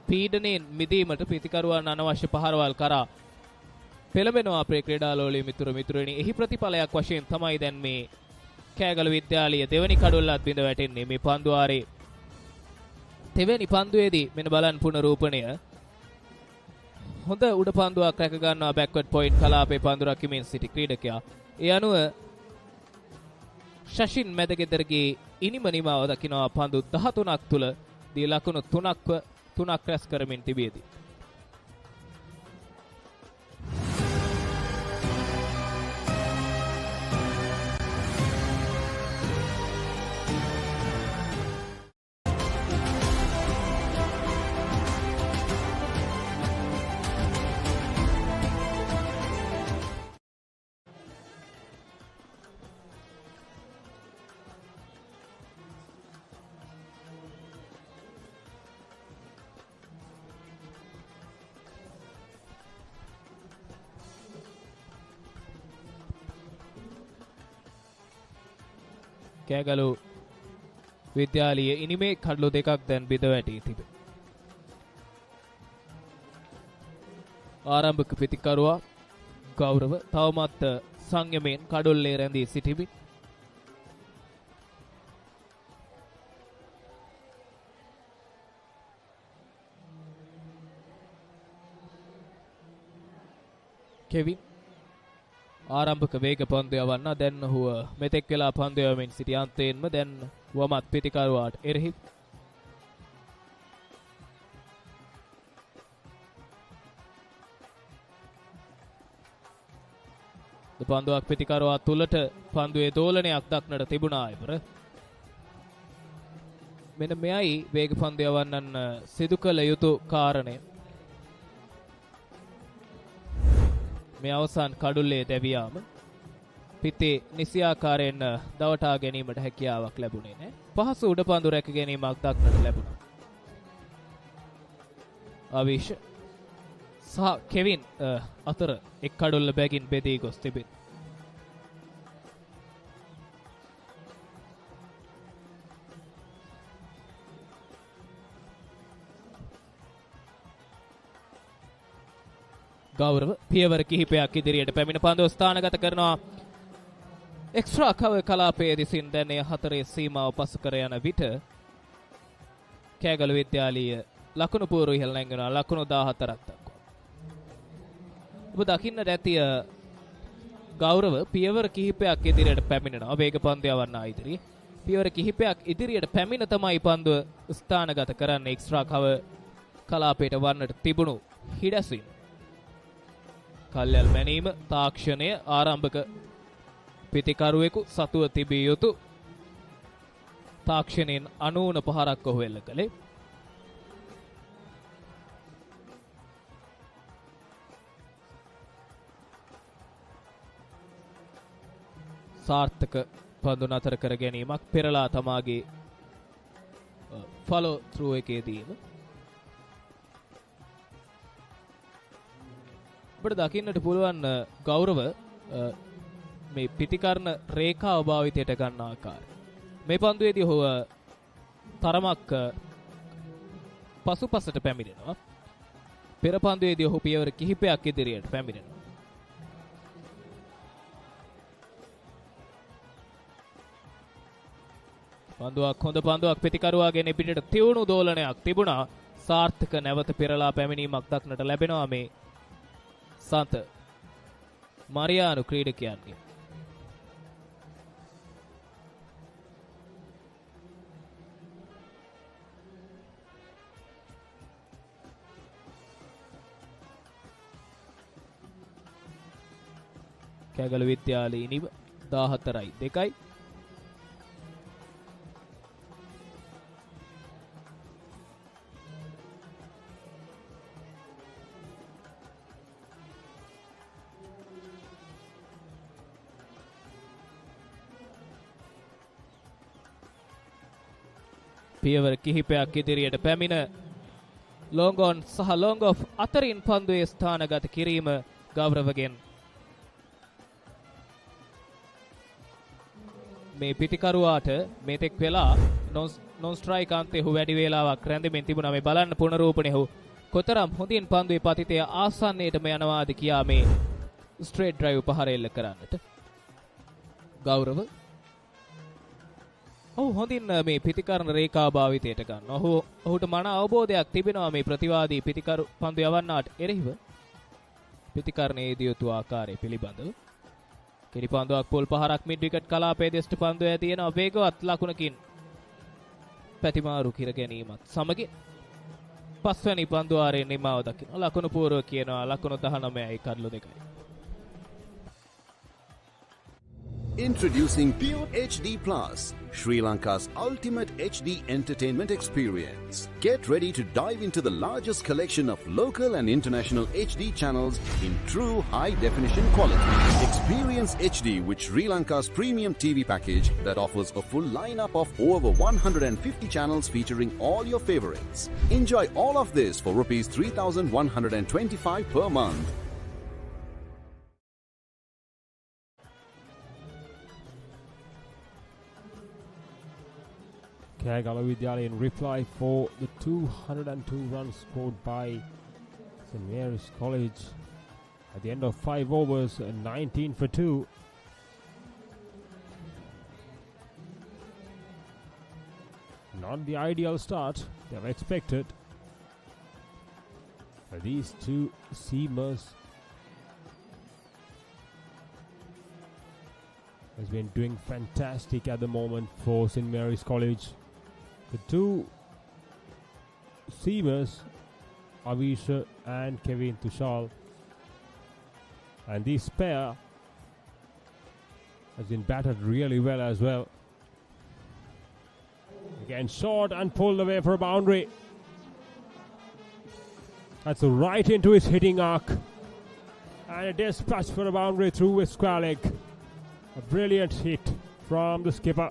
Speaker 1: පීඩනයෙන් මිදීමට පිටිකරුවන් අනවශ්‍ය පහරවල් කරා පෙළඹෙනවා අපේ ක්‍රීඩාලෝලී මිතුරනි. එහි ප්‍රතිඵලයක් වශයෙන් තමයි දැන් මේ කෑගල විද්‍යාලීය දෙවනි කඩොල්ලත් බිඳ වැටෙන්නේ. මේ පන්දුවාරේ තෙවැනි පන්දුවේදී මෙන්න බලන් පුනරූපණය හොඳ උඩ පන්දුවක් රැක ගන්නවා බෑක්වර්ඩ් පොයින්ට් කලාපේ පන්දු රකිමින් සිටි ක්‍රීඩකයා. ඒ අනුව ශෂින් මැදගෙදරගේ ඉනිම නිමාව දකිනවා පන්දු 13ක් තුල දී ලකුණු 3ක් රැස් කරමින් තිබියදී. කෑගලු විද්‍යාලීය ඉනිමේ කඩලු දෙකක් දැන් බිඳ වැටී තිබේ. ආරම්භක පිටිකරුවා ගෞරව තවමත් සංයමයෙන් කඩොල්ලේ රැඳී සිටිමි. කෙවින් ආරම්භක වේග පන්දු යවන්න දැන් ඔහු මෙතෙක් වෙලා පන්දු යවමින් සිටි අන්තයෙන්ම දැන් වමත් පිටිකරුවාට එරෙහි පන්දුවක් පිටිකරුවා තුලට පන්දුවේ දෝලනයක් දක්නට තිබුණා ඉවර. මෙන්න මෙයයි වේග පන්දු යවන්නන් සිදු කළ යුතු කාරණය. මේ අවසන් කඩුල්ලේ දැවියාම පිටේ නිසි ආකාරයෙන් දවටා ගැනීමට හැකියාවක් ලැබුණේ නැහැ. පහසු උඩ පන්දු රැක ගැනීමක් දක්නට ලැබුණා. අවීෂ සහ කෙවින් අතර එක් කඩුල්ල බැගින් බෙදී ගොස් තිබෙන. ගෞරව පියවර කිහිපයක් ඉදිරියට පැමිණ පන්දුව ස්ථානගත කරනවා. එක්ස්ට්‍රා කවර් කලාපයේ දිසින් දැන් එය 4 සීමාව පසු කර යන විට Kegalu Vidyalaya ලකුණු පූර්ව ඉහළ නැංගෙනවා ලකුණු 14ක් දක්වා. ඔබ දකින්නට ඇති ගෞරව පියවර කිහිපයක් ඉදිරියට පැමිණෙනවා වේග පන්දු යවන්න ඉදිරියේ. පියවර කිහිපයක් ඉදිරියට පැමිණ තමයි පන්දුව ස්ථානගත කරන්නේ එක්ස්ට්‍රා කව කලාපයට වන්නට තිබුණු හිඩැසින්. කල්යල් මැනීම තාක්ෂණය ආරම්භක පිතිකරුවෙකු සතුව තිබිය යුතු තාක්ෂණයෙන් 90 පහරක් ඔහු එල්ල කළේ. සාර්ථක පන්දු නතර කර ගැනීමක් පෙරලා තමාගේ ෆලෝ ත්‍රූ එකේදීම අපිට දකින්නට පුළුවන් ගෞරව මේ පිතිකරණ රේඛාව භාවිතයට ගන්න ආකාරය. මේ පන්දුවේදී ඔහු තරමක් පසුපසට පැමිණෙනවා. පෙර පන්දුවේදී ඔහු පියවර කිහිපයක් ඉදිරියට පැමිණෙනවා. පන්දුවක් හොඳ පන්දුවක් පිතිකරුවාගෙන පිටට තියුණු දෝලනයක් තිබුණා. සාර්ථක නැවත පෙරලා පැමිණීමක් දක්නට ලැබෙනවා මේ සන්ත මරියානු ක්‍රීඩකයන්ගේ. Kegalu Vidyalaya නිව 14-2. පියවර කිහිපයක් ඉදිරියට පැමිණ long on සහ long off අතරින් පන්දුවේ ස්ථානගත කිරීම ගෞරවගෙන් මේ පිටිකරුවාට මේතෙක් වෙලා non strike අන්තයේ හු වැඩි වේලාවක් රැඳෙමින් තිබුණා. මේ බලන්න පුනරූපණය හු කොතරම් හොඳින් පන්දුවේ පතිතය ආසන්නයටම යනවාද කියා මේ ස්ට්‍රේට් ඩ්‍රයිව් පහර එල්ල කරන්නට ගෞරව ඔහු හොඳින් මේ පිතිකරණ රේඛා භාවිතයට ගන්න. ඔහුට මන අවබෝධයක් තිබෙනවා මේ ප්‍රතිවාදී පිතිකරු පන්දු යවන්නාට එරෙහිව පිතිකරණයේදී යුතු ආකාරය පිළිබඳව. කෙටි පන්දුවක් පොල් පහරක් මිඩ් විකට් කලාපයේ දෙස්ට පන්දුව ඇතිවෙනවා වේගවත් ලකුණකින් පැතිමාරු කිර ගැනීමත් සමගින් පස්වැනි පන්දු ආරයෙන් නිමාව දකින්න. ලකුණු පූර්ව කියනවා ලකුණු 19යි කඩලු 2යි.
Speaker 3: Introducing Pure HD Plus, Sri Lanka's ultimate HD entertainment experience. Get ready to dive into the largest collection of local and international HD channels in true high-definition quality. Experience HD with Sri Lanka's premium TV package that offers a full lineup of over 150 channels featuring all your favorites. Enjoy all of this for Rs 3,125 per month.
Speaker 2: Kegalu Vidyalaya in reply for the 202 runs scored by St. Mary's College at the end of 5 overs and 19 for 2. Not the ideal start they have expected. But these two seamers has been doing fantastic at the moment for St. Mary's College. The two seamers, Avisha and Kevin Tushal, and this pair has been battered really well as well. Again short and pulled away for a boundary. That's right into his hitting arc, and a dispatch for a boundary through his square leg. A brilliant hit from the skipper.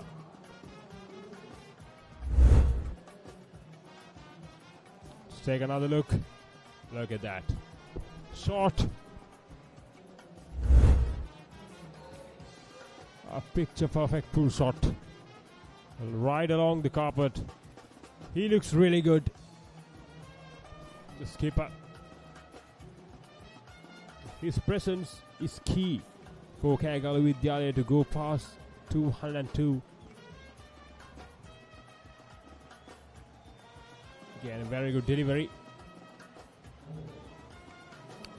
Speaker 2: Let's take another look. Look at that. Short. A picture perfect pull shot. Right along the carpet. He looks really good. The skipper. His presence is key for Kegalu Vidyalaya to go past 202. Again, a very good delivery.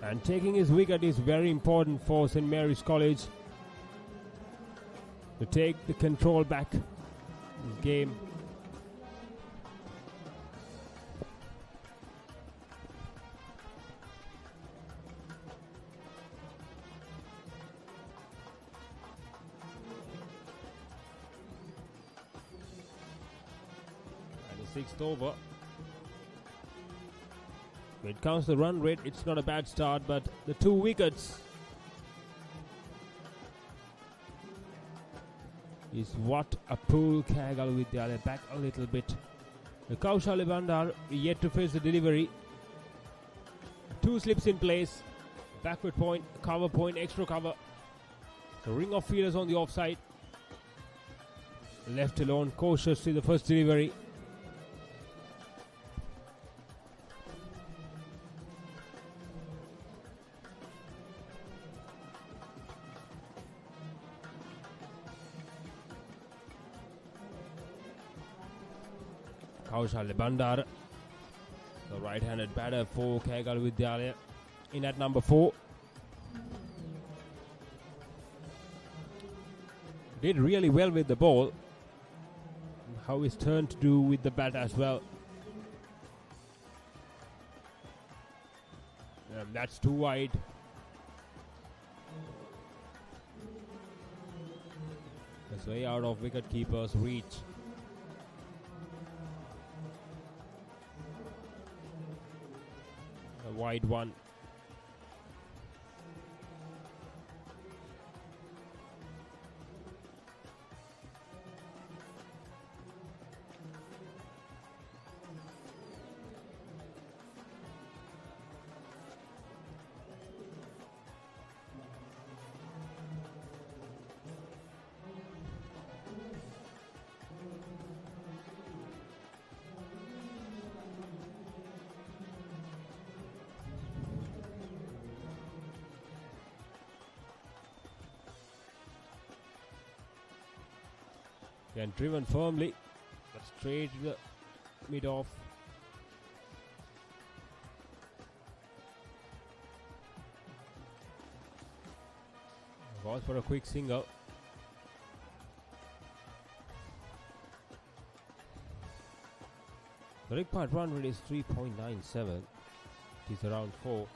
Speaker 2: And taking his wicket is very important for St. Mary's College to take the control back in this game. And the sixth over. When it comes to the run rate, it's not a bad start, but the 2 wickets is what a pull Kegalu Vidyalaya back a little bit. The Kaushal Bandar yet to face the delivery. 2 slips in place, backward point, cover point, extra cover. So ring of fielders on the offside. Left alone, cautiously the first delivery. Kaushal Bandar, the right-handed batter for Kegalu Vidyalaya, in at number 4. Did really well with the ball. How his turn to do with the bat as well. And that's too wide. That's way out of wicket-keeper's reach. A wide one. And driven firmly, but straight to the mid-off. Goes for a quick single. The required run rate is 3.97. It is around 4.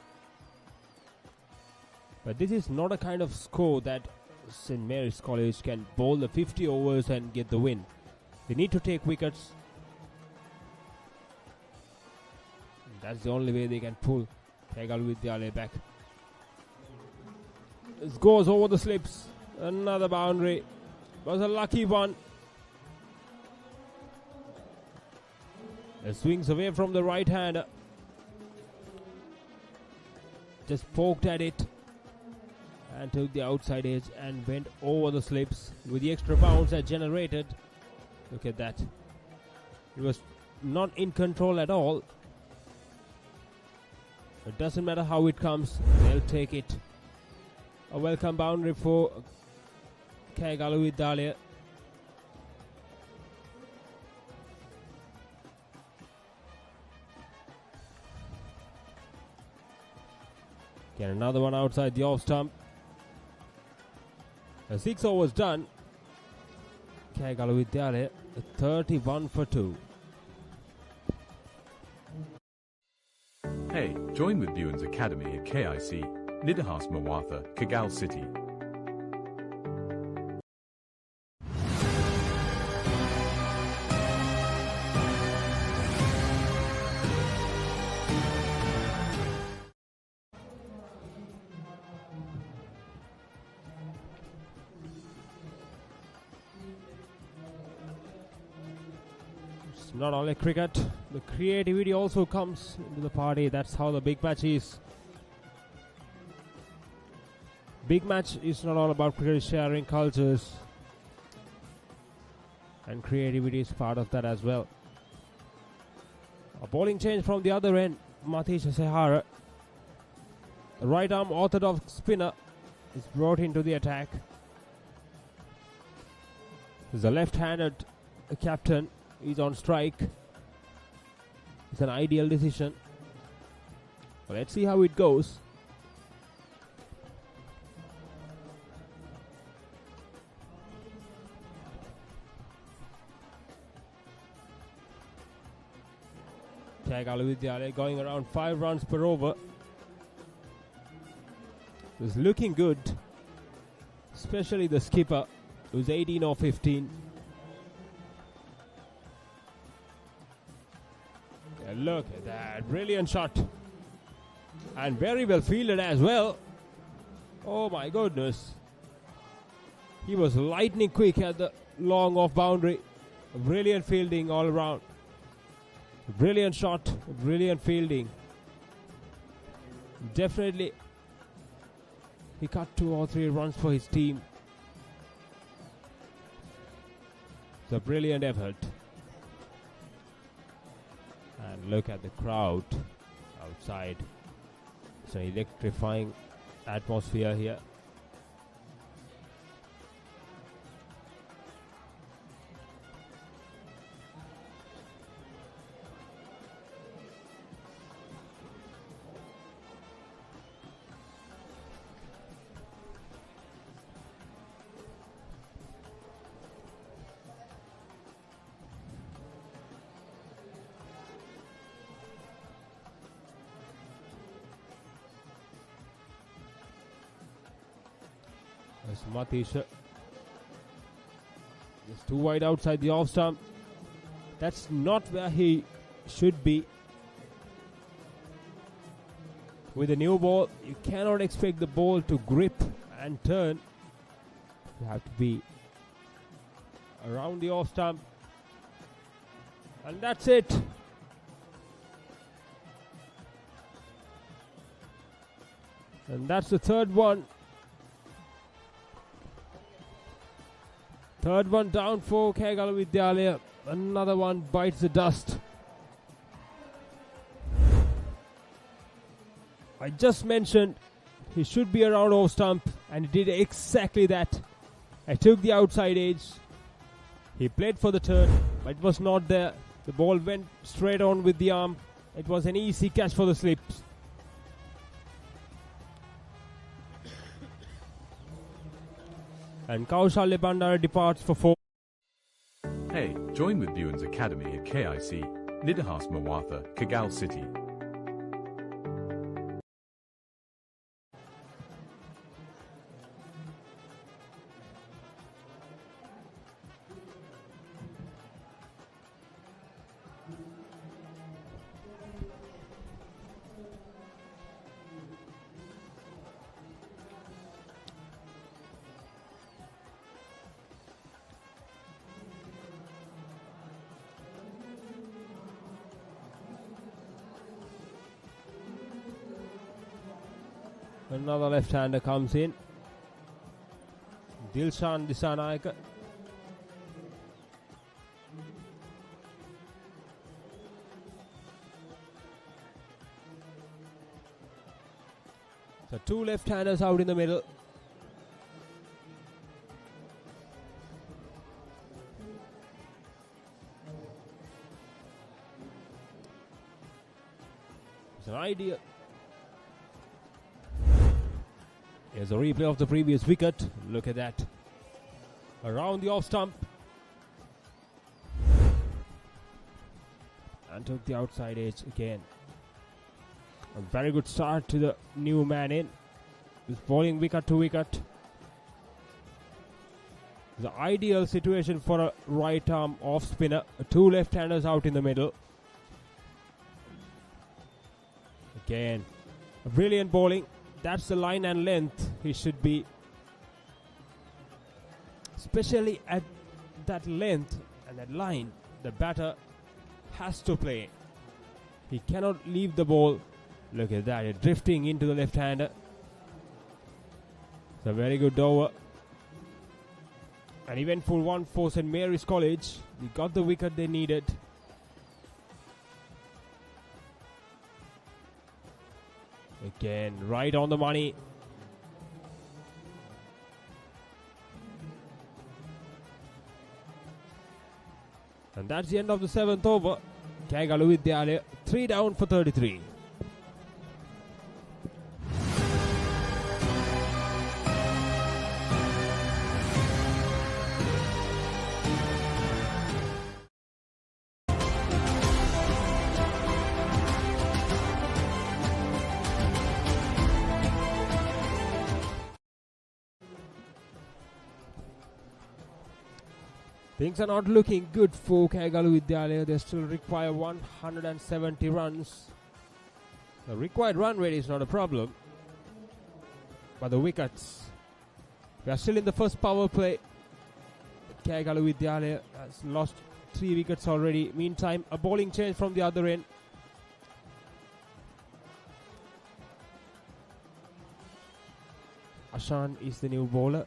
Speaker 2: But this is not a kind of score that St. Mary's College can bowl the 50 overs and get the win. They need to take wickets. That's the only way they can pull Kegalu Vidyalaya back. This goes over the slips. Another boundary. Was a lucky one. It swings away from the right hander. Just poked at it and took the outside edge and went over the slips with the extra bounce that generated. Look at that. It was not in control at all. It doesn't matter how it comes, they'll take it. A welcome boundary for Kegalu Vidyalaya. Get another one outside the off stump. 6 overs done. Kegalu Vidyalaya 31 for 2.
Speaker 5: Hey, join with Buens Academy at KIC, Nidahas Mawatha, Kagal City.
Speaker 2: Not only cricket, the creativity also comes into the party. That's how the big match is. Big match is not all about cricket, sharing cultures, and creativity is part of that as well. A bowling change from the other end. Matisha Sehara, the right arm orthodox spinner, is brought into the attack. The left-handed captain is on strike.
Speaker 4: It's an ideal decision. But let's see how it goes. Kegalu Vidyalaya going around 5 runs per over. It's looking good, especially the skipper, who's 18 or 15. And look at that, brilliant shot. And very well fielded as well. Oh my goodness. He was lightning quick at the long off boundary. Brilliant fielding all around. Brilliant shot, brilliant fielding. Definitely he cut 2 or 3 runs for his team. It's a brilliant effort. And look at the crowd outside. It's an electrifying atmosphere here. There's Matisha. Just too wide outside the off stump. That's not where he should be. With a new ball, you cannot expect the ball to grip and turn. You have to be around the off stump. And that's it. And that's the third one. Third one down for Kegalu Vidyalaya. Another one bites the dust. I just mentioned he should be around off stump, and he did exactly that. I took the outside edge. He played for the turn, but it was not there. The ball went straight on with the arm. It was an easy catch for the slips. And Kaushalya Bandara departs for 4.
Speaker 5: Hey, join with Buens Academy at KIC, Nidahas Mawatha, Kagal City.
Speaker 4: Another left-hander comes in. Dilshan Disanayaka. So 2 left-handers out in the middle. It's an idea. Here's a replay of the previous wicket. Look at that. Around the off stump. And took the outside edge again. A very good start to the new man in. He's bowling wicket to wicket. The ideal situation for a right arm off spinner. 2 left-handers out in the middle. Again. A brilliant bowling. That's the line and length he should be. Especially at that length and that line, the batter has to play. He cannot leave the ball. Look at that, drifting into the left-hander. It's a very good over. An eventful one for St. Mary's College. They got the wicket they needed. Again, right on the money. And that's the end of the 7th over. Kegalu Vidyalaya
Speaker 2: 3 down for 33. Things are not looking good for Kegalu Vidyalaya. They still require 170 runs. The required run rate is not a problem, but the wickets. We are still in the first power play. Kegalu Vidyalaya has lost 3 wickets already. Meantime, a bowling change from the other end. Ashan is the new bowler.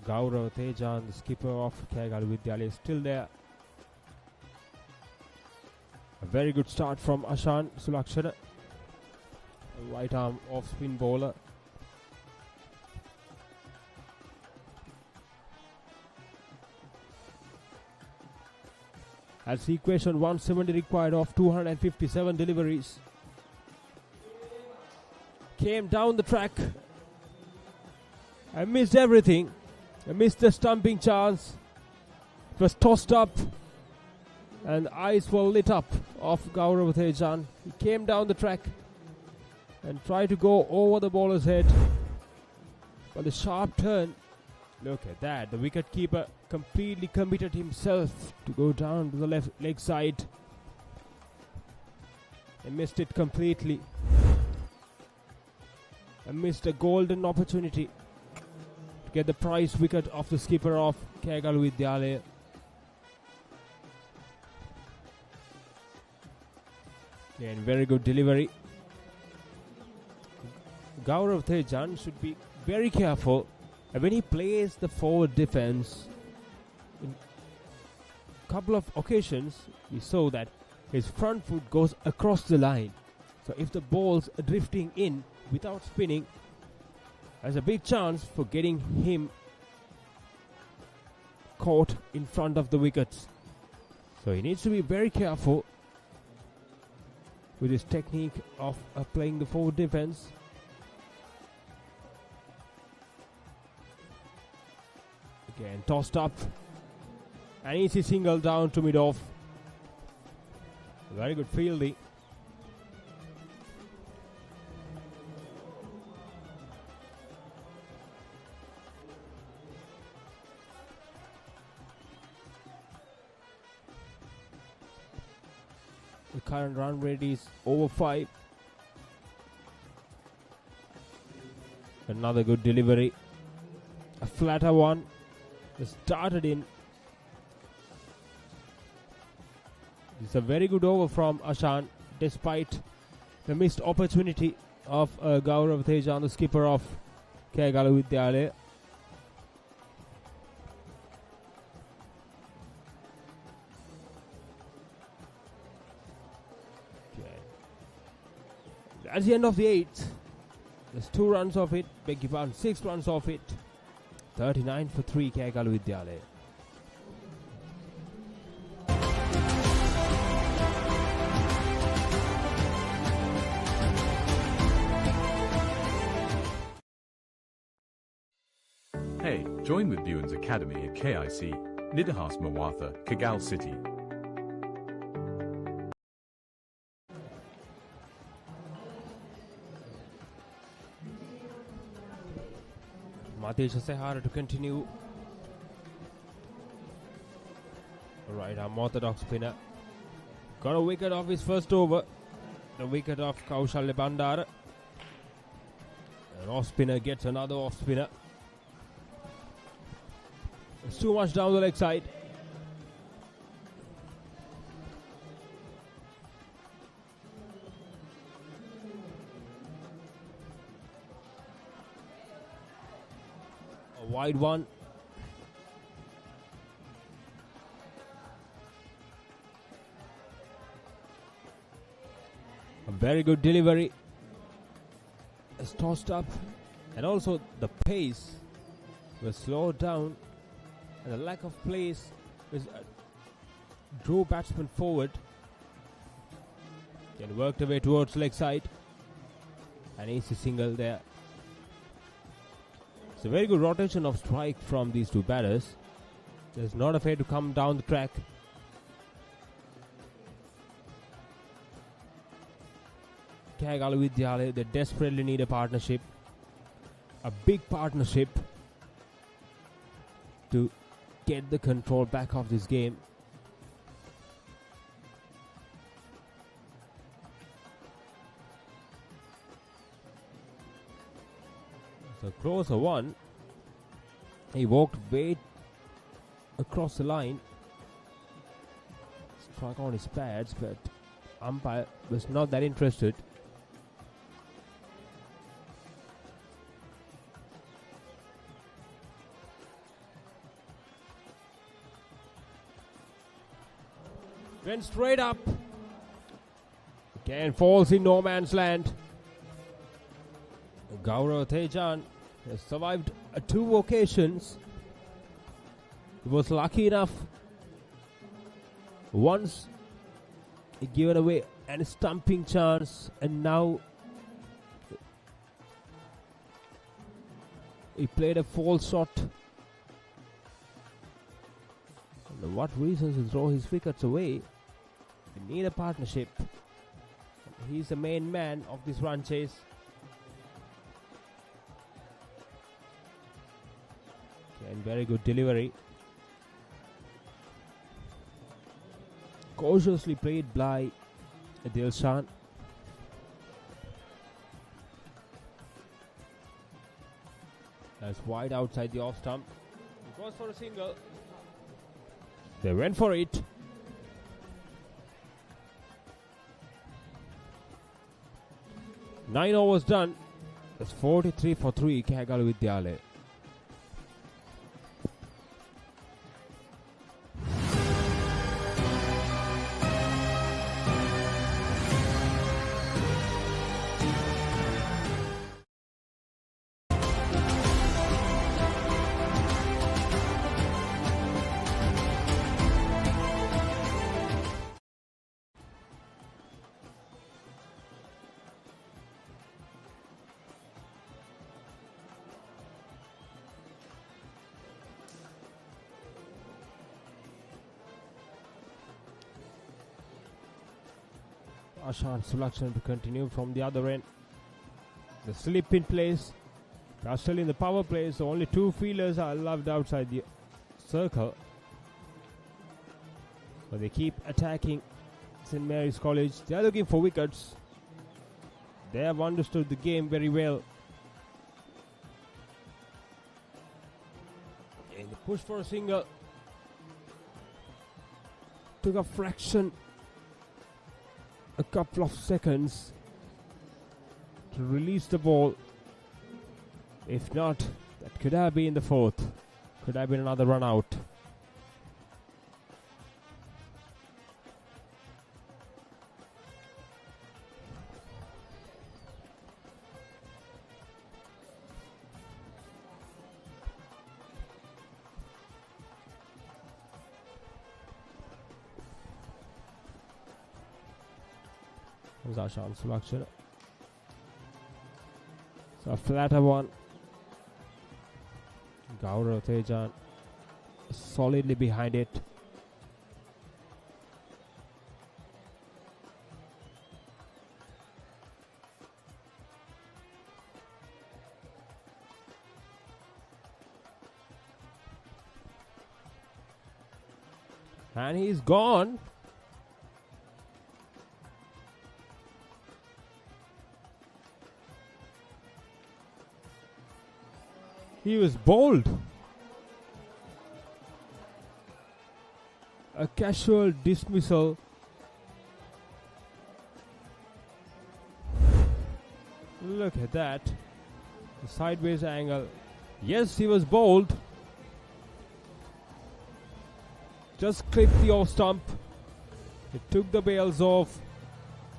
Speaker 2: Gaurav Tejan, the skipper of Kegalu Vidyalaya, is still there. A very good start from Ashan Sulakshana, a right arm off spin bowler. Has equation 170 required of 257 deliveries. Came down the track. I missed everything. I missed the stumping chance. It was tossed up and eyes were lit up of Gaurav Tejan. He came down the track and tried to go over the bowler's head. But the sharp turn, look at that. The wicket keeper completely committed himself to go down to the left leg side. And missed it completely. And missed a golden opportunity get the prize wicket of the skipper of Kegalu Vidyalaya. Again, very good delivery. Gaurav Tejan should be very careful when he plays the forward defense. In a couple of occasions, we saw that his front foot goes across the line. So if the ball's drifting in without spinning, there's a big chance for getting him caught in front of the wickets. So he needs to be very careful with his technique of playing the forward defense. Again, tossed up. An easy single down to mid-off. Very good fielding. The current run rate is over 5. Another good delivery. A flatter one. Started in. It's a very good over from Ashan, despite the missed opportunity of Gaurav Tejan, the skipper of Kegalu Vidyalaya. That's the end of the 8th. There's 2 runs off it. Beg your pardon, 6 runs off it. 39 for 3 Kegalu Vidyalaya.
Speaker 5: Hey, join with Buens Academy at KIC, Nidahas Mawatha, Kagal City.
Speaker 2: Mathesh Sehara to continue. Right arm orthodox spinner. Got a wicket off his first over. The wicket of Kaushal Bandara. An off spinner gets another off spinner. It's too much down the leg side. A wide one. A very good delivery. tossed up, and also the pace was slowed down, and the lack of place was drew batsman forward and worked away towards leg side. An easy single there. It's a very good rotation of strike from these two batters. There's not afraid to come down the track. Kegalu Vidyalaya, they desperately need a partnership, a big partnership, to get the control back of this game. So closer one. He walked way across the line, struck on his pads, but umpire was not that interested. Went straight up. Again falls in no man's land. Gaurav Tejan has survived 2 occasions. He was lucky enough once he given away a stumping chance, and now he played a false shot. And what reasons to throw his wickets away? We need a partnership. He's the main man of this run chase. And very good delivery. Cautiously played by Dilshan. That's wide outside the off stump. It goes for a single. They went for it. Nine overs done. It's 43 for 3. Kegalu Vidyalaya. Ashan selection to continue from the other end. The slip in place. They are still in the power play, so only 2 fielders are allowed outside the circle. But they keep attacking St. Mary's College. They are looking for wickets. They have understood the game very well. And the push for a single. Took a fraction, a couple of seconds to release the ball. If not, that could have been the 4th. Could have been another run out. Ashan selection. So a flatter one. Gaurav Tejan solidly behind it. And he's gone. He was bowled. A casual dismissal. Look at that. The sideways angle. Yes, he was bowled. Just clipped the off stump. It took the bails off.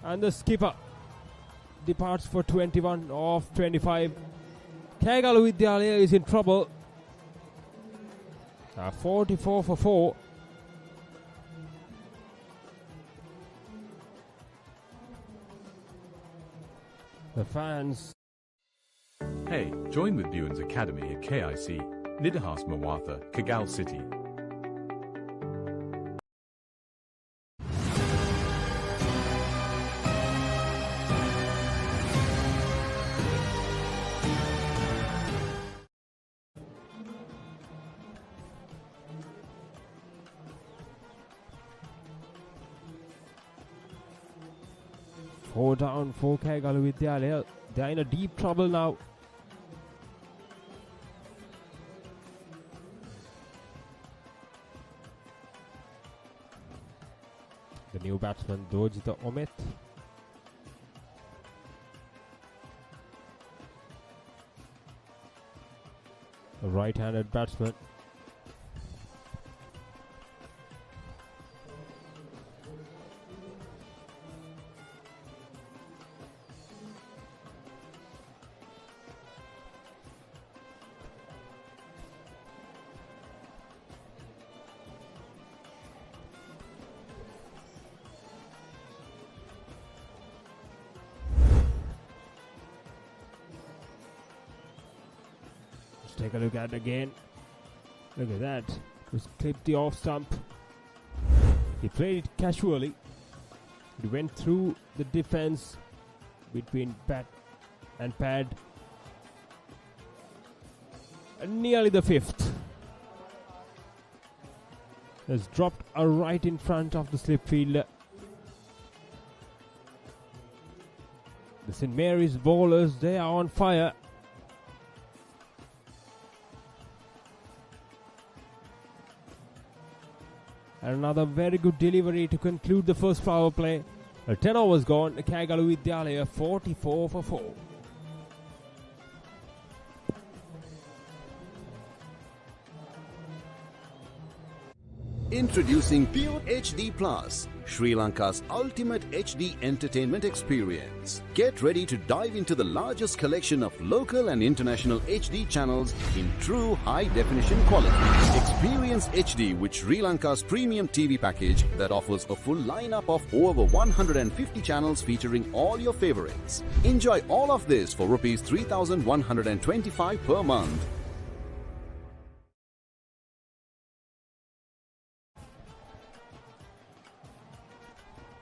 Speaker 2: And the skipper departs for 21 of 25. Kegalu Vidyalaya is in trouble. 44 for 4. The fans.
Speaker 5: Hey, join with Buens Academy at KIC, Nidahas Mawatha, Kagal City.
Speaker 2: Four down for Kegalu Vidyalaya. They are in a deep trouble now. The new batsman Dojita Omet. A right-handed batsman. Take a look at it again. Look at that. Just clipped the off stump. He played it casually. He went through the defense between bat and pad. And nearly the fifth. Has dropped a right in front of the slip fielder. The St. Mary's bowlers, they are on fire. Another very good delivery to conclude the first power play. 10 overs gone. Kegalu Vidyalaya 44 for 4.
Speaker 3: Introducing Pure HD Plus, Sri Lanka's ultimate HD entertainment experience. Get ready to dive into the largest collection of local and international HD channels in true high-definition quality. Experience HD with Sri Lanka's premium TV package that offers a full lineup of over 150 channels featuring all your favorites. Enjoy all of this for Rs 3,125 per month.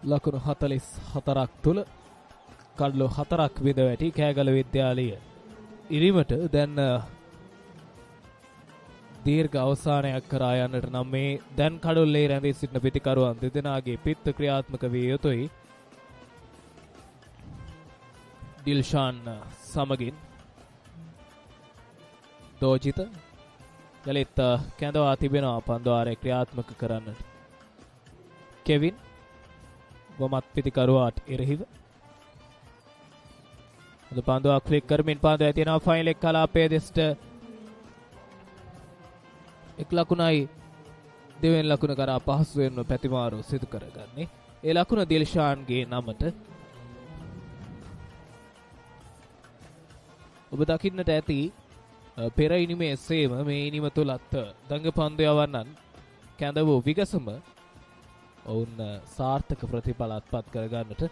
Speaker 1: ලකුණු 44ක් තුල කඩලු 4ක් විද වැටි කෑගල විද්‍යාලය ඉරිමට දැන් දීර්ඝ අවසානයක් කරා යන්නට නම් මේ දැන් කඩොල්ලේ රැඳී සිටින පිටිකරුවන් දෙදෙනාගේ පිත්ත ක්‍රියාත්මක විය යුතුයි. ඩිල්ෂාන් සමගින් දෝජිත යලිත් කැඳවා තිබෙනවා පන්දුවාරේ ක්‍රියාත්මක කරන්නට. කෙවින් වමත් පිටිකරුවාට එරෙහිව අද පන්දුවක් ක්ලික් කරමින් පන්දුව ඇතිනවා ෆයිනල් එක කලාපයේ දෙසට එක් ලකුණයි දෙවෙනි ලකුණ කරා පහසුවෙන්ම පැතිමාරු සිදු කරගන්නේ. ඒ ලකුණ දිල්ෂාන්ගේ නමට. ඔබ දකින්නට ඇති පෙර ඉනිමේ එසේම මේ ඉනිම තුලත් දඟ පන්දු යවන්නන් කැඳ වූ විගසම ඔවුන් සාර්ථක ප්‍රතිඵල අත්පත් කරගන්නට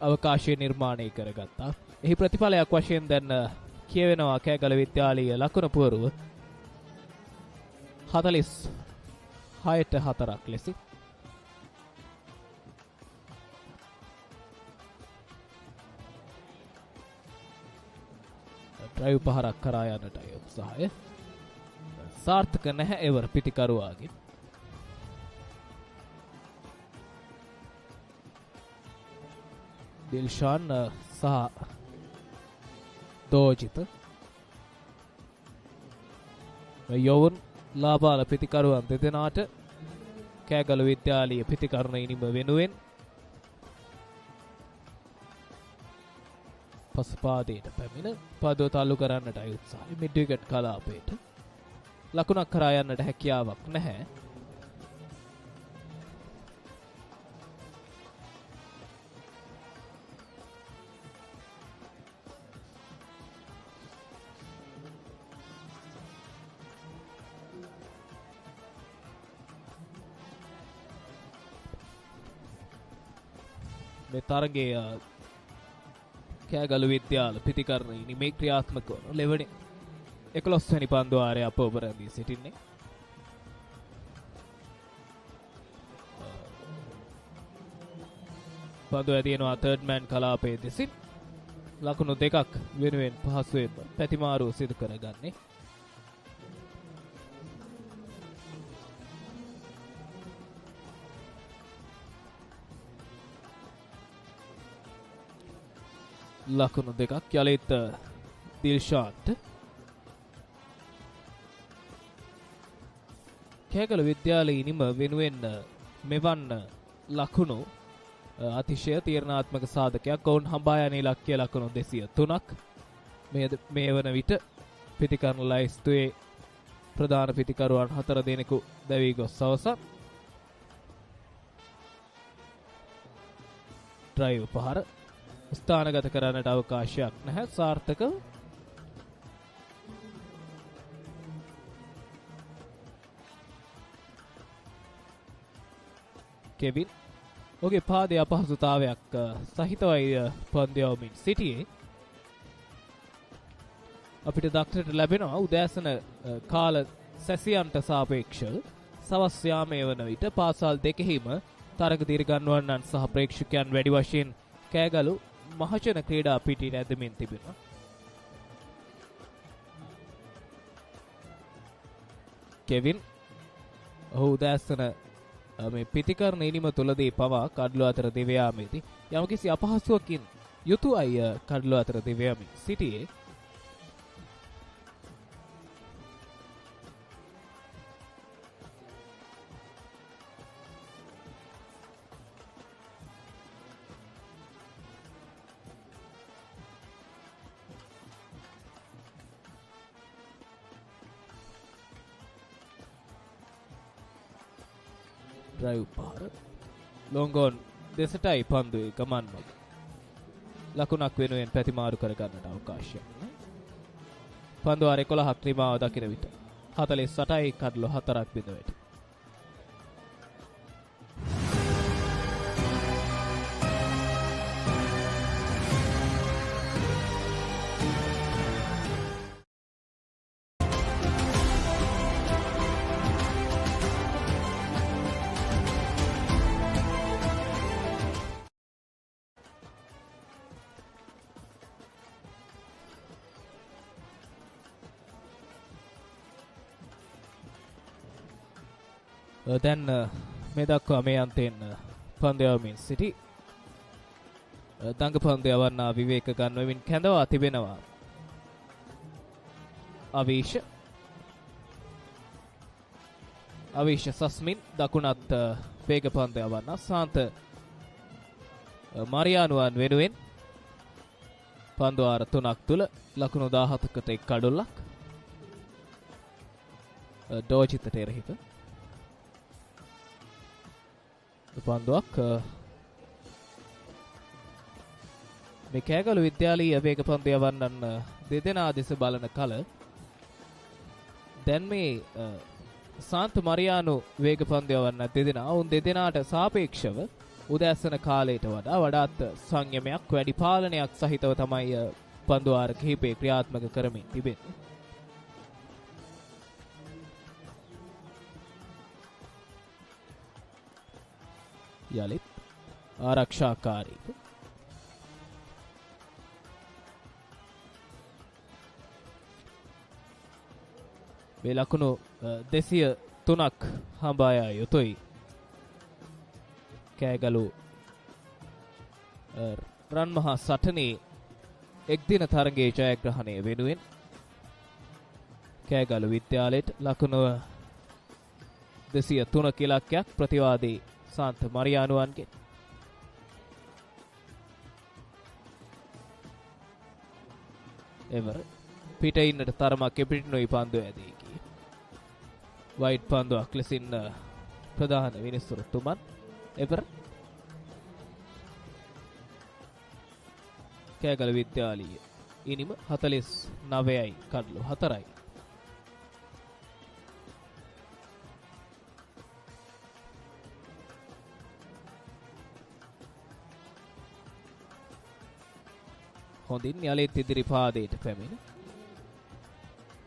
Speaker 1: අවකාශය නිර්මාණය කරගත්තා. එහි ප්‍රතිඵලයක් වශයෙන් දැන් කියවෙනවා කෑගල විද්‍යාලීය ලකුණ පුවරුව 46ට 4ක් ලෙස. ඩ්‍රයිව් පහරක් කරා යන්නටයි උත්සාහය. සාර්ථක නැහැ එවර පිටිකරුවාගේ. දිල්ෂාන් සහ දෝජිත යොවුන් ලාබාල පිටිකරුවන් දෙදෙනාට කෑගල විද්‍යාලීය පිටිකරුණ ඉනිම වෙනුවෙන් පසුපාදයට පැමිණ පදව තල්ලු කරන්නටයි උත්සාහය. මිඩ් විකට් කලාපයට ලකුණක් කරා යන්නට හැකියාවක් නැහැ. මේ තරගයේ කෑගලු විද්‍යාල පිතිකරණ ඉනිමේ ක්‍රියාත්මක වන ලෙවන 11 වෙනි පන්දු වාරය අප ඔබ රැඳී සිටින්නේ. පන්දු ඇතියෙනවා තර්ඩ් මෑන් කලාපයේ දෙසින්. ලකුණු දෙකක් වෙනුවෙන් පහසුවෙන්ම පැතිමාරුව සිදු කරගන්නේ. ලකුණු දෙකක් යලිත් දිල්ෂාන්ට. කෑගල විද්‍යාලයේ ඉනිම වෙනුවෙන් මෙවන් ලකුණු අතිශය තීරණාත්මක සාධකයක්. ඔවුන් හඹා යන ඉලක්කය ලකුණු 203ක්. මේ වන විට පිතිකරණ ලයිස්තුවේ ප්‍රධාන පිතිකරුවන් 4 දෙනෙකු දැවී ගොස් අවසන්. ඩ්‍රයිව් පහර ස්ථානගත කරන්නට අවකාශයක් නැහැ. සාර්ථකව කෙවින් ඔහුගේ පාදයේ අපහසුතාවයක් සහිතවයි පන්දු යවමින් සිටියේ. අපිට දක්නට ලැබෙනවා උදෑසන කාල සැසියන්ට සාපේක්ෂව සවස් යාමයේ වන විට පාසල් දෙකෙහිම තරග දීර්ඝන්වන්නන් සහ ප්‍රේක්ෂකයන් වැඩි වශයෙන් කෑගලු මහජන ක්‍රීඩා පිටින් ඇදමින් තිබෙනවා. කෙවින් ඔහු උදෑසන මේ පිතිකරණ ඉනිම තුලදී පවා කඩළු අතර දිව යාමේදී යම්කිසි අපහසුවකින් යුතුවයි කඩළු අතර දිව යමින් සිටියේ. ඩ්‍රයිව් පාර ලොංගොන් දෙසටයි පන්දුවේ ගමන් මග. ලකුණක් වෙනුවෙන් පැතිමාරු කරගන්නට අවකාශයක් නැහැ. පන්දු වාර 11ක් ත්‍රිමාව දකින විට 48යි කඩළු 4ක් බිඳ වැටේ. දැන් මේ දක්වා මේ අන්තයෙන් පන්දු යවමින් සිටි දඟ පන්දු යවන්නා විවේක ගන්වමින් කැඳවා තිබෙනවා අවීෂ සස්මින් දකුණත් වේග පන්දු යවන්නා සාන්ත මරියානුවන් වෙනුවෙන් පන්දු වාර 3ක් තුල ලකුණු 17කට එක් කඩොල්ලක් ඩෝජිතට එරෙහිව පන්දුවක් මේ කෑගලු විද්‍යාලීය වේග පන්දු යවන්නන් දෙදෙනා දෙස බලන කල දැන් මේ සාන්ත මරියානු වේග පන්දු යවන්න දෙදෙනා උන් දෙදෙනාට සාපේක්ෂව උදෑසන කාලයට වඩාත් සංයමයක් වැඩි පාලනයක් සහිතව තමයි පන්දු වාර කිහිපේ ක්‍රියාත්මක කරමින් තිබෙන්නේ. යලිත් ආරක්ෂාකාරීව මේ ලකුණු 203ක් හඹා යා යුතුයි කෑගලු රන්මහා සටනේ එක්දින තරගයේ ජයග්‍රහණය වෙනුවෙන් කෑගලු විද්‍යාලයට ලකුණු 203 ඉලක්කයක් ප්‍රතිවාදී සාන්ත මරියානුවන්ගේ. එවර පිට ඉන්නට තරමක් එපිටිනුයි පන්දු ඇදී කී. වයිට් පන්දුවක් ලෙසින් ප්‍රධාන විනිසුරුතුමන් එවර කෑගල විද්‍යාලීය ඉනිම 49යි කඩළු 4යි. හොඳින් යලිත් ඉදිරිපාදයට පැමිණ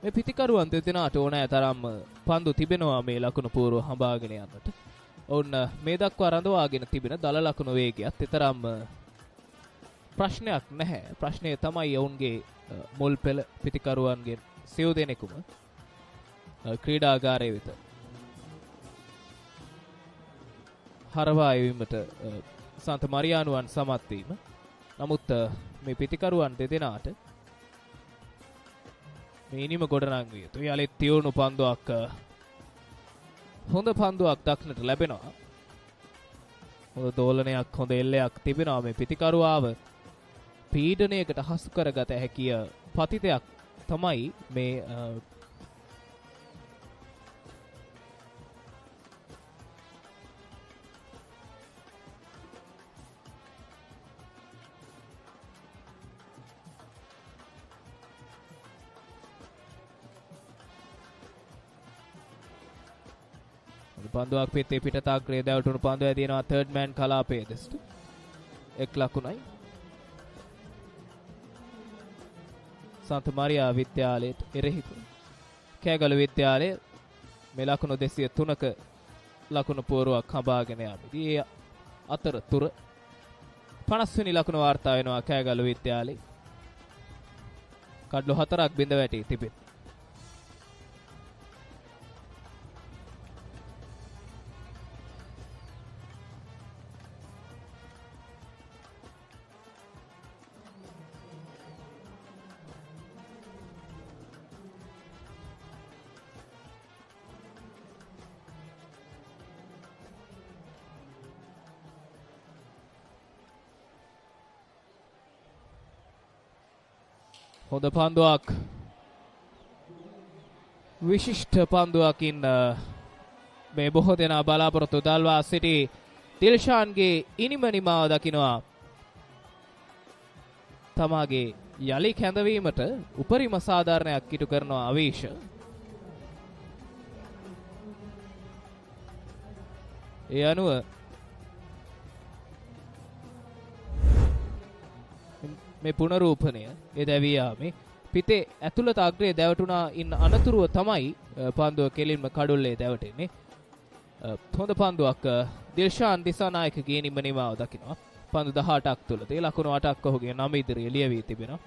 Speaker 1: මේ පිතිකරුවන් දෙදෙනාට ඕනෑ තරම් පන්දු තිබෙනවා මේ ලකුණු පූර්ව හඹාගෙන යන්නට. ඔවුන් මේ දක්වා රඳවාගෙන තිබෙන දල ලකුණු වේගයත් තරම් ප්‍රශ්නයක් නැහැ. ප්‍රශ්නය තමයි ඔවුන්ගේ මුල් පෙළ පිතිකරුවන්ගේ සිව් දෙනෙකුම ක්‍රීඩාගාරයේ වෙත හරවා එවීමට සන්ත මරියානුවන් සමත් වීම. නමුත් මේ පිතිකරුවන් දෙදෙනාට මේ ඉනිම ගොඩනංවිය යුතු යලිත් තියුණු පන්දුවක් හොඳ පන්දුවක් දක්නට ලැබෙනවා. හොඳ දෝලනයක් හොඳ එල්ලයක් තිබෙනවා. මේ පිතිකරුවාව පීඩනයකට හසු කරගත හැකිය පතිතයක් තමයි මේ පන්දුවක් පිටේ පිටතාග්‍රේ දැවටුණු පන්දුව ඇදිනවා තර්ඩ් මෑන් කලාපයේ දෙසට. එක් ලකුණයි සන්ත මරියා විද්‍යාලයට එරෙහිව. කෑගල විද්‍යාලය මේ ලකුණු 203ක ලකුණු පූර්වක් හඹාගෙන යාමේදී ඒ අතරතුර 50 වෙනි ලකුණ වාර්තා වෙනවා කෑගල විද්‍යාලයේ. කඩලු 4ක් බිඳ වැටී තිබෙනවා. හොඳ පන්දුවක් විශිෂ්ට පන්දුවකින් මේ බොහෝ දෙනා බලාපොරොත්තු දල්වා සිටි දිල්ෂාන්ගේ ඉනිම නිමාව දකිනවා. තමාගේ යලි කැඳවීමට උපරිම සාධාරණයක් ඉටු කරනවා අවීෂ. ඒ අනුව මේ පුනරූපණය ඒ දැවී යාමේ පිටේ ඇතුළත අග්‍රයේ දැවටුණා ඉන්න අනතුරුව තමයි පන්දුව කෙලින්ම කඩුල්ලේ දැවටෙන්නේ. හොඳ පන්දුවක් දිල්ෂාන් දිසානායකගේ නිම නිමාව දකිනවා. පන්දු 18ක් තුලදී ලකුණු 8ක් ඔහුගේ නම ඉදිරියේ ලියවී තිබෙනවා.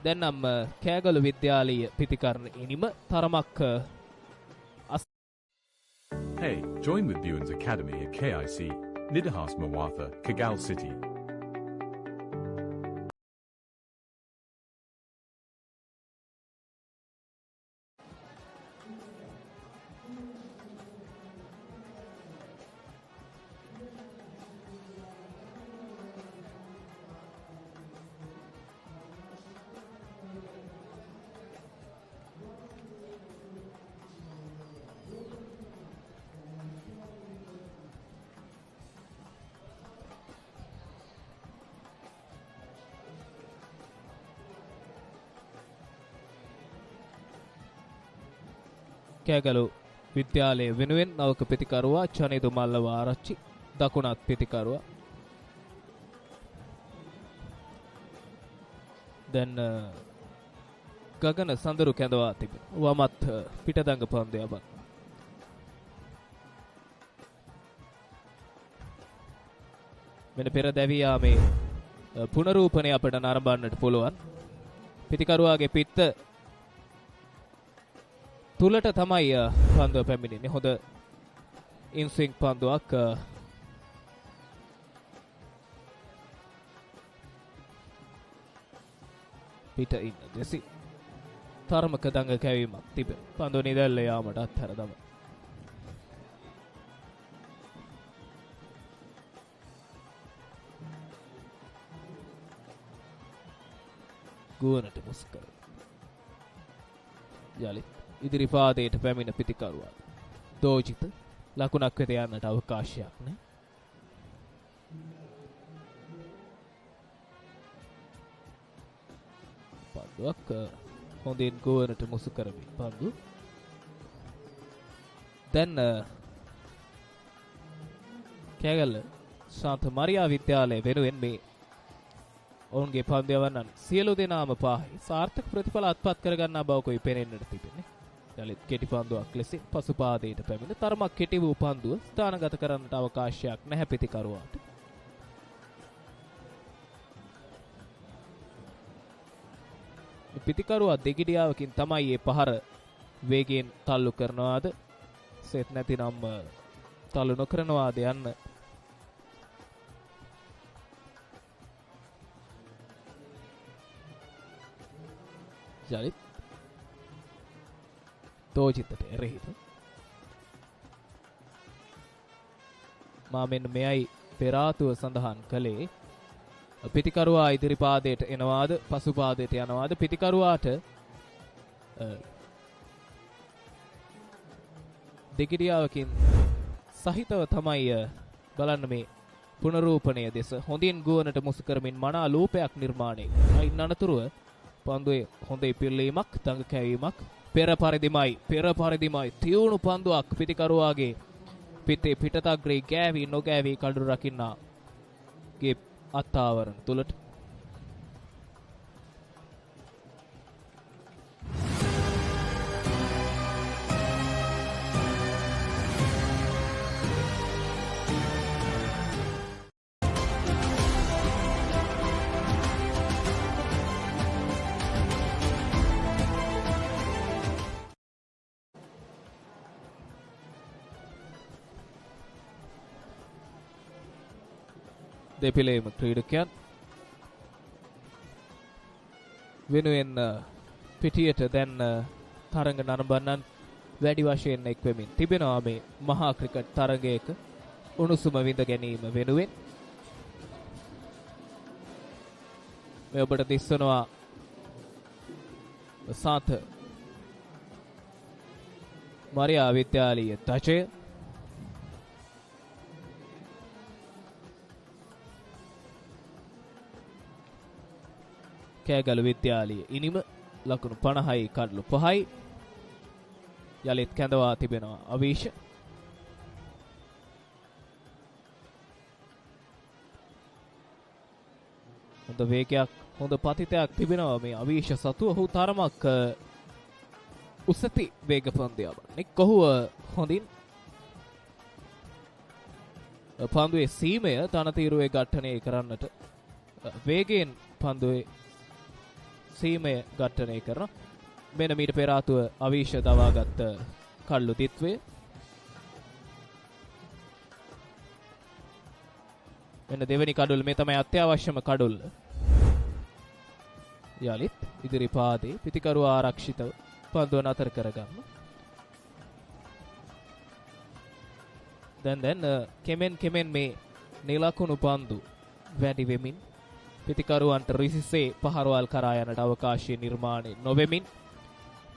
Speaker 1: දැන් නම් කෑගලු විද්‍යාලීය පිතිකරණ ඉනිම තරමක්
Speaker 5: Hey, join with Buens Academy at KIC, Nidahas Mawatha, Kagal City.
Speaker 1: කෑගලු විද්‍යාලයේ වෙනුවෙන් නවක පිතිකරුවා චනිදු මල්ලව ආරච්චි දකුණත් පිතිකරුවා. දැන් ගගන සඳරු කැඳවා තිබෙන වමත් පිටදඟ පන්දු යබන්. මෙන්න පෙර දැවී යාමේ පුනරූපණය අපට නරඹන්නට පුළුවන්. පිතිකරුවාගේ පිත්ත තුලට තමයි පන්දුව පැමිණෙන්නේ. හොඳ ඉන්ස්විං පන්දුවක් පිට ඉන්න දෙසි තරමක දඟ කැවීමක් තිබෙන. පන්දුව නිදැල්ල යාමට අත්හැර දම. ගුවනට මුස් කර යලිත් ඉදිරිපාදයට පැමිණ පිතිකරුවා. දෝජිත ලකුණක් වෙත යන්නට අවකාශයක් නෑ. පන්දුවක් හොඳින් ගෝවනට මුසු කරමින් පන්දු. දැන් කෑගල්ල ශාන්ත මරියා විද්‍යාලය වෙනුවෙන් මේ ඔවුන්ගේ පන්දු යවන්නන් සියලු දෙනාම පාහි සාර්ථක ප්‍රතිඵල අත්පත් කරගන්නා බව කොයි පෙනෙන්නට තිබෙන්නේ. යලිත් කෙටි පන්දුවක් ලෙසින් පසුපාදයට පැමිණ තරමක් කෙටි වූ පන්දුව ස්ථානගත කරන්නට අවකාශයක් නැහැ පිතිකරුවාට. පිතිකරුවා දෙගිඩියාවකින් තමයි මේ පහර වේගයෙන් තල්ලු කරනවාද සෙත් නැතිනම් තල්ලු නොකරනවාද යන්න යලිත් තෝජිතට එරෙහිව මා මෙන්න මෙයයි පෙරාතුව සඳහන් කළේ පිතිකරුවා ඉදිරිපාදයට එනවාද පසුපාදයට යනවාද පිතිකරුවාට දෙගිඩියාවකින් සහිතව තමයි බලන්න මේ පුනරූපණය දෙස හොඳින් ගුවනට මුසු කරමින් මනා ලෝපයක් නිර්මාණය කරන අනතුරුව පන්දුවේ හොඳ ඉපිල්ලීමක් දඟ කැවීමක් පෙර පරිදිමයි තියුණු පන්දුවක් පිතිකරුවාගේ පිටේ පිටතග්‍රේ ගෑවි නොගෑවි කඩු රකින්නාගේ අත්තාවරණ තුලට දෙපිලේම ක්‍රීඩකයන් වෙනුවෙන් පිටියට දැන් තරඟ නරඹන්නන් වැඩි වශයෙන් එක්වෙමින් තිබෙනවා මේ මහා ක්‍රිකට් තරගයක උණුසුම විඳ ගැනීම වෙනුවෙන්. මේ ඔබට දිස්සනවා සාත මරියා විද්‍යාලීය තජය කෑගලු විද්‍යාලීය ඉනිම ලකුණු 50යි කඩලු 5යි යලිත් කැඳවා තිබෙනවා අවීෂ. හොඳ වේගයක් හොඳ පතිතයක් තිබෙනවා මේ අවීෂ සතුව. ඔහු තරමක් උසති වේග පන්දයාවන්නේ කොහුව හොඳින් පන්දුවේ සීමය තනතීරුවේ ඝට්ටනය කරන්නට වේගයෙන් පන්දුවේ සීමය ඝට්ටනය කරන මෙන්න මීට පෙර ආතුව අවීෂ දවාගත් කල්ලු දිත්වේ මෙන්න දෙවෙනි කඩුල්ල මේ තමයි අත්‍යවශ්‍යම කඩුල්ල. යලිත් ඉදිරි පාදේ පිතිකරුව ආරක්ෂිතව පන්දුව නතර කරගන්න. දැන් කෙමෙන් මේ නිලකුණු පන්දු වැඩි වෙමින් පිතිකරුවන්ට රිසිසේ පහරවල් කරා යනට අවකාශය නිර්මාණය නොවෙමින්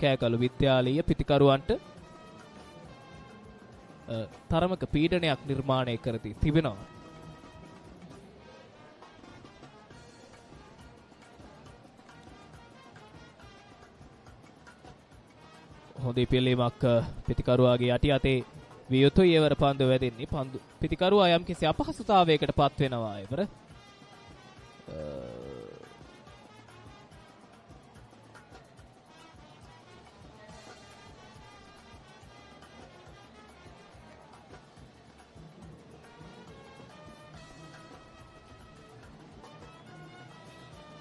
Speaker 1: කෑගලු විද්‍යාලීය පිතිකරුවන්ට තරමක පීඩනයක් නිර්මාණය කරදී තිබෙනවා. හොඳයි පිළිමක් පිතිකරුවාගේ යටි අතේ විය යුතුයි ඒවර පන්දු වැදෙන්නේ. පන්දු පිතිකරුවා යම්කිසි අපහසුතාවයකට පත් වෙනවා ඒවර.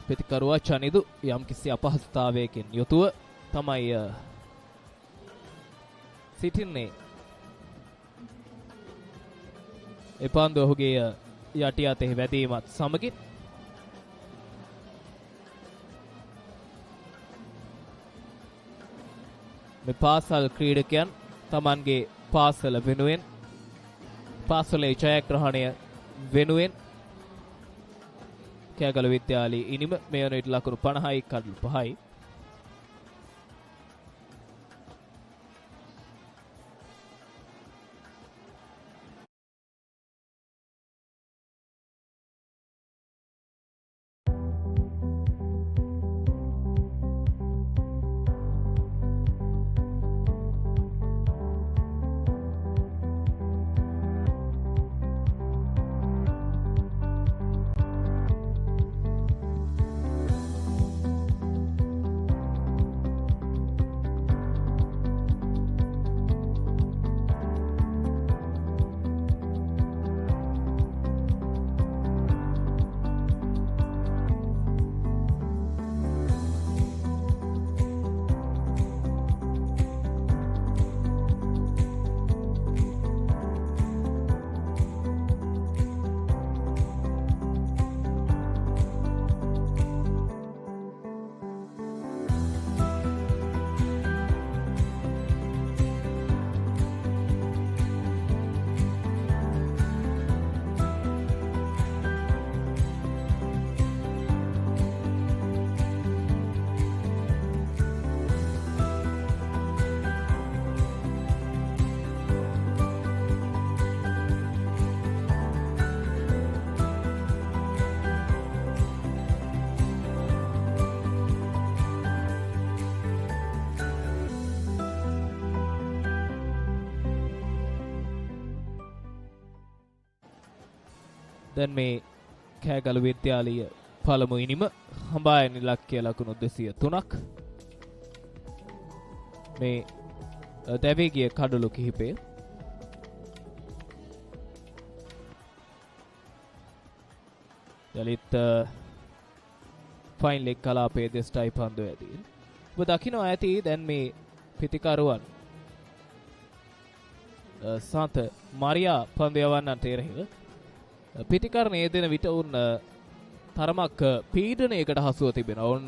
Speaker 1: පිතිකරුවා චනිදු යම්කිසි අපහසුතාවයකින් යුතුව තමයි සිටින්නේ. ඒ පන්දුව ඔහුගේ යටි අතේ වැදීමත් සමගින් මේ පාසල් ක්‍රීඩකයන් තමන්ගේ පාසල වෙනුවෙන් පාසලේ ජයග්‍රහණය වෙනුවෙන් කෑගලු විද්‍යාලයේ ඉනිම මේ වන විට ලකුණු 50යි කඩලු 5යි දැන් මේ කෑගලු විද්‍යාලීය පළමු ඉනිම හඹායන ඉලක්කය ලකුණු 203ක්. මේ දැවී ගිය කඩලු කිහිපය යලිත් ෆයින් ලෙග් කලාපයේ දෙස්ටයි පන්දු ඇදී. ඔබ දකිනවා ඇති දැන් මේ පිතිකරුවන් සන්ත මරියා පන්දු යවන්නන්ට එරෙහිව පිතිකරණයේ දෙන විට උන් තරමක් පීඩනයකට හසුව තිබෙනවා. ඔවුන්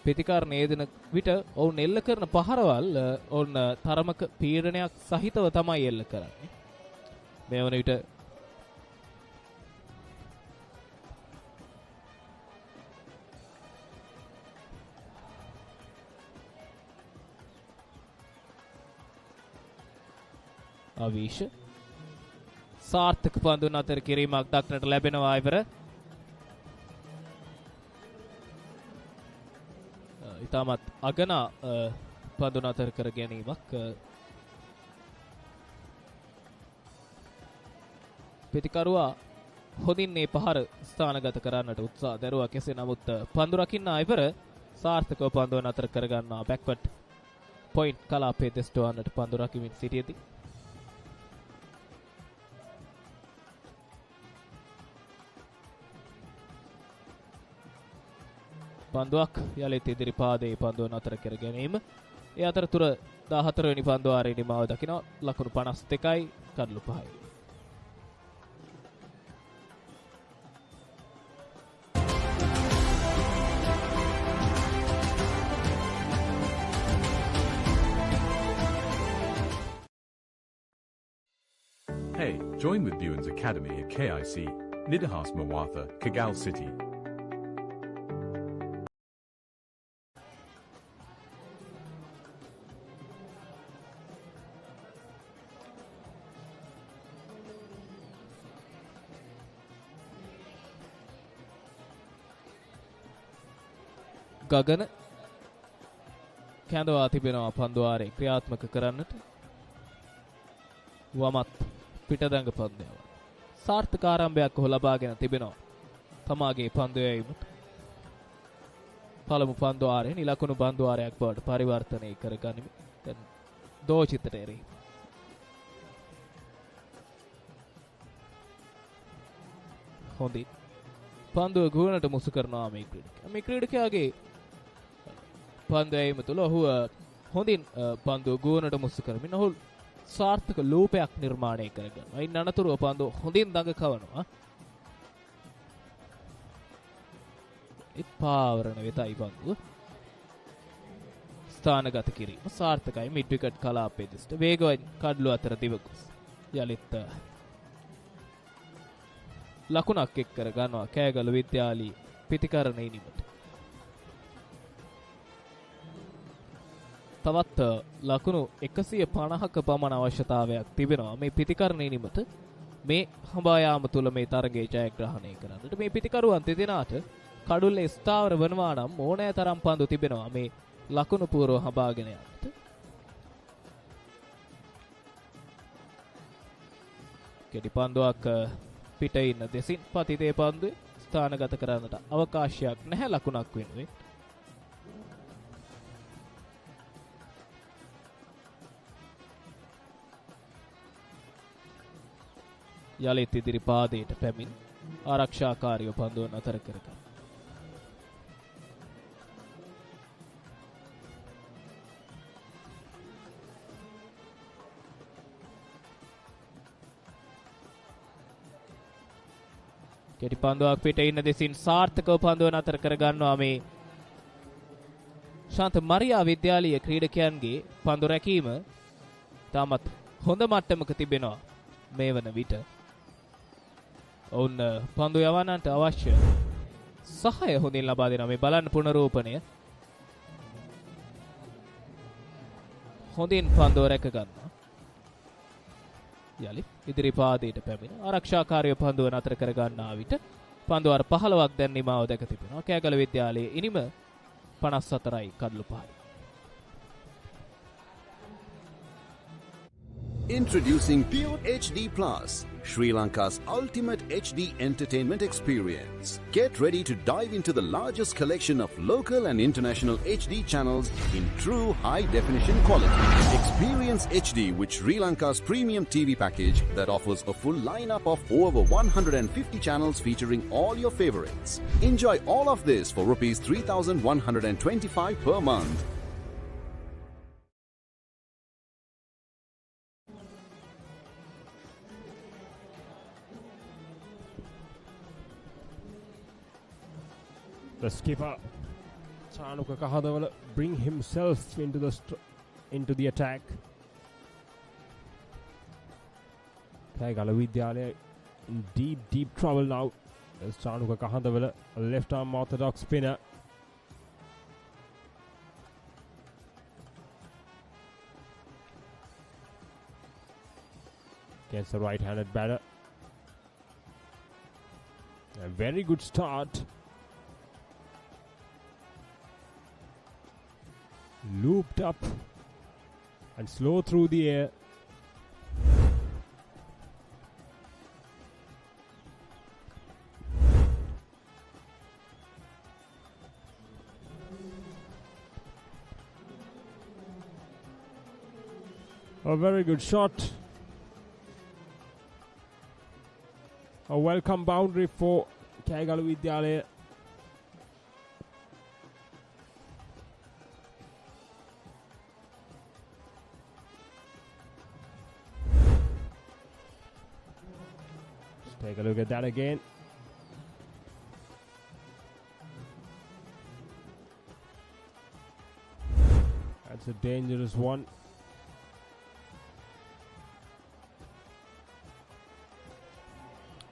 Speaker 1: පිතිකරණයේ දෙන විට ඔවුන් එල්ල කරන පහරවල් ඔවුන් තරමක පීඩනයක් සහිතව තමයි එල්ල කරන්නේ. මේ වන විට අවිෂ සාර්ථක පන්දුන් අතර කිරීමක් දක්නට ලැබෙනවා. ඉවර ඉතාමත් අගනා පන්දුන් අතර කර ගැනීමක් පිතිකරුවා හොඳින් මේ පහර ස්ථානගත කරන්නට උත්සාහ දරුවා. කෙසේ නමුත් පන්දු රකින්න ඉවර සාර්ථකව පන්දුවන් අතර කරගන්නා බැක්වර්ඩ් පොයින්ට් කලාපයේ දෙස්ටවන්නට පන්දු රකිමින් සිටියදී පන්දුවක් යලිත් ඉදිරි පාදයේ පන්දුවන් අතර කර ගැනීම. ඒ අතරතුර 14 වෙනි පන්දුව ආරේ නිමාව දකිනවා. ලකුණු 52යි කඩලු 5යි.
Speaker 5: Hey, join with Buens Academy at KIC, Nidahas Mawatha, Kagal City.
Speaker 1: ගගන කැඳවා තිබෙනවා පන්දුවාරේ ක්‍රියාත්මක කරන්නට. වමත් පිටදඟ පන්දයව සාර්ථක ආරම්භයක් ඔහු ලබාගෙන තිබෙනවා තමාගේ පන්දු යැවීමට. පළමු පන්දුවාරේ නිලකුණු පන්දුවාරයක් බවට පරිවර්තනය කරගනිමින් දැන් දෝචිතට එරෙහි හොඳින් පන්දුව ගුවනට මුසු කරනවා මේ ක්‍රීඩකයා. මේ ක්‍රීඩකයාගේ පන්දු යැවීම තුළ ඔහු හොඳින් පන්දුව ගුවනට මුසු කරමින් ඔහු සාර්ථක ලූපයක් නිර්මාණය කරගන්නවා. ඉන් අනතුරුව පන්දුව හොඳින් දඟ කවනවා. පාවරණ වෙතයි පන්දුව ස්ථානගත කිරීම සාර්ථකයි. මිඩ් විකට් කලාපයේ දිස්ට වේගවත් කඩලු අතර දිවගොස් යලිත් ලකුණක් එක් කර ගන්නවා කෑගලු විද්‍යාලී පිතිකරණ ඉනිමට. තවත් ලකුණු 150ක පමණ අවශ්‍යතාවයක් තිබෙනවා මේ පිතිකරණ ඉනිමට මේ හඹා යාම තුල මේ තරගයේ ජයග්‍රහණය කරන්නට. මේ පිතිකරුවන් දෙදෙනාට කඩුල්ලේ ස්ථාවර වනවා නම් ඕනෑ තරම් පන්දු තිබෙනවා මේ ලකුණු පූර්ව හඹාගෙන යන්නට. කෙටි පන්දුවක් පිට ඉන්න දෙසින් පතිතේ පන්දුවේ ස්ථානගත කරන්නට අවකාශයක් නැහැ ලකුණක් වෙනුවෙන්. යලිත් ඉදිරි පාදයට පැමිණ ආරක්ෂාකාරීව පන්දුවන් අතර කරගන්න. කෙටි පන්දුවක් පිට ඉන්න දෙසින් සාර්ථකව පන්දුවන් අතර කරගන්නවා මේ ශාන්ත මරියා විද්‍යාලීය ක්‍රීඩකයන්ගේ පන්දු රැකීම තාමත් හොඳ මට්ටමක තිබෙනවා මේ වන විට. ඔවුන් පන්දු යවන්නන්ට අවශ්‍ය සහාය හොඳින් ලබා දෙනවා. මේ බලන්න පුනරූපණය හොඳින් පන්දුව රැක ගන්නවා. යලි ඉදිරි පාදයට පැමිණ ආරක්ෂාකාරීව පන්දුව නතර කර ගන්නා විට පන්දුවර 15ක් දැන් නිමාව දැක තිබෙනවා. කෑගල විද්‍යාලයේ ඉනිම 54යි කඩලු 5යි.
Speaker 3: Introducing Pure HD Plus, Sri Lanka's ultimate HD entertainment experience. Get ready to dive into the largest collection of local and international HD channels in true high-definition quality. Experience HD with Sri Lanka's premium TV package that offers a full lineup of over 150 channels featuring all your favorites. Enjoy all of this for Rs 3,125 per month.
Speaker 2: The skipper, Chanuka Kahadavala, bring himself into the attack. Kegalu Vidyalaya in deep trouble now. There's Chanuka Kahadavala, a left-arm orthodox spinner. Against the right-handed batter. A very good start. Looped up and slow through the air. A very good shot. A welcome boundary for Kegalu Vidyalaya. Take a look at that again. That's a dangerous one.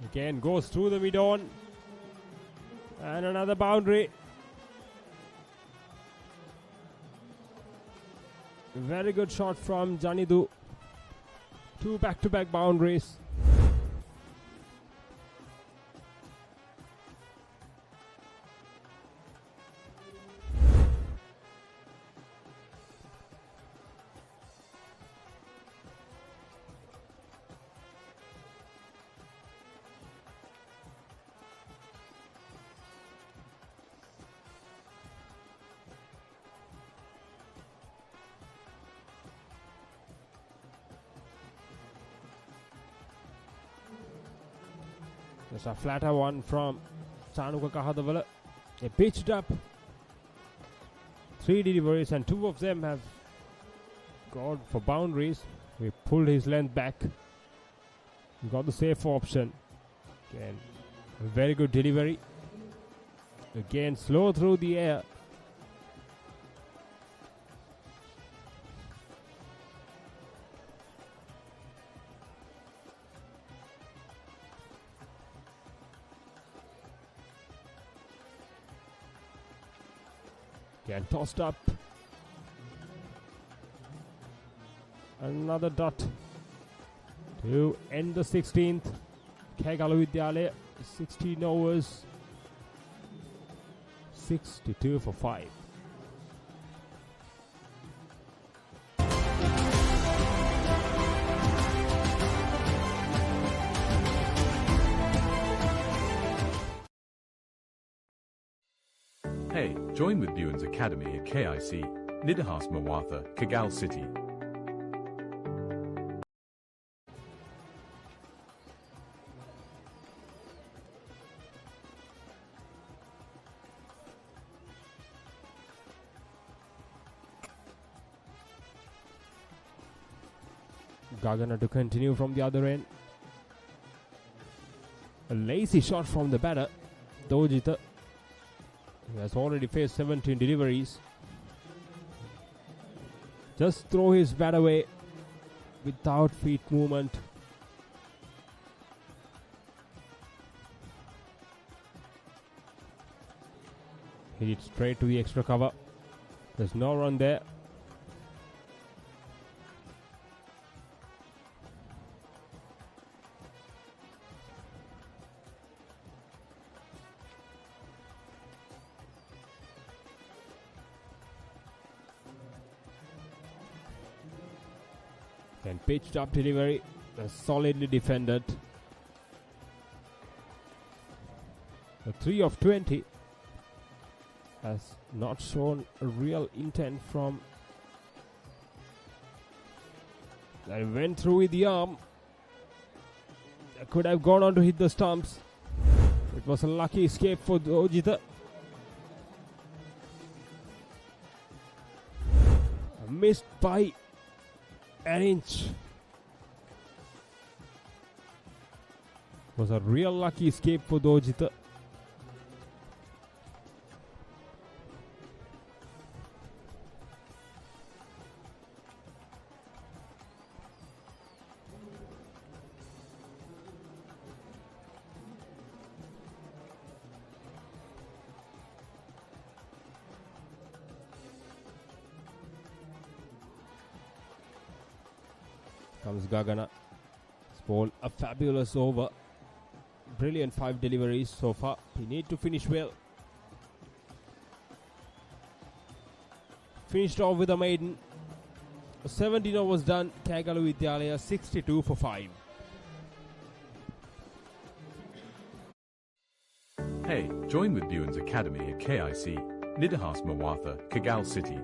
Speaker 2: Again goes through the mid-on. And another boundary. Very good shot from Janidu. 2 back-to-back boundaries. There's a flatter one from Chanuka Kahadavala. They pitched up 3 deliveries and 2 of them have gone for boundaries. We pulled his length back. We got the safe option. Again, a very good delivery. Again, slow through the air. Again, tossed up. Another dot to end the 16th. Kegalu Vidyalaya, 16 overs, 62 for 5.
Speaker 5: Hey, join with Buens Academy at KIC, Nidahas Mawatha, Kagal City.
Speaker 2: Gagana to continue from the other end. A lazy shot from the batter, Dojita. He has already faced 17 deliveries. Just throw his bat away without feet movement. Hit it straight to the extra cover. There's no run there. And pitched up delivery, solidly defended. The 3 of 20 has not shown a real intent from. And went through with the arm. Could have gone on to hit the stumps. It was a lucky escape for Dojita. Missed by an inch. Was a real lucky escape for Dojita. Comes Gagana. Spawn a fabulous over. Brilliant 5 deliveries so far. He need to finish well. Finished off with a maiden. 17 overs done. Kegalu Vidyalaya 62 for 5.
Speaker 5: Hey, join with Buens Academy at KIC, Nidahas Mawatha, Kagal City.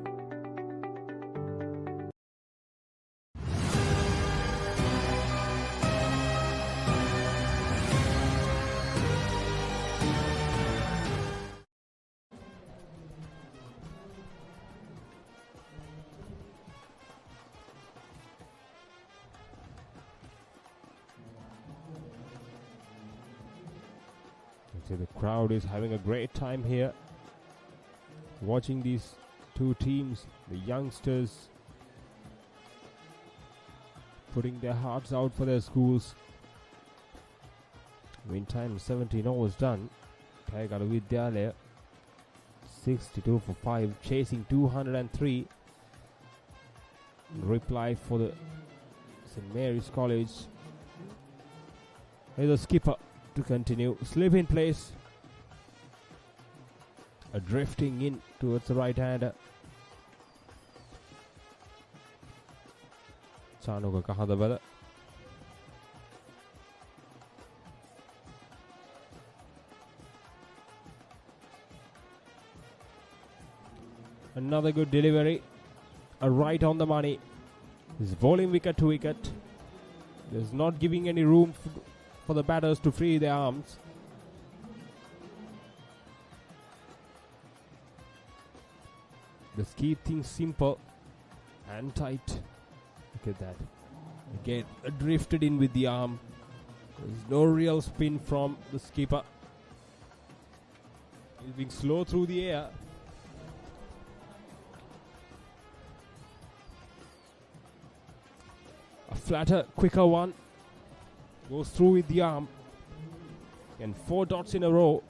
Speaker 2: So the crowd is having a great time here, watching these two teams, the youngsters putting their hearts out for their schools. Meantime, 17 overs done. Kegalu Vidyalaya 62 for 5, chasing 203. Reply for the St. Mary's College. Here's the skipper to continue. Slip in place. Drifting in towards the right hander. Chanuka Kahadabala. Another good delivery. Right on the money. He's bowling wicket to wicket. There's not giving any room for the batters to free their arms. Just keep things simple and tight. Look at that. Again, drifted in with the arm. There's no real spin from the skipper. He's being slow through the air. A flatter, quicker one. Goes through with the arm. And 4 dots in a row.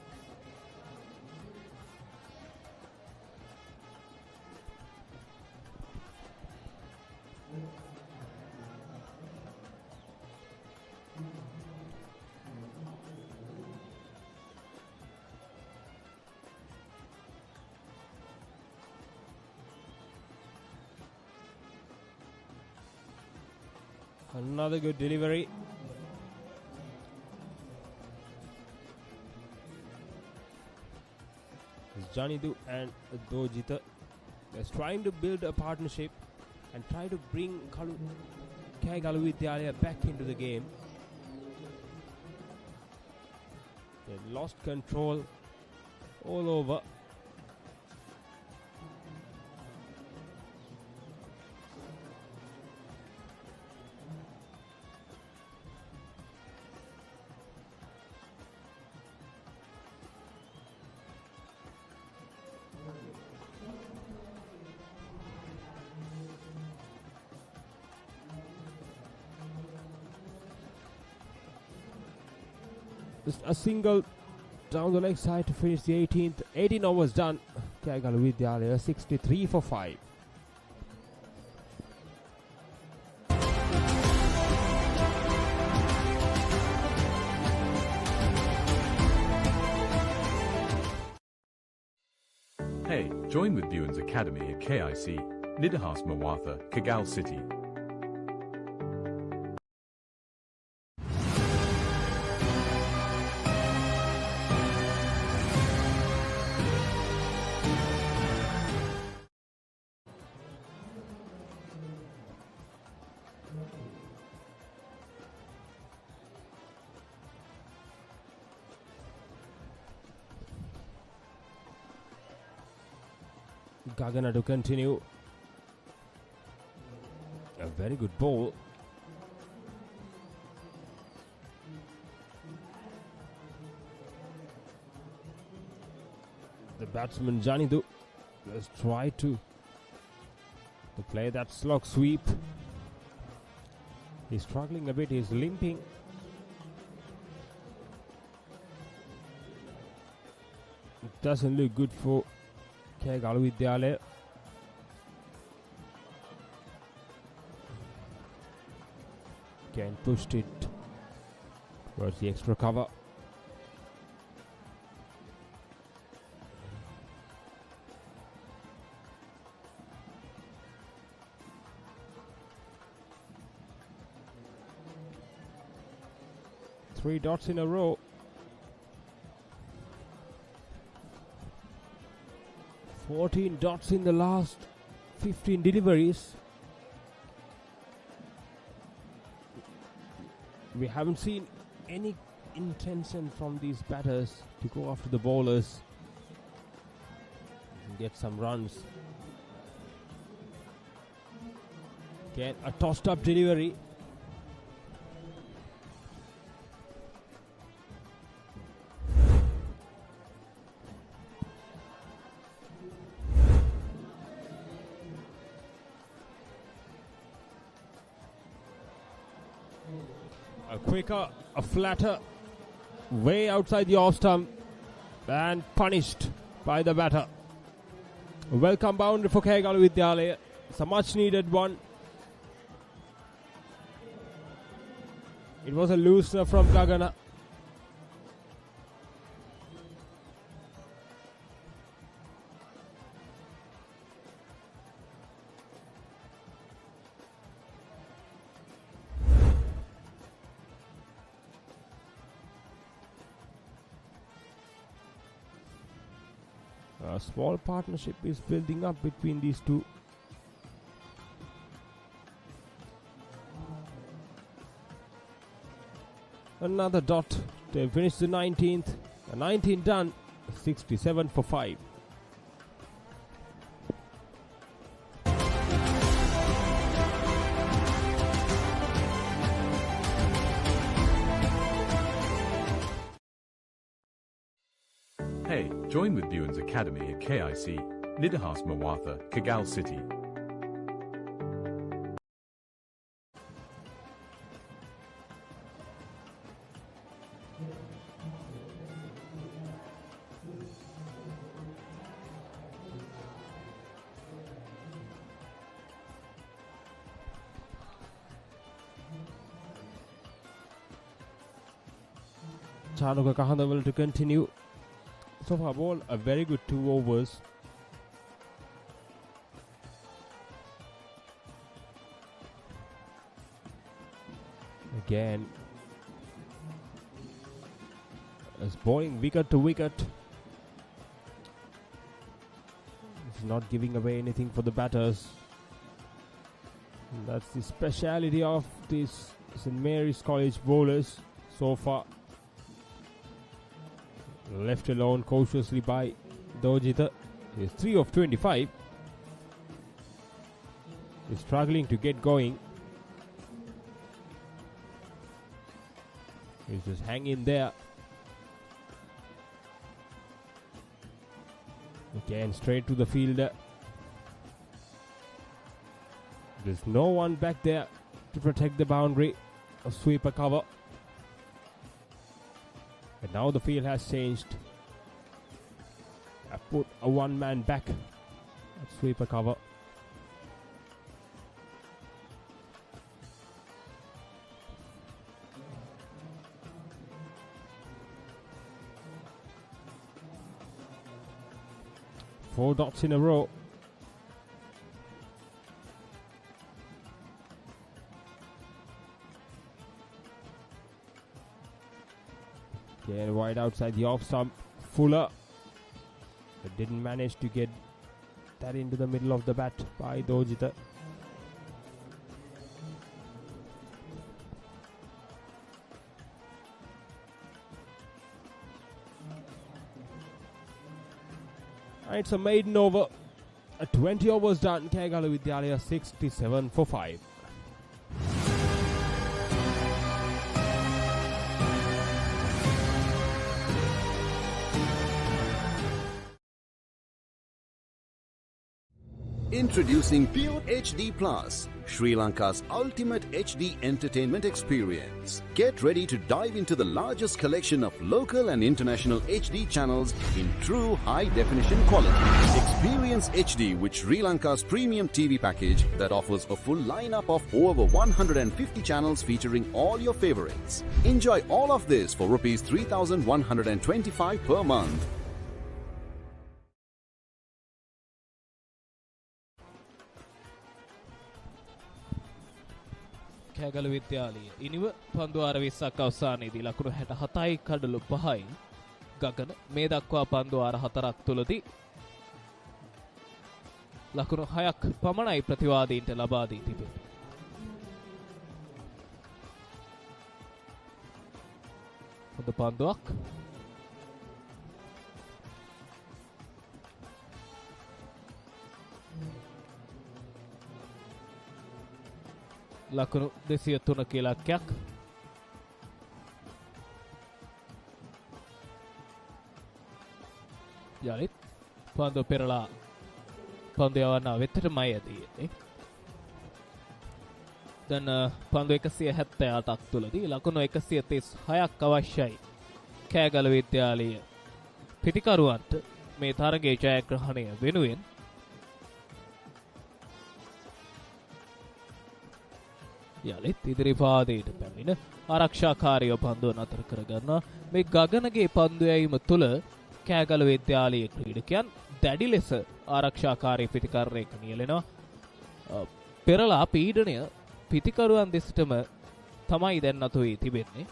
Speaker 2: Another good delivery. Janidu and Dojita is trying to build a partnership and try to bring Kegalu Vidyalaya back into the game. They lost control all over. Just a single down the leg side to finish the 18th. 18 overs done. Kegalu Vidyalaya 63 for 5.
Speaker 5: Hey, join with Buens Academy at KIC, Nidahas Mawatha, Kagal City.
Speaker 2: Gagana to continue. A very good ball. The batsman Janidu has tried to play that slog sweep. He's struggling a bit, he's limping. It doesn't look good for Kegalu Vidyalaya. Again pushed it towards the extra cover. Three dots in a row. 14 dots in the last 15 deliveries. We haven't seen any intention from these batters to go after the bowlers and get some runs. Again, a tossed up delivery. A quicker, a flatter, way outside the off stump and punished by the batter. A welcome boundary for Kegalu Vidyalaya. It's a much needed one. It was a loosener from Gagana. A small partnership is building up between these two. Another dot. They finished the 19th. A 19 done. 67 for 5.
Speaker 5: Hey, join with Buens Academy at KIC, Nidahas Mawatha, Kagal City.
Speaker 2: Chanuka Kahandaval to continue. So far, ball a very good 2 overs. Again, as bowling wicket to wicket. It's not giving away anything for the batters. And that's the speciality of these St. Mary's College bowlers so far. Left alone cautiously by Dojita. He's 3 of 25. He's struggling to get going. He's just hanging there. Again, straight to the fielder. There's no one back there to protect the boundary. A sweeper cover. And now the field has changed. I put a one-man back. Sweeper cover. Four dots in a row. Again, wide outside the off stump. Fuller. But didn't manage to get that into the middle of the bat by Dojita. It's a maiden over. 20 overs done. Kegalu Vidyalaya 67 for 5.
Speaker 3: Introducing Pure HD Plus, Sri Lanka's ultimate HD entertainment experience. Get ready to dive into the largest collection of local and international HD channels in true high-definition quality. Experience HD with Sri Lanka's premium TV package that offers a full lineup of over 150 channels featuring all your favorites. Enjoy all of this for Rs 3,125 per month.
Speaker 1: Kegalu Vidyalaya ඉනිව පන්දු 20ක් අවසානයේදී ලකුණු 67යි කඩලු 5යි ගගන මේ දක්වා පන්දු 4ක් තුලදී ලකුණු 6ක් පමණයි ප්‍රතිවාදීන්ට ලබා දී තිබෙන්නේ. හොඳ පන්දුවක් ලකුණු 203 ඉලක්කයක් යලිත් පන්දු පෙරලා පන්දු යවන්න වෙතටමයි ඇදී. දැන් පන්දු 178ක් තුලදී ලකුණු 136ක් අවශ්‍යයි කෑගල විද්‍යාලය පිටිකරුවන්ට මේ තරගයේ ජයග්‍රහණය වෙනුවෙන්. යලිත් ඉදිරි පාදයට පැමිණ ආරක්ෂාකාරීව පන්දුව නතර කරගන්නවා. මේ ගගනගේ පන්දු යැවීම තුළ කෑගල විද්‍යාලයේ ක්‍රීඩකයන් දැඩි ලෙස ආරක්ෂාකාරී පිටිකරණයක නියැලෙනවා. පෙරලා පීඩනය පිටිකරුවන් දෙසටම තමයි දැන් නතු වී තිබෙන්නේ.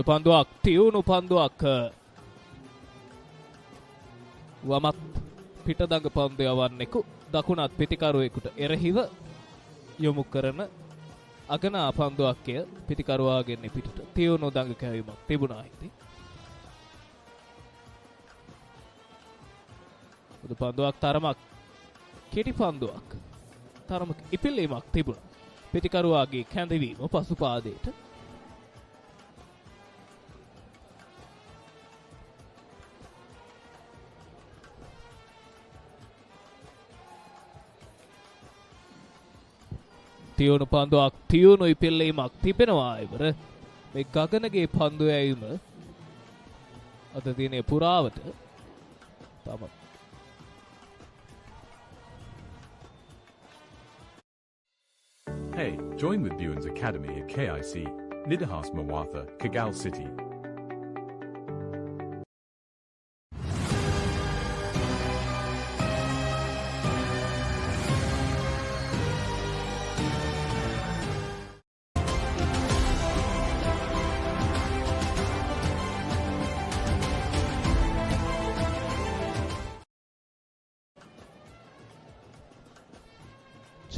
Speaker 1: පන්දුවක් තියුණු පන්දුවක් වමත් පිටදඟ පන්දු යවන්නෙකු දකුණත් පිටිකරුවෙකුට එරෙහිව යොමු කරන අගනා පන්දුවක්ය පිටිකරුවාගෙන පිටට තියුණු දඟ කැවීමක් තිබුණා හිතේ. බුදු පන්දුවක් තරමක් කෙටි පන්දුවක් තරමක ඉපිල්ලීමක් තිබුණා. පිටිකරුවාගේ කැඳවීම පසු පාදයට තියුණු පන්දුවක් තියුණු ඉපිල්ලීමක් තිබෙනවා. ඉවර මේ ගගනගේ පන්දු යැවීම අද දිනේ පුරාවට තම
Speaker 5: Hey, join with Buens Academy at KIC, Nidahas Mawatha, Kagal City.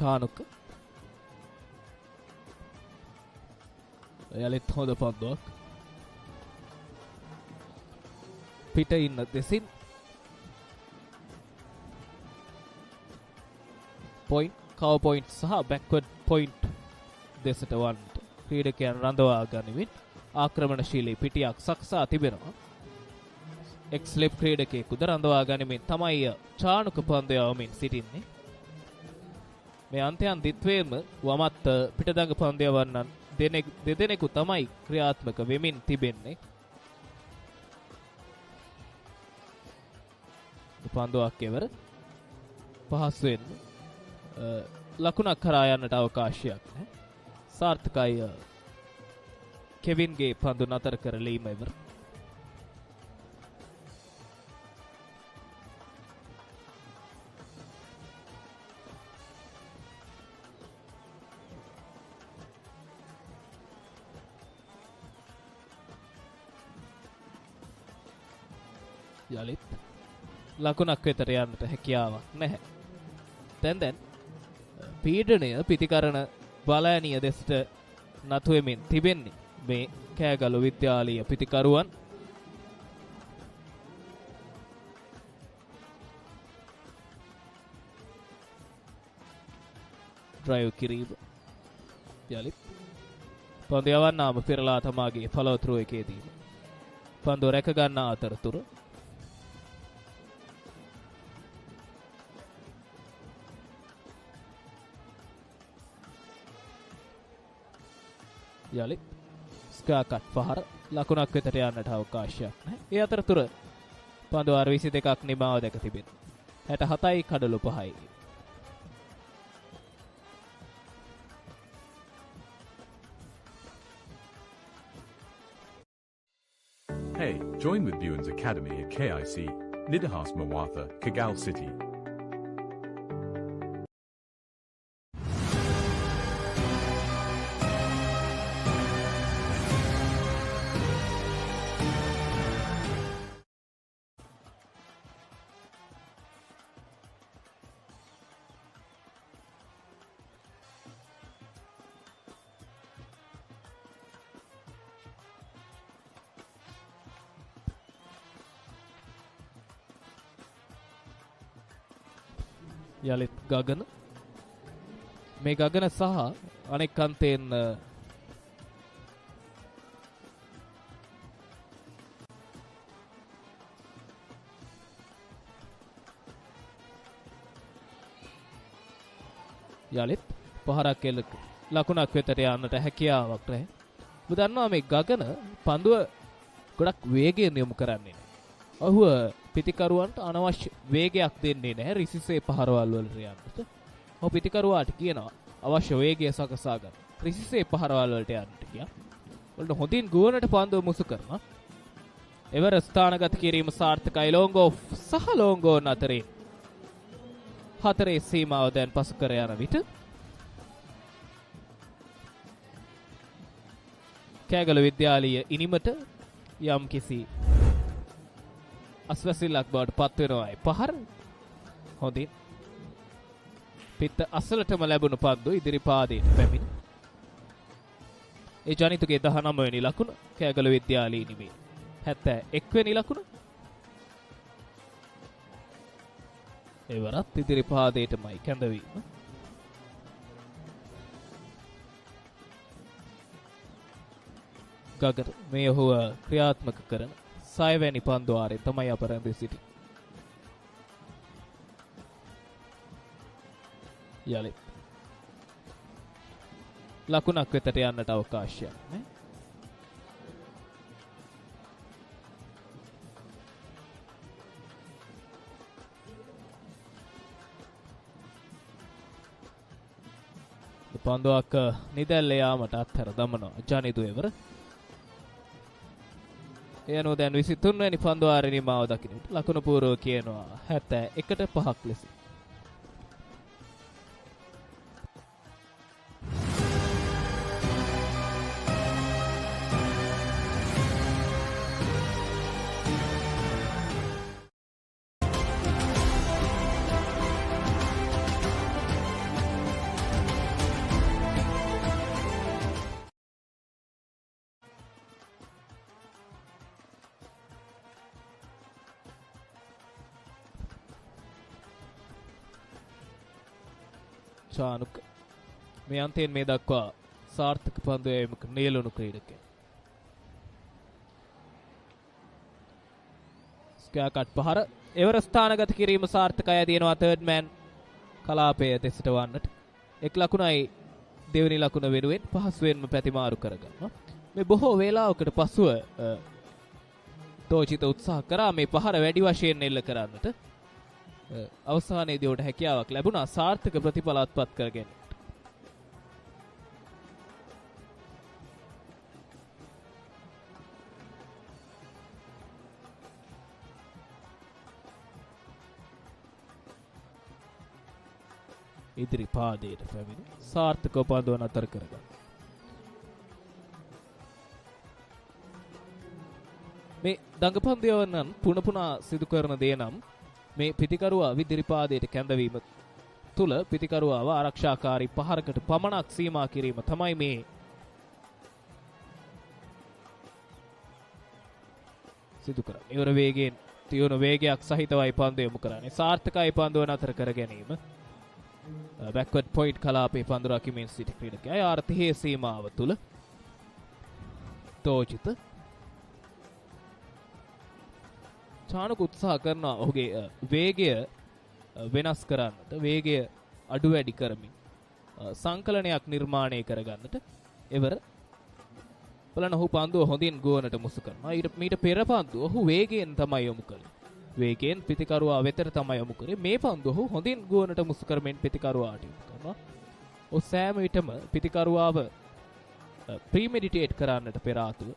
Speaker 1: Chanuka යලිත් හොඳ පන්දුවක් පිට ඉන්න දෙසින් පොයින්ට් කව පොයින්ට් සහ බැක්වර්ඩ් පොයින්ට් දෙසට වන්නට ක්‍රීඩකයන් රඳවා ගනිමින් ආක්‍රමණශීලී පිටියක් සකසා තිබෙනවා. එක්ස් ලෙෆ්ට් ක්‍රීඩකයෙකුද රඳවා ගනිමින් තමයි චානුක පන්දු යවමින් සිටින්නේ. මේ අන්තයන් දිත්වේම වමත් පිටදඟ පන්දු යවන්නන් දෙදෙනෙකු තමයි ක්‍රියාත්මක වෙමින් තිබෙන්නේ. පන්දුවක් එවර පහසුවෙන් ලකුණක් කරා යන්නට අවකාශයක් නැහැ. සාර්ථකයි කෙවින්ගේ පන්දු නතර කරලීම එවර. යලිත් ලකුණක් වෙතට යන්නට හැකියාවක් නැහැ. දැන් පීඩනය පිටිකරණ බලෑනිය දෙසට නතු වෙමින් තිබෙන්නේ මේ කෑගලු විද්‍යාලීය පිටිකරුවන්. ඩ්‍රයිව් කිරීම. යලි පන්දු යවන්නාම පෙරලා තමාගේ ෆලෝ ත්‍රෝ එකේදී පන්දු රැක ගන්නා අතරතුර යලි ස්කා කට් පහර ලකුණක් වෙතට යන්නට අවකාශයක් නැහැ. ඒ අතරතුර පන්දු 22ක් නිමාව දැක තිබෙනවා. 67යි කඩලු 5යි.
Speaker 5: Hey, join with Buens Academy at KIC, Nidahas Mawatha, Kagal City.
Speaker 1: යලිත් ගගන මේ ගගන සහ අනෙක් අන්තයෙන් යලිත් පහරක් එල්ල ලකුණක් වෙතට යන්නට හැකියාවක් නැහැ. ඔබ දන්නවා මේ ගගන පන්දුව ගොඩක් වේගයෙන් යොමු කරන්නේ නැහැ. ඔහුව පිටිකරුවන්ට අනවශ්‍ය වේගයක් දෙන්නේ නැහැ රිසිසේ පහරවල් වලට යන්නට. ඔහු පිටිකරුවාට කියනවා අවශ්‍ය වේගය සකසා ගන්න. රිසිසේ පහරවල් වලට යන්නට කියා. වලට හොඳින් ගුවනට පන්දුව මුසු කරනවා. එවර ස්ථානගත කිරීම සාර්ථකයි. ලෝංගෝ සහ ලෝංගෝ අතරින් හතරේ සීමාව දැන් පසු කර යන විට කෑගල විද්‍යාලීය ඉනිමට යම් කිසි අස්වැසිල්ලක් බවට පත් වෙනවායි. පහර හොඳින් පිට අසලටම ලැබුණු පන්දු ඉදිරි පාදයට පැමිණ. ඒ ජනිතුගේ 19 වෙනි ලකුණ කෑගල විද්‍යාලීය ඉනිමේ 71 වෙනි ලකුණ. එවරත් ඉදිරි පාදයටමයි කැඳවීම. ගගන මේ ඔහුව ක්‍රියාත්මක කරන 6 වැනි පන්දු ආරෙන් තමයි අප රැඳී සිටින්නේ. යලි ලකුණක් වෙතට යන්නට අවකාශයක් නැහැ. පන්දුවක් නිදැල්ල යාමට අත්හැර දමනවා ජනිදු එවර. එයනෝ දැන් 23 වෙනි පන්දු ආරේ නිමාව දකින්නට ලකුණු පූර්ව කියනවා 71ට 5ක් ලෙස. චානුක මේ අන්තයෙන් මේ දක්වා සාර්ථක පන්දු යෑමක නියැලුණු ක්‍රීඩකයා. ස්කෑකට් පහර එවර ස්ථානගත කිරීම සාර්ථකයි. දිනනවා තර්ඩ් මෑන් කලාපය දෙසට වන්නට. එක් ලකුණයි දෙවෙනි ලකුණ වෙනුවෙන් පහසුවෙන්ම පැතිමාරු කරගන්නවා. මේ බොහෝ වේලාවකට පසුව තෝචිත උත්සාහ කරා මේ පහර වැඩි වශයෙන් එල්ල කරන්නට. අවසානයේදී උට හැකියාවක් ලැබුණා සාර්ථක ප්‍රතිඵල අත්පත් කරගෙන. ඉදිරි පාදයට පැමිණ සාර්ථකව පන්දුව නතර කරගන්න. මේ දඟපන්දු යවන්නන් පුන පුනා සිදු කරන දේ නම් මේ පිටිකරුවා විදිරිපාදයට කැඳවීම තුල පිටිකරුවාව ආරක්ෂාකාරී පහරකට පමණක් සීමා කිරීම තමයි මේ සිදු කරන්නේ. ඉවර වේගයෙන් තියුණු වේගයක් සහිතවයි පන්දු යොමු කරන්නේ. සාර්ථකයි පන්දුව නතර කර ගැනීම. බැක්වර්ඩ් පොයින්ට් කලාපේ පන්දු රකිමින් සිටි ක්‍රීඩකයා. ඒ අර්ථයේ සීමාව තුල තෝජිත චානක උත්සාහ කරනවා ඔහුගේ වේගය වෙනස් කරන්නට, වේගය අඩු වැඩි කරමින් සංකලනයක් නිර්මාණය කරගන්නට. එවර බලන්න ඔහු පන්දුව හොඳින් ගුවනට මුසු කරනවා. ඊට පෙර පන්දුව ඔහු වේගයෙන් තමයි යොමු කළේ. වේගයෙන් පිතිකරුවා වෙතට තමයි යොමු කරේ. මේ පන්දුව ඔහු හොඳින් ගුවනට මුසු කරමින් පිතිකරුවාට යොමු කරනවා. ඔහු සෑම විටම පිතිකරුවාව ප්‍රීමෙඩිටේට් කරන්නට පෙර ආතුව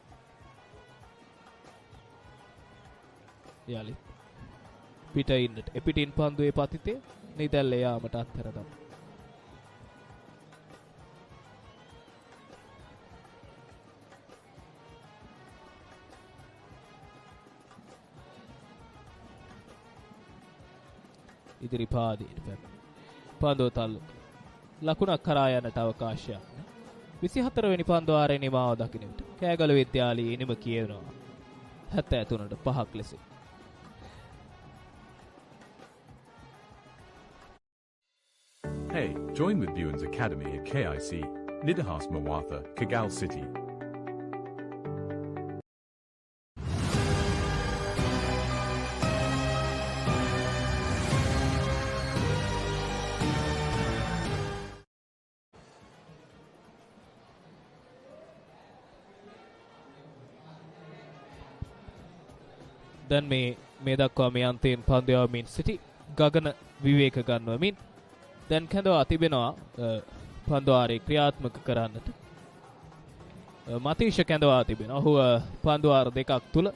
Speaker 1: යලි පිට ඉන්නට එපිටින් පන්දුවේ පතිතේ නිදැල්ල යාමට අත්හැර දමනවා. ඉදිරි පාදයට පැමිණ පන්දුව තල්ලු ලකුණක් කරා යන්නට අවකාශයක්. 24 වෙනි පන්දුව ආරේ නිමාව දකින විට කෑගල විද්‍යාලයේ ඉනිම කියනවා 73ට 5ක් ලෙස.
Speaker 5: Hey, join with Buens Academy at KIC, Nidahas Mawatha, Kagal City.
Speaker 1: දැන් මේ දක්වා මේ අන්තයෙන් පන්දු යවමින් සිටි ගගන විවේක ගන්නවමින් දැන් කැඳවා තිබෙනවා පන්දු ආරේ ක්‍රියාත්මක කරන්නට. මතීෂ කැඳවා තිබෙනවා. ඔහු පන්දු ආර දෙකක් තුල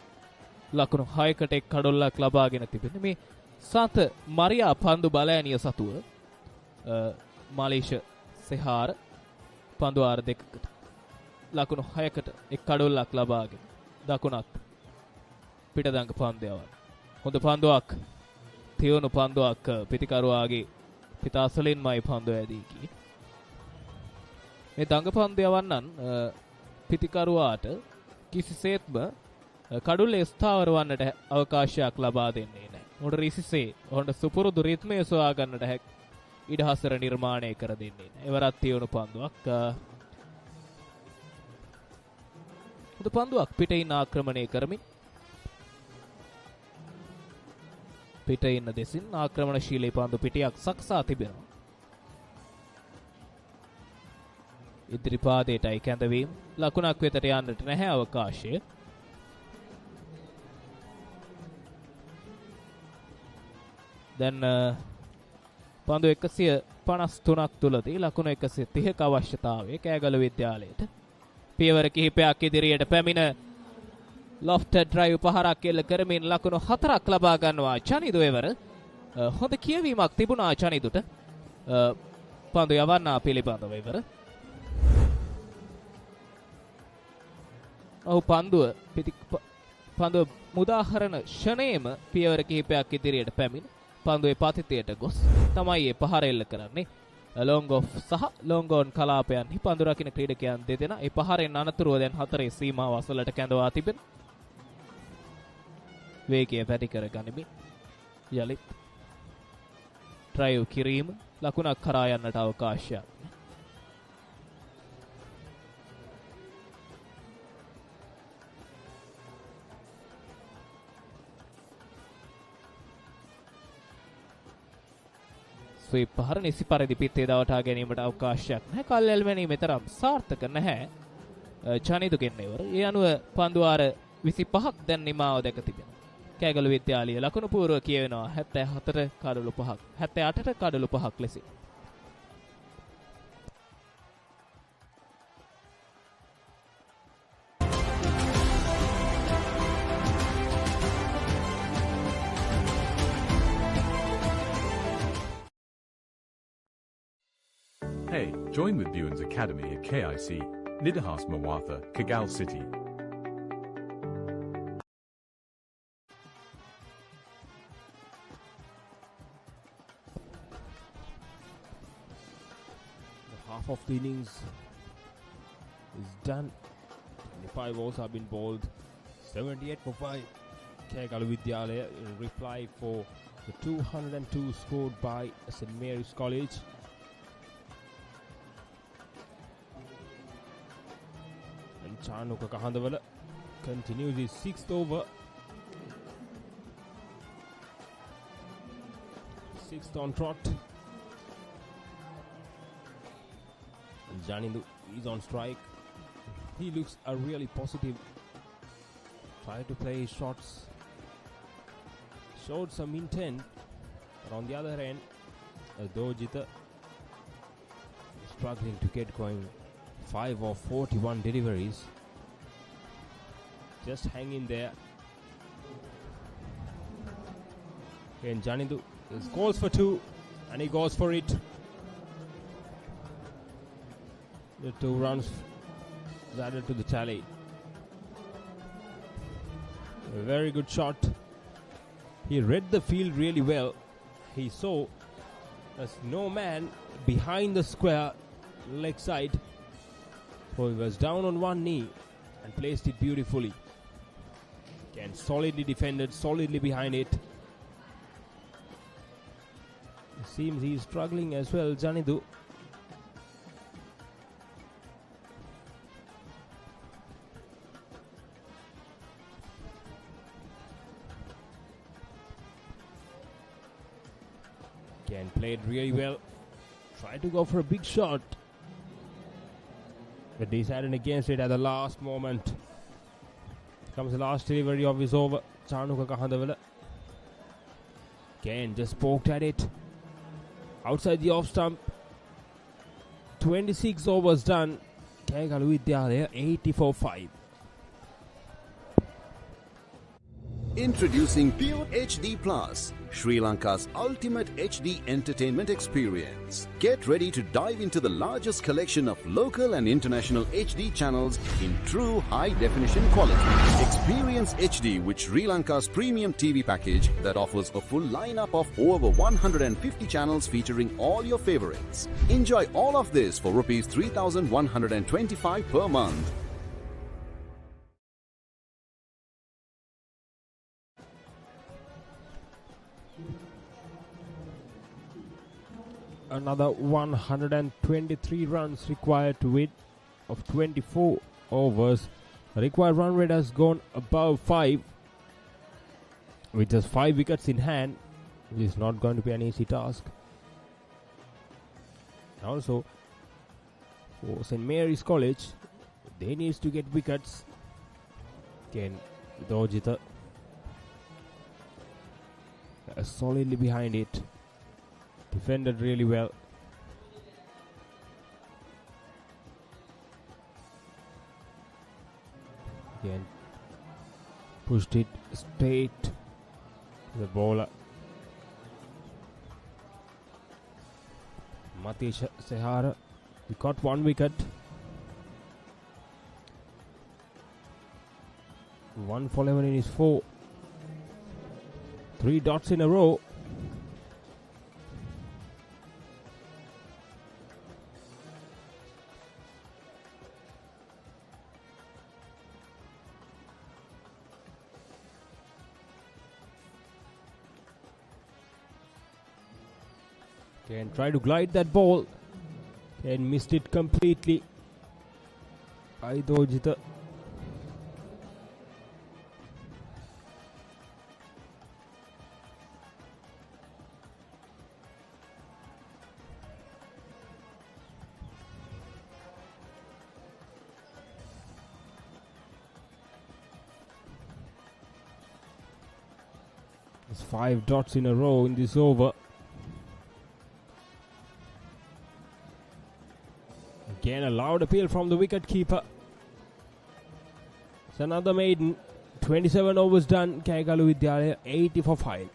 Speaker 1: ලකුණු 6කට එක් කඩොල්ලක් ලබාගෙන තිබෙනවා. මේ සත මරියා පන්දු බලෑනිය සතුව මාලේෂ සෙහාර පන්දු ආර දෙකකට ලකුණු 6කට එක් කඩොල්ලක් ලබාගෙන දකුණක් පිටදංග පන්දයවල්. හොඳ පන්දුවක් තියුණු පන්දුවක් පිතිකරුවාගේ පිතාසලින්මයි පන්දුව ඇදී කී. මේ දඟ පන්දයවන්නන් පිතිකරුවාට කිසිසේත්ම කඩුල්ලේ ස්ථාවර වන්නට අවකාශයක් ලබා දෙන්නේ නැහැ. උඩ රිසිසේ හොඳ සුපුරුදු රිද්මය සොයා ගන්නට ඉඩහසර නිර්මාණය කර දෙන්නේ නැහැ. එවරත් තියුණු පන්දුවක්. හොඳ පන්දුවක් පිටින් ආක්‍රමණය කරමින් පිට ඉන්න දෙසින් ආක්‍රමණශීලී පන්දු පිටියක් සකසා තිබෙනවා. ඉදිරි පාදයටයි කැඳවීම. ලකුණක් වෙතට යන්නට නැහැ අවකාශය. දැන් පන්දු 153ක් තුලදී ලකුණු 130ක අවශ්‍යතාවය කෑගල විද්‍යාලයට. පියවර කිහිපයක් ඉදිරියට පැමිණ ලොෆ්ටර් ඩ්‍රයිව් පහරක් එල්ල කරමින් ලකුණු 4ක් ලබා ගන්නවා චනිදු එවර. හොඳ කියවීමක් තිබුණා චනිදුට පන්දු යවන්නා පිළිබඳව එවර. ඔහු පන්දුව මුදාහරණ ෂණේම පියවර කිහිපයක් ඉදිරියට පැමිණ පන්දුවේ පතිතයට ගොස් තමයි ඒ පහර එල්ල කරන්නේ. ලොංග් ඔෆ් සහ ලොංග් ඔන් කලාපයන්හි පන්දු රකින්න ක්‍රීඩකයන් දෙදෙනා ඒ පහරෙන් අනතුරුව දැන් 4 සීමාව අසලට කැඳවා තිබෙන. වේගය වැඩි කර ගනිමින් යලිත් ඩ්‍රයිව් කිරීම ලකුණක් කරා යන්නට අවකාශයක්. ස්වීප් පහර නිසි පරිදි පිත්තේ දවටා ගැනීමට අවකාශයක් නැහැ. කල්යල් වැනීම තරම් සාර්ථක නැහැ චනිදුගෙන් එවර. ඒ අනුව පන්දු ආර 25ක් දැන් නිමාව දැක තිබෙනවා. කෑගල විද්‍යාලය ලකුණු පූර්ව කියවෙනවා 74 කඩලු 5ක් 78ට කඩලු 5ක් ලෙසින්.
Speaker 5: Hey, join with Buens Academy at KIC, Nidahas Mawatha, Kagal City.
Speaker 2: Half of the innings is done. 25 balls have been bowled. 78 for 5. Kegalu Vidyalaya in reply for the 202 scored by St. Mary's College. Chanuka Kahandawala continues his 6th over. 6th on trot. Janindu is on strike. He looks a really positive. Try to play his shots. Showed some intent. But on the other hand, Dojita struggling to get going. 5 of 41 deliveries. Just hang in there. And Janindu calls for 2 and he goes for it. The 2 runs added to the tally. A very good shot. He read the field really well. He saw there's no man behind the square leg side. So he was down on one knee and placed it beautifully. Again, solidly defended, solidly behind it. It seems he's struggling as well, Janindu. Again, played really well. Tried to go for a big shot. But decided against it at the last moment. Comes the last delivery of his over. Chanuka Kahandawala. Again, just poked at it. Outside the off stump. 26 overs done. Kegalu Vidyalaya 84-5.
Speaker 3: Introducing Pure HD Plus, Sri Lanka's ultimate HD entertainment experience. Get ready to dive into the largest collection of local and international HD channels in true high-definition quality. Experience HD with Sri Lanka's premium TV package that offers a full lineup of over 150 channels featuring all your favorites. Enjoy all of this for Rs 3,125 per month.
Speaker 2: Another 123 runs required to win of 24 overs. The required run rate has gone above 5 with just 5 wickets in hand. It is not going to be an easy task. Also, for St. Mary's College, they need to get wickets. Again, Dojita solidly behind it. Defended really well. Again, pushed it straight to the bowler. Matish Sehara, he got 1 wicket. 1 for 11 in his 4. 3 dots in a row. And try to glide that ball and missed it completely. Dojita. There's 5 dots in a row in this over. Again, a loud appeal from the wicket keeper. It's another maiden. 27 overs done. Kegalu Vidyalaya 80-5.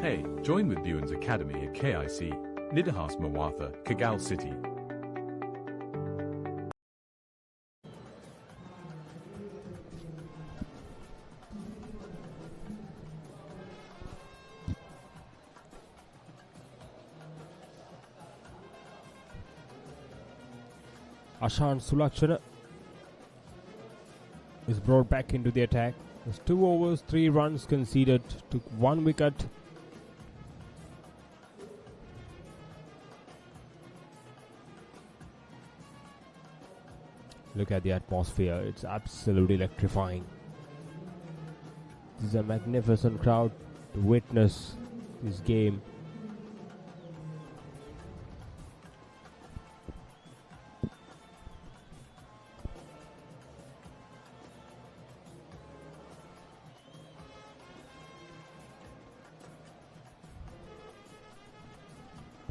Speaker 5: Hey, join with Buen's Academy at KIC, Nidahas Mawatha, Kagal City.
Speaker 2: Ashan Sulakshana is brought back into the attack. There's 2 overs, 3 runs conceded, took 1 wicket. Look at the atmosphere, it's absolutely electrifying. This is a magnificent crowd to witness this game.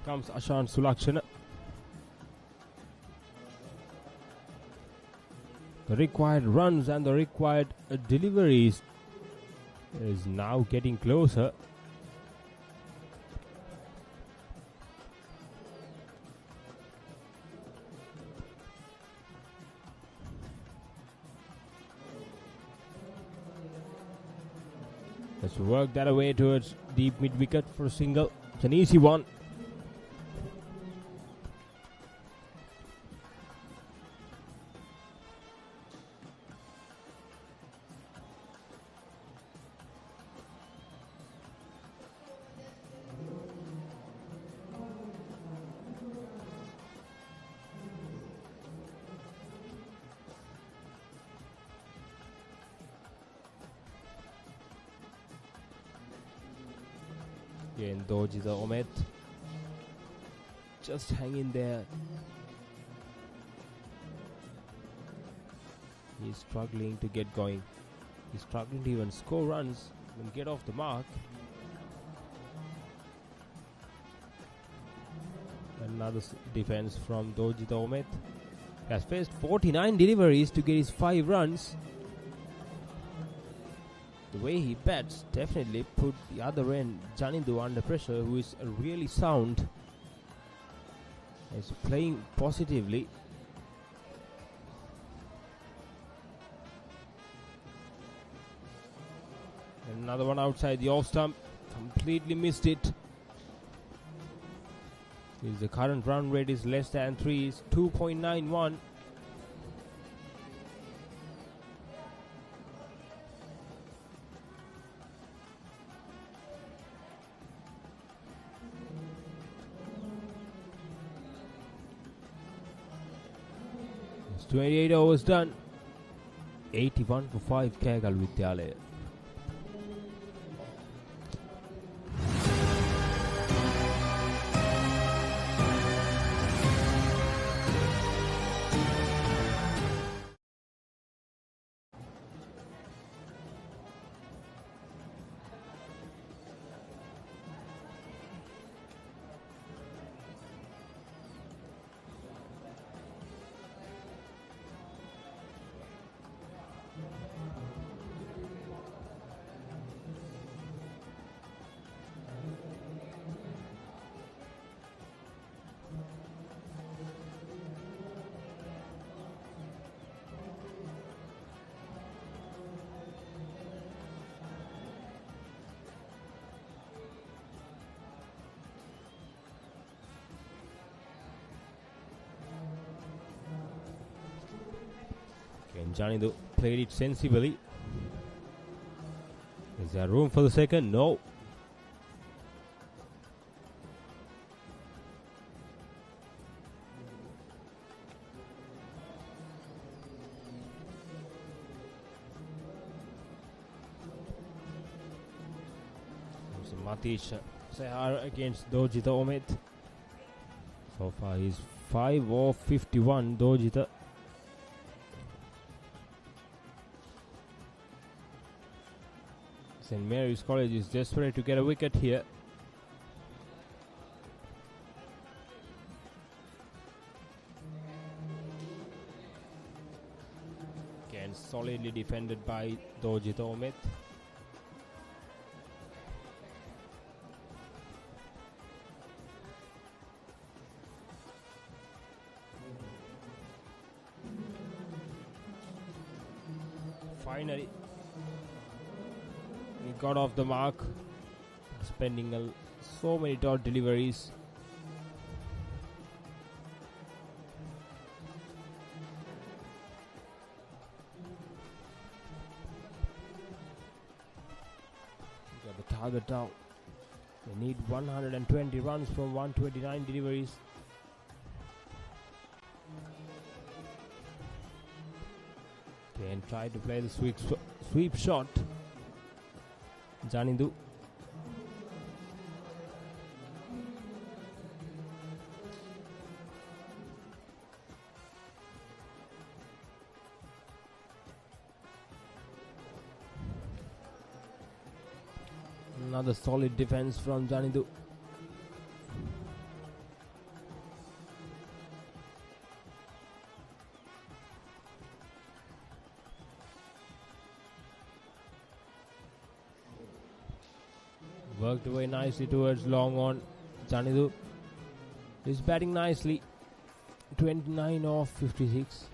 Speaker 2: Comes Ashan Sulakshana. The required runs and the required deliveries is now getting closer. Let's work that away towards deep mid wicket for a single. It's an easy one. Again, Dojita Omet just hang in there. He's struggling to get going. He's struggling to even score runs and get off the mark. Another defense from Dojita Omet. He has faced 49 deliveries to get his 5 runs. The way he bats definitely put the other end, Janindu, under pressure, who is really sound. He's playing positively. Another one outside the off stump. Completely missed it. The current run rate is less than 3, is 2.91. It's 28 overs done. 81 for 5 Kegalu Vidyalaya. Janindu played it sensibly. Is there room for the second? No. Matish Sehar against Dojita Omet. So far he's 5 of 51, Dojita. St. Mary's College is desperate to get a wicket here. Again, solidly defended by Dojita Omet. Finally, he got off the mark, spending so many dot deliveries. target now. They need 120 runs from 129 deliveries. Can try to play the sweep shot. Janindu. Another solid defense from Janindu. Worked away nicely towards long on. Janindu is batting nicely. 29 off 56.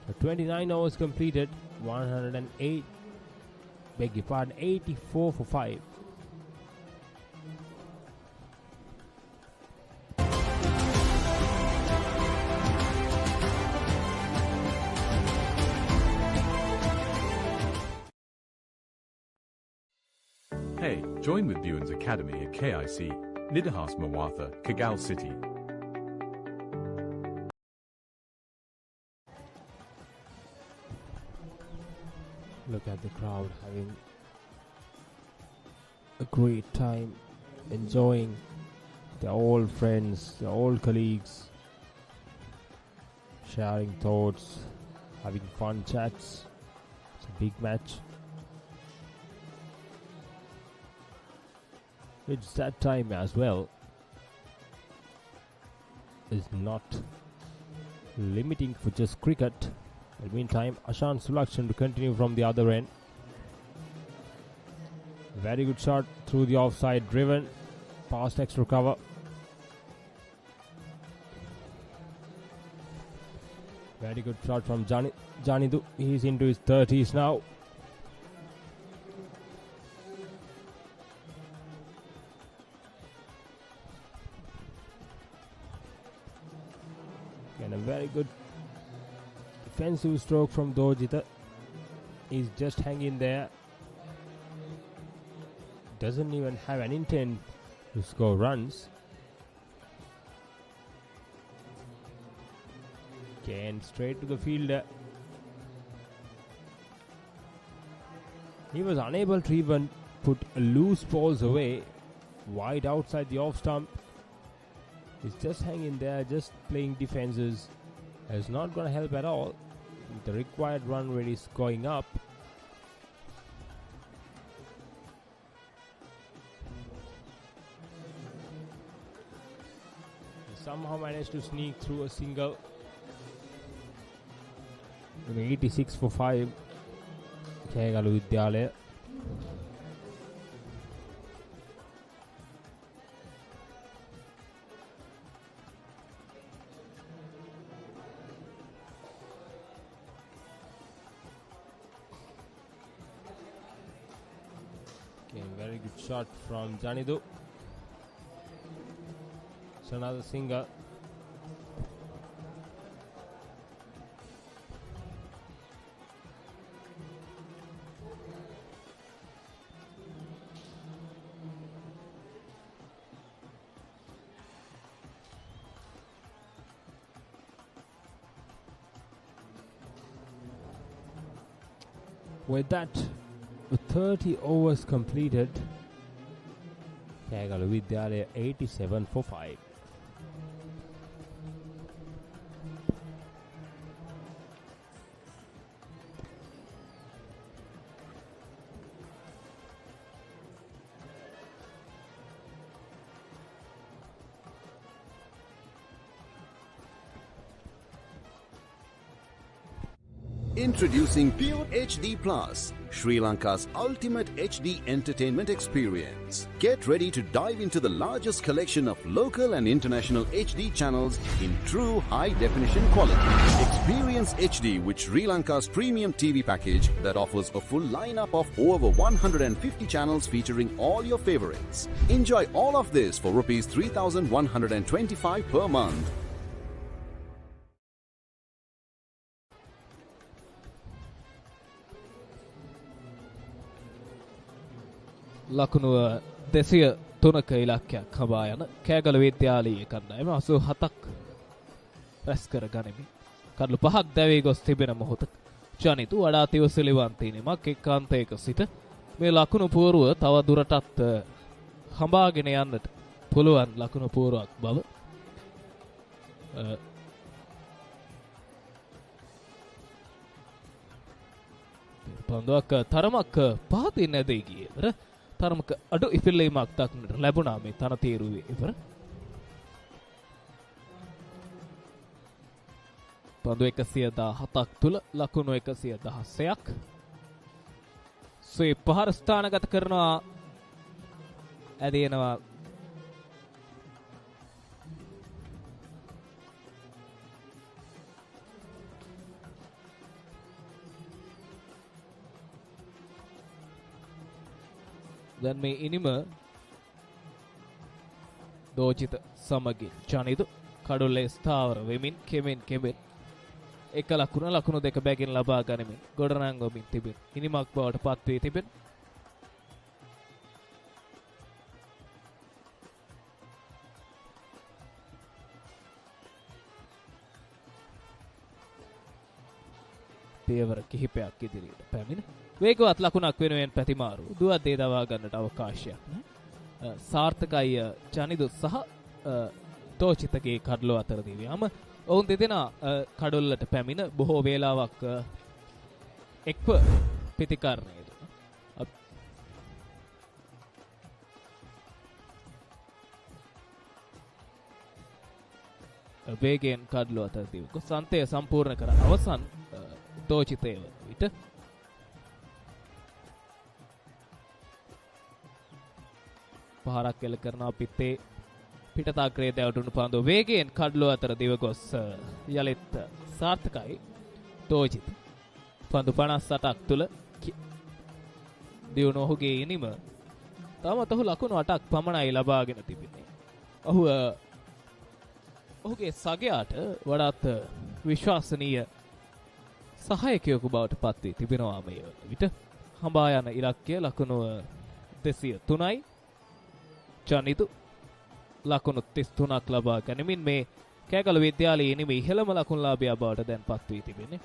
Speaker 2: So 29 overs completed. 108. Beg your pardon, 84 for 5.
Speaker 5: Hey, join with Buens Academy at KIC, Nidahas Mawatha, Kagal City.
Speaker 2: Look at the crowd having a great time, enjoying their old friends, their old colleagues, sharing thoughts, having fun chats. It's a big match. It's that time as well. It's not limiting for just cricket. In the meantime, Ashan Sulakshan to continue from the other end. Very good shot through the offside, driven past extra cover. Very good shot from Janindu. He's into his 30s now. And a very good defensive stroke from Dojita. He's just hanging there. Doesn't even have an intent to score runs. Again, straight to the fielder. He was unable to even put loose balls away. Wide outside the off stump. He's just hanging there, just playing defenses. It's not going to help at all. The required run rate is going up. He somehow managed to sneak through a single. 86 for 5. Kegalu Vidyalaya. Very good shot from Janindu. It's another single. With that, 30 overs completed. Kegalu Vidyalaya 87 for 5.
Speaker 3: Introducing Pure HD Plus, Sri Lanka's ultimate HD entertainment experience. Get ready to dive into the largest collection of local and international HD channels in true high-definition quality. Experience HD with Sri Lanka's premium TV package that offers a full lineup of over 150 channels featuring all your favorites. Enjoy all of this for Rs 3,125 per month.
Speaker 1: ලකුණු 203ක ඉලක්කයක් හඹා යන කෑගල විද්‍යාලීය කණ්ඩායම 87ක් රැස් කර ගනිමින් කඩලු 5ක් දැවී ගොස් තිබෙන මොහොතක ජනිතු වඩා තිවසිලිවන්ත වීමක් එක් අන්තයක සිට මේ ලකුණු පුවරුව තව දුරටත් හඹාගෙන යන්නට පුළුවන් ලකුණු පුවරුවක් බව පන්දුවක් තරමක් පහතින් නැදී ගියේ ඉවර තරමක අඩු ඉපිල්ලීමක් දක්නට ලැබුණා මේ තනතීරුවේ ඉවර පන්දු 117ක් තුල ලකුණු 116ක් ස්වීප් පහර ස්ථානගත කරනවා ඇදෙනවා දැන් මේ ඉනිම දෝචිත සමගින් ජනිදු කඩුල්ලේ ස්ථාවර වෙමින් කෙමෙන් එක ලකුණු දෙක බැගින් ලබා ගනිමින් ගොඩනංවමින් තිබෙන ඉනිමක් බවට පත් වී තිබෙන පියවර කිහිපයක් ඉදිරියට පැමිණ වේගවත් ලකුණක් වෙනුවෙන් පැතිමාරු දුවද්දී දවා ගන්නට අවකාශයක් නැහැ. සාර්ථකයි ජනිදු සහ තෝචිතගේ කඩලු අතරදී වීම. ඔවුන් දෙදෙනා කඩොල්ලට පැමිණ බොහෝ වේලාවක් එක්ව ප්‍රතිකරණය වේගයෙන් කඩලු අතරදී සන්තය සම්පූර්ණ කර අවසන් තෝචිතය විට පහරක් එල්ල කරනවා පිටේ පිටතාග්‍රයේ දැවටුණු පන්දුව වේගයෙන් කඩලු අතර දිව ගොස් යලිත් සාර්ථකයි තෝචිත පන්දු 58ක් තුල දියුණු ඔහුගේ ඉනිම තවමත් ඔහු ලකුණු 8ක් පමණයි ලබාගෙන තිබෙන්නේ. ඔහුගේ සගයාට වඩාත් විශ්වාසනීය සහායකයෙකු බවට පත් වී තිබෙනවා මේ විට. හඹා යන ඉලක්කය ලකුණු 203යි. ජනිතු ලකුණු 33ක් ලබා ගැනීමෙන් මේ කෑගල විද්‍යාලයේ ඉනිම ඉහළම ලකුණුලාභියා බවට දැන් පත් වී තිබෙන්නේ.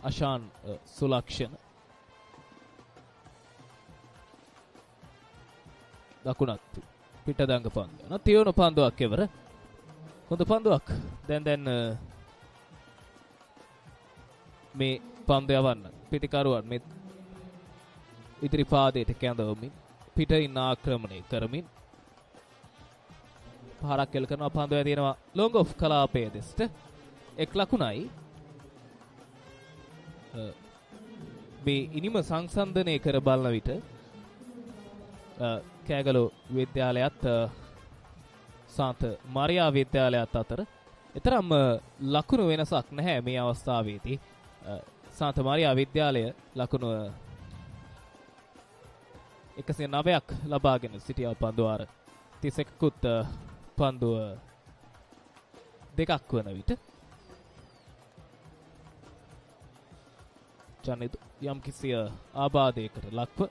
Speaker 1: අශාන් සුලක්ෂණ දකුණත් පිටදංග පන්දුව තියුණු පන්දුවක් එවර හොඳ පන්දුවක් දැන් මේ පන්දු යවන්න පිටිකරුවන් මේ ඉදිරි පාදයට කැඳවමින් පිටින් ආක්‍රමණය කරමින් පහරක් එල් කරනවා පන්දුව ඇදෙනවා ලොංග් ඔෆ් කලාපයේ දෙසට එක් ලකුණයි මේ ඉනිම සංසන්දනය කර බලන විට කෑගලු විද්‍යාලයත් සාන්ත මරියා විද්‍යාලයත් අතර එතරම් ලකුණු වෙනසක් නැහැ මේ අවස්ථාවේදී. සාන්ත මරියා විද්‍යාලය ලකුණු 109ක් ලබාගෙන සිටියා පන්දුව 31කුත් පන්දුව දෙකක් වන විට ජනිතු යම් කිසි ආබාධයකට ලක්ව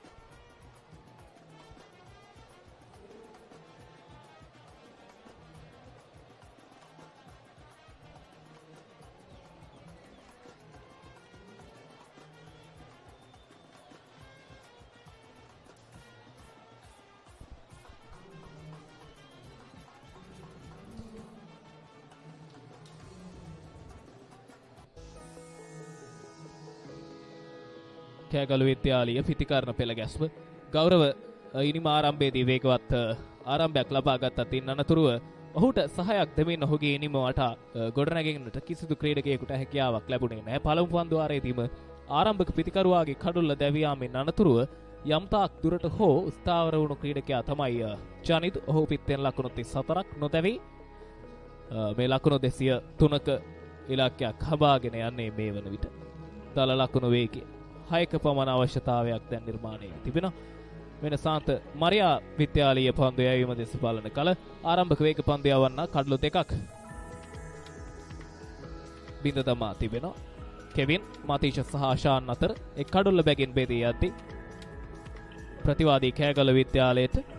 Speaker 1: කෑගලු විද්‍යාලීය පිතිකරණ පෙළ ගැස්ම ගෞරව ඉනිම ආරම්භයේදී වේගවත් ආරම්භයක් ලබා ගත්තත් ඉන් අනතුරුව ඔහුට සහායක් දෙමින් ඔහුගේ ඉනිම වටා ගොඩනැගෙන්නට කිසිදු ක්‍රීඩකයෙකුට හැකියාවක් ලැබුණේ නැහැ. පළමු පන්දු වාරයේදීම ආරම්භක පිතිකරුවාගේ කඩුල්ල දැවී යාමෙන් අනතුරුව යම්තාක් දුරට හෝ ස්ථාවර වුණු ක්‍රීඩකයා තමයි ජනිත්. ඔහු පිටෙන් ලකුණු 34ක් නොදැවී මේ ලකුණු 203ක ඉලක්කයක් හබාගෙන යන්නේ මේ වන විට. දල ලකුණු වේගයේ 6ක පමණ අවශ්‍යතාවයක් දැන් නිර්මාණය වී තිබෙනවා. වෙන සාන්ත මරියා විද්‍යාලීය පන්දු යැවීම දෙස බලන කල ආරම්භක වේග පන්දු යවන්න කඩලු දෙකක් බිඳ දමා තිබෙනවා. කෙවින් මතීෂ සහ ආශාන් අතර එක් කඩුල්ල බැගින් බෙදී යද්දී ප්‍රතිවාදී කෑගල විද්‍යාලයට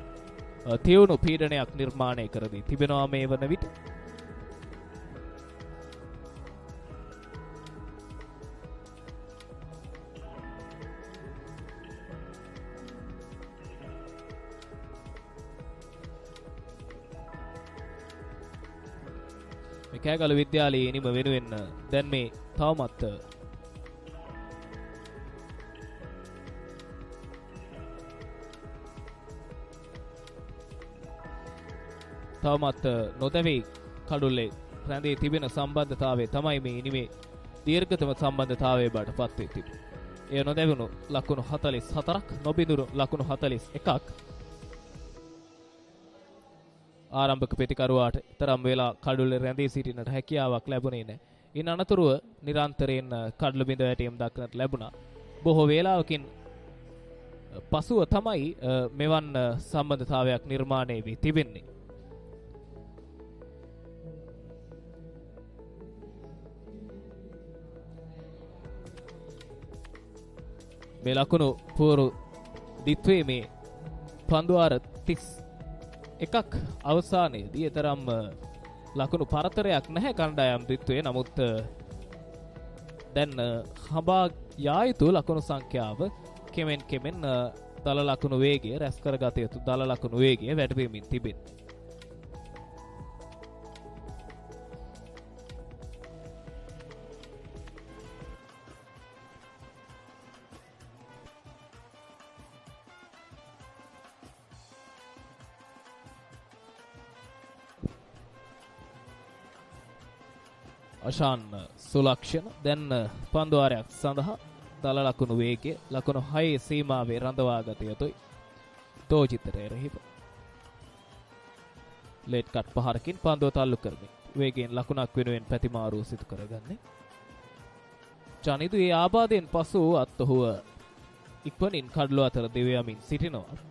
Speaker 1: තියුණු පීඩනයක් නිර්මාණය කර දී තිබෙනවා මේ වන විට. මේ කෑගල විද්‍යාලයේ ඉනිම වෙනුවෙන් දැන් මේ තවමත් නොදැවී කඩුල්ලේ රැඳී තිබෙන සම්බන්ධතාවය තමයි මේ ඉනිමේ දීර්ඝතම සම්බන්ධතාවයේ බවට පත් වී තිබෙන්නේ. එය නොදැවුණු ලකුණු 44ක්, නොබිඳුණු ලකුණු 41ක්. ආරම්භක ප්‍රතිකරුවාට තරම් වේලා කඩුල්ලේ රැඳී සිටින්නට හැකියාවක් ලැබුණේ නැහැ. ඉන් අනතුරුව නිරන්තරයෙන් කඩළු බිඳ වැටීම් දක්නට ලැබුණා. බොහෝ වේලාවකින් පසුව තමයි මෙවන් සම්බන්ධතාවයක් නිර්මාණය වී තිබෙන්නේ. මේ ලකුණු පුවරු දිත්වේ මේ පන්දුවාර 31ක් අවසානයේදී තරම් ලකුණු පරතරයක් නැහැ කණ්ඩායම් දිත්වේ. නමුත් දැන් හඹා යා යුතු ලකුණු සංඛ්‍යාව කෙමෙන් දල ලකුණු වේගය රැස් කරගත යුතු දල ලකුණු වේගය වැඩි වෙමින් තිබෙනවා. අශාන් සුලක්ෂණ දැන් පන්දුවාරයක් සඳහා දල ලකුණු වේගය ලකුණු 6 සීමාවේ රඳවා ගත යුතුයි. තෝජිතට එරෙහිව ලේට් කට් පහරකින් පන්දුව තල්ලු කරමින් වේගයෙන් ලකුණක් වෙනුවෙන් පැතිමාරුව සිදු කරගන්නේ. ජනිදු ඒ ආබාධයෙන් පසු අත්ඔහුව ඉක්මනින් කඩළු අතර දිව යමින් සිටිනවා.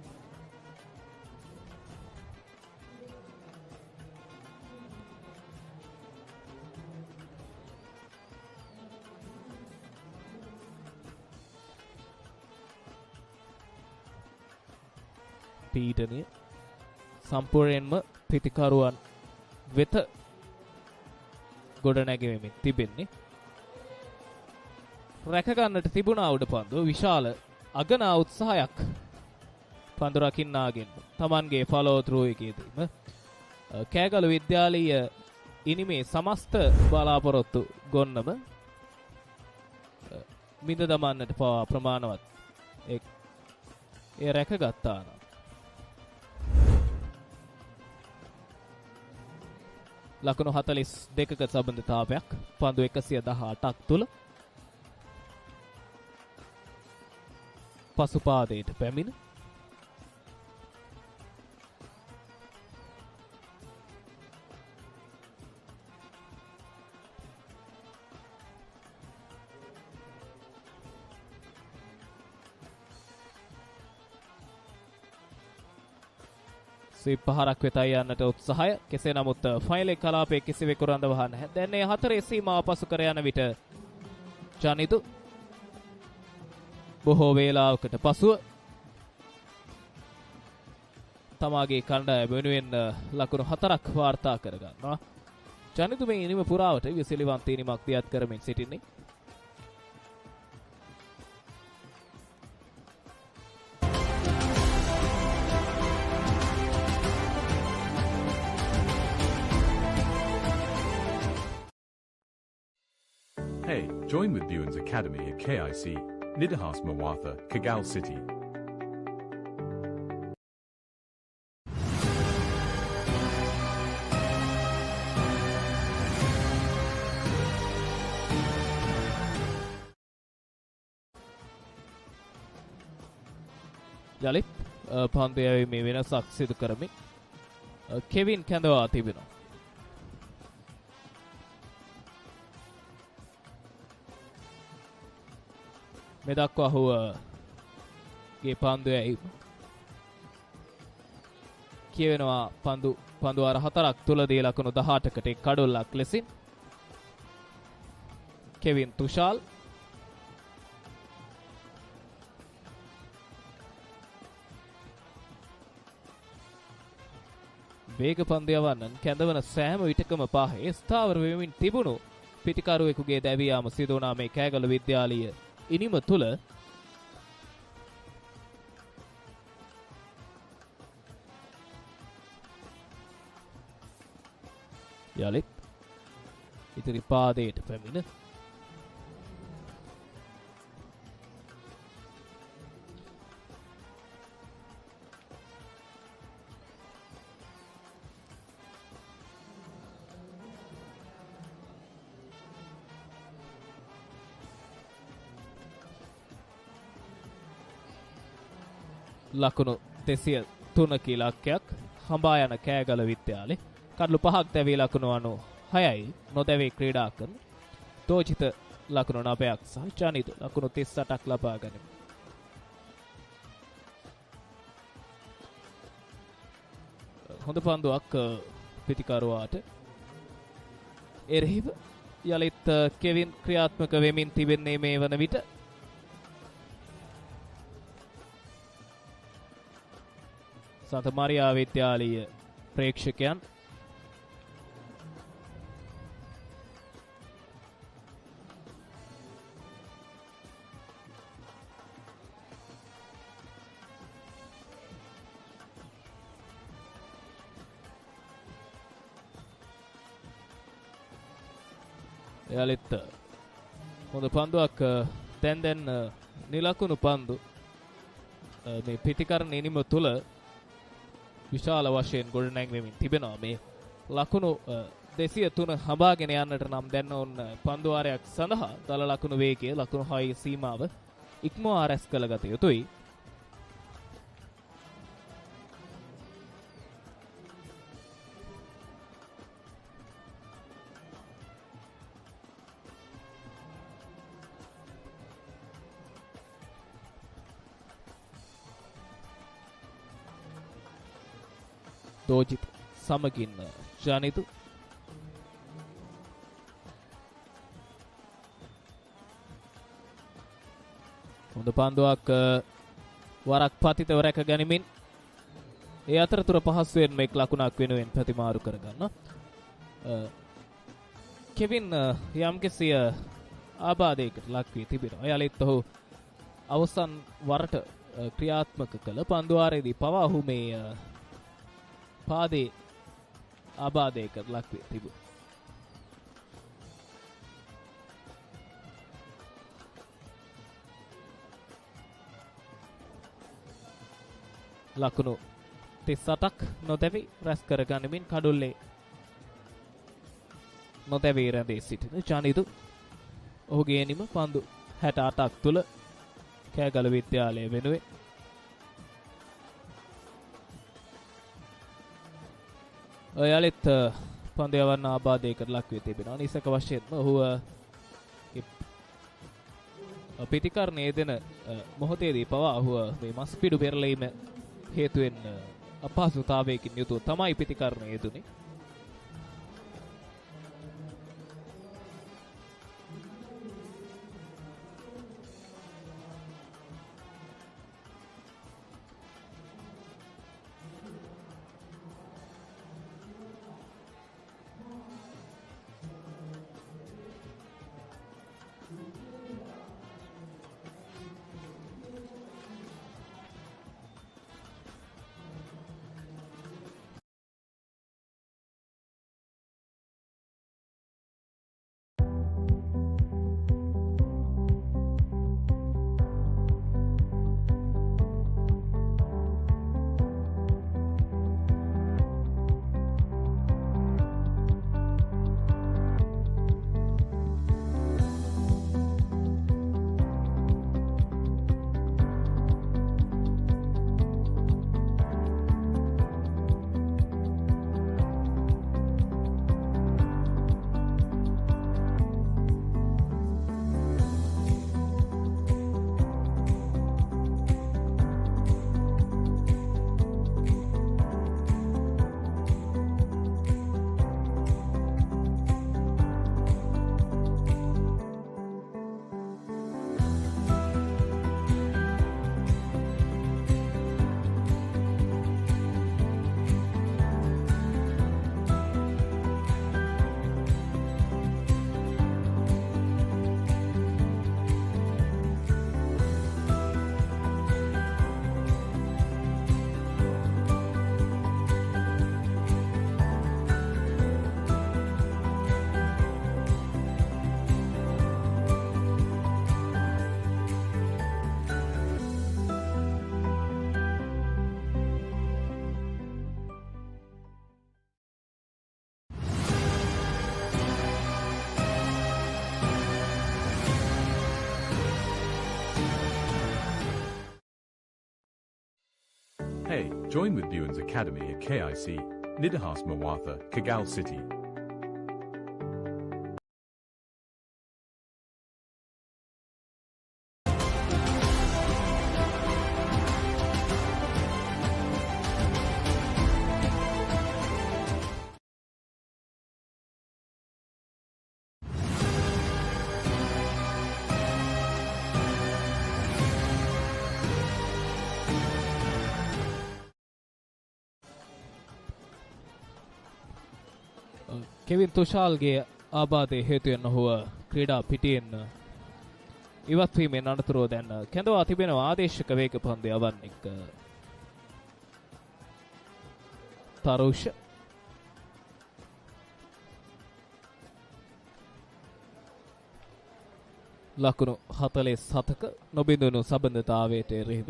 Speaker 1: පීඩනය සම්පූර්ණයෙන්ම ප්‍රතිකරුවන් වෙත ගොඩ නැගෙමින් තිබෙන්නේ. රැකගන්නට තිබුණා උඩ පන්දුව විශාල අගනා උත්සාහයක් පන්දු රකින්නාගෙන් තමන්ගේ ෆලෝ ත්‍රෝ එකේදීම කෑගලු විද්‍යාලීය ඉනිමේ සමස්ත බලාපොරොත්තු ගොන්නම මිද දමන්නට පවා ප්‍රමාණවත් ඒ රැකගත්තා නම් ලකුණු 42ක සම්බන්ධතාවයක් පන්දු 118ක් තුල පසුපාදයට පැමිණ පහරක් වෙතයි යන්නට උත්සාහය. කෙසේ නමුත් ෆයිනල් කලාපයේ කිසිවෙකු රඳවා නැහැ. දැන් මේ හතරේ සීමාව පසු කර යන විට ජනිදු බොහෝ වේලාවකට පසුව තමාගේ කණ්ඩායම වෙනුවෙන් ලකුණු 4ක් වාර්තා කර ගන්නවා. ජනිදු මේ ඉනිම පුරාවට විසිලිවන්ත ඉනිමක් දියත් කරමින් සිටින්නේ.
Speaker 5: Hey, join with Buens Academy at KIC, Nidahas Mawatha, Kagal City.
Speaker 1: යලිත් පන්දු යැවීමේ වෙනසක් සිදු කරමින් කෙවින් කැඳවා තිබෙනවා. මේ දක්වා ඔහු ගේ පන්දුවයි කියවෙනවා පන්දු අර 4ක් තුලදී ලකුණු 18කට කඩොල්ලක් ලෙසින් කෙවින් තුෂාල් වේග පන්දු යවන්නන් කැඳවන සෑම විටකම පාහේ ස්ථාවර වෙමින් තිබුණු පිටිකරුවෙකුගේ දැවී යාම සිදු වුණා මේ කෑගල්ල විද්‍යාලීය ඉනිම තුල. යලිත් ඉතිරි පාදයට පැමිණ ලකුණු 203 ඉලක්කයක් හඹා යන කෑගල විද්‍යාලේ කඩලු 5ක් දැවී ලකුණු 96යි නොදැවී ක්‍රීඩා කරන තෝචිත ලකුණු 9ක් සහ ජනිත ලකුණු 38ක් ලබා ගනිමු. හොඳ පන්දුවක් පිටිකරුවාට එරෙහිව යලිත් කෙවින් ක්‍රියාත්මක වෙමින් තිබෙන්නේ මේ වන විට. සන්ත මරියා විද්‍යාලීය ප්‍රේක්ෂකයන් යලිත් හොඳ පන්දුවක් දැන් නිලකුණු පන්දු මේ පිටිකරණ ඉනිම තුල විශාල වශයෙන් ගොඩනැංවෙමින් තිබෙනවා. මේ ලකුණු 203 හඹාගෙන යන්නට නම් දැන් ඔන්න පන්දුවාරයක් සඳහා දල ලකුණු වේගය ලකුණු 6 සීමාව ඉක්මවා රැස් කළ ගත යුතුයි. දෝජිත් සමගින් ජනිතු හොඳ පන්දුවක් වරක් පතිතව රැක ගනිමින් ඒ අතරතුර පහසුවෙන් මේක ලකුණක් වෙනුවෙන් ප්‍රතිමාරු කරගන්න. කෙවින් යම්කිසි ආබාධයකට ලක් වී තිබෙනවා. යලිත් ඔහු අවසන් වරට ක්‍රියාත්මක කළ පන්දුවාරයේදී පවා ඔහු මේ පාදේ ආබාධයකට ලක් වී තිබුණා. ලකුණු 38ක් නොදැවි රැස් කරගනිමින් කඩුල්ලේ නොදැවී රැඳී සිටින ජනිදු ඔහුගේ නිම පන්දු 68ක් තුල කෑගල විද්‍යාලය වෙනුවෙන් යලිත් පන්දු යවන්න ආබාධයකට ලක් වී තිබෙනවා. නිසක වශයෙන්ම ඔහු පිටිකරණයේ දෙන මොහොතේදී පවා ඔහු මේ මස්පිඩු පෙරලීම හේතුවෙන් අපහසුතාවයකින් යුතුව තමයි පිටිකරණය යෙදුනේ.
Speaker 5: join with Buens Academy at KIC, Nidahas Mawatha, Kagal City.
Speaker 1: Kevin තුෂාල්ගේ ආබාධය හේතුවෙන් ඔහුව ක්‍රීඩා පිටියෙන් ඉවත්වීමෙන් අනතුරුව දැන් කැඳවා තිබෙනවා ආදේශක වේග පන්දු යවන්නෙක් තරුෂ ලකුණු 47ක නොබිඳුණු සම්බන්ධතාවයට එරෙහිව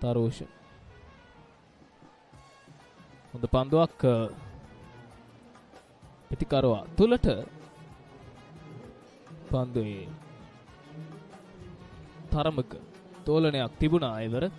Speaker 1: තරුෂ හොඳ පන්දුවක් පිටිකරුවා තුලට පන්දුවේ තරමක තෝලනයක් තිබුණා ඉවර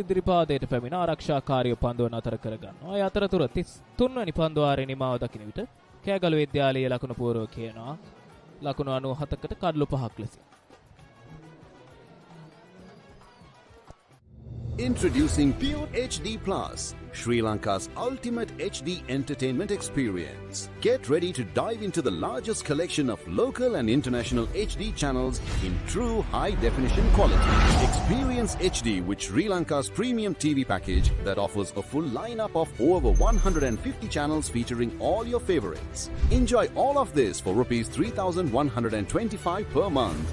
Speaker 1: ඉදිරිපාදයට පැමිණ ආරක්ෂාකාරීව පන්දුව නතර කරගන්නවා. ඒ අතරතුර 33 වෙනි පන්දු ආරේ නිමාව දකින විට කෑගලු විද්‍යාලයේ ලකුණු පූර්ව කියනවා. ලකුණු 97කට කඩලු 5ක් ලෙස.
Speaker 3: Introducing Pure HD Plus, Sri Lanka's ultimate HD entertainment experience. Get ready to dive into the largest collection of local and international HD channels in true high-definition quality. Experience HD with Sri Lanka's premium TV package that offers a full lineup of over 150 channels featuring all your favorites. Enjoy all of this for Rs 3,125 per month.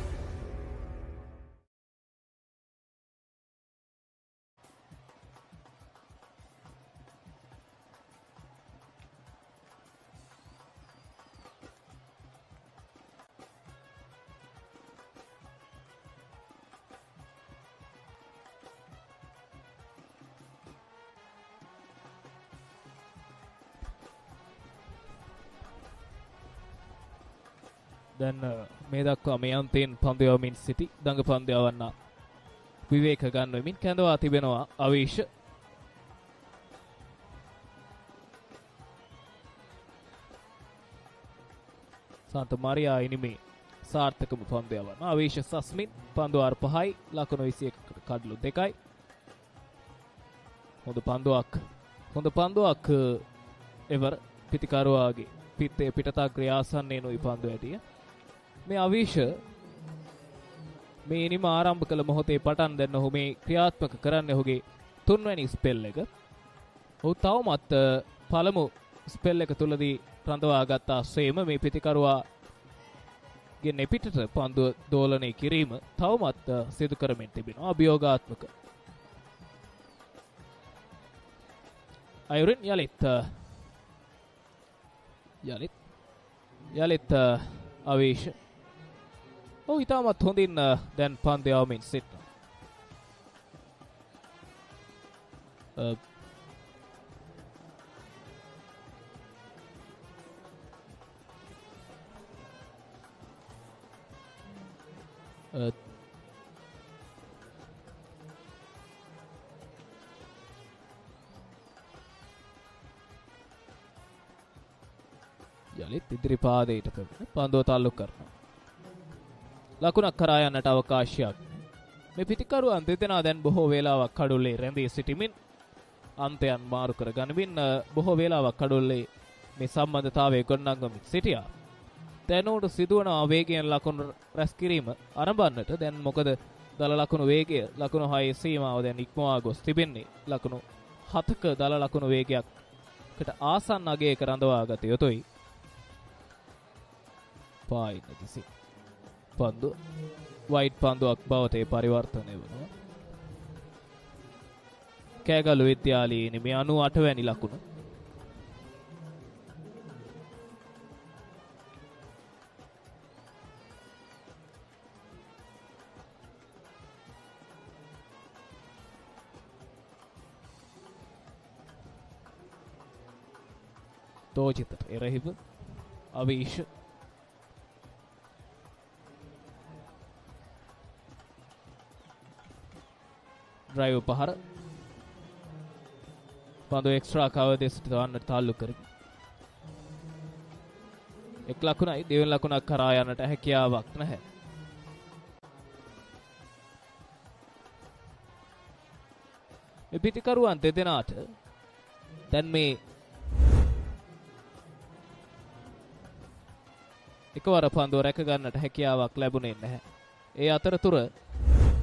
Speaker 1: දැන් මේ දක්වා මේ අන්තයෙන් පන්දු යවමින් සිටි දඟ පන්දු යවන්න විවේක ගන්නවමින් කැඳවා තිබෙනවා අවීෂ සාන්ත මාරියා ඉනිමේ සාර්ථකම පන්දු යවන්න අවීෂ සස්මින් පන්දු ආර 5යි ලකුණු 21කට කඩලු 2යි හොඳ පන්දුවක් එවර පිටිකරුවාගේ පිටේ පිටතාග්‍රය ආසන්නයේ නොයි පන්දු ඇටිය මේ අවීෂ මේ ඉනිම ආරම්භ කළ මොහොතේ පටන් දැන් ඔහු මේ ක්‍රියාත්මක කරන්නේ ඔහුගේ 3 වෙනි ස්පෙල් එක. ඔහු තවමත් පළමු ස්පෙල් එක තුලදී රඳවා ගත්තා සේම මේ පිටිකරුවාගේ නෙපිටට පන්දුව දෝලනය කිරීම තවමත් සිදු කරමින් තිබෙනවා අභියෝගාත්මක. අයුරින් යලිත් අවීෂ ඔහු ඉතාමත් හොඳින් දැන් පන්දු යවමින් සිටිනවා. යලිත් ඉදිරිපාදයට පැමිණ පන්දුව තල්ලු කරනවා. ලකුණක් කරා යන්නට අවකාශයක්. මේ පිටිකරුවන් දෙදෙනා දැන් බොහෝ වේලාවක් කඩුල්ලේ රැඳී සිටිමින් අන්තයන් මාරු කර ගනිමින් බොහෝ වේලාවක් කඩුල්ලේ මේ සම්බන්ධතාවය ගොඩනගමින් සිටියා. දැන් උඩ සිදුවන වේගයෙන් ලකුණු රැස් කිරීම ආරම්භන්නට දැන් මොකද දල ලකුණු වේගය ලකුණු 6 සීමාව දැන් ඉක්මවා ගොස් තිබෙන්නේ. ලකුණු 7ක දල ලකුණු වේගයකට ආසන්න අගයක රඳවා ගත යුතුයි. පායින දිසි පන්දු වයිට් පන්දුවක් බවට පරිවර්තනය වෙනවා. කෑගලු විද්‍යාලයේ මේ 98 වැනි ලකුණ. දෝජිතට එරෙහිව අවීෂ් ඩ්‍රයිව් පහර පන්දු එක්ස්ට්‍රා කවර් දෙසට දාන්නට තාල්ලු කරමු. එක් ලකුණයි දෙවෙනි ලකුණක් කරා යන්නට හැකියාවක් නැහැ. මේ පිටිකරුවන් දෙදෙනාට දැන් මේ එකවර පන්දුව රැක ගන්නට හැකියාවක් ලැබුණේ නැහැ. ඒ අතරතුර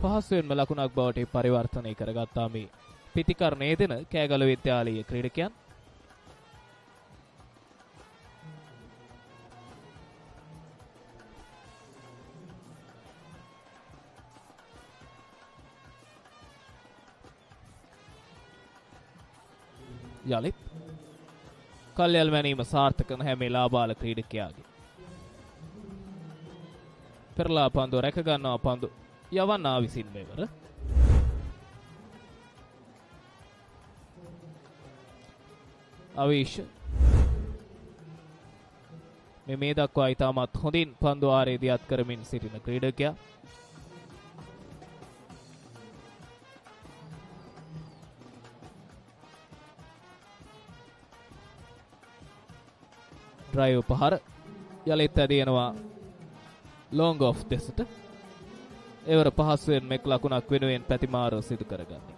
Speaker 1: පහසුවෙන්ම ලකුණක් බවට පරිවර්තනය කරගත්තා මේ පිටිකරණයේ දෙන කෑගල විද්‍යාලීය ක්‍රීඩකයන්. යලිත් කල්යල් මැනීම සාර්ථක නැහැ මේ ලාබාල ක්‍රීඩකයාගේ. පෙරලා පන්දුව රැක ගන්නවා පන්දු යවන්නා විසින් මෙවර. අවීෂ් මේ දක්වා ඉතාමත් හොඳින් පන්දු ආරේ දියත් කරමින් සිටින ක්‍රීඩකයා. ඩ්‍රයිව් පහර යලිත් ඇදියනවා ලොංග් ඔෆ් දෙසට. එවර පහසුවෙන් මෙක් ලකුණක් වෙනුවෙන් පැතිමාරව සිදු කරගන්නේ.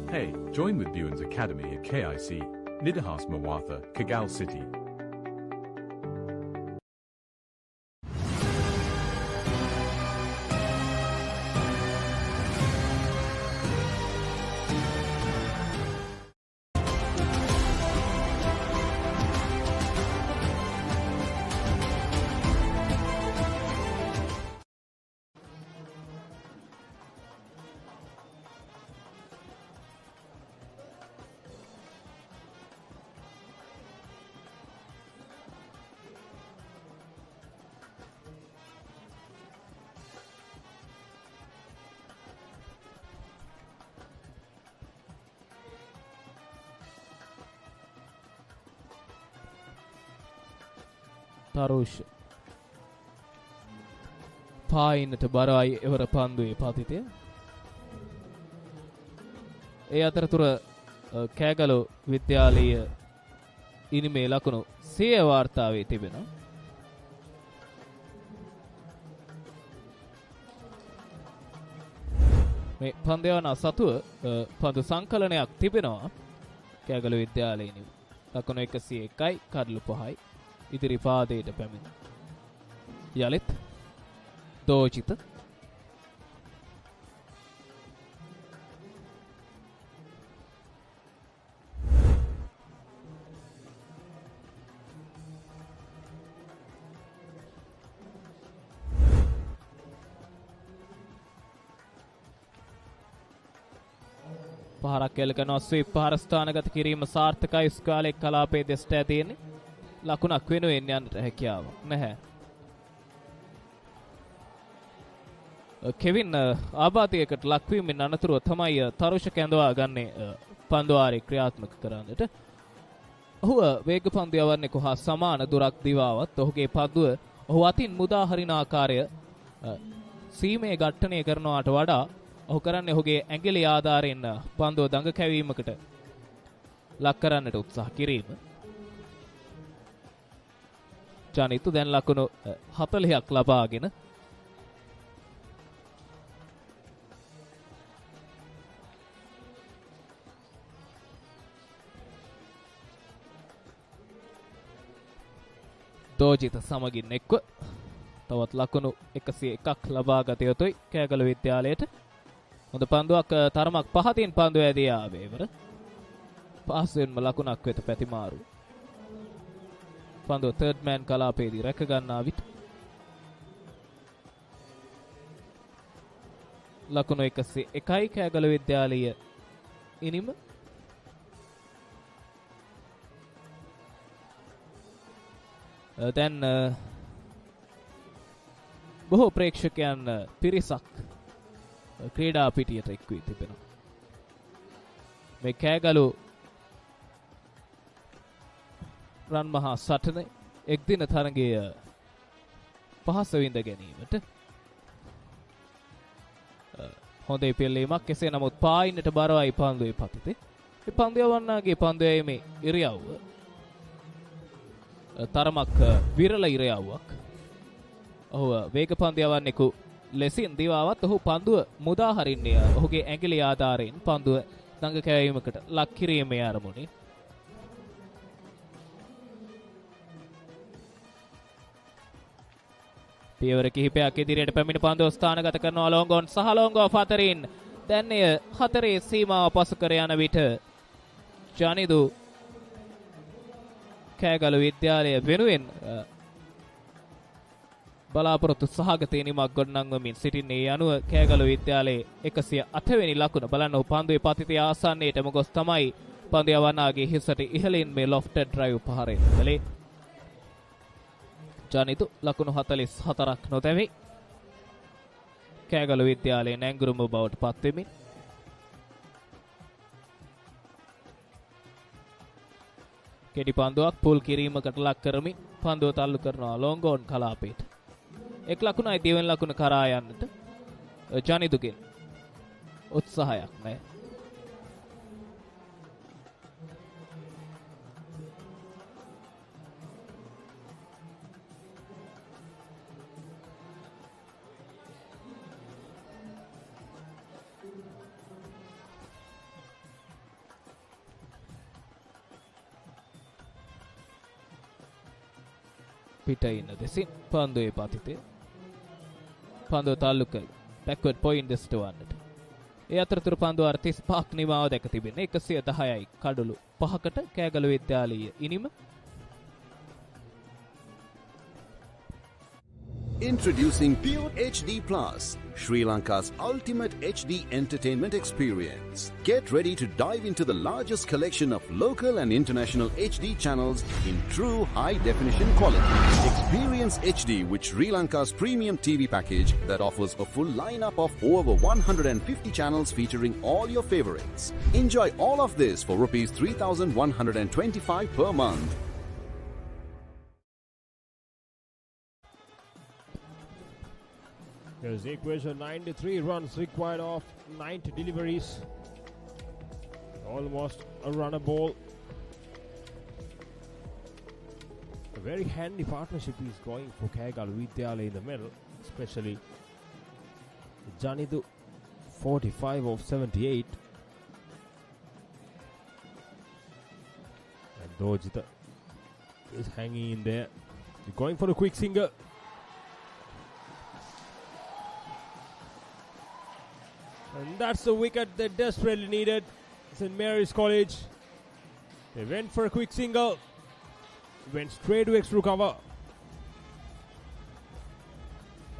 Speaker 5: Hey, join with Buens Academy at KIC, Nidahas Mawatha, Kagal City.
Speaker 1: තරුෂ් පායින්නට බරයි එවර පන්දුවේ පතිතය. ඒ අතරතුර කෑගලු විද්‍යාලීය ඉනිමේ ලකුණු 100 වාර්තාවේ තිබෙනවා. මේ පන්දයවන සතුව පන්දු සංකලනයක් තිබෙනවා කෑගලු විද්‍යාලයේ ලකුණු 101යි කඩලු 5යි ඉදිරි පාදයට පැමිණ. යලිත් දෝජිත පහරක් එල්කනවා. ස්වීප් පහර ස්ථානගත කිරීම සාර්ථකයි. ස්කාලේ කලාපයේ දෙසට ඇතින්නේ ලකුණක් වෙනුවෙන් යන්නට හැකියාවක් නැහැ. කෙවින් ආබාධයකට ලක්වීමෙන් අනතුරුව තමයි තරුෂ කැඳවා ගන්නේ පන්දුවාරේ ක්‍රියාත්මක කරන්නට. ඔහුව වේග පන්දු යවන්නෙකු හා සමාන දුරක් දිවාවත් ඔහුගේ පන්දුව ඔහු අතින් මුදා හරින ආකාරය සීමේ ඝට්ටනය කරනවාට වඩා ඔහු කරන්නේ ඔහුගේ ඇඟිලි ආධාරයෙන් පන්දුව දඟ කැවීමකට ලක් කරන්නට උත්සාහ කිරීම. ජනිතු දැන් ලකුණු 40ක් ලබාගෙන දෝජිත සමගින් එක්ව තවත් ලකුණු 101ක් ලබා ගත යුතුයි කෑගල විද්‍යාලයට. හොඳ පන්දුවක් තරමක් පහතින් පන්දුව ඇදී ආවේ ඉවර. පහසුවෙන්ම ලකුණක් වෙත පැතිමාරු. පන්දුව තර්ඩ් මෑන් කලාපයේදී රැක ගන්නා විට ලකුණු 101යි කෑගල විද්‍යාලීය ඉනිම දැන් බොහෝ ප්‍රේක්ෂකයන් පිරිසක් ක්‍රීඩා පිටියට එක් වී තිබෙනවා. මේ කෑගලු රන් මහා සටන එක්දින තරගය පහස විඳ ගැනීමට හොඳ පෙළීමක්. කෙසේ නමුත් පායින්නට බරවයි පන්දුවේ පතිතේ. මේ පන්දු යවන්නාගේ පන්දු යීමේ ඉරියව්ව තරමක් විරල ඉරියව්වක්. ඔහු වේග පන්දු යවන්නෙකු ලෙසින් දිවාවත් ඔහු පන්දුව මුදා හරින්නේ ඔහුගේ ඇඟිලි ආධාරයෙන් පන්දුව දඟ කැවීමකට ලක් කිරීමේ අරමුණින්. පියවර කිහිපයක් ඉදිරියට පැමිණ පන්දුව ස්ථානගත කරනවා ලොංගොන් සහ ලොංගෝ අතරින්. දැන් එය 4 සීමාව පසු කර යන විට ජනිදු කෑගලු විද්‍යාලය වෙනුවෙන් බලාපොරොත්තු සහගත ඉනිමක් ගොඩනංවමින් සිටින්නේ. අනුව කෑගලු විද්‍යාලයේ 108 වෙනි ලකුණ. බලන්න ඔහු පන්දුවේ පතිතේ ආසන්නයටම ගොස් තමයි පන්දු යවන්නාගේ හිසට ඉහළින් මේ ලොෆ්ටඩ් ඩ්‍රයිව් පහරෙන් කළේ. ජනිදු ලකුණු 44ක් නොතැවි කෑගලු විද්‍යාලයේ නැංගුරුම බවට පත්වෙමින් කෙටි පන්දුවක් පුල් කිරීමකට ලක් කරමින් පන්දුව තල්ලු කරනවා ලොංගෝන් කලාපයට. එක් ලකුණයි දෙවෙනි ලකුණ කරා යන්නට ජනිදුගෙන් උත්සාහයක් නැහැ. පිට ඉන්න දෙසින් පන්දුවේ පතිතේ පන්දුව තල්ලු කළ බැක්වර්ඩ් පොයින්ට්ස්ට වන්නට. ඒ අතරතුර පන්දුව 35ක් නිමාව දැක තිබෙන්නේ. 110යි කඩලු 5කට කෑගලු විද්‍යාලීය ඉනිම.
Speaker 3: Introducing Pure HD Plus, Sri Lanka's ultimate HD entertainment experience. Get ready to dive into the largest collection of local and international HD channels in true high-definition quality. Experience HD with Sri Lanka's premium TV package that offers a full lineup of over 150 channels featuring all your favorites. Enjoy all of this for Rs 3,125 per month.
Speaker 2: There's equation 93 runs required of 90 deliveries. Almost a runner ball. A very handy partnership is going for Kegalu Vidyalaya in the middle, especially Janidu 45 of 78. And Dojita is hanging in there. He's going for a quick singer. And that's the wicket they desperately needed. St. Mary's College. They went for a quick single. Went straight to extra cover.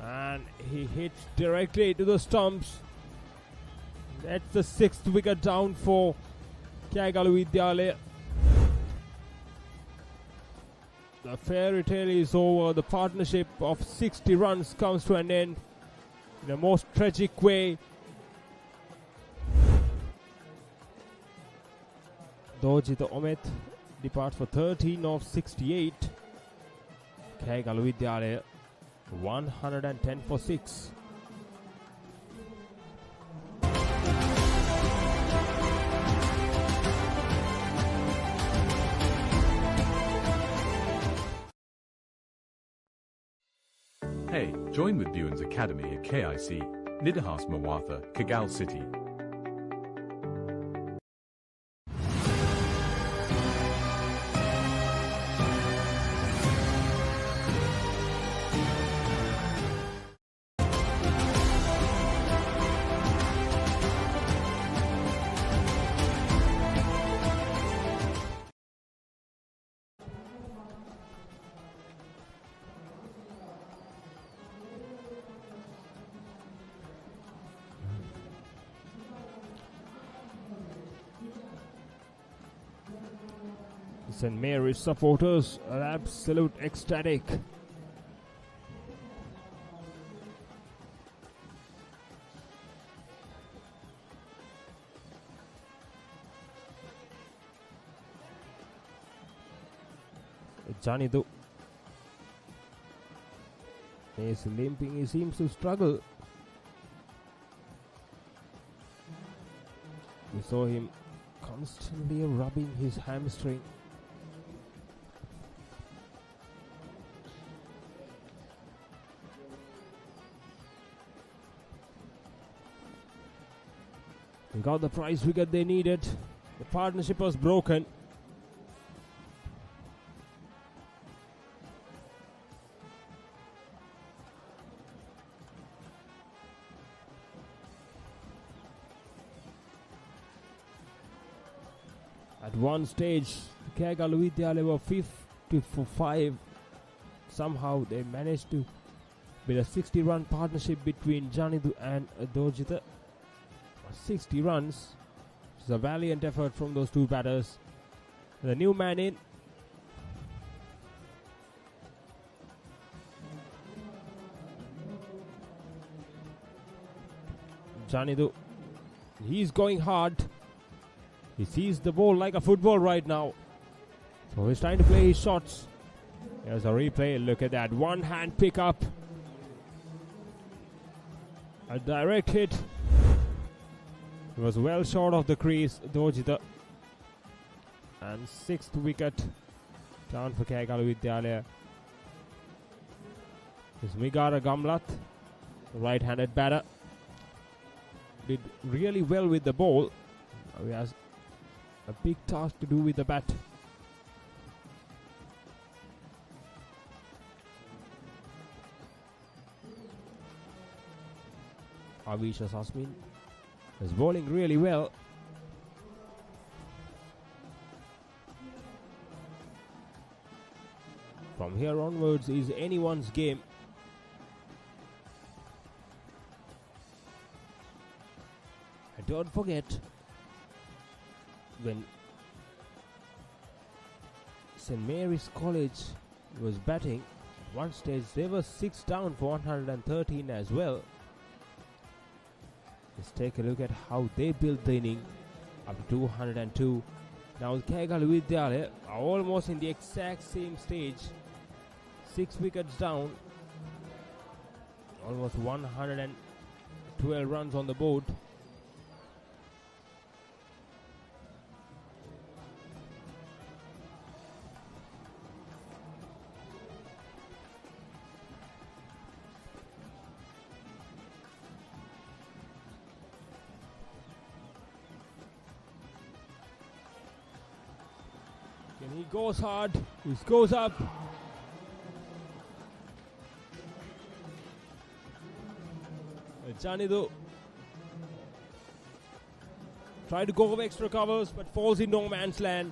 Speaker 2: And he hits directly to the stumps. That's the 6th wicket down for Kegalu Vidyalaya. The fairy tale is over. The partnership of 60 runs comes to an end in a most tragic way. Dojita Omet departs for 13 of 68. Kegalu Vidyalaya 110 for 6.
Speaker 5: Hey, join with Buens Academy at KIC, Nidahas Mawatha, Kagal City.
Speaker 2: St. Mary's supporters are absolute ecstatic. Janidu is limping. He seems to struggle. We saw him constantly rubbing his hamstring. They got the prize wicket they needed. The partnership was broken. At one stage, Kegalu Vidyalaya were 5-5. Somehow they managed to build a 60-run partnership between Janidu and Dojita. 60 runs. It's a valiant effort from those two batters. The new man in. Janidu. He's going hard. He sees the ball like a football right now. So he's trying to play his shots. There's a replay. Look at that. One hand pick up. A direct hit. He was well short of the crease. Dojita. And 6th wicket down for Kegalu Vidyalaya. This Migara Gamlat, the right-handed batter, did really well with the ball. Now he has a big task to do with the bat. Avisha Sasmin is bowling really well. From here onwards is anyone's game. And don't forget, when St. Mary's College was batting, at one stage they were 6 down for 113 as well. Let's take a look at how they built the inning up to 202. Now Kegalu Vidyalaya are almost in the exact same stage. 6 wickets down. Almost 112 runs on the board. And he goes hard. He goes up. Janidu tried to go over extra covers but falls in no man's land.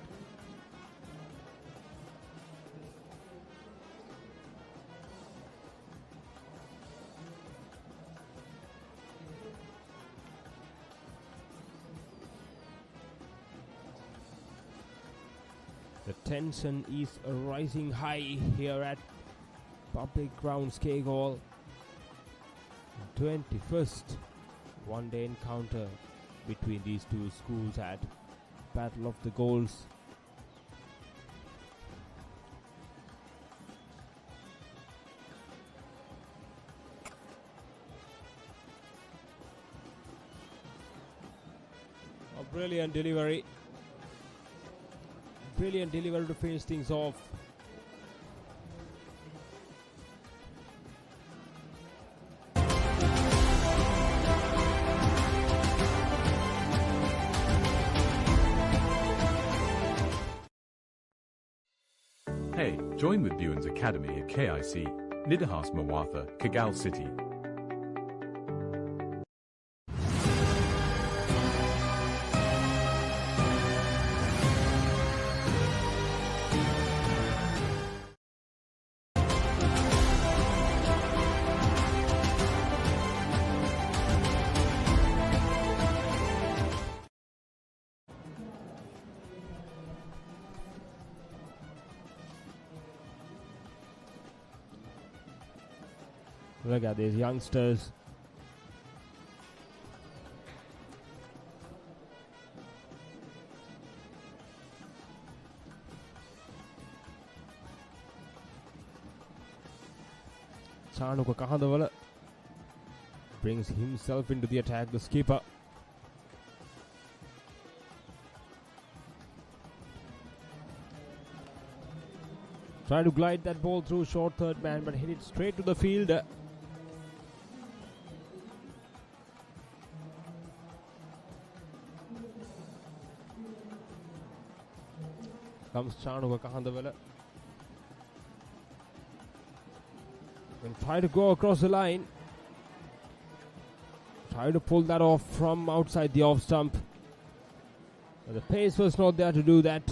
Speaker 2: The tension is rising high here at Public Grounds Kagal. 21st one-day encounter between these two schools at Battle of the Goals. A brilliant delivery. Brilliant delivery to finish things off.
Speaker 5: Hey, join with Buens Academy at KIC, Nidahas Mawatha, Kagal City.
Speaker 2: Look at these youngsters. Chanuka Kahandavala brings himself into the attack, the skipper. Try to glide that ball through short third man, but hit it straight to the field. Comes Chanuka Kahandavala. And try to go across the line. Try to pull that off from outside the off stump. But the pace was not there to do that.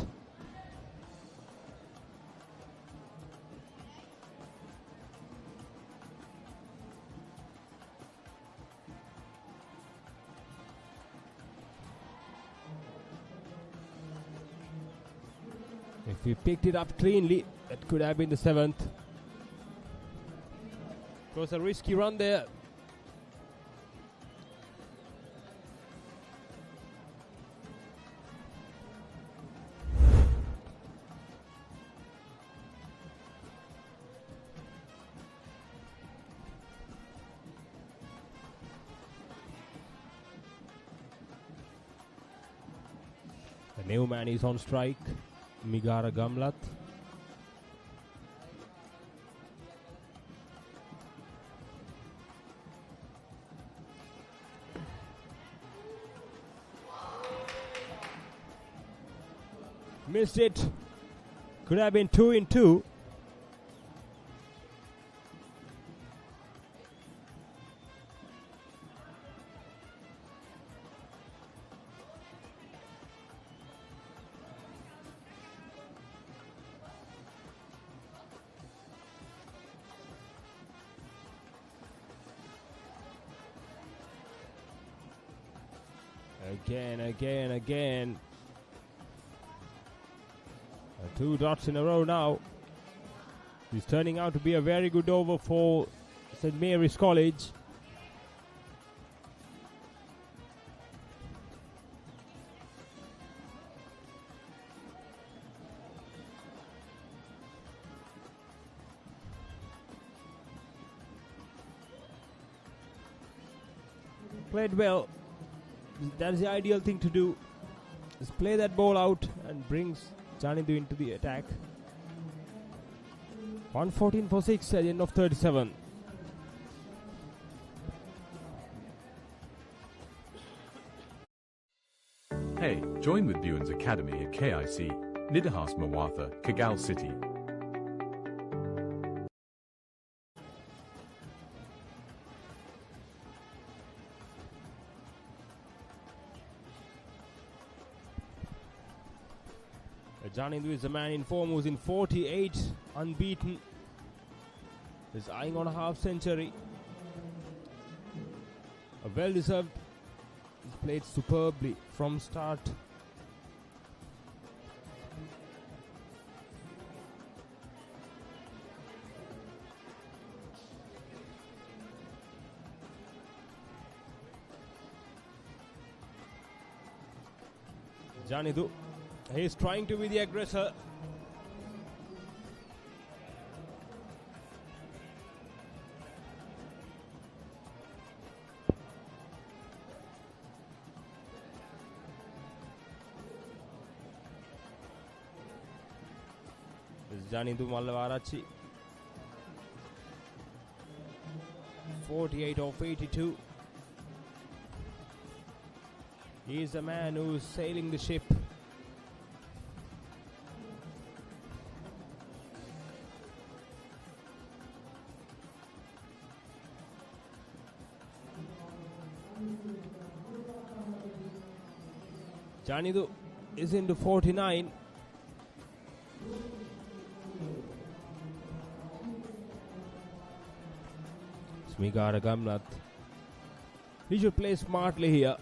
Speaker 2: If we picked it up cleanly, that could have been the 7th. It was a risky run there. The new man is on strike, Migara Gamlat. Missed it. Could have been 2 in 2. Again. 2 dots in a row now. It's turning out to be a very good over for St. Mary's College. Played well. That's the ideal thing to do. Just play that ball out and brings Janidu into the attack. 114 for 6 at the end of 37.
Speaker 5: Hey, join with Buens Academy at KIC, Nidahas Mawatha, Kagal City.
Speaker 2: Janindu is the man in form who's in 48, unbeaten. Is eyeing on a half century. A well-deserved. He's played superbly from start. Janindu. He's trying to be the aggressor. This is Janindu Mallavarachi. 48 of 82. He is the man who is sailing the ship. Janidu is into 49. Smigara Gamnath. He should play smartly here.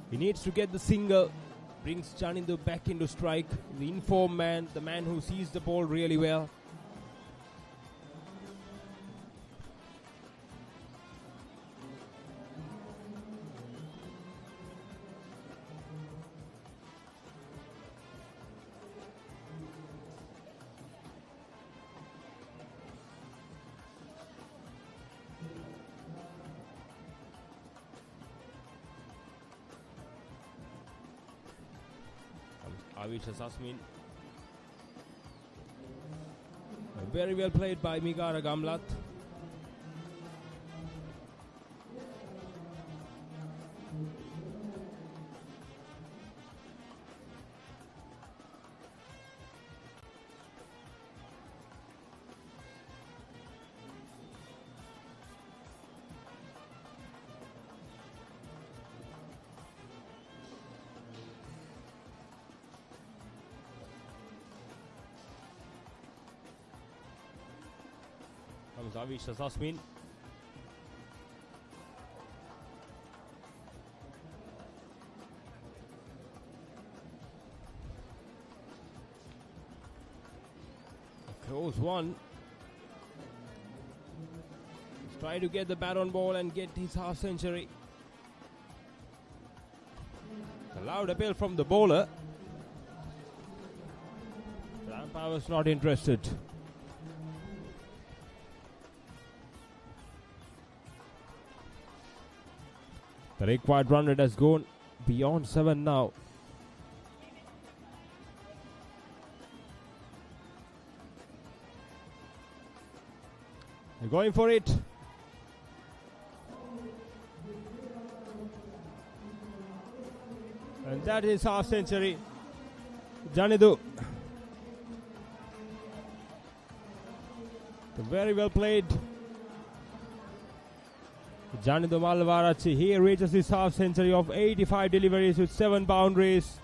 Speaker 2: He needs to get the single. Brings Janidu back into strike. The informed man, the man who sees the ball really well. Avisha Sasmin. Very well played by Migara Gamlat. Comes Avisha Sasmin. Close one. He's trying to get the bat on ball and get his half century. A loud appeal from the bowler. The umpire was not interested. The required run rate has gone beyond 7 now. They're going for it. And that is half century. Janidu. Very well played. Janidu Malvarachi, he reaches his half century of 85 deliveries with 7 boundaries.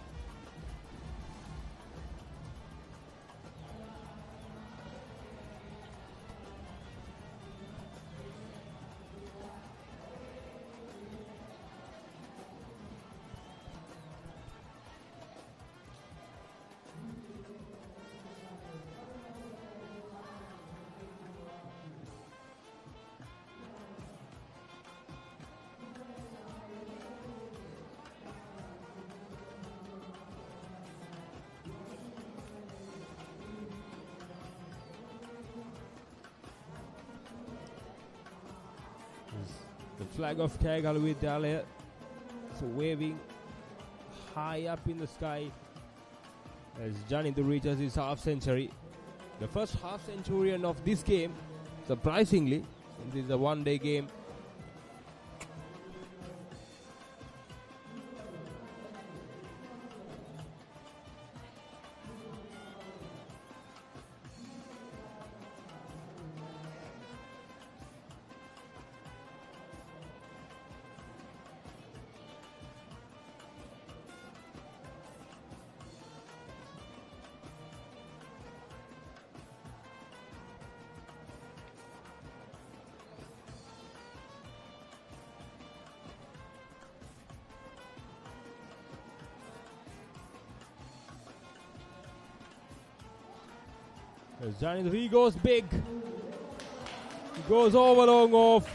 Speaker 2: The flag of Kegalu Vidyalaya is waving high up in the sky as Janidu reaches his half century. The first half centurion of this game, surprisingly, since this is a one-day game. Janidu, he goes big. He goes over long off.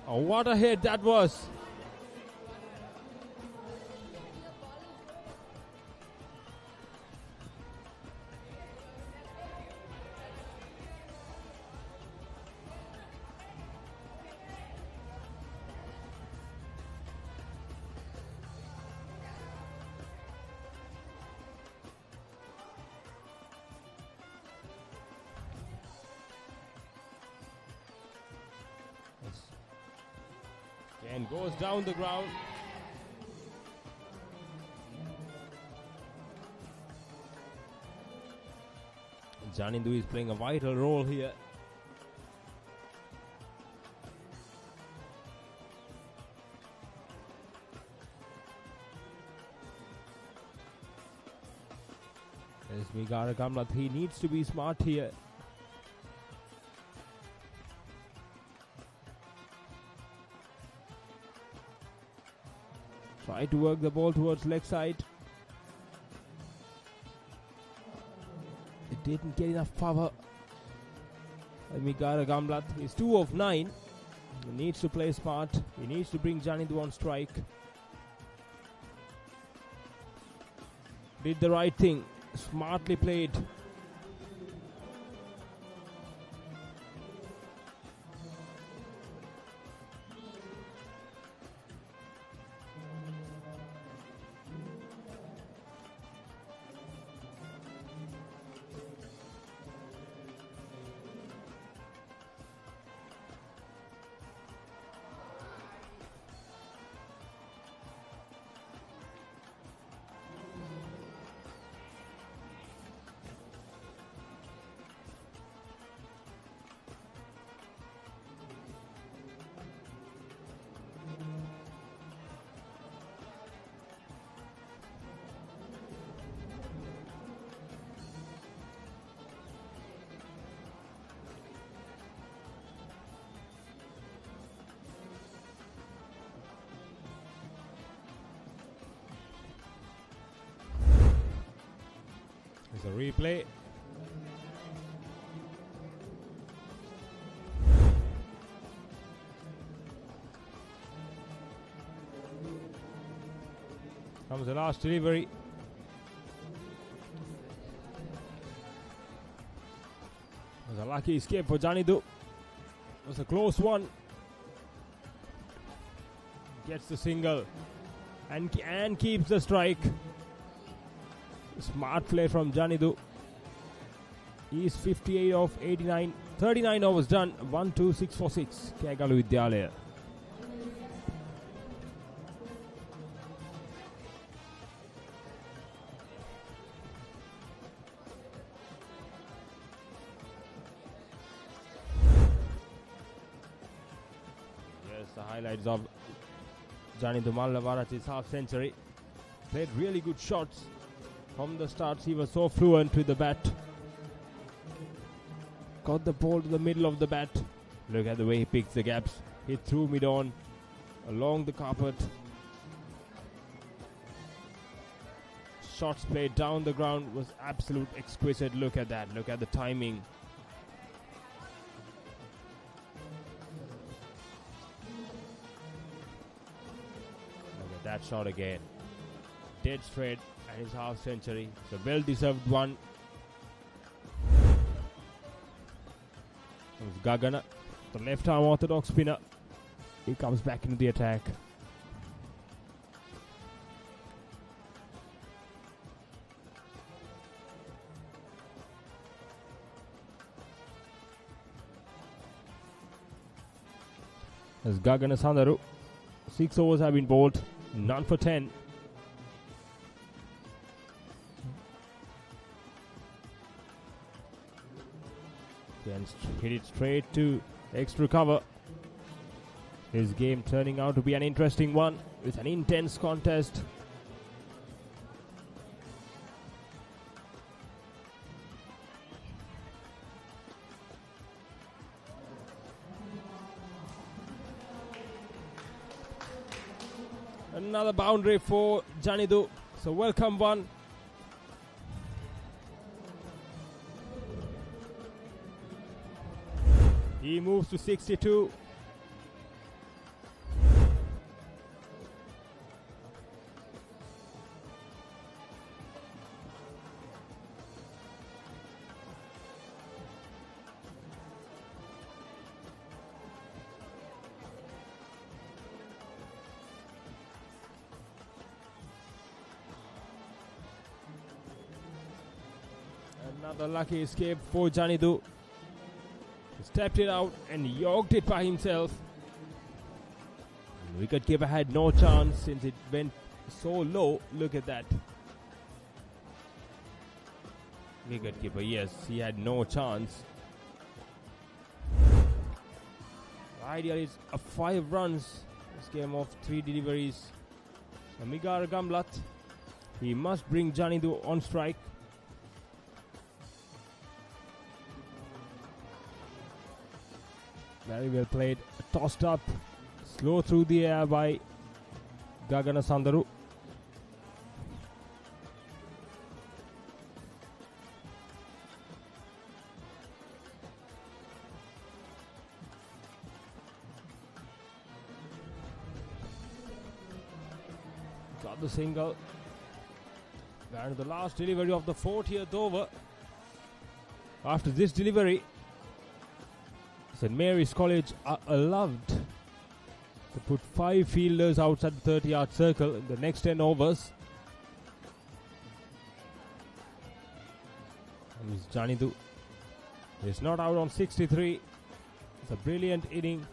Speaker 2: Oh, what a hit that was. And goes down the ground. Janidu is playing a vital role here. As Migara Kamlath, he needs to be smart here. Try to work the ball towards leg side. It didn't get enough power. Migara Gamlat is 2 of 9. He needs to play smart. He needs to bring Janidu on strike. Did the right thing. Smartly played. It's a replay. Comes the last delivery. It was a lucky escape for Janidu. It was a close one. Gets the single and keeps the strike. Smart play from Janidu. He's 58 of 89. 39 overs done. 1-2-6 for 6. Kegalu Vidyalaya. The highlights of Janidu Mallavarach's half century. Played really good shots from the start. He was so fluent with the bat. Got the ball to the middle of the bat. Look at the way he picks the gaps. Hit through mid-on, along the carpet. Shots played down the ground was absolute exquisite. Look at that. Look at the timing. That shot again. Dead straight and his half century. It's a well-deserved one. Comes Gagana, the left-arm orthodox spinner. He comes back into the attack. As Gagana Sandaru. 6 overs have been bowled. None for 10. Can hit it straight to extra cover. This game turning out to be an interesting one with an intense contest. Another boundary for Janidu. So welcome one. He moves to 62. Another lucky escape for Janidu. He stepped it out and yorked it by himself. And wicketkeeper had no chance since it went so low. Look at that. Wicketkeeper, yes, he had no chance. Ideal is a 5 runs. This game of 3 deliveries. So Migar Gamlat, he must bring Janidu on strike. Very well played. Tossed up. Slow through the air by Gagana Sandaru. Got the single. And the last delivery of the 40th over. After this delivery, St. Mary's College are allowed to put 5 fielders outside the 30-yard circle in the next 10 overs. And it's Janidu. He's not out on 63. It's a brilliant inning.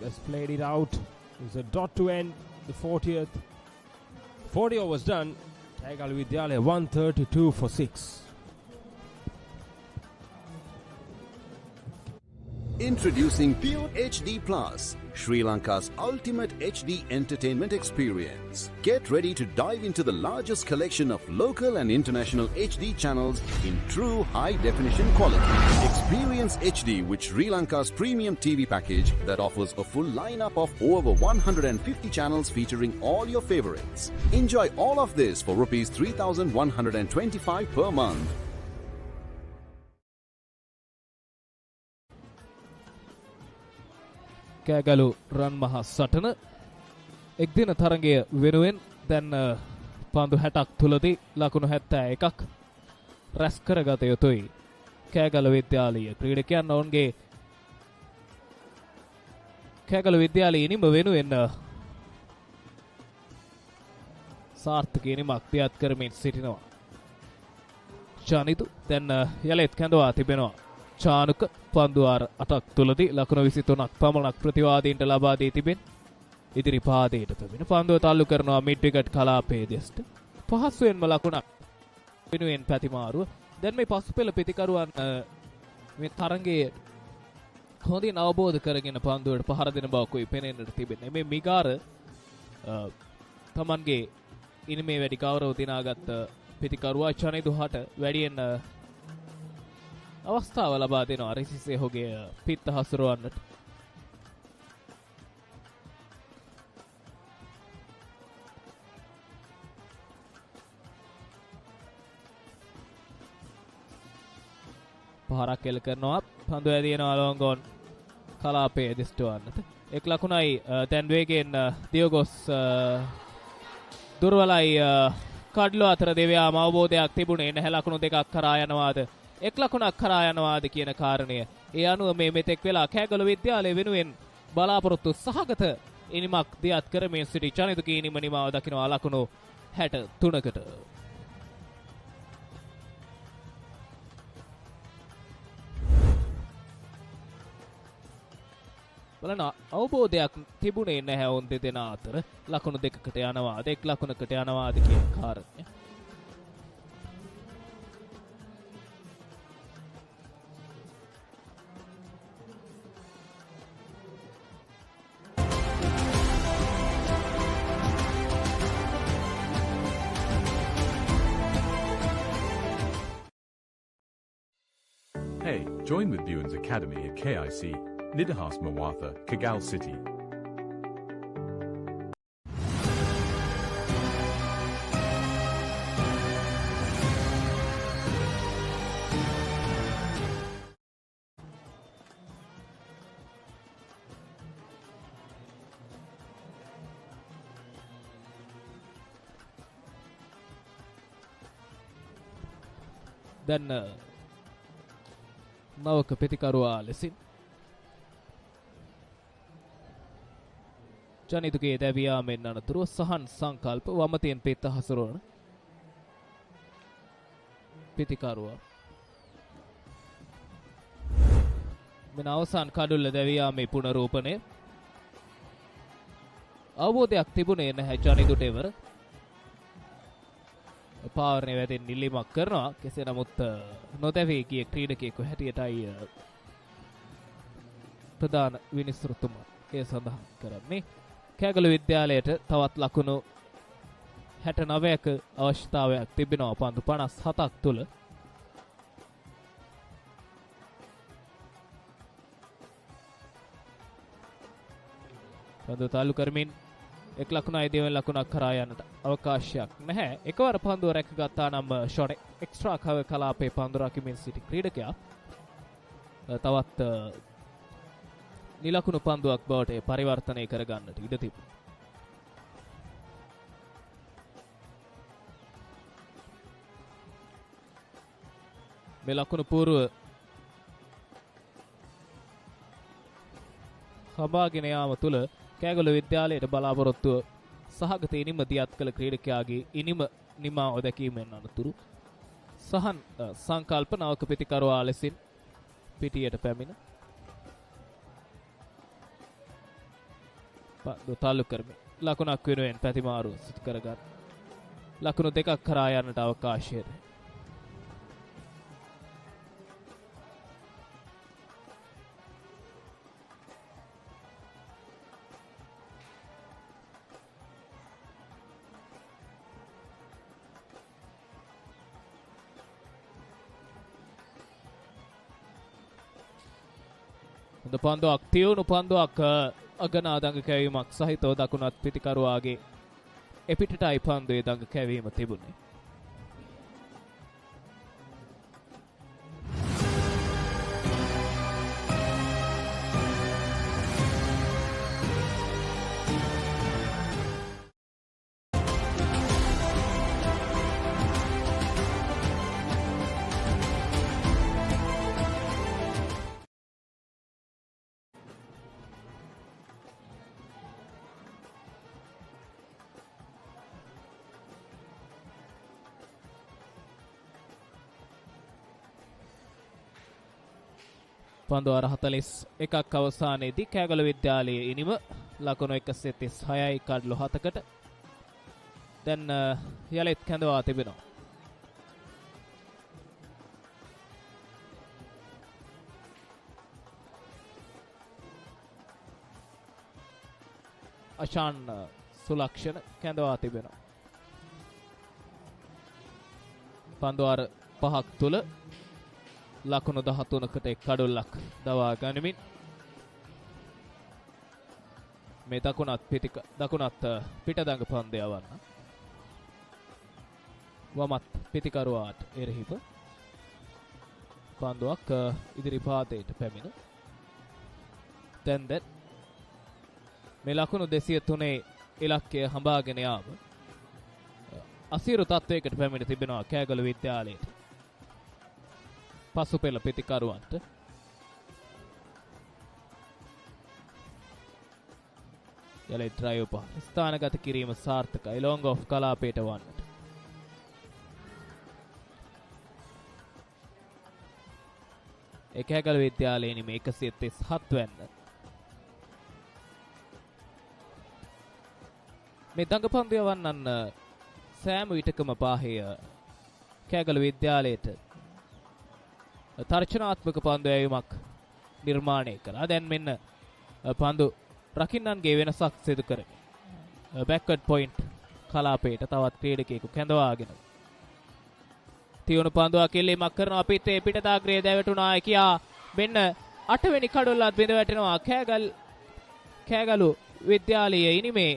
Speaker 2: Just played it out. It's a dot to end the 40th. 40 overs done. Kegalu Vidyalaya 132 for 6.
Speaker 3: Introducing Pure HD Plus, Sri Lanka's ultimate HD entertainment experience. Get ready to dive into the largest collection of local and international HD channels in true high-definition quality. Experience HD with Sri Lanka's premium TV package that offers a full lineup of over 150 channels featuring all your favorites. Enjoy all of this for Rs 3,125 per month.
Speaker 1: Kegalu run මහ සටන එක් දින තරගය වෙනුවෙන් දැන් පන්දු 60ක් තුලදී ලකුණු 71ක් රැස් කරගත යුතුයි. Kegalu විද්‍යාලීය ක්‍රීඩකයන් ඔවුන්ගේ Kegalu විද්‍යාලීය ඉනිම වෙනුවෙන් සාර්ථක ඉනිමක් දියත් කරමින් සිටිනවා. චානිතු දැන් යලෙත් කැඳවා තිබෙනවා. චානුක පන්දු 8ක් තුලදී ලකුණු 23ක් පමණක් ප්‍රතිවාදීන්ට ලබා දී තිබෙන ඉදිරි පාදයට පැමිණ පන්දුව තල්ලු කරනවා මිඩ් විකට් කලාපයේ දෙසට පහසුවෙන්ම ලකුණක් වෙනුවෙන් පැතිමාරුව. දැන් මේ පසුපෙළ පිතිකරුවන් මේ තරගයේ හොඳින් අවබෝධ කරගෙන පන්දුවට පහර දෙන බවකුයි පෙනෙන්නට තිබෙන්නේ. මේ මිගාර තමන්ගේ ඉනිමේ වැඩි ගෞරව දිනාගත් පිතිකරුවා චනිදුහට වැඩියෙන් අවස්ථාව ලබා දෙනවා රිසිසේහුගේ පිත්ත හසුරවන්නට. පහරක් එල් කරනවා පන්දු ඇදිනවා ලොංගොන් කලාපයේ දිස්ටවන්නට. එක් ලකුණයි දැන් වේගෙන් දියගොස් දුර්වලයි කඩ්ලු අතර දෙවියාම අවබෝධයක් තිබුණේ නැහැ. ලකුණු දෙකක් කරා යනවාද එක් ලකුණක් කරා යනවාද කියන කාරණය. ඒ අනුව මේ මෙතෙක් වෙලා Kegalu විද්‍යාලය වෙනුවෙන් බලාපොරොත්තු සහගත ඉනිමක් දියත් කරමින් සිටි චනිතුගේ ඉනිම නිමාව දකිනවා ලකුණු 63කට. බලන අවබෝධයක් තිබුණේ නැහැ ඔවුන් දෙදෙනා අතර. ලකුණු දෙකකට යනවාද එක් ලකුණකට යනවාද කියන කාරණය.
Speaker 5: Hey, join with Buens Academy at KIC, Nidahas Mawatha, Kagal City.
Speaker 1: Then නවක පිතිකරුවා ලෙසින් ජනිතුගේ දැවියාමෙන් අනතුරුව සහන් සංකල්ප වමතියෙන් පිත්ත හසුරුවන පිතිකරුවා මෙන අවසන් කඩුල්ල දැවියාමේ පුනරූපණය අවබෝධයක් තිබුණේ නැහැ ජනිතුට එවර. පාවරණය වැදෙන් නිල්ලීමක් කරනවා. කෙසේ නමුත් නොදැවී ගිය ක්‍රීඩකයෙකු හැටියටයි ප්‍රධාන විනිසුරුතුමා ඒ සඳහන් කරන්නේ. Kegalu විද්‍යාලයට තවත් ලකුණු 69ක අවශ්‍යතාවයක් තිබෙනවා පන්දු 57ක් තුල. පන්දු තාලු කරමින් එක් ලකුණයි දෙවෙනි ලකුණක් කරා යන්නට අවකාශයක් නැහැ. එකවර පන්දුව රැකගත්තා නම් ෂොට් එක්ස්ට්‍රා කලාපේ පන්දු රකිමින් සිටි ක්‍රීඩකයා තවත් නිලකුණු පන්දුවක් බවට පරිවර්තනය කරගන්නට ඉඩ තිබුණා. මේ ලකුණු පූර්ව හබාගෙන යාම තුළ Kegalu විද්‍යාලයට බලාපොරොත්තුව සහගත ඉනිම දියත් කළ ක්‍රීඩකයාගේ ඉනිම නිමාව දැකීමෙන් අනතුරු සහන් සංකල්ප නවක පිතිකරුවා ලෙසින් පිටියට පැමිණ පන්දු තල්ලු කරමින් ලකුණක් වෙනුවෙන් පැතිමාරුව සිදු කරගත් ලකුණු දෙකක් කරා යන්නට අවකාශය. හොඳ පන්දුවක් තියුණු පන්දුවක් අගනා දඟ කැවීමක් සහිතව දකුණත් පිතිකරුවාගේ එපිටටයි පන්දුවේ දඟ කැවීම තිබුණේ. පන්දු අර 41ක් අවසානයේදී කෑගල විද්‍යාලයේ ඉනිම ලකුණු 136යි කඩලු 7කට දැන් යලෙත් කැඳවා තිබෙනවා. අශාන් සුලක්ෂණ කැඳවා තිබෙනවා. පන්දු අර 5ක් තුල ලකුණු 13කට එක් කඩුල්ලක් දවා ගනිමින් මේ දකුණත් පිටදඟ පන්දය යවන්න. වමත් පිතිකරුවාට එරෙහිව පන්දුවක් ඉදිරි පාතයට පැමිණ. දැන් මේ ලකුණු 203 ඉලක්කය හඹාගෙන යාම අසීරු තත්වයකට පැමිණ තිබෙනවා කෑගල විද්‍යාලයට. පසු පෙළ පිතිකරුවන්ට යලේ ඩ්‍රයිව් පහ ස්ථානගත කිරීම සාර්ථකයි. ලොංග් ඔෆ් කලාපයට වන්නට කෑගල විද්‍යාලයේ නිම 137 වැන්න මේ දඟපන්දු යවන්නන් සෑම විටකම පාහය කෑගල විද්‍යාලයට තර්ජනාත්මක පන්දු යැවීමක් නිර්මාණය කළා. දැන් මෙන්න පන්දු රකින්නන්ගේ වෙනසක් සිදු කර බැක්වර්ඩ් පොයින්ට් කලාපයට තවත් ක්‍රීඩකයෙකු කැඳවාගෙන තියුණු පන්දුවක් එල්ලීමක් කරනවා. පිටේ පිටදාග්‍රයේ දැවටුණා කියා මෙන්න 8 වෙනි කඩොල්ලත් බිඳ වැටෙනවා. කෑගලු විද්‍යාලයේ ඉනිමේ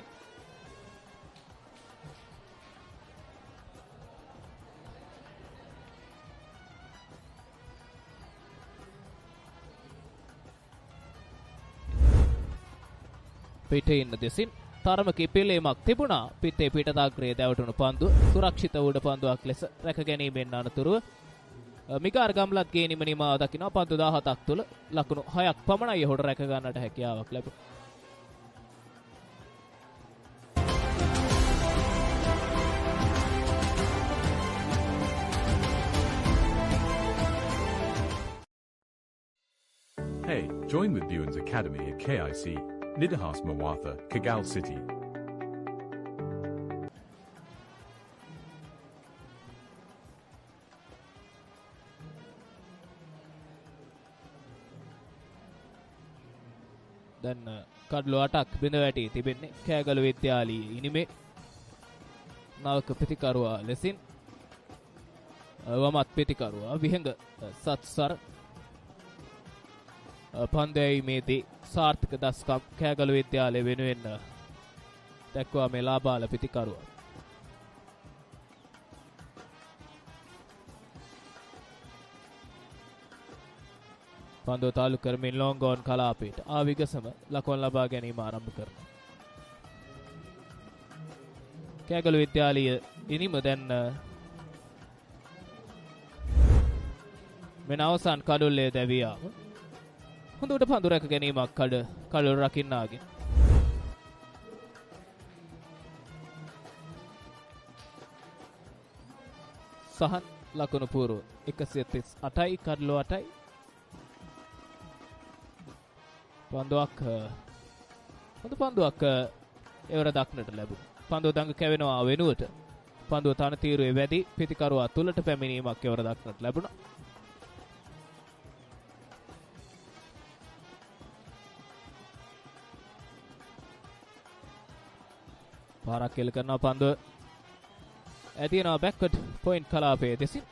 Speaker 1: පිටේ ඉන්න දෙසින් තරමක පිළීමක් තිබුණා. පිටේ පිටදාග්‍රයේ දැවටුණු පන්දුව සුරක්ෂිත උඩ පන්දුවක් ලෙස රැක ගැනීමෙන් අනතුරුව මිගාර ගම්ලත් ගේනිම නිමාව දකිනවා. පන්දු 17ක් තුල ලකුණු 6ක් පමණයි ඔහුට රැක ගන්නට හැකියාවක් ලැබුණා.
Speaker 5: Hey, join with Dunes Academy at KIC, Nidahas Mawatha, Kagal City.
Speaker 1: දැන් කඩලු 8ක් බිඳ වැටී තිබෙන්නේ කෑගල විද්‍යාලයේ ඉනිමේ නවක පිතිකරුවා ලෙසින් වමත් පිතිකරුවා විහඟ සත්සර පන්දයීමේදී සාර්ථක දස්කම් කෑගල විද්‍යාලය වෙනුවෙන් දැක්වා මේ ලාබාල පිතිකරුවා. පන්දුව තාලු කරමින් ලොංගෝන් කලාපයට ආවිගසම ලකුණු ලබා ගැනීම ආරම්භ කරනවා. කෑගල විද්‍යාලය ඉනිම දැන් මෙන අවසන් කඩුල්ලේ දැවියාම හොඳට පන්දු රැක ගැනීමක් කඩුල්ල රකින්නාගේ සහන් ලකුණු පූර්ව 138යි කඩලු 8යි පන්දුවක් හොඳ පන්දුවක් එවර දක්නට ලැබුණා. පන්දුව දඟ කැවෙනවා වෙනුවට පන්දුව තන තීරුවේ වැඩි පිතිකරුවා තුලට පැමිණීමක් එවර දක්නට ලැබුණා. පාරක් කෙල කරනවා. පන්දුව ඇදිනවා බැක්වර්ඩ් පොයින්ට් කලාපයේ දෙසින්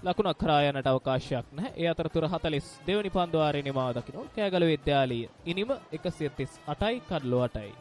Speaker 1: ලකුණක් කරා යන්නට අවකාශයක් නැහැ. ඒ අතරතුර 42 වෙනි පන්දු වාරයේ නිමාව දකින්න Kegalle විද්‍යාලීය ඉනිම 138යි කඩලු 8යි.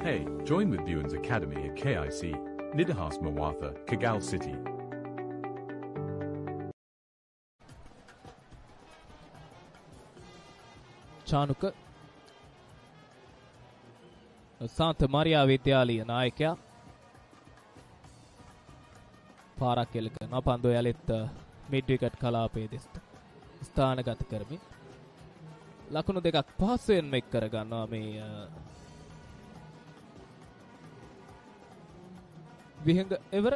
Speaker 5: Hey, join with Buens Academy at KIC, Nidahas Mawatha, Kagal City.
Speaker 1: Chanuka සාන්ත මරියා විද්‍යාලීය නායකයා පාරක් කෙල කරනවා. පන්දුව යලිත් මිඩ් විකට් කලාපයේ දෙසට ස්ථානගත කරමින් ලකුණු දෙකක් පහසුවෙන්ම එක් කරගන්නවා මේ විහඟ එවර.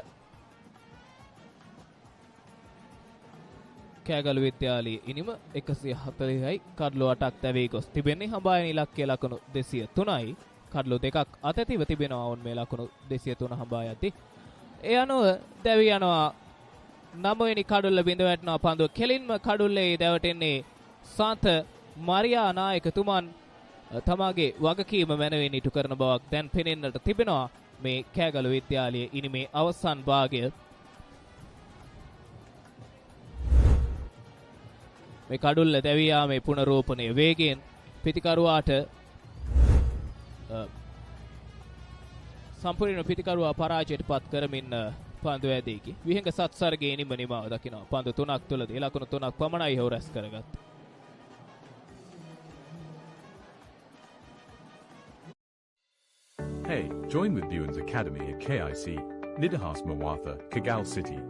Speaker 1: කෑගලු විද්‍යාලීය ඉනිම 140යි කඩලු 8ක් තැවී ගොස් තිබෙන්නේ. හඹායන ඉලක්කයේ ලකුණු 203යි කඩලු දෙකක් අතැතිව තිබෙනවා. ඔවුන් මේ ලකුණු 203 හඹා යද්දී ඒ අනුව දැවි යනවා 9 වෙනි කඩුල්ල බිඳ වැටෙනවා. පන්දුව කෙලින්ම කඩුල්ලේ දැවටෙන්නේ සාන්ත මරියා නායකතුමන් තමාගේ වගකීම මැනවින් ඉටු කරන බවක් දැන් පෙනෙන්නට තිබෙනවා. මේ කෑගලු විද්‍යාලයේ ඉනිමේ අවසන් භාගය මේ කඩුල්ල දැවී යාමේ පුනරූපණය වේගයෙන් පිටිකරුවාට සම්පූර්ණ පිටිකරුවා පරාජයට පත් කරමින් පන්දු ඇදීකි. විහඟ සත්සර්ගයේ ඉනිම නිමාව දකිනවා. පන්දු 3ක් තුලදී ලකුණු 3ක් පමණයි ඔහු රැස් කරගත්තේ.
Speaker 5: Hey, join with Buens Academy at KIC, Nidahas Mawatha, Kagal City.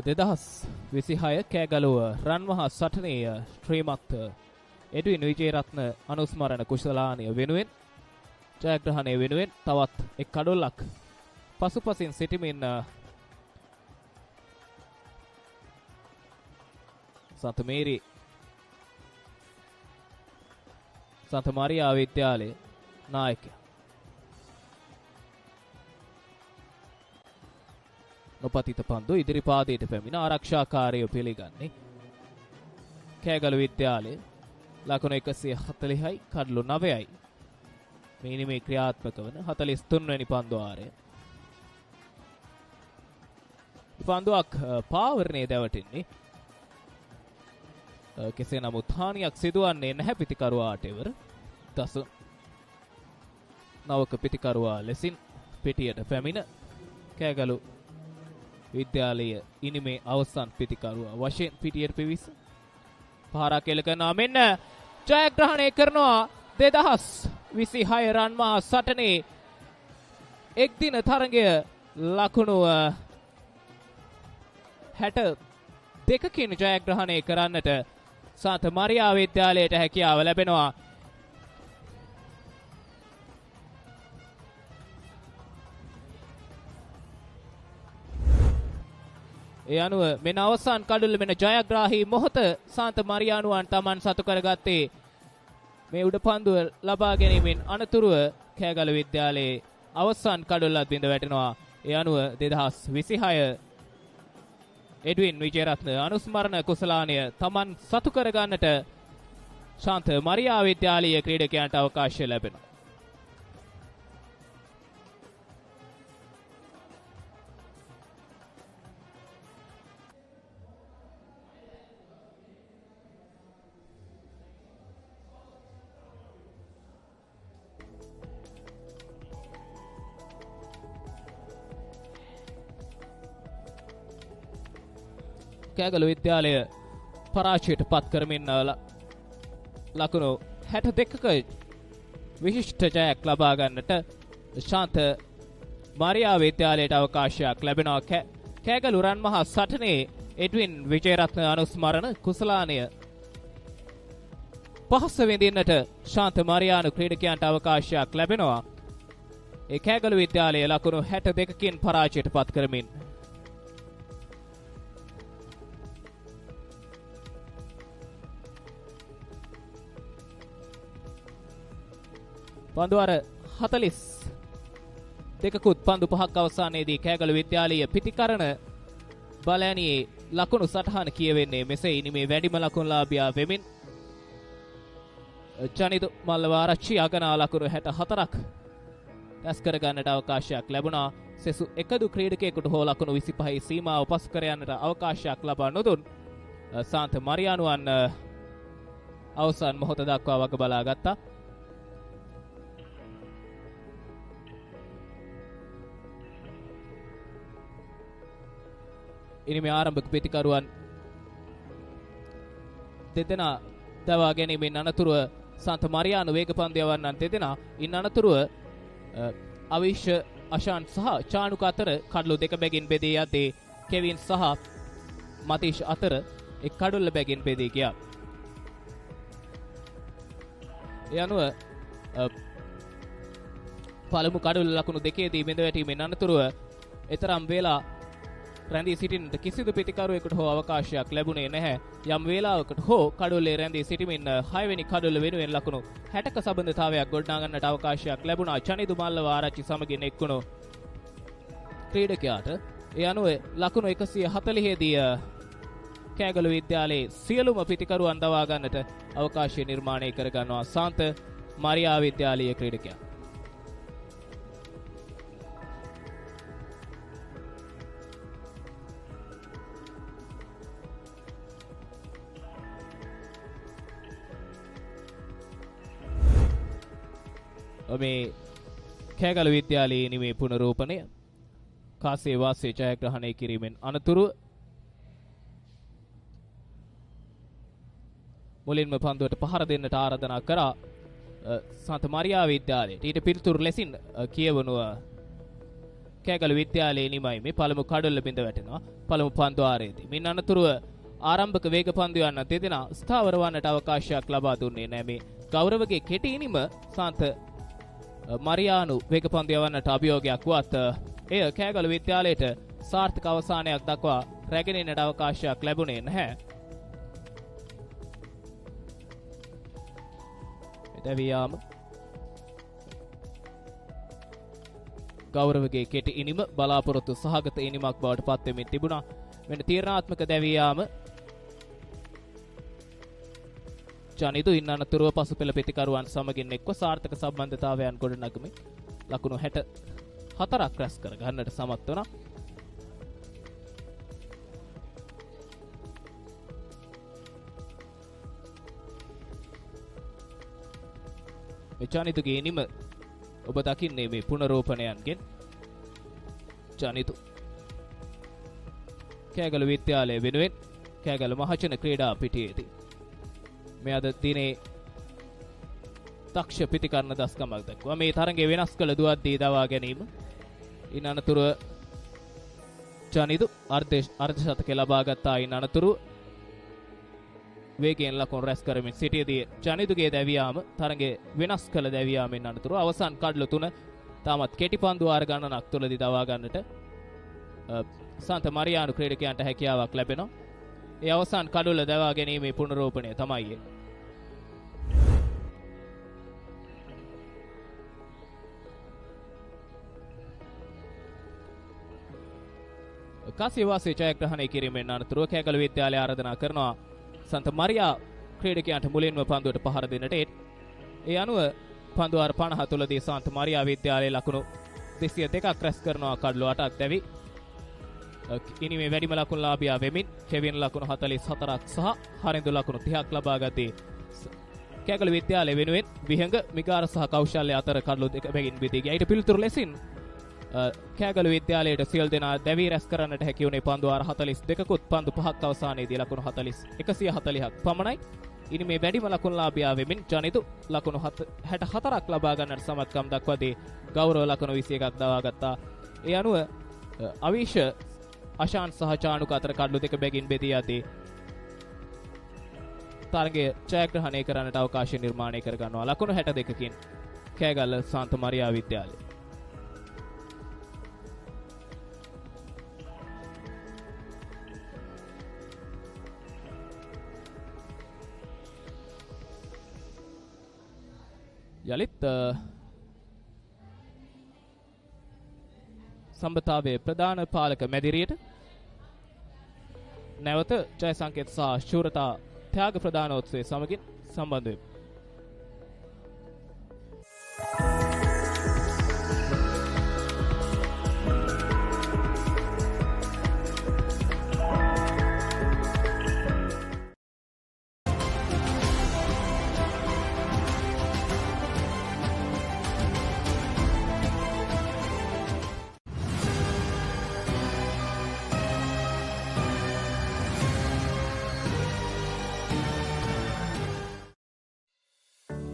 Speaker 1: දෙදහස් 26 කෑගලුව රන්මහා සටනේ ශ්‍රීමත් එඩ්වින් විජේරත්න අනුස්මරණ කුශලානිය වෙනුවෙන් ජයග්‍රහණය වෙනුවෙන් තවත් එක් කඩොල්ලක් පසුපසින් සිටිමින් සන්ත මරියා විද්‍යාලයේ නායකයා නොපතිත පන්දු ඉදිරිපාදයට පැමිණ ආරක්ෂාකාරයෝ පිළිගන්නේ කෑගලු විද්‍යාලයේ ලකුණු 140යි කඩලු 9යි. මේ ඉනිමේ ක්‍රියාත්මක වන 43 වෙනි පන්දු ආරය. පන්දුවක් පාවරණයේ දැවටෙන්නේ. කෙසේ නමුත් හානියක් සිදුවන්නේ නැහැ පිටිකරුවාට එවර. දසුන් නවක පිටිකරුවා ලෙසින් පිටියට පැමිණ කෑගලු විද්‍යාලීය ඉනිමේ අවසන් පිටිකරුවා වශයෙන් පිටියට පිවිස පහරක් එල්ල කරනවා. මෙන්න ජයග්‍රහණය කරනවා 2026 රන්මහා සටනේ එක්දින තරගය ලකුණු 62කින් ජයග්‍රහණය කරන්නට සාන්ත මරියා විද්‍යාලයට හැකියාව ලැබෙනවා. ඒ අනුව මෙන්න අවසන් කඩුල්ල මෙන්න ජයග්‍රාහී මොහොත සාන්ත මරියානුවන් තමන් සතු කරගත්තේ. මේ උඩ පන්දුව ලබා ගැනීමෙන් අනතුරුව කෑගල විද්‍යාලයේ අවසන් කඩුල්ලත් බිඳ වැටෙනවා. ඒ අනුව 2026 එඩ්වින් විජේරත්න අනුස්මරණ කුසලානය තමන් සතු කරගන්නට ශාන්ත මරියා විද්‍යාලීය ක්‍රීඩකයන්ට අවකාශය ලැබෙනවා. කෑගලු විද්‍යාලය පරාජයට පත් කරමින් ලකුණු 62ක විශිෂ්ට ජයක් ලබා ගන්නට ශාන්ත මරියා විද්‍යාලයට අවකාශයක් ලැබෙනවා. කෑගලු රන් මහා සටනේ එඩ්වින් විජේරත්න අනුස්මරණ කුසලානය පහස විඳින්නට ශාන්ත මරියානු ක්‍රීඩකයන්ට අවකාශයක් ලැබෙනවා. ඒ කෑගලු විද්‍යාලයේ ලකුණු 62කින් පරාජයට පත් කරමින් පන්දු අර 42කුත් පන්දු 5ක් අවසානයේදී කෑගලු විද්‍යාලීය පිටිකරණ බලෑනියේ ලකුණු සටහන කියවෙන්නේ මෙසේ. ඉනිමේ වැඩිම ලකුණුලාභියා වෙමින් ජනිදු මල්ලවාරච්චි අගනා ලකුණු 64ක් රැස් කර ගන්නට අවකාශයක් ලැබුණා. සෙසු එකදු ක්‍රීඩකයෙකුට හෝ ලකුණු 25 සීමාව පසු කර යන්නට අවකාශයක් ලබා නොදුන් සාන්ත මරියානුවන් අවසන් මොහොත දක්වා වග බලා ගත්තා. ඉනිමේ ආරම්භක පිටිකරුවන් දෙදෙනා දවා ගැනීමෙන් අනතුරුව සාන්ත මරියානු වේග පන්දු යවන්නන් දෙදෙනා ඉන් අනතුරුව අවිෂ අශාන් සහ චානුක අතර කඩලු දෙක බැගින් බෙදී යද්දී කෙවින් සහ මතීෂ් අතර එක් කඩුල්ල බැගින් බෙදී ගියා. ඒ අනුව පළමු කඩුල්ල ලකුණු දෙකේදී බිඳ වැටීමෙන් අනතුරුව එතරම් වේලා රැඳී සිටින්නට කිසිදු පිටිකරුවෙකුට හෝ අවකාශයක් ලැබුණේ නැහැ. යම් වේලාවකට හෝ කඩුල්ලේ රැඳී සිටිමින් 6 වෙනි කඩුල්ල වෙනුවෙන් ලකුණු 60ක සම්බන්ධතාවයක් ගොඩනගා ගන්නට අවකාශයක් ලැබුණා චනිදු මල්ලව ආරච්චි සමගින් එක්වුණු ක්‍රීඩකයාට. ඒ අනුව ලකුණු 140 දී කෑගලු විද්‍යාලයේ සියලුම පිටිකරුවන් දවා ගන්නට අවකාශය නිර්මාණය කර ගන්නවා සාන්ත මරියා විද්‍යාලීය ක්‍රීඩකයා. මේ කෑගලු විද්‍යාලයේ නිමේ පුනරූපණය කාසේ වාසේ ජයග්‍රහණය කිරීමෙන් අනතුරුව මුලින්ම පන්දුවට පහර දෙන්නට ආරාධනා කරා සාන්ත මරියා විද්‍යාලයට. ඊට පිළිතුරු ලෙසින් කියවනුව කෑගලු විද්‍යාලයේ නිමයි මේ පළමු කඩොල්ල බිඳ වැටෙනවා පළමු පන්දු ආරයේදී. මින් අනතුරුව ආරම්භක වේග පන්දු යන දෙදෙනා ස්ථාවර වන්නට අවකාශයක් ලබා දුන්නේ නැහැ. මේ ගෞරවගේ කෙටි ඉනිම සාන්ත මරියානු වේග පන්දු යවන්නට අභියෝගයක් වත් එය කෑගලු විද්‍යාලයට සාර්ථක අවසානයක් දක්වා රැගෙන එන්නට අවකාශයක් ලැබුණේ නැහැ. එතවියාම ගෞරවගේ කෙටි ඉනිම බලාපොරොත්තු සහගත ඉනිමක් බවට පත් වෙමින් තිබුණා. මෙන්න තීරණාත්මක දැවියාම ජනිදු ඉන් අනතුරුව පසුපෙළ පිටිකරුවන් සමගින් එක්ව සාර්ථක සම්බන්ධතාවයන් ගොඩනගමින් ලකුණු 64ක් රැස් කර ගන්නට සමත් වුණා. මේ ජනිදුගේ නිම ඔබ දකින්නේ මේ පුනරෝපණයන්ගෙන්. ජනිදු කෑගලු විද්‍යාලය වෙනුවෙන් කෑගලු මහජන ක්‍රීඩා පිටියේදී මේ අද දිනේ දක්ෂ පිටිකරණ දස්කමක් දක්වා මේ තරඟේ වෙනස් කළ දුවද්දී දවා ගැනීම. ඉන් අනතුරුව ජනිදු අර්ධ ශතක ලබා ගත්තා. ඉන් අනතුරුව වේගයෙන් ලකුණු රැස් කරමින් සිටියේදී ජනිදුගේ දැවියාම තරඟේ වෙනස් කළ දැවියාමෙන් අනතුරුව අවසන් කඩලු 3 තාමත් කෙටි පන්දු ආර ගණනක් තුලදී දවා ගන්නට සාන්ත මරියානු ක්‍රීඩකයන්ට හැකියාවක් ලැබෙනවා. ඒ අවසන් කඩුල්ල දවා ගැනීමේ පුනරෝපණය තමයි. කාසිය වාසේ ජයග්‍රහණය කිරීමෙන් අනතුරුව කෑගලු විද්‍යාලය ආරාධනා කරනවා සන්ත මරියා ක්‍රීඩකයන්ට මුලින්ම පන්දුවට පහර දෙන්නට. ඒ අනුව පන්දු ආර 50 තුලදී සන්ත මරියා විද්‍යාලයේ ලකුණු 202ක් රැස් කරනවා කඩලු 8ක් දැවි. ඉනිමේ වැඩිම ලකුණු ලාභියා වෙමින් කෙවින් ලකුණු 44ක් සහ හරිඳු ලකුණු 30ක් ලබා ගත්තේ කෑගලු විද්‍යාලය වෙනුවෙන් විහඟ මිගාර සහ කෞශල්‍ය අතර කඩලු දෙක බැගින් බෙදී ගියා. ඊට පිළිතුරු ලෙසින් කෑගලු විද්‍යාලයට සියලු දෙනා දැවි රැස් කරන්නට හැකි වුණේ පන්දු ආර 42කුත් පන්දු 5ක් අවසානයේදී ලකුණු 140ක් පමණයි. ඉනිමේ වැඩිම ලකුණු ලාභියා වෙමින් ජනිදු ලකුණු 64ක් ලබා ගන්නට සමත්කම් දක්වදී ගෞරව ලකුණු 21ක් දවා ගත්තා. ඒ අනුව අවිෂ අශාන් සහ චානුක අතර කඩලු දෙක බැගින් බෙදී යදී තරගය ජයග්‍රහණය කරන්නට අවකාශය නිර්මාණය කර ගන්නවා. ලකුණු 62කින් කෑගල්ල සාන්ත මරියා විද්‍යාලය. යලිත් සම්බතාවයේ ප්‍රධාන පාලක මැදිරියට නැවත ජය සංකේත සහ ශූරතා ත්‍යාග ප්‍රදානෝත්සවය සමගින් සම්බන්ධ වෙමු.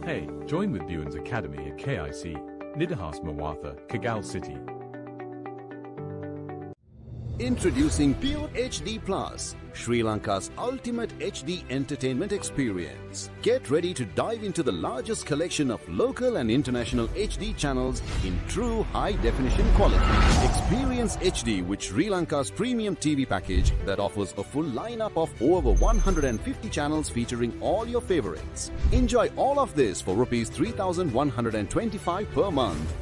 Speaker 5: Hey, join with Buens Academy at KIC, Nidahas Mawatha, Kagal City.
Speaker 3: Introducing Pure HD Plus, Sri Lanka's ultimate HD entertainment experience. Get ready to dive into the largest collection of local and international HD channels in true high-definition quality. Experience HD with Sri Lanka's premium TV package that offers a full lineup of over 150 channels featuring all your favorites. Enjoy all of this for Rs 3,125 per month.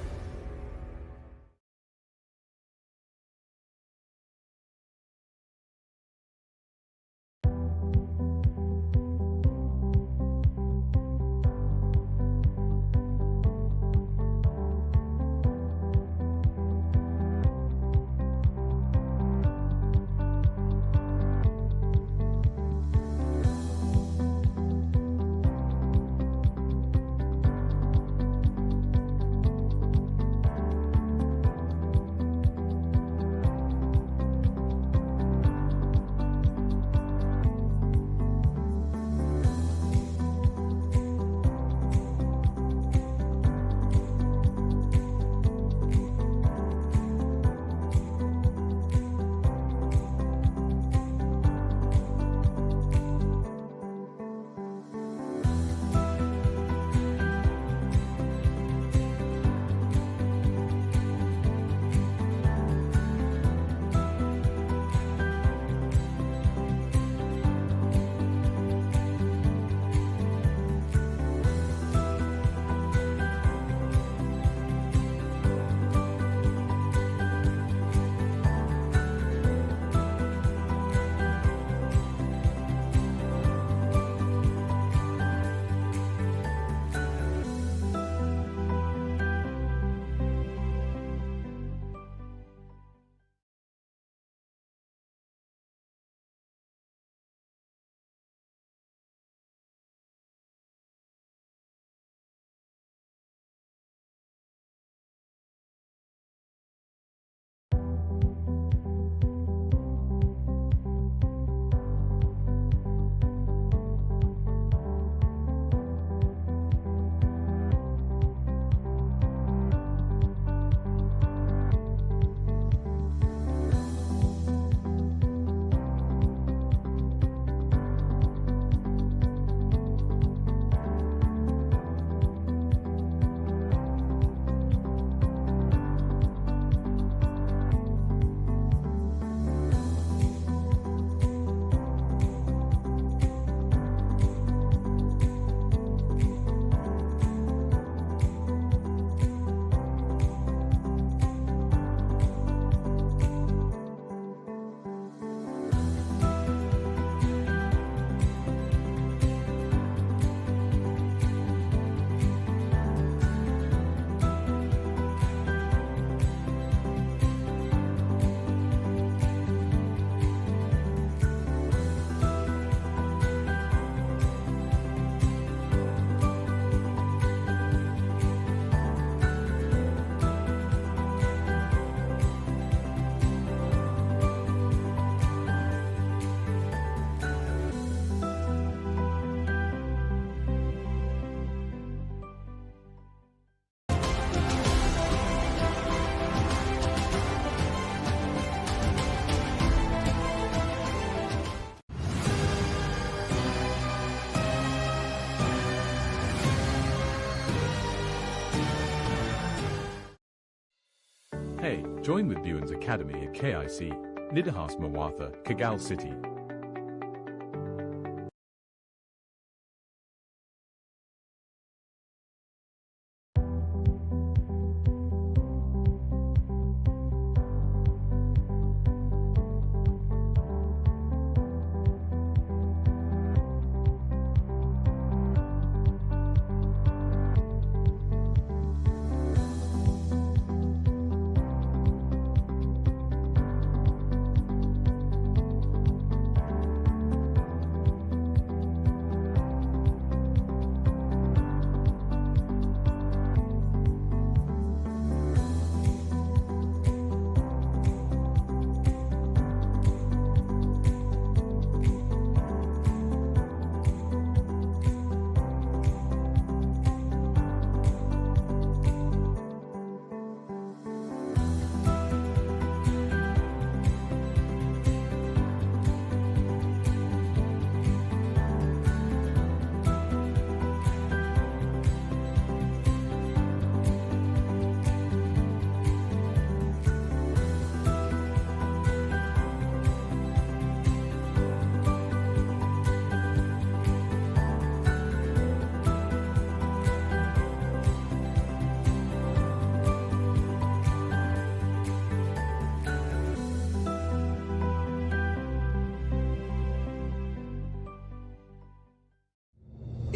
Speaker 5: join with Buens Academy at KIC, Nidahas Mawatha, Kagal City.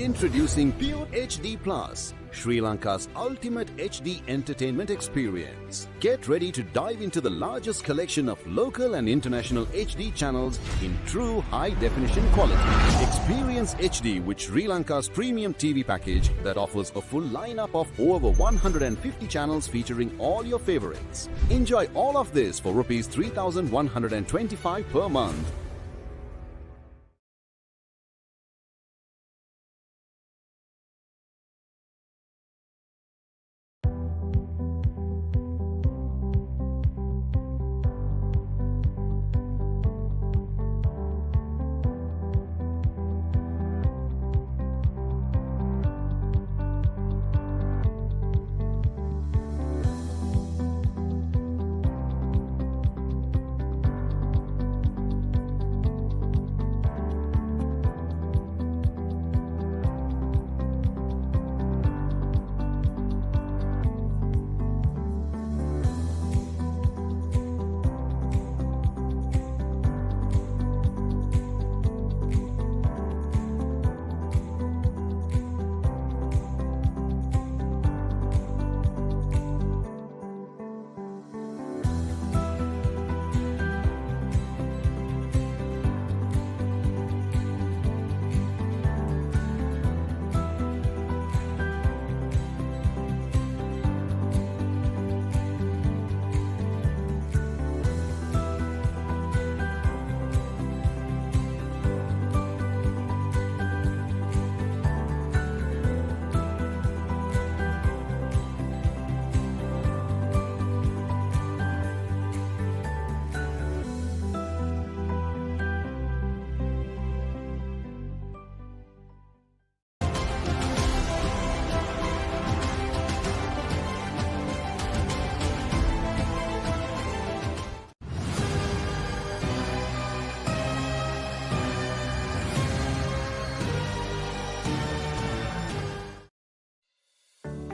Speaker 3: Introducing Pure HD Plus, Sri Lanka's ultimate HD entertainment experience. Get ready to dive into the largest collection of local and international HD channels in true high-definition quality. Experience HD with Sri Lanka's premium TV package that offers a full lineup of over 150 channels featuring all your favorites. Enjoy all of this for Rs 3,125 per month.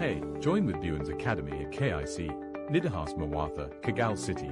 Speaker 5: Hey, join with Buens Academy at KIC, Nidahas Mawatha, Kagal City.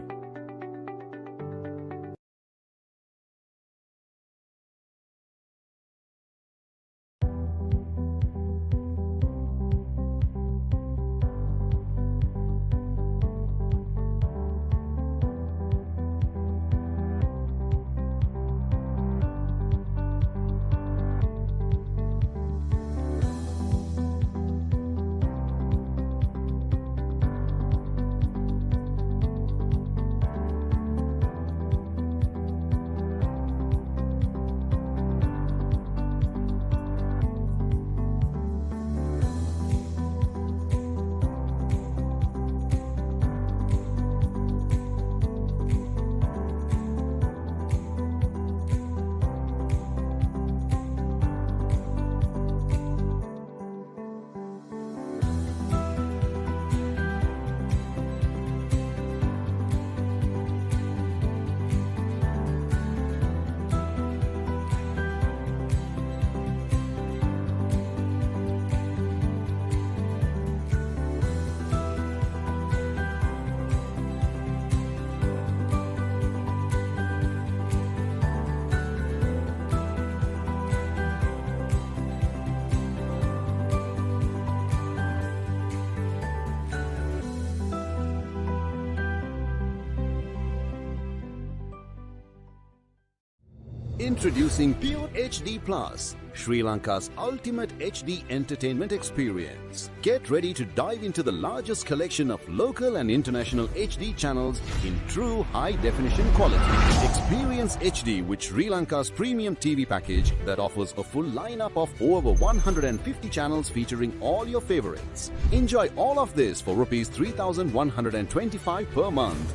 Speaker 3: Introducing Pure HD Plus, Sri Lanka's ultimate HD entertainment experience. Get ready to dive into the largest collection of local and international HD channels in true high-definition quality. Experience HD with Sri Lanka's premium TV package that offers a full lineup of over 150 channels featuring all your favorites. Enjoy all of this for Rs 3,125 per month.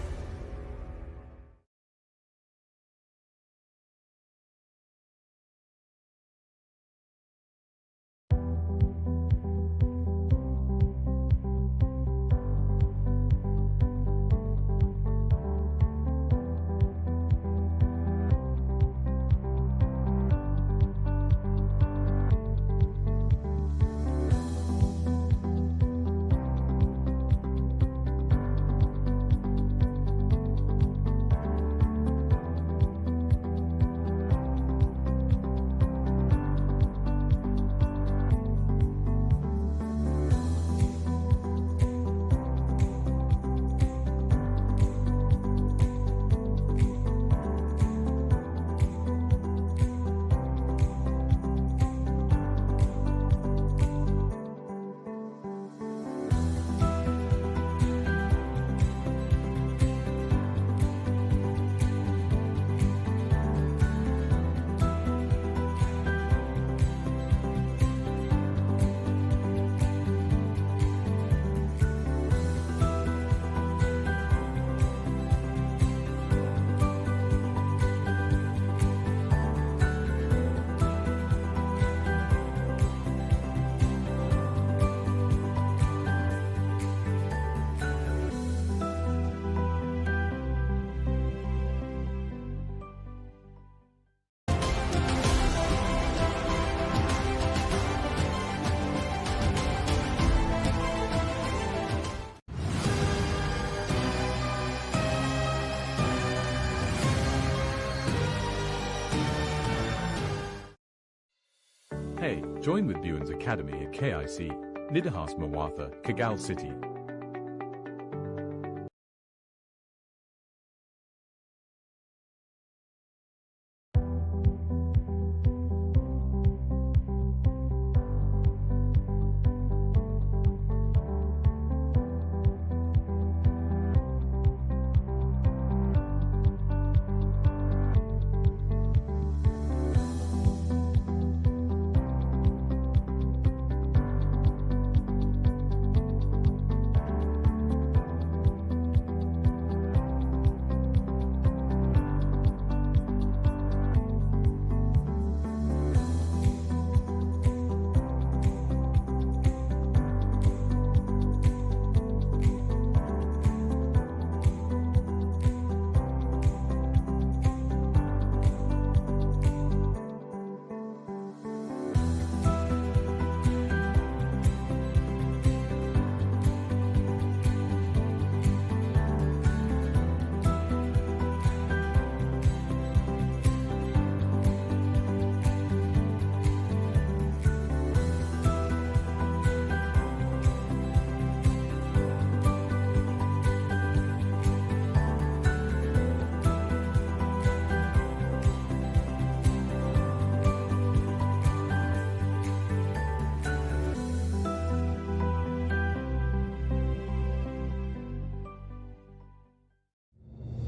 Speaker 5: Hey, join with Buens Academy at KIC, Nidahas Mawatha, Kagal City.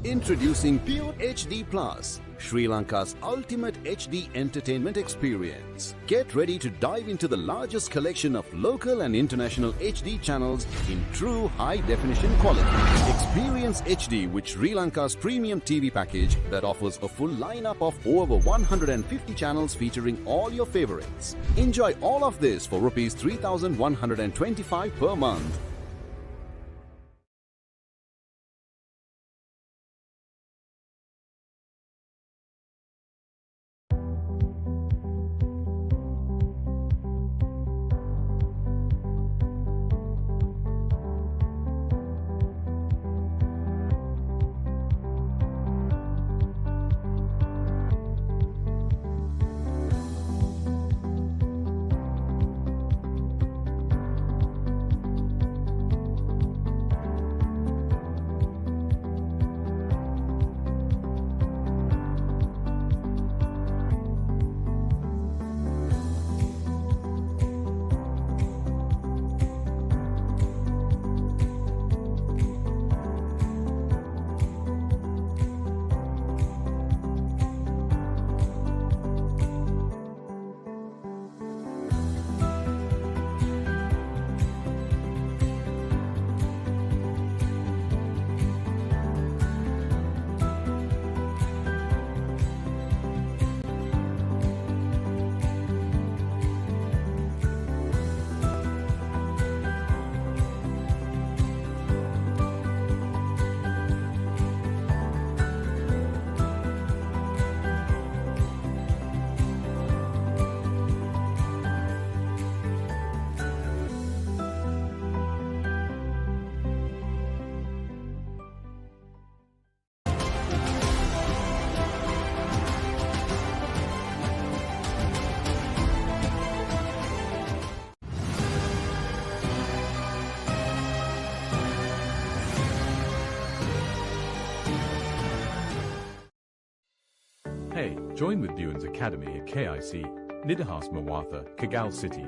Speaker 3: Introducing Pure HD Plus, Sri Lanka's ultimate HD entertainment experience. Get ready to dive into the largest collection of local and international HD channels in true high-definition quality. Experience HD with Sri Lanka's premium TV package that offers a full lineup of over 150 channels featuring all your favorites. Enjoy all of this for Rs 3,125 per month.
Speaker 5: join with Buens Academy at KIC, Nidahas Mawatha, Kagal City.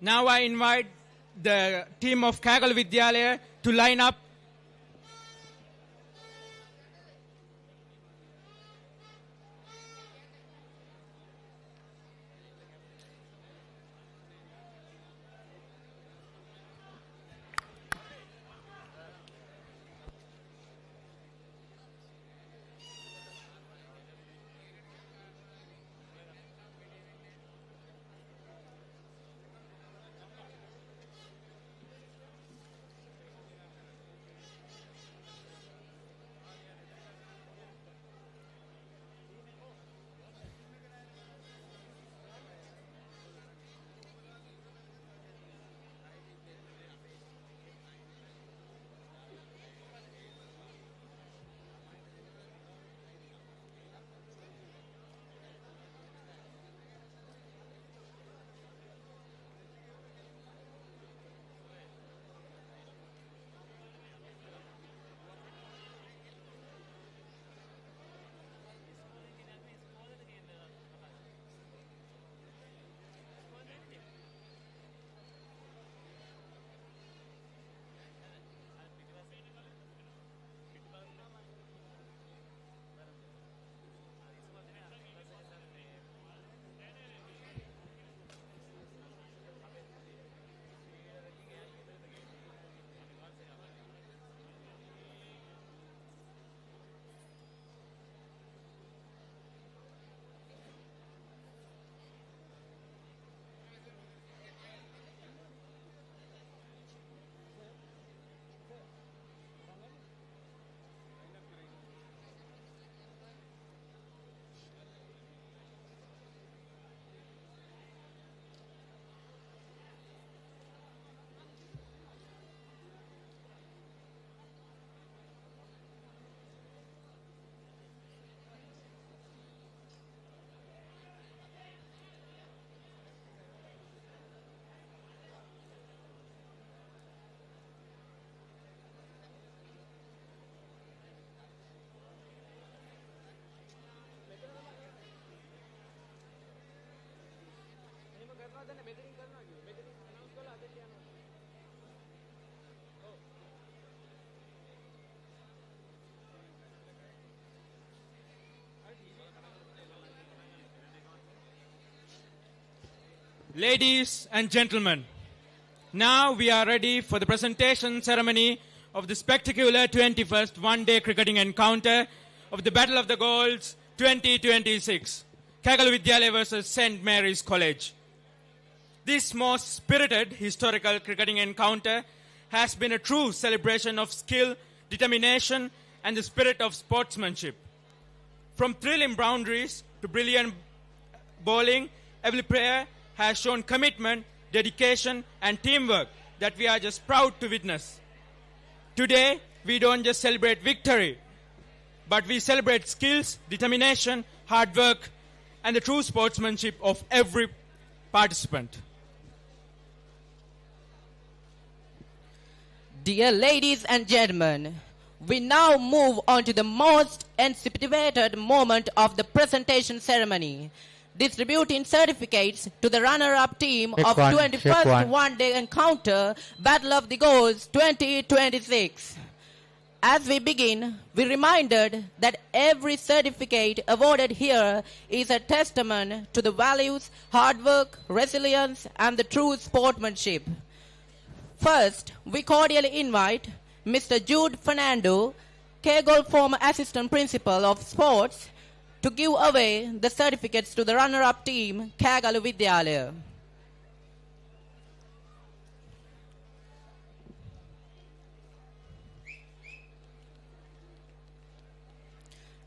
Speaker 6: Now I invite the team of Kegalu Vidyalaya to line up. Ladies and gentlemen, now we are ready for the presentation ceremony of the spectacular 21st one-day cricketing encounter of the Battle of the Golds 2026, Kegalu Vidyalaya versus St. Mary's College. This most spirited historical cricketing encounter has been a true celebration of skill, determination, and the spirit of sportsmanship. From thrilling boundaries to brilliant bowling, every player has shown commitment, dedication, and teamwork that we are just proud to witness. Today, we don't just celebrate victory, but we celebrate skills, determination, hard work, and the true sportsmanship of every participant.
Speaker 7: Dear ladies and gentlemen, we now move on to the most anticipated moment of the presentation ceremony, distributing certificates to the runner-up team of
Speaker 8: Check
Speaker 7: 21st
Speaker 8: one.
Speaker 7: one-day encounter Battle of the Goals 2026. As we begin, we reminded that every certificate awarded here is a testament to the values, hard work, resilience, and the true sportsmanship. First, we cordially invite Mr. Jude Fernando, Kegalle former Assistant Principal of Sports, to give away the certificates to the runner-up team, Kegalu Vidyalaya.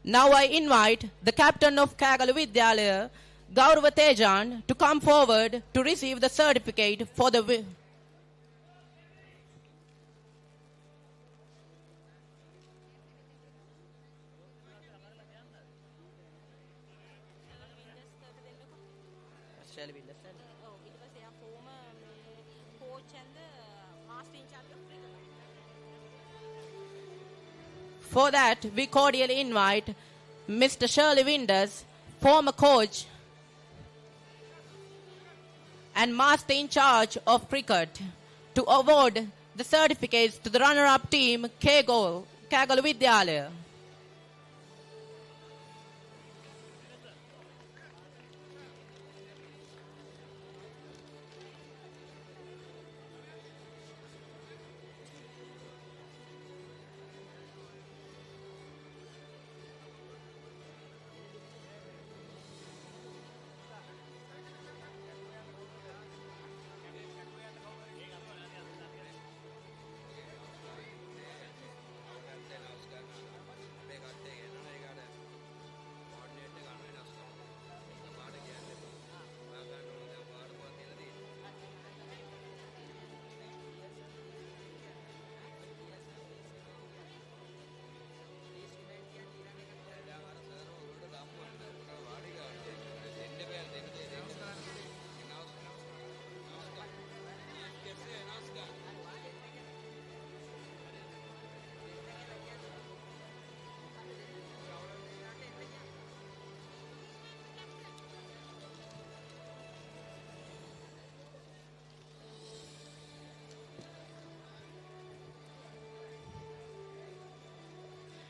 Speaker 7: Now I invite the captain of Kegalu Vidyalaya, Gaurav Tejan, to come forward to receive the certificate for the For that, we cordially invite Mr. Shirley Winders, former coach and master in charge of cricket, to award the certificates to the runner-up team, Kegalle Vidyalaya.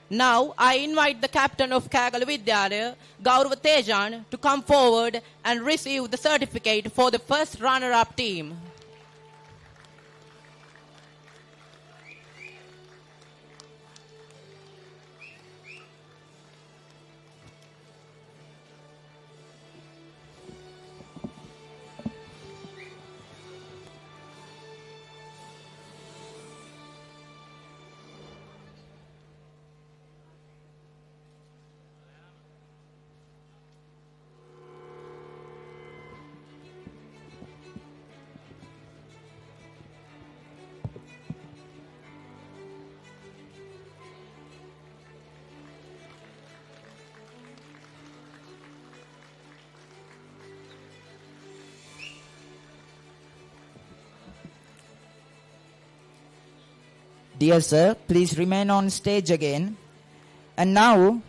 Speaker 7: Now, I invite the captain of Kegalu Vidyalaya, Gaurav Tejan, to come forward and receive the certificate for the first runner-up team.
Speaker 8: Dear sir, please remain on stage again. And now,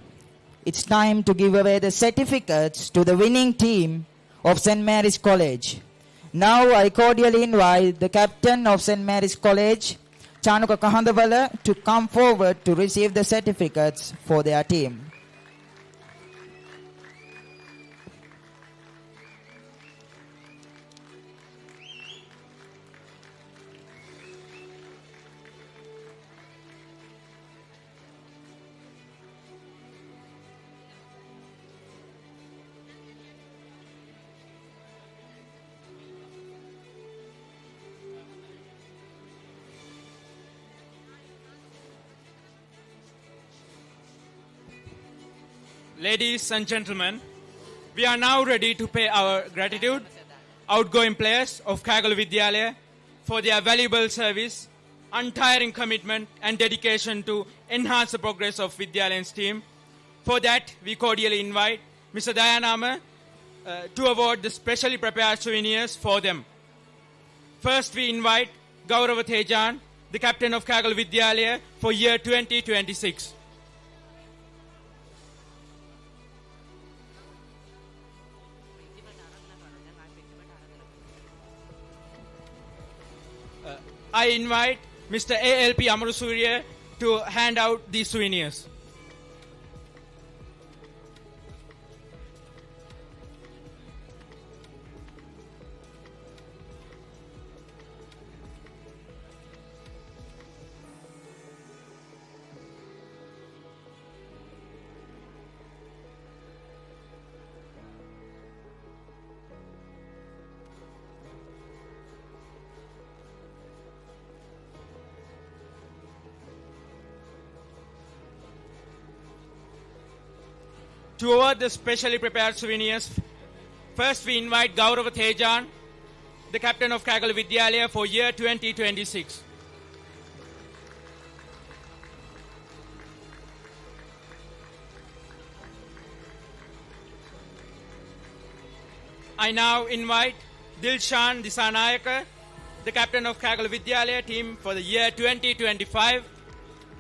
Speaker 8: it's time to give away the certificates to the winning team of St. Mary's College. Now, I cordially invite the captain of St. Mary's College, Chanuka Kahandavala, to come forward to receive the certificates for their team.
Speaker 6: Ladies and gentlemen, we are now ready to pay our gratitude outgoing players of Kegalu Vidyalaya for their valuable service, untiring commitment and dedication to enhance the progress of Vidyalayan's team. For that, we cordially invite Mr. Dayanama to award the specially prepared souvenirs for them. First, we invite Gaurav Tejan, the captain of Kegalu Vidyalaya for year 2026. I invite Mr. A.L.P. Amarusuriya to hand out these souvenirs. To award the specially prepared souvenirs, first we invite Gaurav Tejan, the captain of Kegalu Vidyalaya for year 2026. I now invite Dilshan Disanayaka, the captain of Kegalu Vidyalaya team for the year 2025,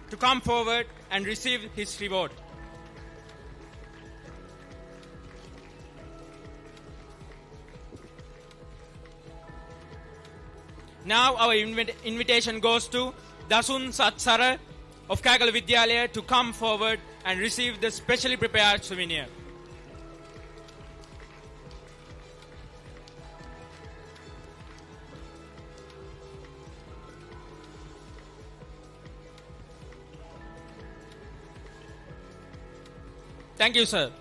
Speaker 6: to come forward and receive his reward. Now our invitation goes to Dasun Satsara of Kegalu Vidyalaya to come forward and receive the specially prepared souvenir. Thank you, sir.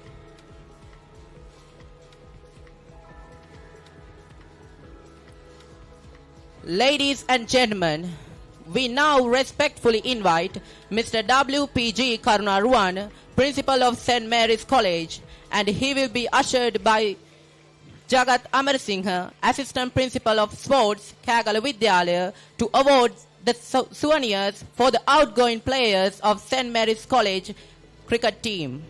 Speaker 7: Ladies and gentlemen, we now respectfully invite Mr. W.P.G. Karunaruwan, Principal of St. Mary's College, and he will be ushered by Jagat Amarsinghe, Assistant Principal of Sports, Kegalu Vidyalaya, to award the souvenirs for the outgoing players of St. Mary's College cricket team.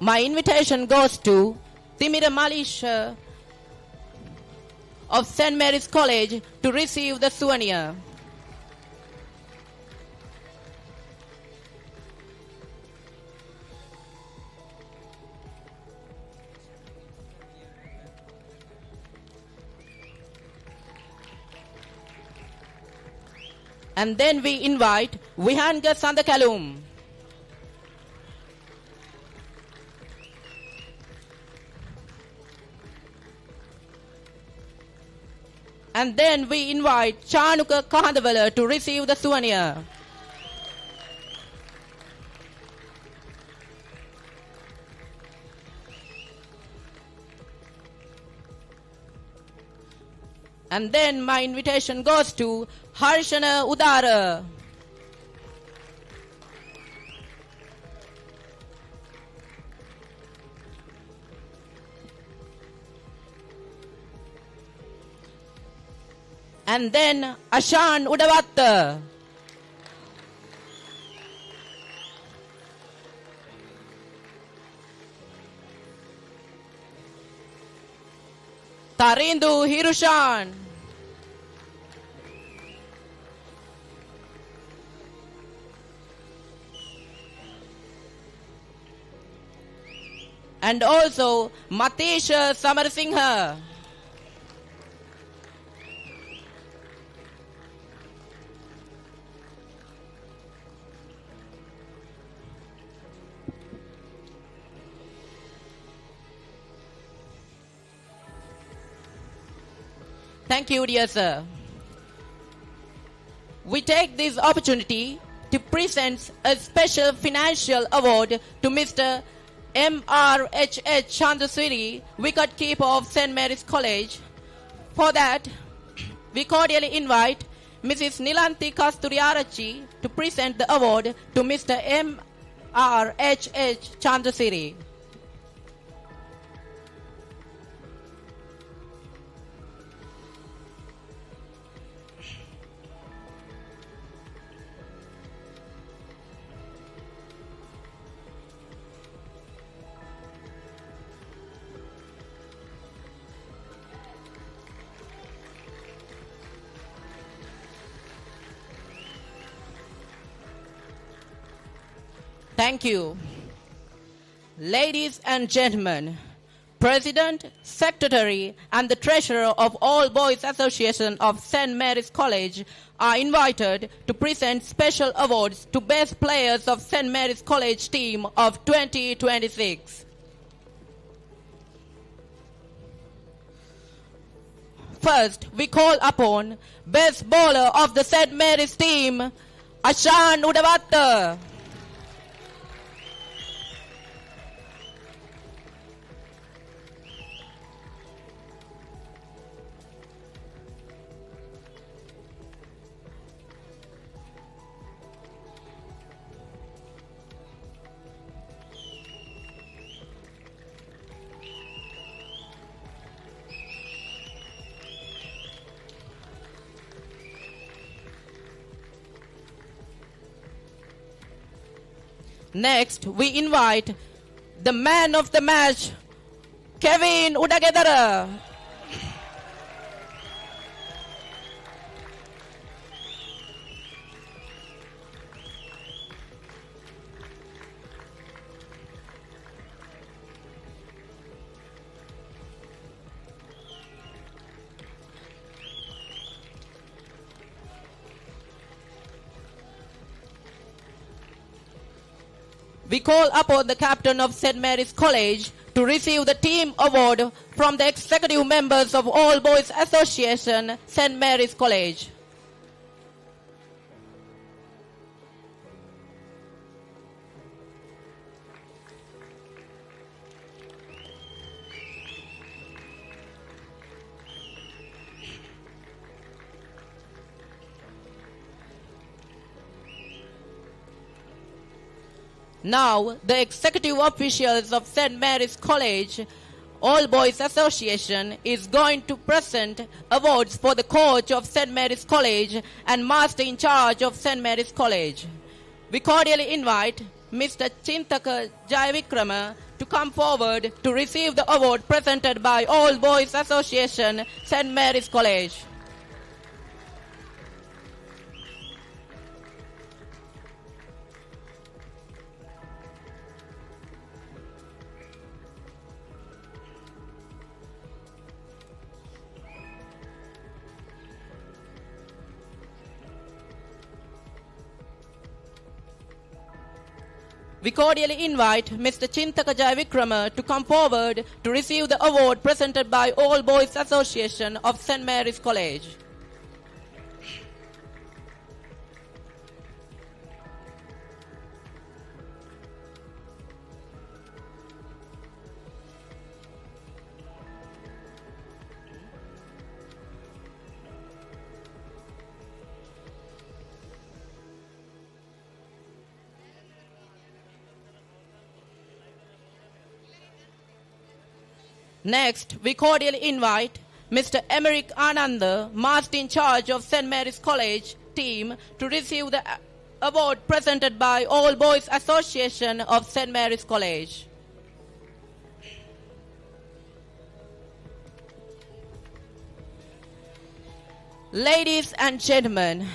Speaker 7: My invitation goes to Timira Malish of St. Mary's College to receive the souvenir. And then we invite Vihanga Sandakalum. And then we invite Chanuka Kahandavala to receive the souvenir. And then my invitation goes to Harshana Udara. And then Ashan Udavatta. Tarindu Hirushan. And also Matisha Samarsinghe. Thank you, dear sir. We take this opportunity to present a special financial award to Mr. M.R.H.H. Chandaswiri, wicketkeeper of St. Mary's College. For that, we cordially invite Mrs. Nilanthi Kasturiarachi to present the award to Mr. M.R.H.H. Chandaswiri. Thank you. Ladies and gentlemen, President, Secretary and the Treasurer of All Boys Association of St. Mary's College are invited to present special awards to best players of St. Mary's College team of 2026. First, we call upon best bowler of the St. Mary's team, Ashan Udavatta. Next, we invite the man of the match, Kevin Udagedara. We call upon the captain of St. Mary's College to receive the team award from the executive members of All Boys Association, St. Mary's College. Now, the executive officials of St. Mary's College, All Boys Association, is going to present awards for the coach of St. Mary's College and master in charge of St. Mary's College. We cordially invite Mr. Chintaka Jayavikrama to come forward to receive the award presented by All Boys Association, St. Mary's College. We cordially invite Mr. Chintaka Jayavikrama to come forward to receive the award presented by All Boys Association of St. Mary's College. Next, we cordially invite Mr. Emerick Ananda, Master in Charge of St. Mary's College team, to receive the award presented by All Boys Association of St. Mary's College. Ladies and gentlemen,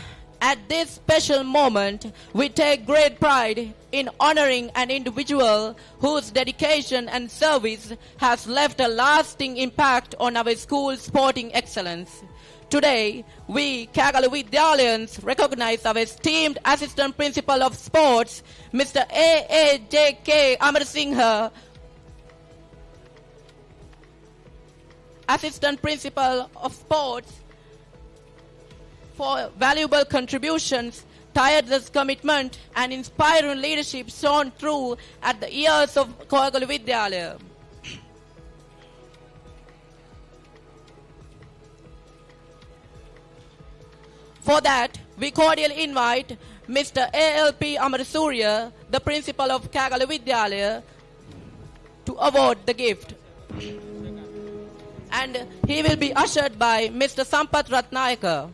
Speaker 7: at this special moment, we take great pride in honoring an individual whose dedication and service has left a lasting impact on our school's sporting excellence. Today, we Kegalu Vidyalayans recognize our esteemed Assistant Principal of Sports, Mr. A.A.J.K. Amarasinghe, Assistant Principal of Sports, for valuable contributions, tireless commitment and inspiring leadership shown through at the years of Kegalu Vidyalaya. For that, we cordially invite Mr. A.L.P. Amarasuriya, the Principal of Kegalu Vidyalaya, to award the gift. And he will be ushered by Mr. Sampath Ratnayaka.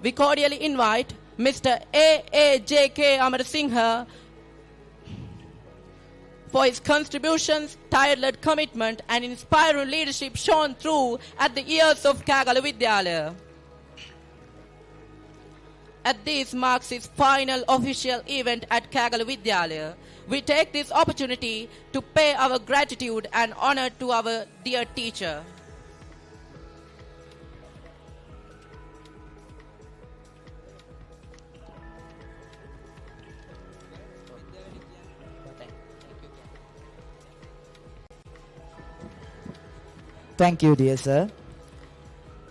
Speaker 7: we cordially invite Mr. A.A.J.K. Amarasinghe for his contributions, tireless commitment and inspiring leadership shown through at the years of Kegalu Vidyalaya. As this marks his final official event at Kegalu Vidyalaya, we take this opportunity to pay our gratitude and honor to our dear teacher.
Speaker 8: Thank you, dear sir.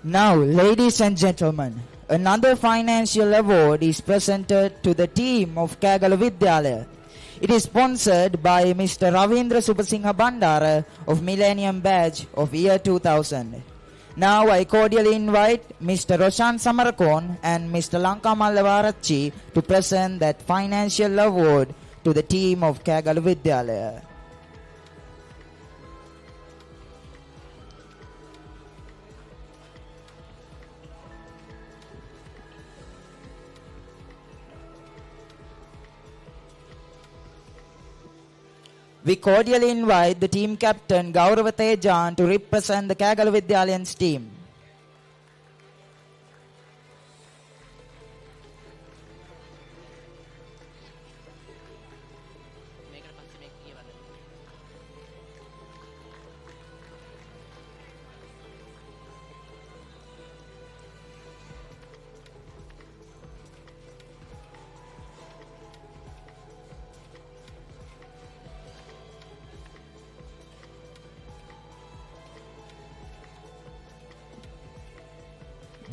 Speaker 8: Now, ladies and gentlemen, another financial award is presented to the team of Kegalu Vidyalaya. It is sponsored by Mr. Ravindra Subasingha Bandara of Millennium Badge of year 2000. Now I cordially invite Mr. Roshan Samarakon and Mr. Lanka Mallavarachi to present that financial award to the team of Kegalu Vidyalaya. We cordially invite the team captain Gaurav Tejan to represent the Kegalu Vidyalayans team.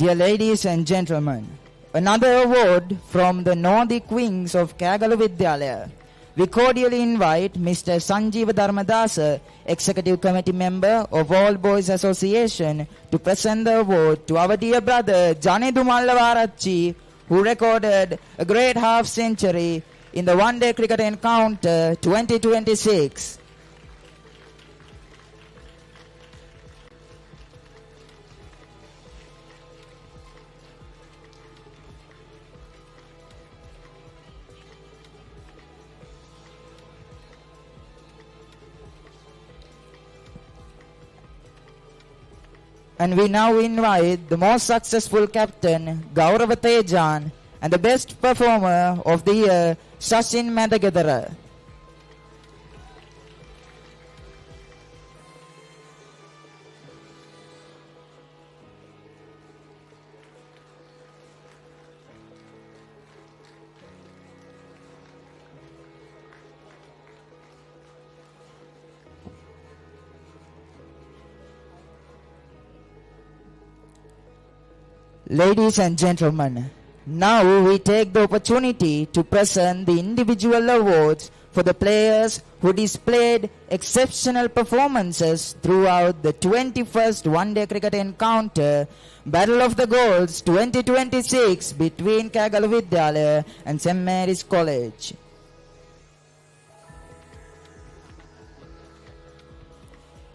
Speaker 8: Dear ladies and gentlemen, another award from the Nordic wings of Kegalu Vidyalaya. We cordially invite Mr. Sanjeeva Dharmadasa, Executive Committee Member of All Boys Association, to present the award to our dear brother Janedu Mallavarachi, who recorded a great half century in the one-day cricket encounter 2026. And we now invite the most successful captain, Gaurav Tejan, and the best performer of the year, Sachin Madagadara. Ladies and gentlemen, now we take the opportunity to present the individual awards for the players who displayed exceptional performances throughout the 21st one-day cricket encounter, Battle of the Goals 2026 between Kegalu Vidyalaya and St. Mary's College.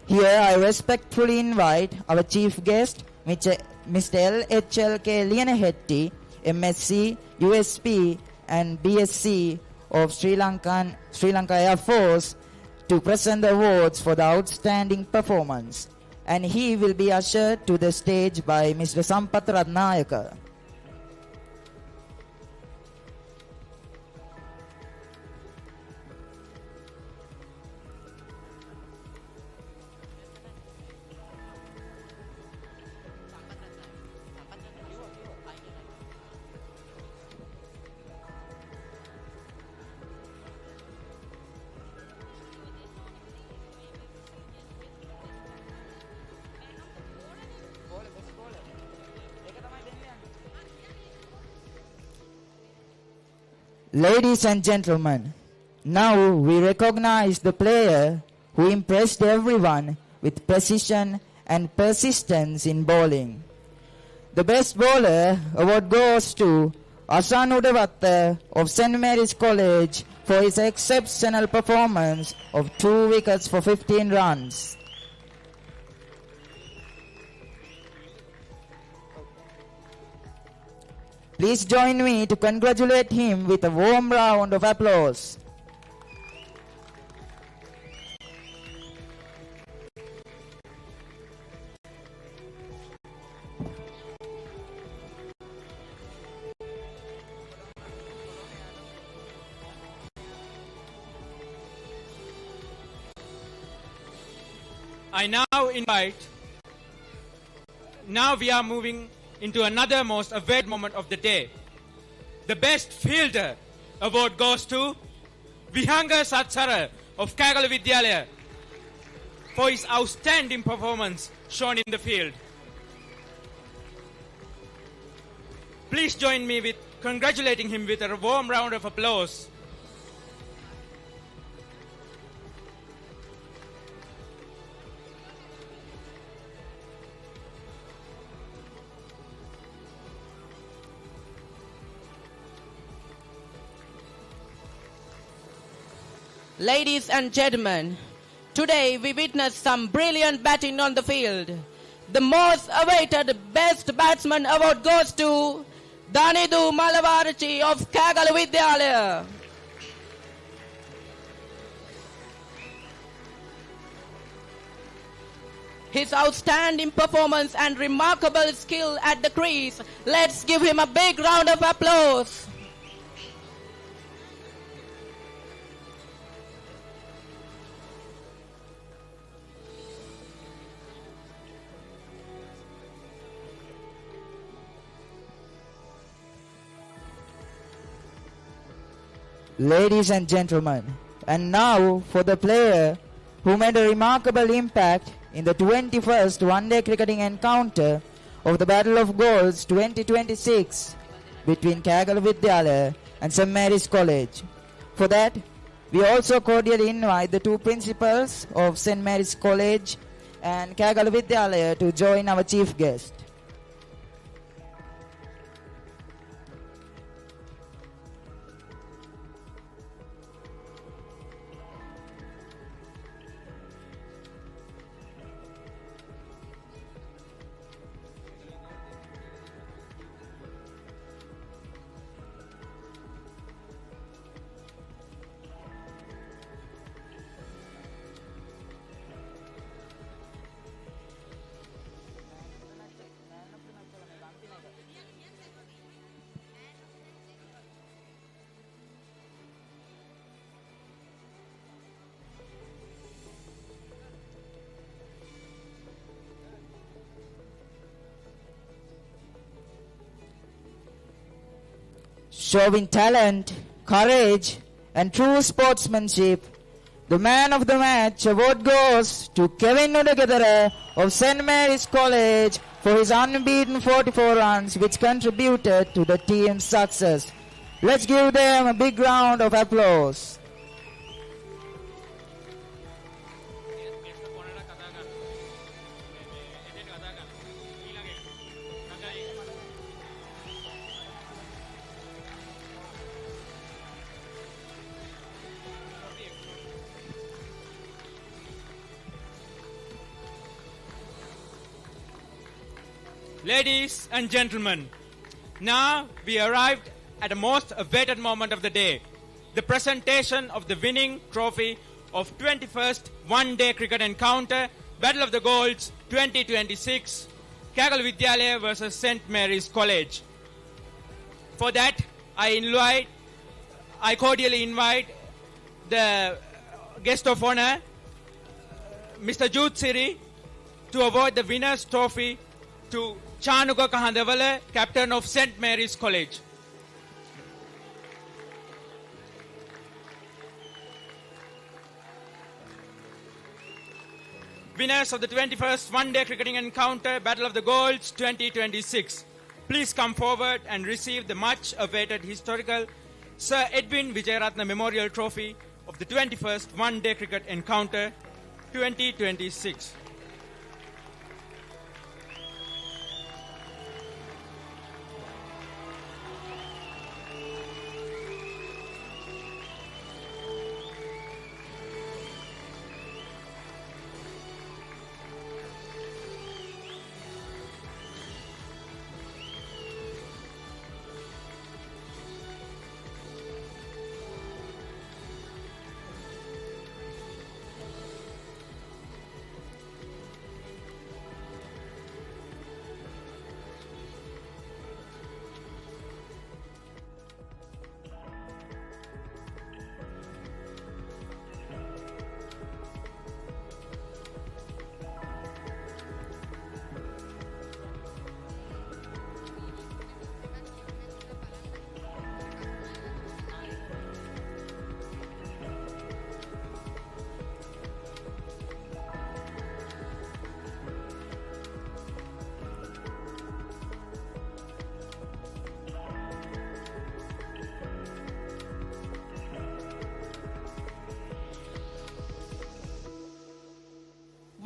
Speaker 8: Here I respectfully invite our chief guest, Mr. L.H.L.K. Lianahetti, MSc, USP and BSc of Sri Lanka Air Force, to present the awards for the outstanding performance. And he will be ushered to the stage by Mr. Sampath Ratnayaka. Ladies and gentlemen, now we recognize the player who impressed everyone with precision and persistence in bowling. The best bowler award goes to Asan Udavatta of St. Mary's College for his exceptional performance of 2 wickets for 15 runs. Please join me to congratulate him with a warm round of applause.
Speaker 6: I now invite, now we are moving into another most awaited moment of the day. The best fielder award goes to Vihanga Satsara of Kegalu Vidyalaya for his outstanding performance shown in the field. Please join me with congratulating him with a warm round of applause.
Speaker 7: Ladies and gentlemen, today we witnessed some brilliant batting on the field. The most awaited Best Batsman award goes to Danidu Malavarachi of Kegalu Vidyalaya. His outstanding performance and remarkable skill at the crease. Let's give him a big round of applause.
Speaker 8: Ladies and gentlemen, and now for the player who made a remarkable impact in the 21st one-day cricketing encounter of the Battle of Goals 2026 between Kegalu Vidyalaya and St. Mary's College. For that, we also cordially invite the two principals of St. Mary's College and Kegalu Vidyalaya to join our chief guest. Showing talent, courage, and true sportsmanship, the man of the match award goes to Kevin Nudagadara of St. Mary's College for his unbeaten 44 runs which contributed to the team's success. Let's give them a big round of applause.
Speaker 6: Ladies and gentlemen, now we arrived at the most awaited moment of the day, the presentation of the winning trophy of 21st one-day cricket encounter, Battle of the Goals 2026, Kegalu Vidyalaya versus St. Mary's College. For that, I cordially invite the guest of honor, Mr. Jude Siri, to award the winner's trophy to Chanuka Kahandavala, captain of St. Mary's College. Winners of the 21st one-day cricketing encounter, Battle of the Goals 2026. Please come forward and receive the much-awaited historical Sir Edwin Vijayaratna Memorial Trophy of the 21st one-day cricket encounter 2026.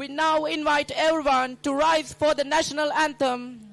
Speaker 7: We now invite everyone to rise for the national anthem.